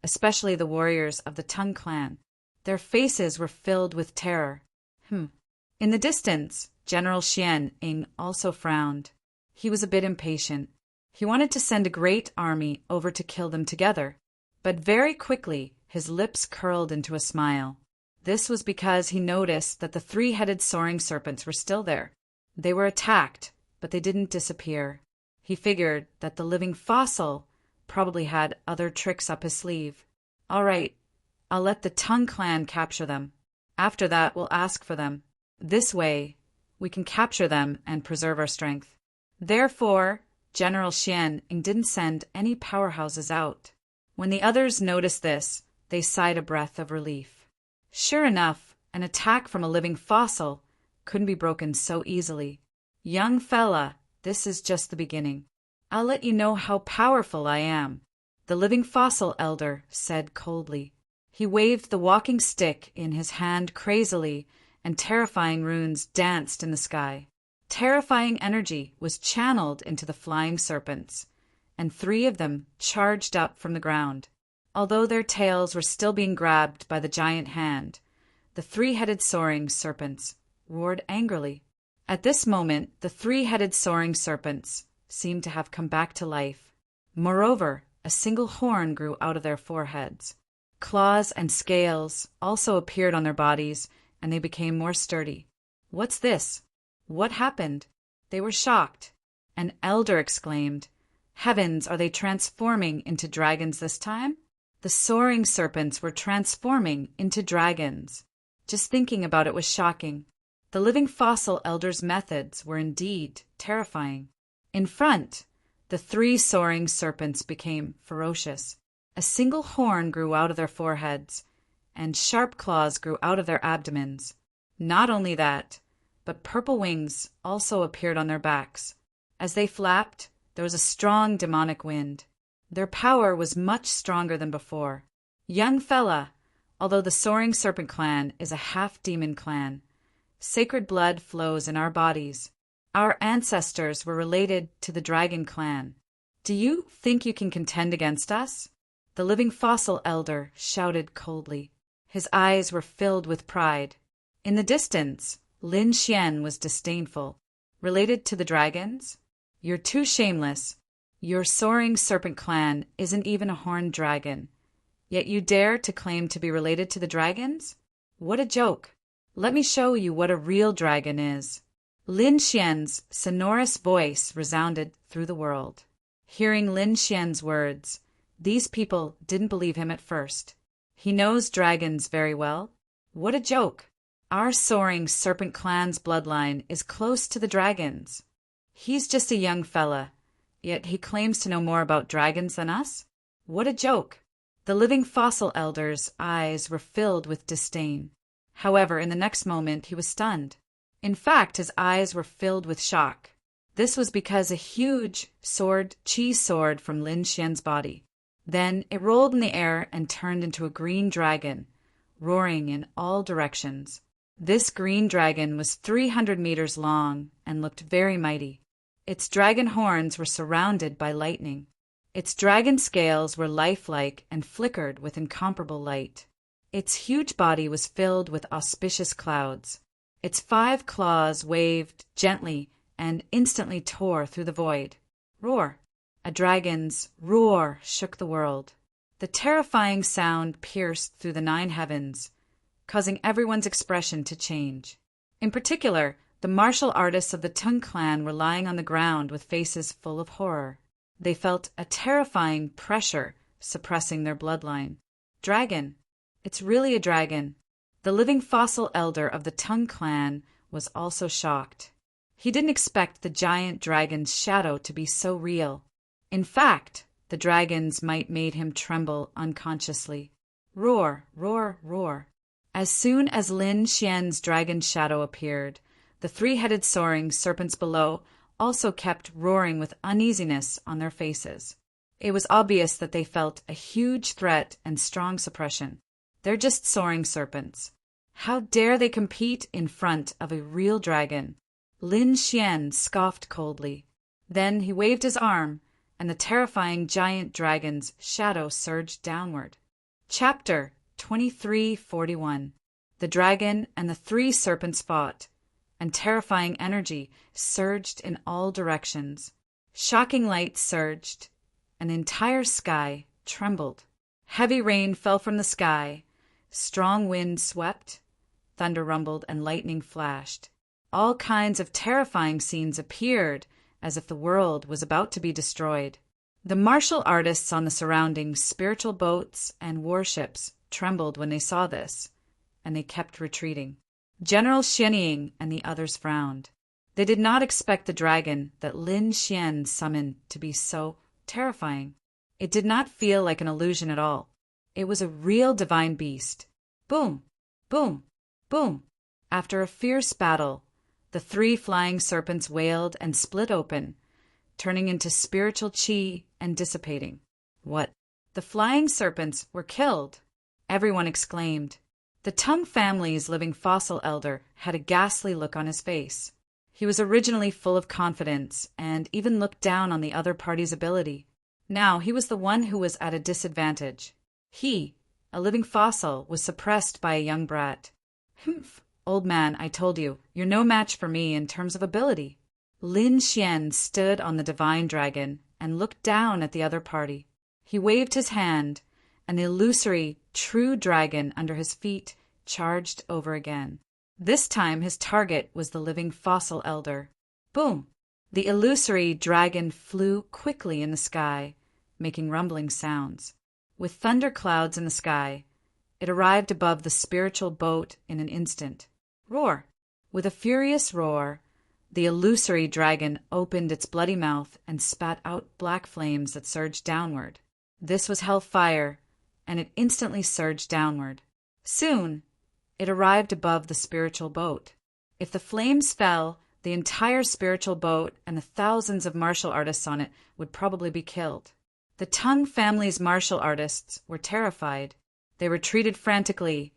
especially the warriors of the Tung clan. Their faces were filled with terror. In the distance, General Xian Ying also frowned. He was a bit impatient. He wanted to send a great army over to kill them together, but very quickly his lips curled into a smile. This was because he noticed that the 3-headed soaring serpents were still there. They were attacked, but they didn't disappear. He figured that the living fossil probably had other tricks up his sleeve. All right, I'll let the Tung clan capture them. After that, we'll ask for them. This way, we can capture them and preserve our strength. Therefore, General Xian Ying didn't send any powerhouses out. When the others noticed this, they sighed a breath of relief. Sure enough, an attack from a living fossil couldn't be broken so easily. Young fella, this is just the beginning. I'll let you know how powerful I am, the living fossil elder said coldly. He waved the walking stick in his hand crazily, and terrifying runes danced in the sky. Terrifying energy was channeled into the flying serpents, and 3 of them charged up from the ground. Although their tails were still being grabbed by the giant hand, the 3-headed soaring serpents roared angrily. At this moment, the 3-headed soaring serpents seemed to have come back to life. Moreover, a single horn grew out of their foreheads. Claws and scales also appeared on their bodies, and they became more sturdy. What's this? What happened? They were shocked. An elder exclaimed, Heavens, are they transforming into dragons this time? The soaring serpents were transforming into dragons. Just thinking about it was shocking. The living fossil elder's methods were indeed terrifying. In front, the 3 soaring serpents became ferocious. A single horn grew out of their foreheads, and sharp claws grew out of their abdomens. Not only that, but purple wings also appeared on their backs. As they flapped, there was a strong demonic wind. Their power was much stronger than before. Young fella, although the Soaring Serpent clan is a half-demon clan, sacred blood flows in our bodies. Our ancestors were related to the Dragon clan. Do you think you can contend against us? The living fossil elder shouted coldly. His eyes were filled with pride. In the distance, Lin Xian was disdainful. Related to the dragons? You're too shameless. Your Soaring Serpent clan isn't even a horned dragon. Yet you dare to claim to be related to the dragons? What a joke. Let me show you what a real dragon is. Lin Xian's sonorous voice resounded through the world. Hearing Lin Xian's words, these people didn't believe him at first. He knows dragons very well. What a joke. Our Soaring Serpent clan's bloodline is close to the dragons. He's just a young fella. yet he claims to know more about dragons than us? What a joke! The living fossil elder's eyes were filled with disdain. However, in the next moment he was stunned. In fact, his eyes were filled with shock. This was because a huge chi soared from Lin Xian's body. Then it rolled in the air and turned into a green dragon, roaring in all directions. This green dragon was 300 meters long and looked very mighty. Its dragon horns were surrounded by lightning. Its dragon scales were lifelike and flickered with incomparable light. Its huge body was filled with auspicious clouds. Its 5 claws waved gently and instantly tore through the void. Roar! A dragon's roar shook the world. The terrifying sound pierced through the 9 heavens, causing everyone's expression to change. In particular, the martial artists of the Tung clan were lying on the ground with faces full of horror. They felt a terrifying pressure suppressing their bloodline. Dragon. It's really a dragon. The living fossil elder of the Tung clan was also shocked. He didn't expect the giant dragon's shadow to be so real. In fact, the dragon's might made him tremble unconsciously. Roar, roar, roar. As soon as Lin Xian's dragon shadow appeared, the 3-headed soaring serpents below also kept roaring with uneasiness on their faces. It was obvious that they felt a huge threat and strong suppression. They're just soaring serpents. How dare they compete in front of a real dragon? Lin Xian scoffed coldly. Then he waved his arm, and the terrifying giant dragon's shadow surged downward. Chapter 2341. The dragon and the 3 serpents fought, and terrifying energy surged in all directions. Shocking light surged, and the entire sky trembled. Heavy rain fell from the sky, strong wind swept, thunder rumbled, and lightning flashed. All kinds of terrifying scenes appeared as if the world was about to be destroyed. The martial artists on the surrounding spiritual boats and warships trembled when they saw this, and they kept retreating. General Xianying and the others frowned. They did not expect the dragon that Lin Xian summoned to be so terrifying. It did not feel like an illusion at all. It was a real divine beast. Boom! Boom! Boom! After a fierce battle, the 3 flying serpents wailed and split open, turning into spiritual chi and dissipating. What? The flying serpents were killed! Everyone exclaimed. The Tung family's living fossil elder had a ghastly look on his face. He was originally full of confidence and even looked down on the other party's ability. Now he was the one who was at a disadvantage. He, a living fossil, was suppressed by a young brat. Humph! Old man, I told you, you're no match for me in terms of ability. Lin Xian stood on the divine dragon and looked down at the other party. He waved his hand, and the illusory, true dragon under his feet charged over again. This time his target was the living fossil elder. Boom! The illusory dragon flew quickly in the sky, making rumbling sounds. With thunder clouds in the sky, it arrived above the spiritual boat in an instant. Roar! With a furious roar, the illusory dragon opened its bloody mouth and spat out black flames that surged downward. This was hellfire, and it instantly surged downward. Soon, it arrived above the spiritual boat. If the flames fell, the entire spiritual boat and the thousands of martial artists on it would probably be killed. The Tung family's martial artists were terrified. They retreated frantically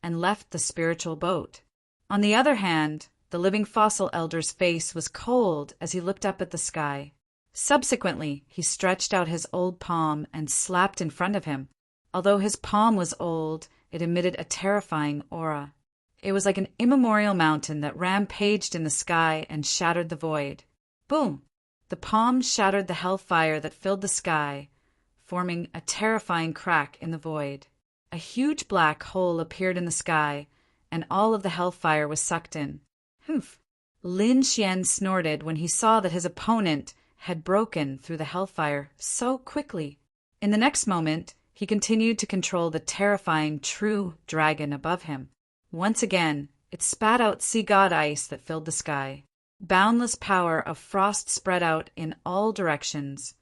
and left the spiritual boat. On the other hand, the living fossil elder's face was cold as he looked up at the sky. Subsequently, he stretched out his old palm and slapped in front of him. Although his palm was old, it emitted a terrifying aura. It was like an immemorial mountain that rampaged in the sky and shattered the void. Boom! The palm shattered the hellfire that filled the sky, forming a terrifying crack in the void. A huge black hole appeared in the sky, and all of the hellfire was sucked in. Humph! Lin Xian snorted when he saw that his opponent had broken through the hellfire so quickly. In the next moment, he continued to control the terrifying true dragon above him. Once again, it spat out sea god ice that filled the sky. Boundless power of frost spread out in all directions,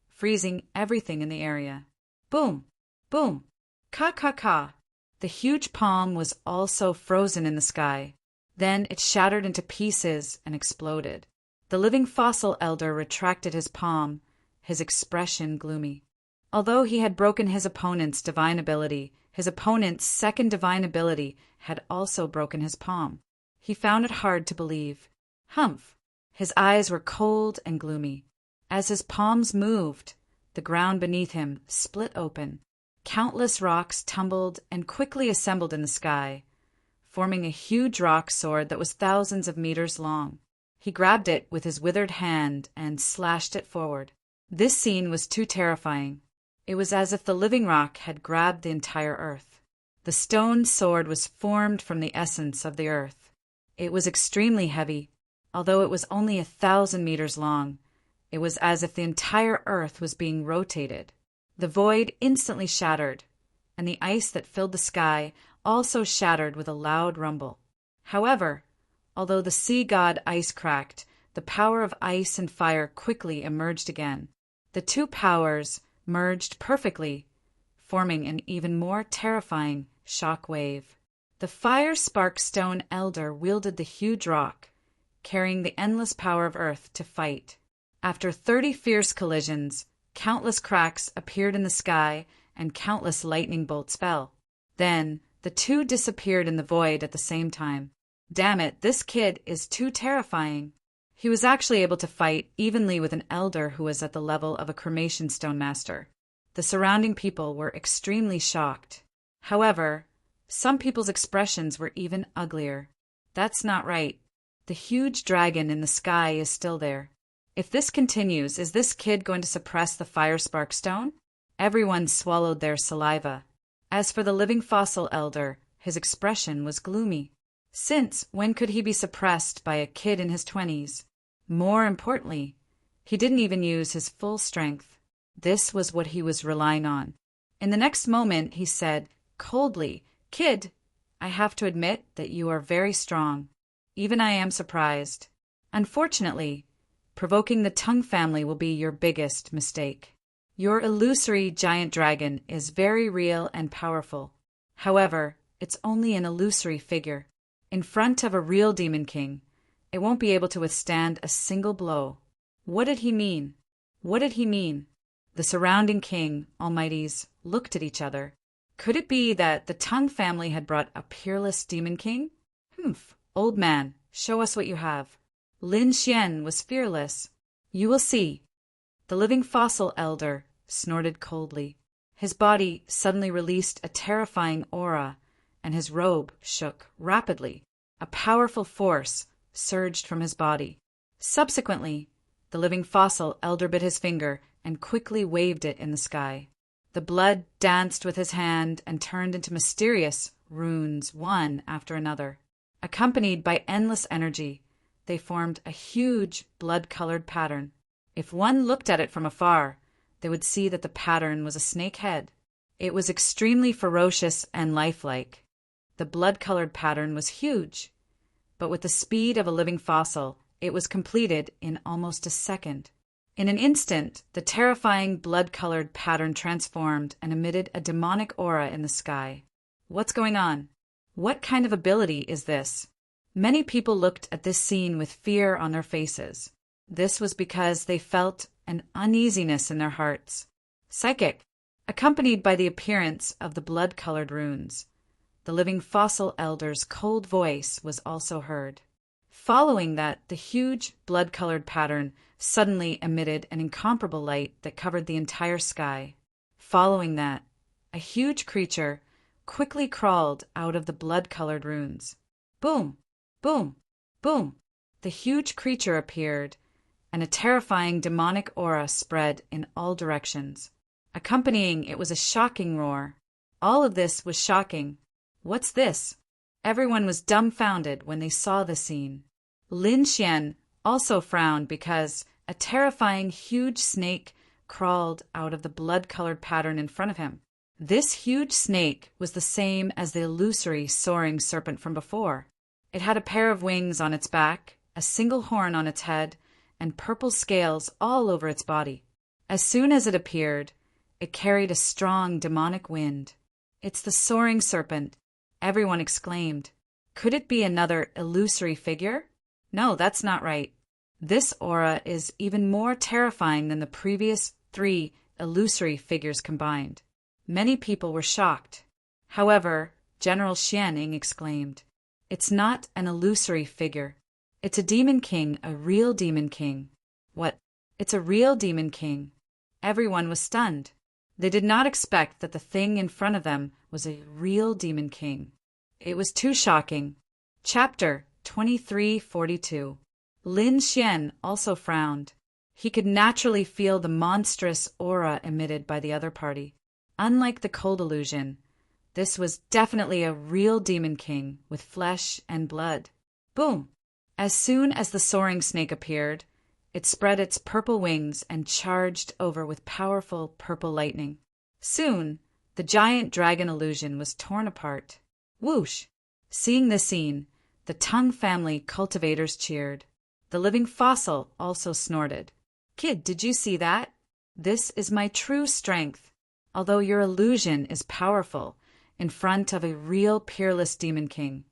freezing everything in the area. Boom! Boom! Ka! The huge palm was also frozen in the sky. Then it shattered into pieces and exploded. The living fossil elder retracted his palm, his expression gloomy. Although he had broken his opponent's divine ability, his opponent's second divine ability had also broken his palm. He found it hard to believe. Humph! His eyes were cold and gloomy. As his palms moved, the ground beneath him split open. Countless rocks tumbled and quickly assembled in the sky, forming a huge rock sword that was thousands of meters long. He grabbed it with his withered hand and slashed it forward. This scene was too terrifying. It was as if the living rock had grabbed the entire earth. The stone sword was formed from the essence of the earth. It was extremely heavy. Although it was only 1,000 meters long, it was as if the entire earth was being rotated. The void instantly shattered, and the ice that filled the sky also shattered with a loud rumble. However, although the sea god ice cracked, the power of ice and fire quickly emerged again. The two powers merged perfectly, forming an even more terrifying shock wave. The fire spark stone elder wielded the huge rock, carrying the endless power of earth to fight. After 30 fierce collisions, countless cracks appeared in the sky and countless lightning bolts fell. Then, the two disappeared in the void at the same time. Damn it, this kid is too terrifying. He was actually able to fight evenly with an elder who was at the level of a cremation stone master. The surrounding people were extremely shocked. However, some people's expressions were even uglier. That's not right. The huge dragon in the sky is still there. If this continues, is this kid going to suppress the fire spark stone? Everyone swallowed their saliva. As for the living fossil elder, his expression was gloomy. Since when could he be suppressed by a kid in his 20s? More importantly, he didn't even use his full strength. This was what he was relying on. In the next moment, he said, coldly, "Kid, I have to admit that you are very strong. Even I am surprised. Unfortunately, provoking the tongue family will be your biggest mistake. Your illusory giant dragon is very real and powerful. However, it's only an illusory figure. In front of a real demon king, it won't be able to withstand a single blow." What did he mean? What did he mean? The surrounding king, almighties, looked at each other. Could it be that the tongue family had brought a peerless demon king? Humph, old man, show us what you have. Lin Xian was fearless. You will see. The living fossil elder snorted coldly. His body suddenly released a terrifying aura, and his robe shook rapidly. A powerful force surged from his body. Subsequently, the living fossil elder bit his finger and quickly waved it in the sky. The blood danced with his hand and turned into mysterious runes, one after another. Accompanied by endless energy, they formed a huge blood-colored pattern. If one looked at it from afar, they would see that the pattern was a snake head. It was extremely ferocious and lifelike. The blood-colored pattern was huge, but with the speed of a living fossil, it was completed in almost a second. In an instant, the terrifying blood-colored pattern transformed and emitted a demonic aura in the sky. What's going on? What kind of ability is this? Many people looked at this scene with fear on their faces. This was because they felt an uneasiness in their hearts. Psychic, accompanied by the appearance of the blood-colored runes. The living fossil elder's cold voice was also heard. Following that, the huge blood-colored pattern suddenly emitted an incomparable light that covered the entire sky. Following that, a huge creature quickly crawled out of the blood-colored runes. Boom! Boom! Boom! The huge creature appeared, and a terrifying demonic aura spread in all directions. Accompanying it was a shocking roar. All of this was shocking. What's this? Everyone was dumbfounded when they saw the scene. Lin Xian also frowned because a terrifying huge snake crawled out of the blood-colored pattern in front of him. This huge snake was the same as the illusory soaring serpent from before. It had a pair of wings on its back a single horn on its head, and purple scales all over its body. As soon as it appeared, it carried a strong demonic wind. "It's the soaring serpent," everyone exclaimed. Could it be another illusory figure? No, that's not right. This aura is even more terrifying than the previous 3 illusory figures combined. Many people were shocked. However, General Xianing exclaimed, "It's not an illusory figure. It's a demon king, a real demon king." "What? It's a real demon king?" Everyone was stunned. They did not expect that the thing in front of them was a real demon king. It was too shocking. Chapter 2342. Lin Xian also frowned. He could naturally feel the monstrous aura emitted by the other party. Unlike the cold illusion, this was definitely a real demon king with flesh and blood. Boom! As soon as the soaring snake appeared, it spread its purple wings and charged over with powerful purple lightning. Soon, the giant dragon illusion was torn apart. Whoosh! Seeing this scene, the Tongue family cultivators cheered. The living fossil also snorted. "Kid, did you see that? This is my true strength. Although your illusion is powerful, in front of a real peerless demon king,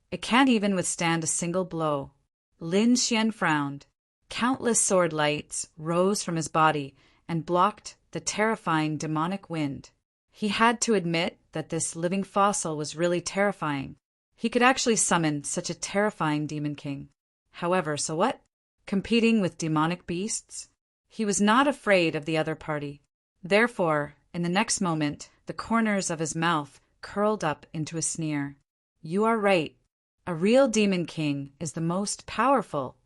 it can't even withstand a single blow." Lin Xian frowned. Countless sword lights rose from his body and blocked the terrifying demonic wind. He had to admit that this living fossil was really terrifying. He could actually summon such a terrifying demon king. However, so what? Competing with demonic beasts? He was not afraid of the other party. Therefore, in the next moment, the corners of his mouth curled up into a sneer. "You are right. A real demon king is the most powerful.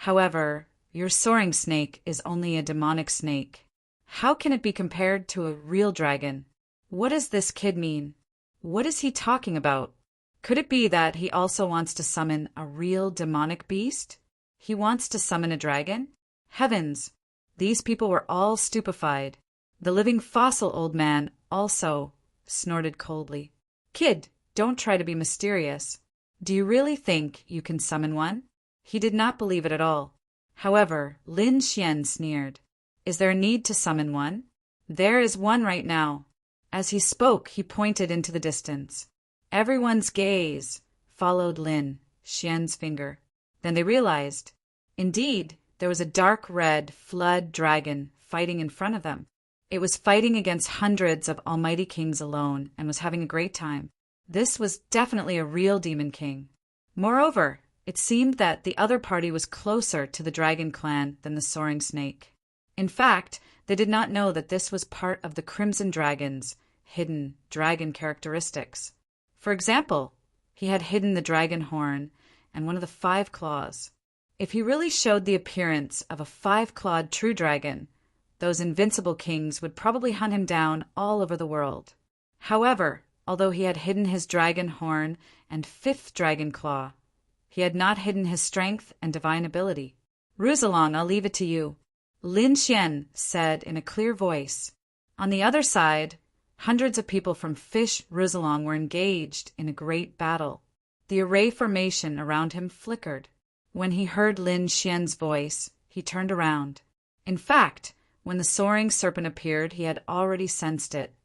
However, your soaring snake is only a demonic snake. How can it be compared to a real dragon? What does this kid mean? What is he talking about? Could it be that he also wants to summon a real demonic beast? He wants to summon a dragon? Heavens! These people were all stupefied. The living fossil old man also snorted coldly. "Kid, don't try to be mysterious. Do you really think you can summon one?" He did not believe it at all. However, Lin Xian sneered. "Is there a need to summon one? There is one right now." As he spoke, he pointed into the distance. Everyone's gaze followed Lin Xian's finger. Then they realized, indeed, there was a dark red flood dragon fighting in front of them. It was fighting against hundreds of almighty kings alone and was having a great time. This was definitely a real demon king. Moreover, it seemed that the other party was closer to the dragon clan than the soaring snake. In fact, they did not know that this was part of the Crimson Dragon's hidden dragon characteristics. For example, he had hidden the dragon horn and one of the 5 claws. If he really showed the appearance of a 5-clawed true dragon, those invincible kings would probably hunt him down all over the world. However, although he had hidden his dragon horn and 5th dragon claw, he had not hidden his strength and divine ability. "Ruzalong, I'll leave it to you," Lin Xian said in a clear voice. On the other side, hundreds of people from Fish Ruzalong were engaged in a great battle. The array formation around him flickered. When he heard Lin Xian's voice, he turned around. In fact, when the soaring serpent appeared, he had already sensed it.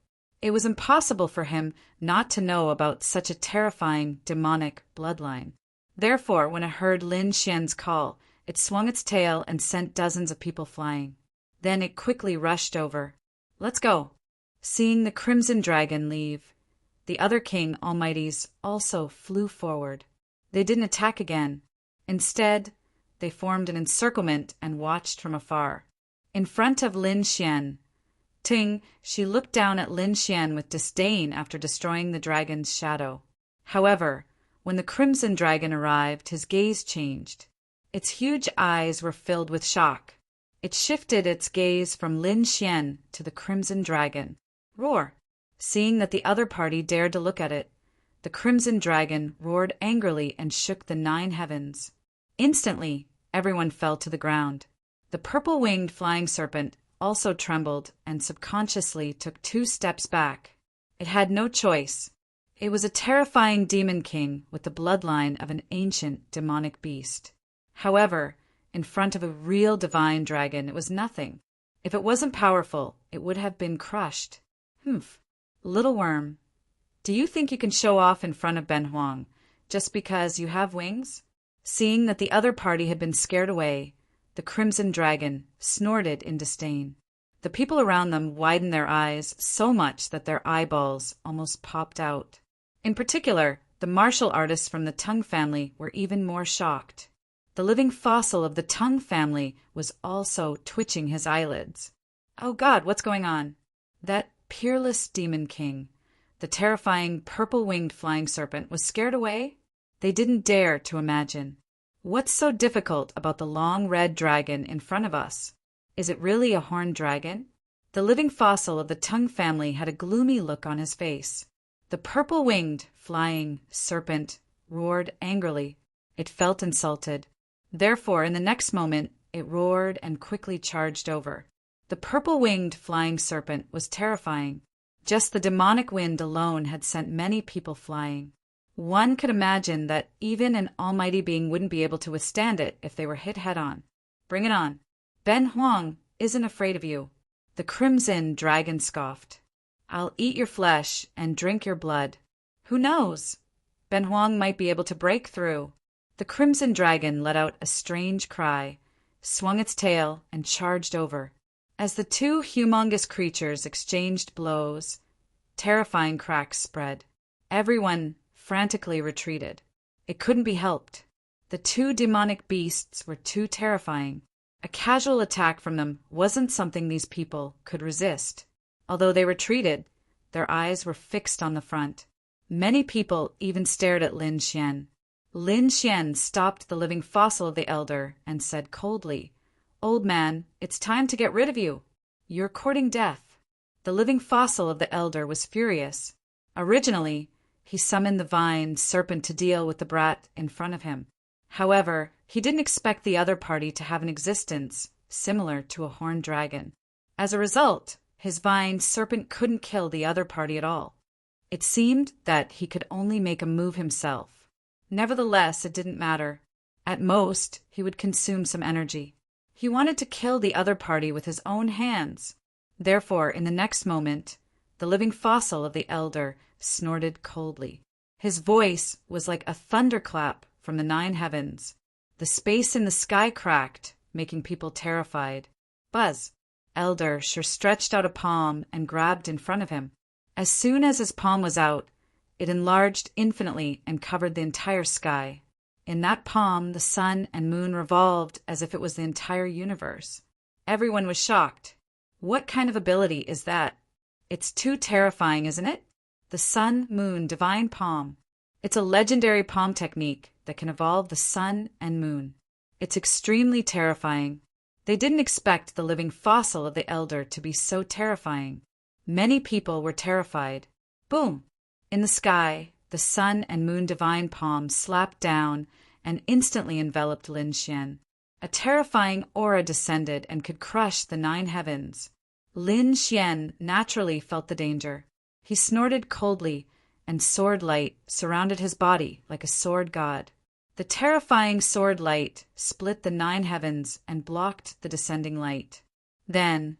It was impossible for him not to know about such a terrifying demonic bloodline. Therefore, when it heard Lin Xian's call, it swung its tail and sent dozens of people flying. Then it quickly rushed over. "Let's go." Seeing the Crimson Dragon leave, the other king almighties also flew forward. They didn't attack again. Instead, they formed an encirclement and watched from afar. In front of Lin Xian, Ting, she looked down at Lin Xian with disdain after destroying the dragon's shadow. However, when the Crimson Dragon arrived, his gaze changed. Its huge eyes were filled with shock. It shifted its gaze from Lin Xian to the Crimson Dragon. Roar! Seeing that the other party dared to look at it, the Crimson Dragon roared angrily and shook the 9 heavens. Instantly, everyone fell to the ground. The purple-winged flying serpent also trembled and subconsciously took 2 steps back. It had no choice. It was a terrifying demon king with the bloodline of an ancient demonic beast. However, in front of a real divine dragon, it was nothing. If it wasn't powerful, it would have been crushed. Humph. Little worm, do you think you can show off in front of Ben Huang just because you have wings? Seeing that the other party had been scared away, the Crimson Dragon snorted in disdain. The people around them widened their eyes so much that their eyeballs almost popped out. In particular, the martial artists from the Tongue family were even more shocked. The living fossil of the Tongue family was also twitching his eyelids. Oh God, what's going on? That peerless demon king, the terrifying purple-winged flying serpent, was scared away? They didn't dare to imagine. What's so difficult about the long red dragon in front of us? Is it really a horned dragon? The living fossil of the Tongue family had a gloomy look on his face. The purple-winged flying serpent roared angrily. It felt insulted. Therefore, in the next moment, it roared and quickly charged over. The purple-winged flying serpent was terrifying. Just the demonic wind alone had sent many people flying. One could imagine that even an almighty being wouldn't be able to withstand it if they were hit head-on. Bring it on. Ben Huang isn't afraid of you. The Crimson Dragon scoffed. I'll eat your flesh and drink your blood. Who knows? Ben Huang might be able to break through. The Crimson Dragon let out a strange cry, swung its tail, and charged over. As the two humongous creatures exchanged blows, terrifying cracks spread. Everyone frantically retreated. It couldn't be helped. The two demonic beasts were too terrifying. A casual attack from them wasn't something these people could resist. Although they retreated, their eyes were fixed on the front. Many people even stared at Lin Xian. Lin Xian stopped the living fossil of the elder and said coldly, "Old man, it's time to get rid of you. You're courting death." The living fossil of the elder was furious. Originally, he summoned the vine serpent to deal with the brat in front of him. However, he didn't expect the other party to have an existence similar to a horned dragon. As a result, his vine serpent couldn't kill the other party at all. It seemed that he could only make a move himself. Nevertheless, it didn't matter. At most, he would consume some energy. He wanted to kill the other party with his own hands. Therefore, in the next moment, the living fossil of the elder snorted coldly. His voice was like a thunderclap from the 9 heavens. The space in the sky cracked, making people terrified. Buzz! Elder sure stretched out a palm and grabbed in front of him. As soon as his palm was out, it enlarged infinitely and covered the entire sky. In that palm, the sun and moon revolved as if it was the entire universe. Everyone was shocked. What kind of ability is that? It's too terrifying, isn't it? The sun, moon, divine palm. It's a legendary palm technique that can evolve the sun and moon. It's extremely terrifying. They didn't expect the living fossil of the elder to be so terrifying. Many people were terrified. Boom! In the sky, the sun and moon divine palm slapped down and instantly enveloped Lin Xian. A terrifying aura descended and could crush the 9 heavens. Lin Xian naturally felt the danger. He snorted coldly, and sword light surrounded his body like a sword god. The terrifying sword light split the 9 heavens and blocked the descending light. Then,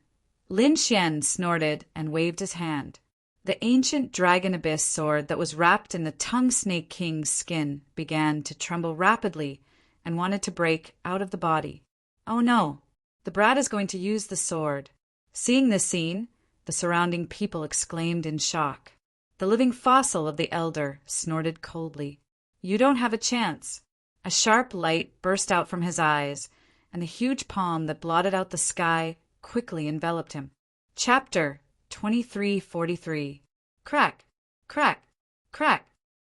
Lin Xian snorted and waved his hand. The ancient dragon abyss sword that was wrapped in the tongue snake king's skin began to tremble rapidly and wanted to break out of the body. Oh no, the brat is going to use the sword. Seeing this scene, the surrounding people exclaimed in shock. The living fossil of the elder snorted coldly. You don't have a chance. A sharp light burst out from his eyes, and the huge palm that blotted out the sky quickly enveloped him. Chapter 2343. Crack, crack, crack.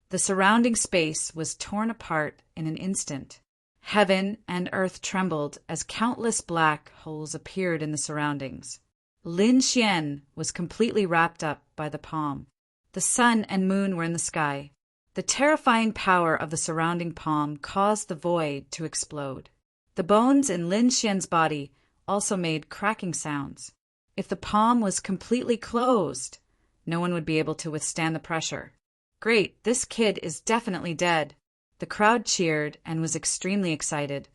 The surrounding space was torn apart in an instant. Heaven and earth trembled as countless black holes appeared in the surroundings. Lin Xian was completely wrapped up by the palm. The sun and moon were in the sky. The terrifying power of the surrounding palm caused the void to explode. The bones in Lin Xian's body also made cracking sounds. If the palm was completely closed, no one would be able to withstand the pressure. Great, this kid is definitely dead. The crowd cheered and was extremely excited.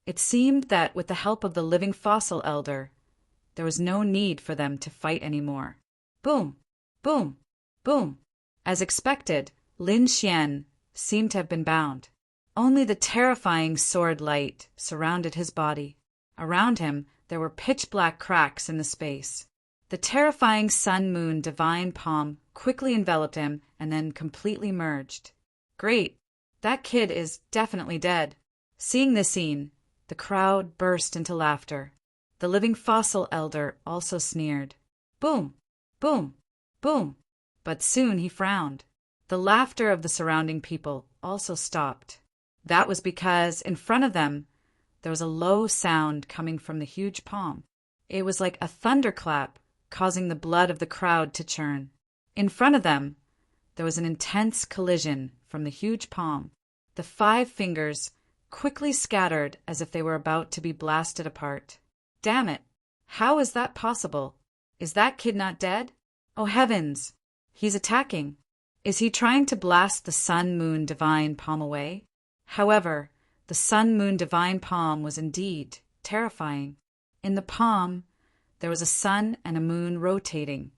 It seemed that with the help of the living fossil elder, there was no need for them to fight anymore. Boom! Boom! Boom! As expected, Lin Xian seemed to have been bound. Only the terrifying sword light surrounded his body. Around him, there were pitch-black cracks in the space. The terrifying sun-moon divine palm quickly enveloped him and then completely merged. Great! That kid is definitely dead. Seeing this scene, the crowd burst into laughter. The living fossil elder also sneered. Boom! Boom! Boom! But soon he frowned. The laughter of the surrounding people also stopped. That was because in front of them, there was a low sound coming from the huge palm. It was like a thunderclap, causing the blood of the crowd to churn. In front of them, there was an intense collision from the huge palm. The 5 fingers quickly scattered as if they were about to be blasted apart. Damn it! How is that possible? Is that kid not dead? Oh heavens! He's attacking. Is he trying to blast the sun-moon divine palm away? However, the sun-moon divine palm was indeed terrifying. In the palm, there was a sun and a moon rotating,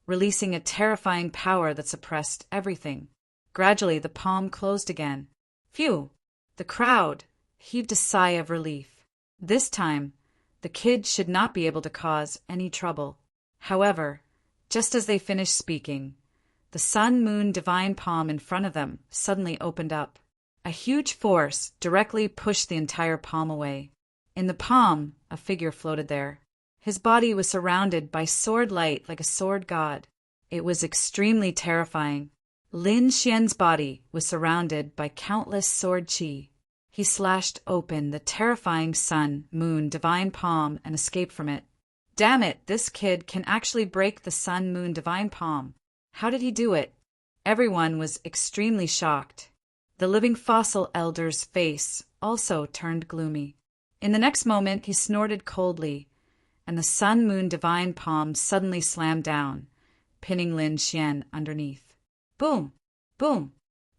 releasing a terrifying power that suppressed everything. Gradually, the palm closed again. Phew! The crowd heaved a sigh of relief. This time, the kid should not be able to cause any trouble. However, just as they finished speaking, the sun-moon divine palm in front of them suddenly opened up. A huge force directly pushed the entire palm away. In the palm, a figure floated there. His body was surrounded by sword light like a sword god. It was extremely terrifying. Lin Xian's body was surrounded by countless sword qi. He slashed open the terrifying sun, moon, divine palm and escaped from it. Damn it, this kid can actually break the sun, moon, divine palm. How did he do it? Everyone was extremely shocked. The living fossil elder's face also turned gloomy. In the next moment, he snorted coldly, and the sun, moon, divine palm suddenly slammed down, pinning Lin Xian underneath. Boom! Boom!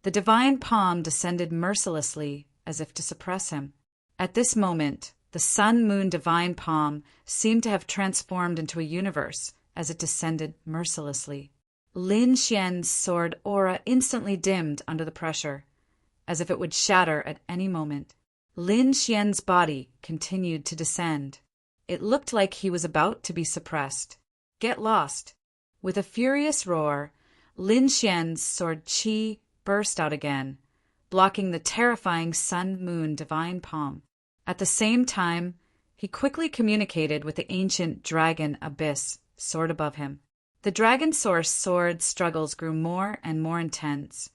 The divine palm descended mercilessly as if to suppress him. At this moment, the sun, moon, divine palm seemed to have transformed into a universe as it descended mercilessly. Lin Xian's sword aura instantly dimmed under the pressure, as if it would shatter at any moment. Lin Xian's body continued to descend. It looked like he was about to be suppressed. Get lost! With a furious roar, Lin Xian's sword qi burst out again, blocking the terrifying sun-moon divine palm. At the same time, he quickly communicated with the ancient dragon abyss sword above him. The dragon source sword struggles grew more and more intense,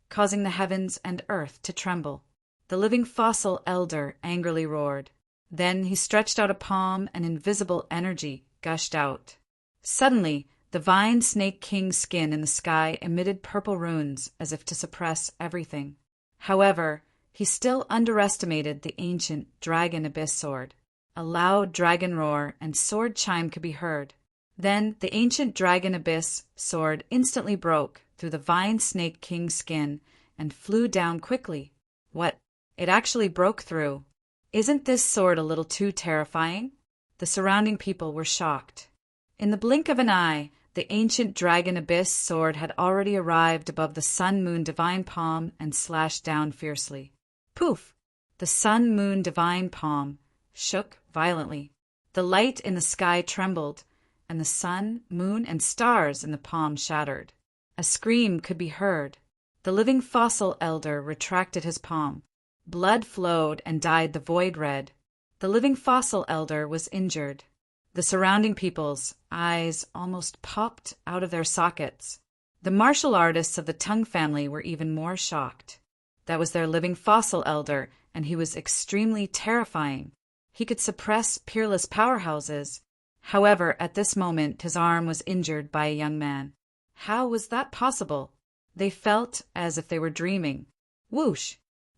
causing the heavens and earth to tremble. The living fossil elder angrily roared. Then he stretched out a palm and invisible energy gushed out. Suddenly, the vine snake king's skin in the sky emitted purple runes as if to suppress everything. However, he still underestimated the ancient dragon abyss sword. A loud dragon roar and sword chime could be heard. Then the ancient dragon abyss sword instantly broke through the vine snake king's skin and flew down quickly. What? It actually broke through. Isn't this sword a little too terrifying? The surrounding people were shocked. In the blink of an eye, the ancient dragon abyss sword had already arrived above the sun-moon divine palm and slashed down fiercely. Poof! The sun-moon divine palm shook violently. The light in the sky trembled, and the sun, moon, and stars in the palm shattered. A scream could be heard. The living fossil elder retracted his palm. Blood flowed and dyed the void red. The living fossil elder was injured. The surrounding people's eyes almost popped out of their sockets. The martial artists of the Tung family were even more shocked. That was their living fossil elder, and he was extremely terrifying. He could suppress peerless powerhouses. However, at this moment, his arm was injured by a young man. How was that possible? They felt as if they were dreaming. Whoosh!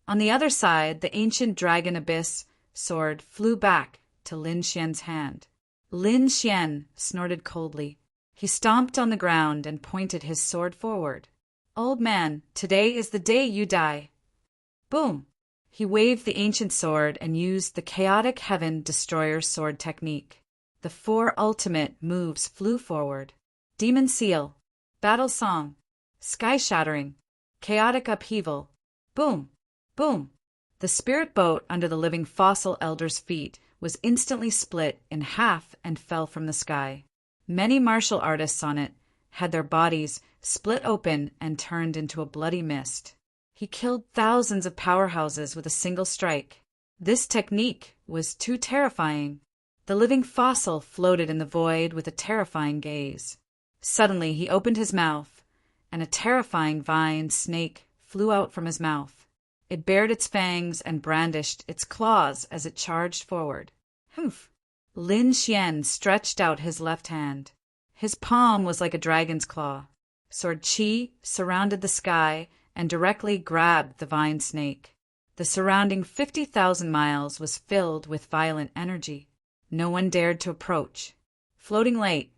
On the other side, the ancient dragon abyss sword flew back to Lin Xian's hand. Lin Xian snorted coldly. He stomped on the ground and pointed his sword forward. Old man, today is the day you die. Boom! He waved the ancient sword and used the chaotic heaven destroyer sword technique. The 4 ultimate moves flew forward. Demon Seal, Battle Song, Sky Shattering, Chaotic Upheaval. Boom! Boom! The spirit boat under the living fossil elder's feet was instantly split in half and fell from the sky. Many martial artists on it had their bodies split open and turned into a bloody mist. He killed thousands of powerhouses with a single strike. This technique was too terrifying. The living fossil floated in the void with a terrifying gaze. Suddenly he opened his mouth, and a terrifying vine snake flew out from his mouth. It bared its fangs and brandished its claws as it charged forward. Humph! Lin Xian stretched out his left hand. His palm was like a dragon's claw. Sword Qi surrounded the sky and directly grabbed the vine snake. The surrounding 50,000 miles was filled with violent energy. No one dared to approach. Floating late.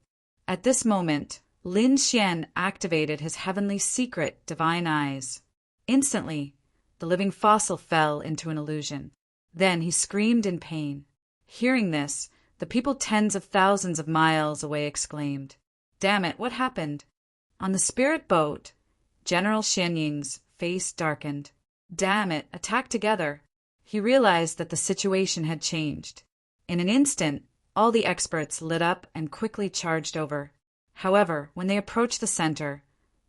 At this moment, Lin Xian activated his heavenly secret divine eyes. Instantly, the living fossil fell into an illusion. Then he screamed in pain. Hearing this, the people tens of thousands of miles away exclaimed, "Damn it, what happened?" On the spirit boat, General Xianying's face darkened. Damn it, attack together. He realized that the situation had changed. In an instant, all the experts lit up and quickly charged over. However, when they approached the center,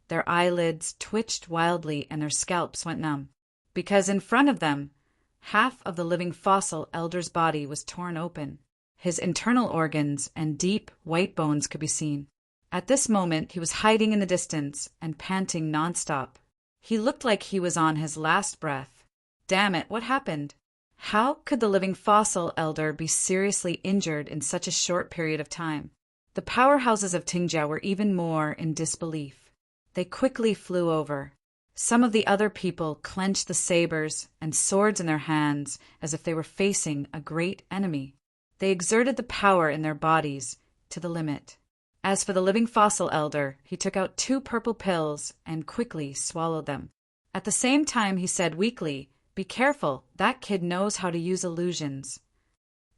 their eyelids twitched wildly and their scalps went numb. Because in front of them, half of the living fossil elder's body was torn open. His internal organs and deep white bones could be seen. At this moment, he was hiding in the distance and panting nonstop. He looked like he was on his last breath. Damn it, what happened? How could the living fossil elder be seriously injured in such a short period of time? The powerhouses of Tingjiao were even more in disbelief. They quickly flew over. Some of the other people clenched the sabers and swords in their hands as if they were facing a great enemy. They exerted the power in their bodies to the limit. As for the living fossil elder, he took out 2 purple pills and quickly swallowed them. At the same time, he said weakly, "Be careful, that kid knows how to use illusions."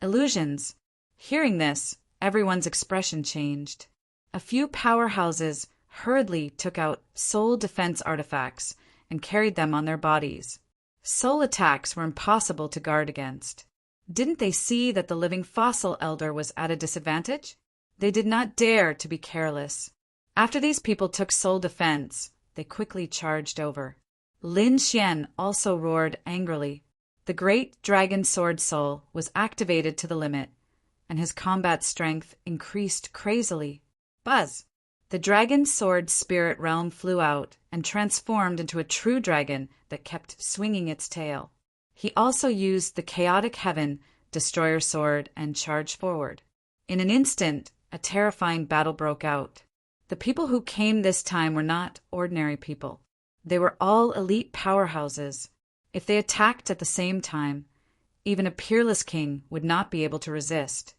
Illusions? Hearing this, everyone's expression changed. A few powerhouses hurriedly took out soul defense artifacts and carried them on their bodies. Soul attacks were impossible to guard against. Didn't they see that the living fossil elder was at a disadvantage? They did not dare to be careless. After these people took soul defense, they quickly charged over. Lin Xian also roared angrily. The great dragon sword soul was activated to the limit, and his combat strength increased crazily. Buzz! The dragon sword spirit realm flew out and transformed into a true dragon that kept swinging its tail. He also used the chaotic heaven destroyer sword and charged forward. In an instant, a terrifying battle broke out. The people who came this time were not ordinary people. They were all elite powerhouses. If they attacked at the same time, even a peerless king would not be able to resist.